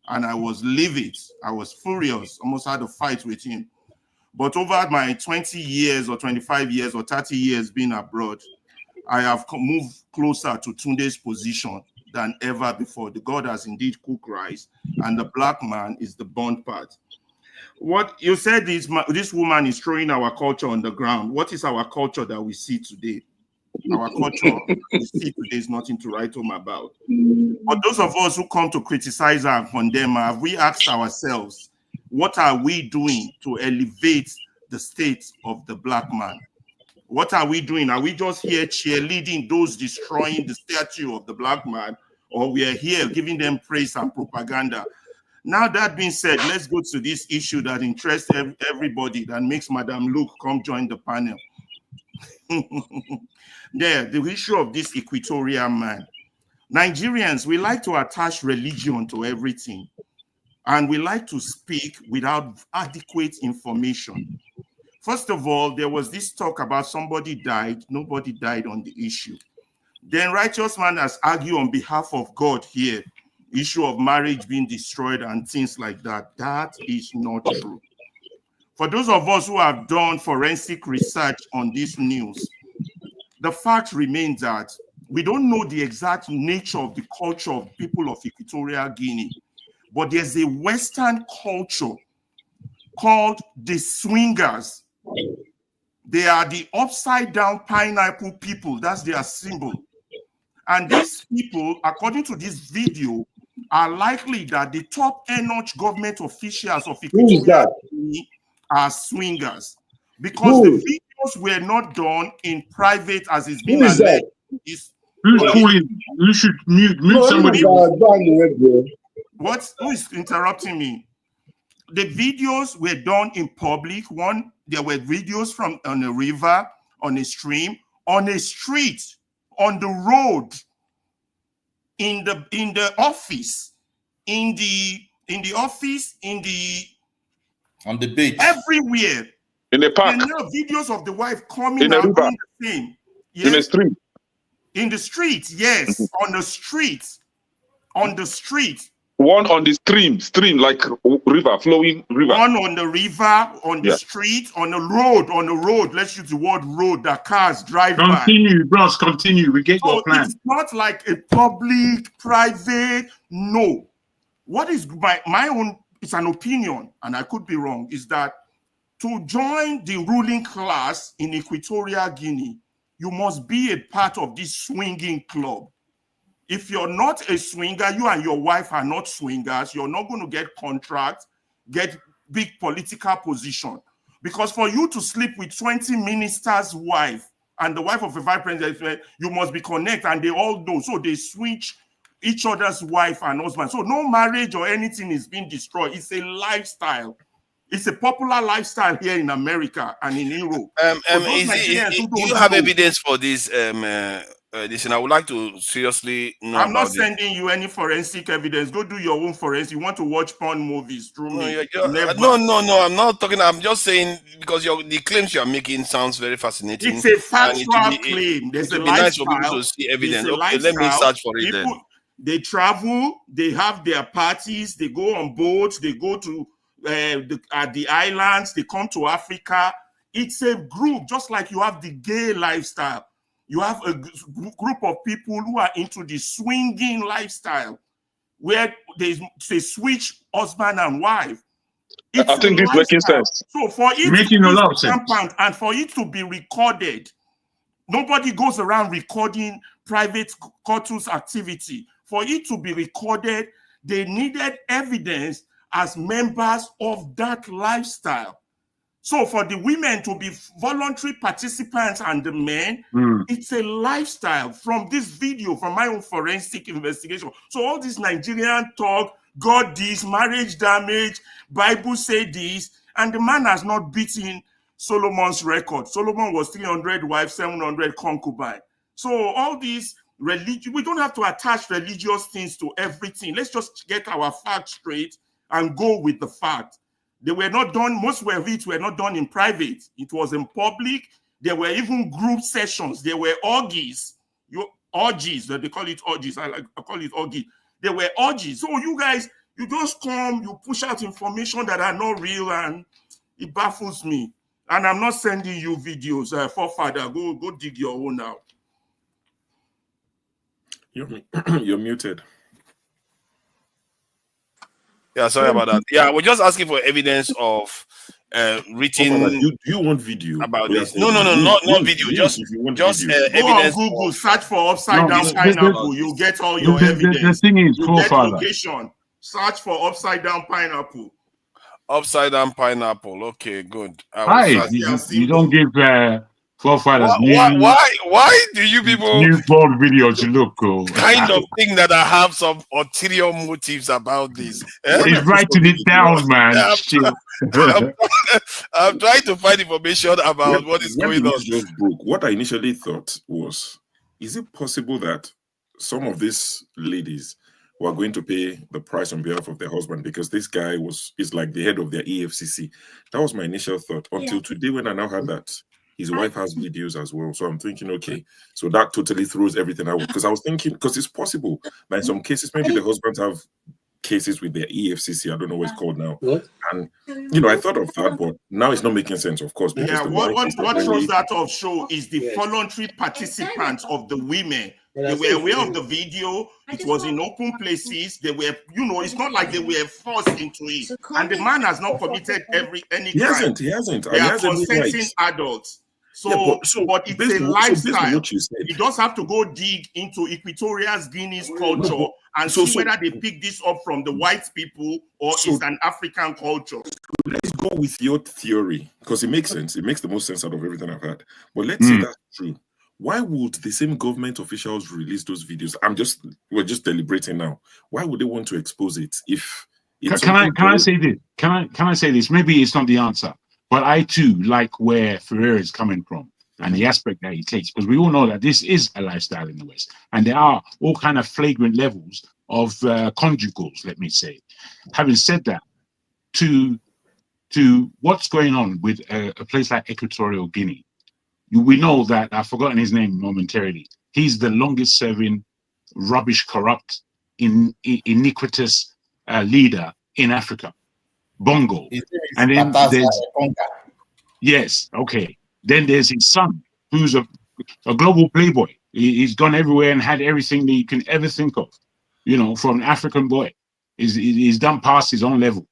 S13: And I was livid, I was furious, almost had a fight with him. But over my 20 years or 25 years or 30 years being abroad, I have moved closer to Tunde's position than ever before. The God has indeed cooked rice and the black man is the burnt part. What you said is this woman is throwing our culture on the ground. What is our culture that we see today? Our culture we see today is nothing to write home about. But those of us who come to criticize her and condemn her, have we asked ourselves, what are we doing to elevate the state of the black man? What are we doing? Are we just here cheerleading those destroying the statue of the black man, or we are here giving them praise and propaganda? Now, that being said, let's go to this issue that interests everybody, that makes Madam Luke come join the panel. The issue of this Equatorial man.
S18: Nigerians, we like to attach religion to everything, and we like to speak without adequate information. First of all, there was this talk about somebody died. Nobody died on the issue. Then righteous man has argued on behalf of God here, issue of marriage being destroyed and things like that. That is not true. For those of us who have done forensic research on this news, the fact remains that we don't know the exact nature of the culture of people of Equatorial Guinea, but there's a Western culture called the swingers. They are the upside down pineapple people. That's their symbol. And these people, according to this video, are likely that the top notch government officials of Equatorial Guinea are swingers, because the videos were not done in private as it's been alleged.
S16: Who's calling? You should mute somebody.
S18: What? Who is interrupting me? The videos were done in public. One, there were videos from on a river, on a stream, on a street, on the road, in the office, in the office,
S19: on the beach,
S18: everywhere.
S9: In a park.
S18: And now videos of the wife coming
S9: in a
S18: out
S9: river.
S18: doing the same. Yes.
S9: In a street.
S18: In the street, yes. On the street. On the street.
S9: One on the stream like river, flowing river.
S18: One on the river, on the street, on the road. Let's use the word road that cars drive by.
S16: Continue, bros, continue. We get your plan.
S18: It's not like a public, private, no. What is my own, it's an opinion, and I could be wrong, is that to join the ruling class in Equatorial Guinea, you must be a part of this swinging club. If you're not a swinger, you and your wife are not swingers, you're not going to get contracts, get big political position. Because for you to sleep with 20 ministers' wife and the wife of a vice president, you must be connected, and they all know. So they switch each other's wife and husband. So no marriage or anything is being destroyed. It's a lifestyle. It's a popular lifestyle here in America and in Europe.
S3: Do you have evidence for this? Listen, I would like to seriously know.
S18: I'm not sending you any forensic evidence. Go do your own forensic. You want to watch porn movies through me?
S3: No, I'm not talking. I'm just saying because the claims you are making sounds very fascinating.
S18: It's a factual claim. There's a lifestyle.
S3: Nice for people to see evidence. Okay, let me search for it then.
S18: They travel. They have their parties. They go on boats. They go to the islands. They come to Africa. It's a group, just like you have the gay lifestyle. You have a group of people who are into the swinging lifestyle, where they switch husband and wife.
S9: I think it's making sense.
S18: So for it
S16: making a lot of sense,
S18: and for it to be recorded, nobody goes around recording private couples activity. For it to be recorded, they needed evidence as members of that lifestyle. So for the women to be voluntary participants and the men, it's a lifestyle. From this video, from my own forensic investigation. So all this Nigerian talk, God this, marriage damage, Bible say this, and the man has not beaten Solomon's record. Solomon was 300 wives, 700 concubines. So all these religion, we don't have to attach religious things to everything. Let's just get our facts straight and go with the fact. They were not done, most of it were not done in private. It was in public. There were even group sessions. There were orgies. Orgies, they call it orgies. I call it orgy. There were orgies. So you guys, you just come, you push out information that are not real, and it baffles me. And I'm not sending you videos, forefather. Go dig your own out.
S11: You're muted.
S3: Yeah, sorry about that. Yeah, we're just asking for evidence of written.
S11: Do you want video
S3: about this? No, not video. Just evidence.
S18: Go on Google, search for upside down pineapple. You'll get all your evidence.
S16: The thing is,
S18: you get location. Search for upside down pineapple.
S3: Upside down pineapple. Okay, good.
S16: You don't give forefathers
S3: why do you people
S16: new porn video to look cool?
S3: Kind of thing that I have some ulterior motives about this.
S16: He's writing it down, man.
S3: I'm trying to find information about what is going on.
S11: Just broke. What I initially thought was, is it possible that some of these ladies were going to pay the price on behalf of their husband because this guy is like the head of their EFCC. That was my initial thought until today when I now heard that his wife has videos as well. So I'm thinking, okay, so that totally throws everything out. Because I was thinking, because it's possible that in some cases, maybe the husbands have cases with their EFCC. I don't know what it's called now. And, I thought of that, but now it's not making sense, of course. Because
S18: what throws that off show is the voluntary participants of the women. They were aware of the video. It was in open places. They were, it's not like they were forced into it. And the man has not committed any crime.
S11: He hasn't.
S18: They are consenting adults. So, but it's a lifestyle. You just have to go dig into Equatorial Guinea's culture and see whether they pick this up from the white people or it's an African culture.
S11: Let's go with your theory because it makes sense. It makes the most sense out of everything I've had. But let's say that's true. Why would the same government officials release those videos? We're just deliberating now. Why would they want to expose it if it's
S16: can I say this? Can I say this? Maybe it's not the answer. But I too like where Ferreira is coming from and the aspect that he takes, because we all know that this is a lifestyle in the West, and there are all kind of flagrant levels of conjugals. Let me say. Having said that, to what's going on with a place like Equatorial Guinea, we know that I've forgotten his name momentarily. He's the longest-serving, rubbish, corrupt, iniquitous leader in Africa. Bongo. And then there's yes, okay. Then there's his son, who's a global playboy. He's gone everywhere and had everything that you can ever think of, from an African boy. He's done past his own level.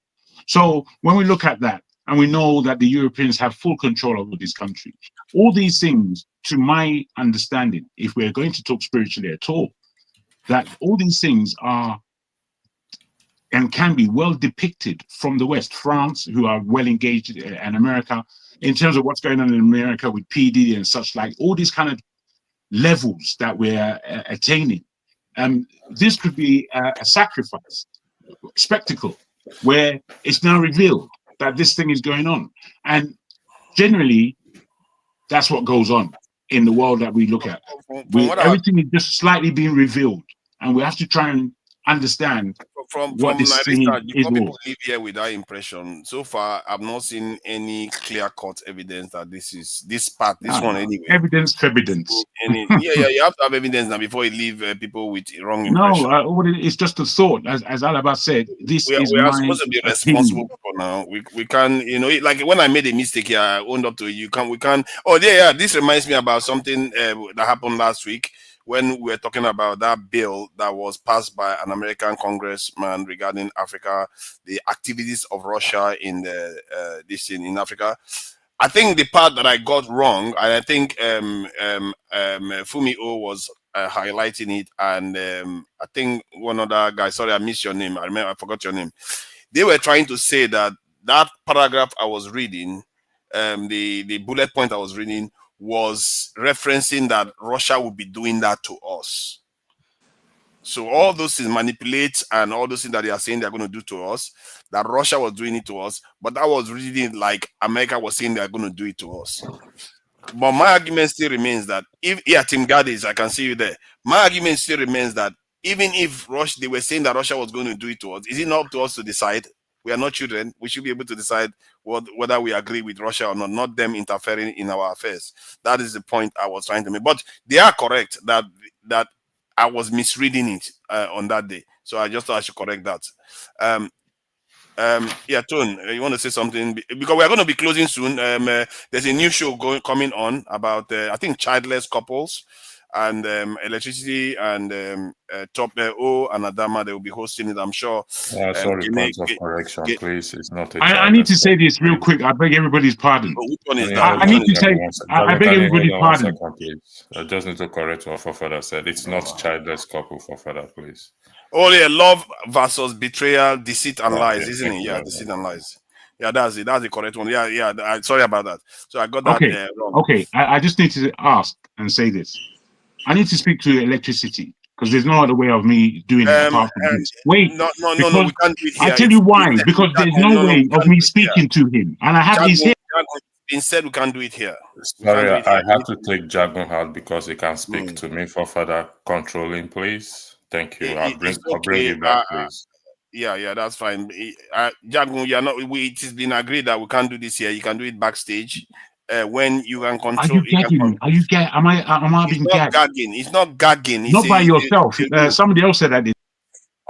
S16: So when we look at that, and we know that the Europeans have full control over this country, all these things, to my understanding, if we're going to talk spiritually at all, that all these things are and can be well depicted from the West, France, who are well engaged, and America, in terms of what's going on in America with PD and such like, all these kind of levels that we're attaining. This could be a sacrifice, spectacle, where it's now revealed that this thing is going on. And generally, that's what goes on in the world that we look at. Everything is just slightly being revealed, and we have to try and understand what this thing is.
S3: People live here with that impression. So far, I've not seen any clear-cut evidence that this one anyway.
S16: Evidence.
S3: You have to have evidence now before you leave people with wrong impression.
S16: No, it's just a thought. As Alaba said, we
S3: are supposed to be responsible people now. We can, like when I made a mistake here, I owned up to it. We can. Oh yeah. This reminds me about something that happened last week, when we were talking about that bill that was passed by an American congressman regarding Africa, the activities of Russia in in Africa. I think the part that I got wrong, and I think Fumio was highlighting it, and I think one other guy, sorry, I missed your name. I forgot your name. They were trying to say that paragraph I was reading, the bullet point I was reading, was referencing that Russia would be doing that to us. So all those things manipulate, and all those things that they are saying they're going to do to us, that Russia was doing it to us, but that was reading like America was saying they're going to do it to us. But my argument still remains that Tim Gadis, I can see you there. My argument still remains that even if they were saying that Russia was going to do it to us, is it not up to us to decide? We are not children. We should be able to decide whether we agree with Russia or not them interfering in our affairs. That is the point I was trying to make. But they are correct that I was misreading it on that day. So I just thought I should correct that. Tone, you want to say something? Because we are going to be closing soon. There's a new show coming on about, I think, childless couples. And electricity and Top O and Adama, they will be hosting it, I'm sure.
S5: Sorry, point of correction, please. It's not a
S16: I need to say this real quick. I beg everybody's pardon.
S3: Which one is that?
S16: I need to say, I beg everybody's pardon.
S5: I just need to correct what Fofada said. It's not childless couple, Fofada, please.
S3: Oh, yeah, love versus betrayal, deceit and lies, isn't it? Yeah, deceit and lies. Yeah, that's it. That's the correct one. Yeah. Sorry about that. So I got that wrong.
S16: Okay, I just need to ask and say this. I need to speak to electricity because there's no other way of me doing it apart from this. Wait,
S3: no, we can't do it here.
S16: I'll tell you why. Because there's no way of me speaking to him, and I have his head.
S3: been said we can't do it here.
S5: Sorry, I have to take Jagun out because he can speak to me for further controlling, please. Thank you. I'll bring you back, please.
S3: Yeah, that's fine. Jagun, you're not. It has been agreed that we can't do this here. You can do it backstage. When you can control.
S16: Are you gagging me? Are you gagging? Am I being gagged?
S3: It's not gagging.
S16: Not by yourself. Somebody else said that.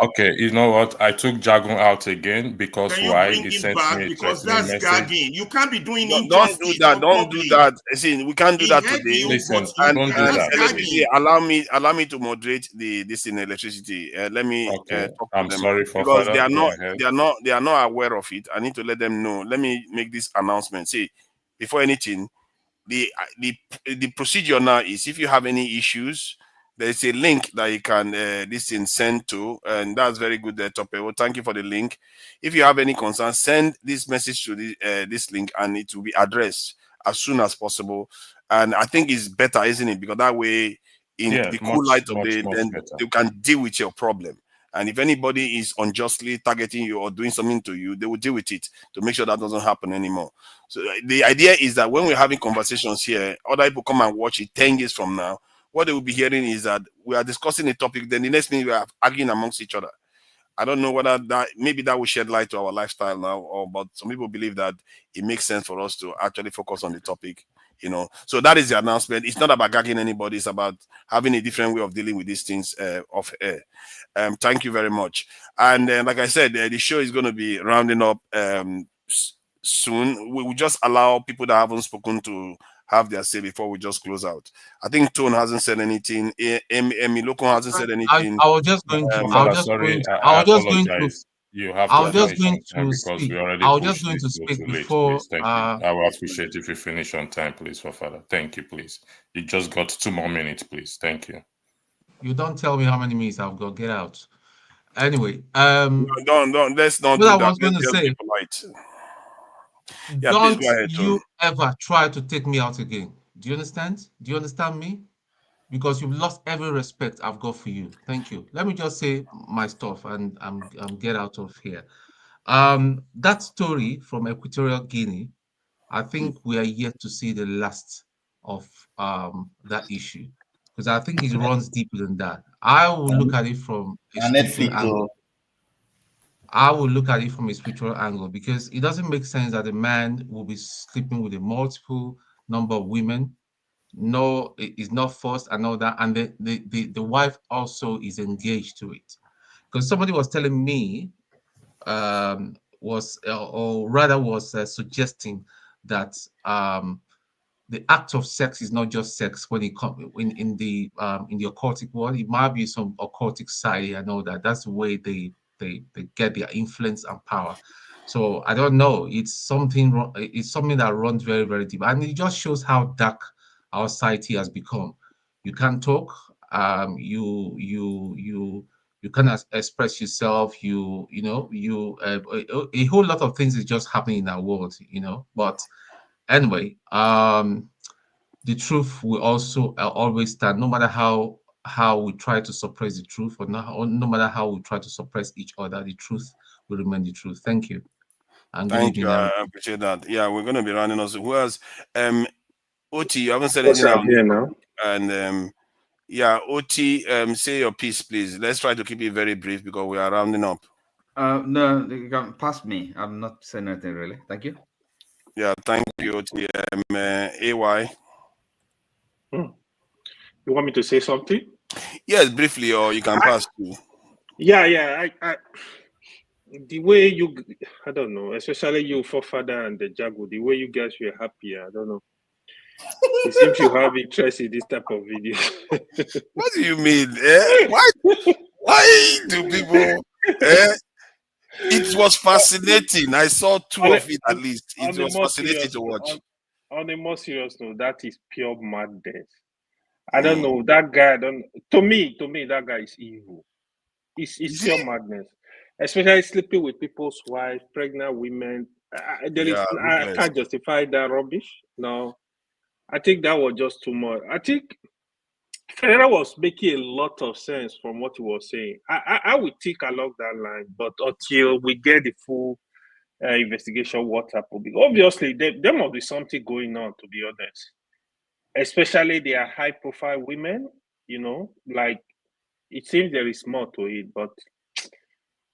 S5: Okay, you know what? I took Jagun out again because why?
S18: He sent me because that's gagging. You can't be doing
S3: it. Don't do that. Don't do that. See, we can't do that today.
S5: Listen, don't do that.
S3: Electricity, allow me to moderate this in electricity. Let me talk to
S5: I'm
S3: them
S5: sorry for
S3: because
S5: further.
S3: they are not aware of it. I need to let them know. Let me make this announcement. See, before anything, the procedure now is if you have any issues, there's a link that you can send to, and that's very good there, Tope. Well, thank you for the link. If you have any concerns, send this message to this link, and it will be addressed as soon as possible. And I think it's better, isn't it? Because that way, in the cool light of day, then you can deal with your problem. And if anybody is unjustly targeting you or doing something to you, they will deal with it to make sure that doesn't happen anymore. So the idea is that when we're having conversations here, other people come and watch it 10 years from now. What they will be hearing is that we are discussing a topic, then the next minute we are arguing amongst each other. I don't know whether maybe that will shed light to our lifestyle now, but some people believe that it makes sense for us to actually focus on the topic, So that is the announcement. It's not about gagging anybody. It's about having a different way of dealing with these things off air. Thank you very much. And like I said, the show is going to be rounding up soon. We will just allow people that haven't spoken to have their say before we just close out. I think Tone hasn't said anything. Emi Lokon hasn't said anything.
S12: I was just going to. I was just going to speak before.
S5: Thank you. I will appreciate if you finish on time, please, for further. Thank you, please. You just got 2 more minutes, please. Thank you.
S12: You don't tell me how many minutes I've got. Get out. Anyway,
S3: don't. Let's not do
S12: what
S3: that.
S12: I was going to say.
S3: Yeah,
S12: don't
S3: please go ahead,
S12: you ever try to take me out again. Do you understand? Do you understand me? Because you've lost every respect I've got for you. Thank you. Let me just say my stuff and get out of here. That story from Equatorial Guinea, I think we are yet to see the last of that issue, because I think it runs deeper than that. I will look at it from a spiritual angle. I will look at it from a spiritual angle, because it doesn't make sense that a man will be sleeping with a multiple number of women. No, it's not forced and all that. And the wife also is engaged to it. Because somebody was telling me, was suggesting that the act of sex is not just sex when it comes in the occultic world. It might be some occultic side and all that. That's the way they get their influence and power. So I don't know. It's something that runs very, very deep, and it just shows how dark our society has become. You can't talk. You cannot express yourself. A whole lot of things is just happening in our world. But anyway, the truth will also always stand, no matter how we try to suppress the truth, or no matter how we try to suppress each other, the truth will remain the truth. Thank you. And
S3: thank you. I appreciate that. Yeah, we're going to be running also. Who else? Oti, you haven't said anything now. And yeah, Oti, say your piece, please. Let's try to keep it very brief because we are rounding up.
S2: No, you can pass me. I'm not saying anything really. Thank you.
S3: Yeah, thank you, Oti. AY.
S6: You want me to say something?
S3: Yes, briefly, or you can pass too.
S6: Yeah. I the way I don't know, especially you, Forefather and the Jago, the way you guys were happy, I don't know. It seems you have interest in this type of video.
S3: What do you mean? Why do people? It was fascinating. I saw 2 of it at least. It was fascinating to watch.
S6: On a more serious note, that is pure madness. I don't know that guy. To me, that guy is evil. It's pure madness. Especially sleeping with people's wives, pregnant women. I can't justify that rubbish. No, I think that was just too much. I think Ferreira was making a lot of sense from what he was saying. I would think along that line, but until we get the full
S1: investigation what happened. Because obviously, there must be something going on, to be honest. Especially they are high-profile women, like it seems there is more to it, but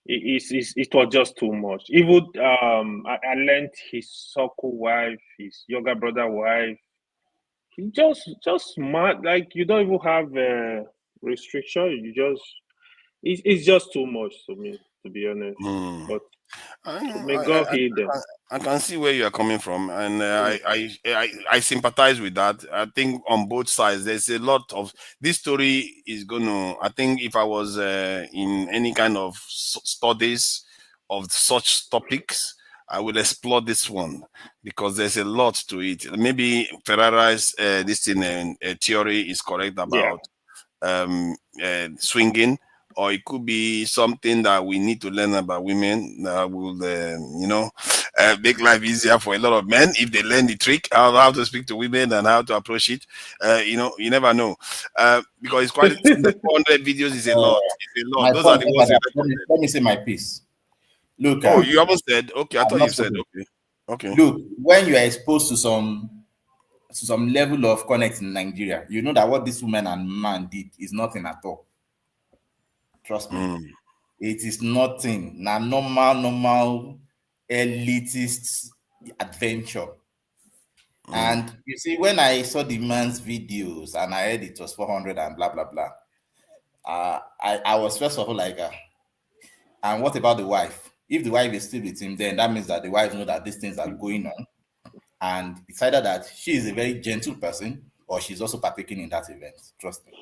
S1: it was just too much. Even I learned his Soko wife, his younger brother wife. He just mad. Like you don't even have a restriction. It's just too much to me, to be honest. But may God heal them.
S3: I can see where you are coming from, and I sympathize with that. I think on both sides, there's a lot of this story is gonna. I think if I was in any kind of studies of such topics, I will explore this one because there's a lot to it. Maybe Ferrara's this thing theory is correct about swinging. Or it could be something that we need to learn about women that will, make life easier for a lot of men if they learn the trick, how to speak to women and how to approach it. You never know. Because it's quite 400 videos is a lot. It's a lot. Those are the ones.
S19: Let me say my piece. Look.
S3: Oh, you haven't said? Okay, I thought you said okay. Okay.
S19: Look, when you are exposed to some level of connect in Nigeria, you know that what this woman and man did is nothing at all. Trust me. It is nothing. Now, normal elitist adventure. And you see, when I saw the man's videos and I heard it was 400 and blah, blah, blah, I was first of all like, and what about the wife? If the wife is still with him, then that means that the wife knows that these things are going on and decided that she is a very gentle person or she's also partaking in that event. Trust me.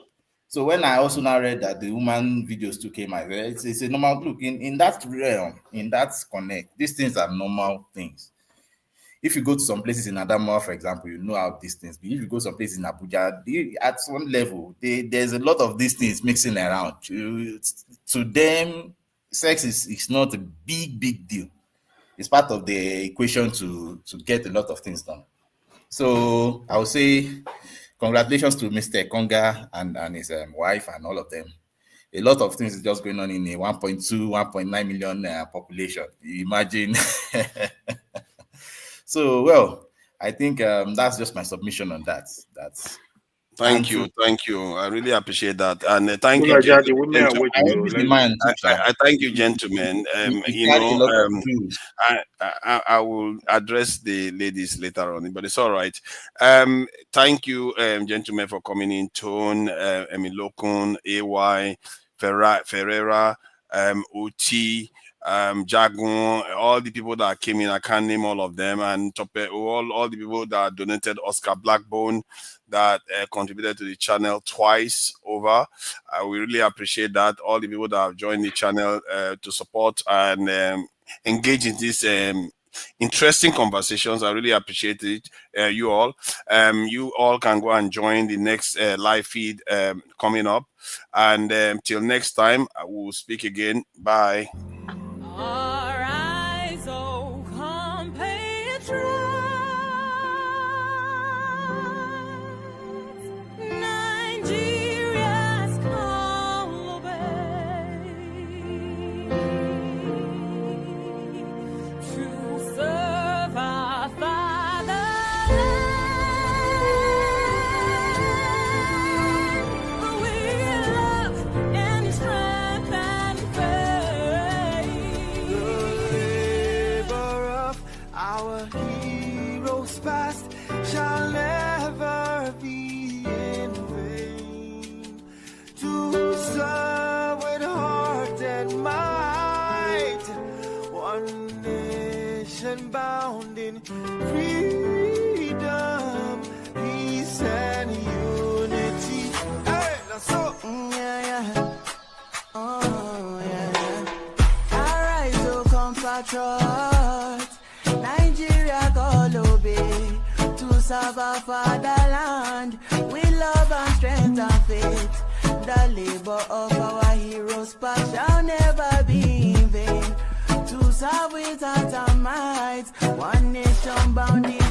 S19: So when I also now read that the woman videos too came out, it's a normal look in that realm, in that connect. These things are normal things. If you go to some places in Adamawa, for example, you know how these things be. If you go to some places in Abuja, at one level, there's a lot of these things mixing around. To them, sex is not a big deal. It's part of the equation to get a lot of things done. So I would say, congratulations to Mr. Engonga and his wife and all of them. A lot of things is just going on in a 1.2, 1.9 million population. You imagine. So, well, I think that's just my submission on that.
S3: Thank you. I really appreciate that, and thank you, gentlemen. I thank you, gentlemen. I will address the ladies later on, but it's all right. Thank you, gentlemen, for coming in. Tone, Emilokun, AY, Ferreira, OT. Jagun, all the people that came in, I can't name all of them, and Tope, all the people that donated, Oscar Blackbone, that contributed to the channel twice over. We really appreciate that. All the people that have joined the channel to support and engage in these interesting conversations. I really appreciate it. You all can go and join the next live feed coming up. And till next time, I will speak again. Bye.
S21: Arise, O compatriots, Nigeria's call obey, to serve our fatherland. We love and strength and our heroes past shall never be in vain. To serve with heart and might, one nation bound in freedom, peace and unity. Hey, now so, yeah. Oh, yeah. Arise, O compatriots, Nigeria call obey, to serve our fatherland with love and strength and faith. The labor of our heroes past shall never be in vain. To serve with heart and might, one nation bound in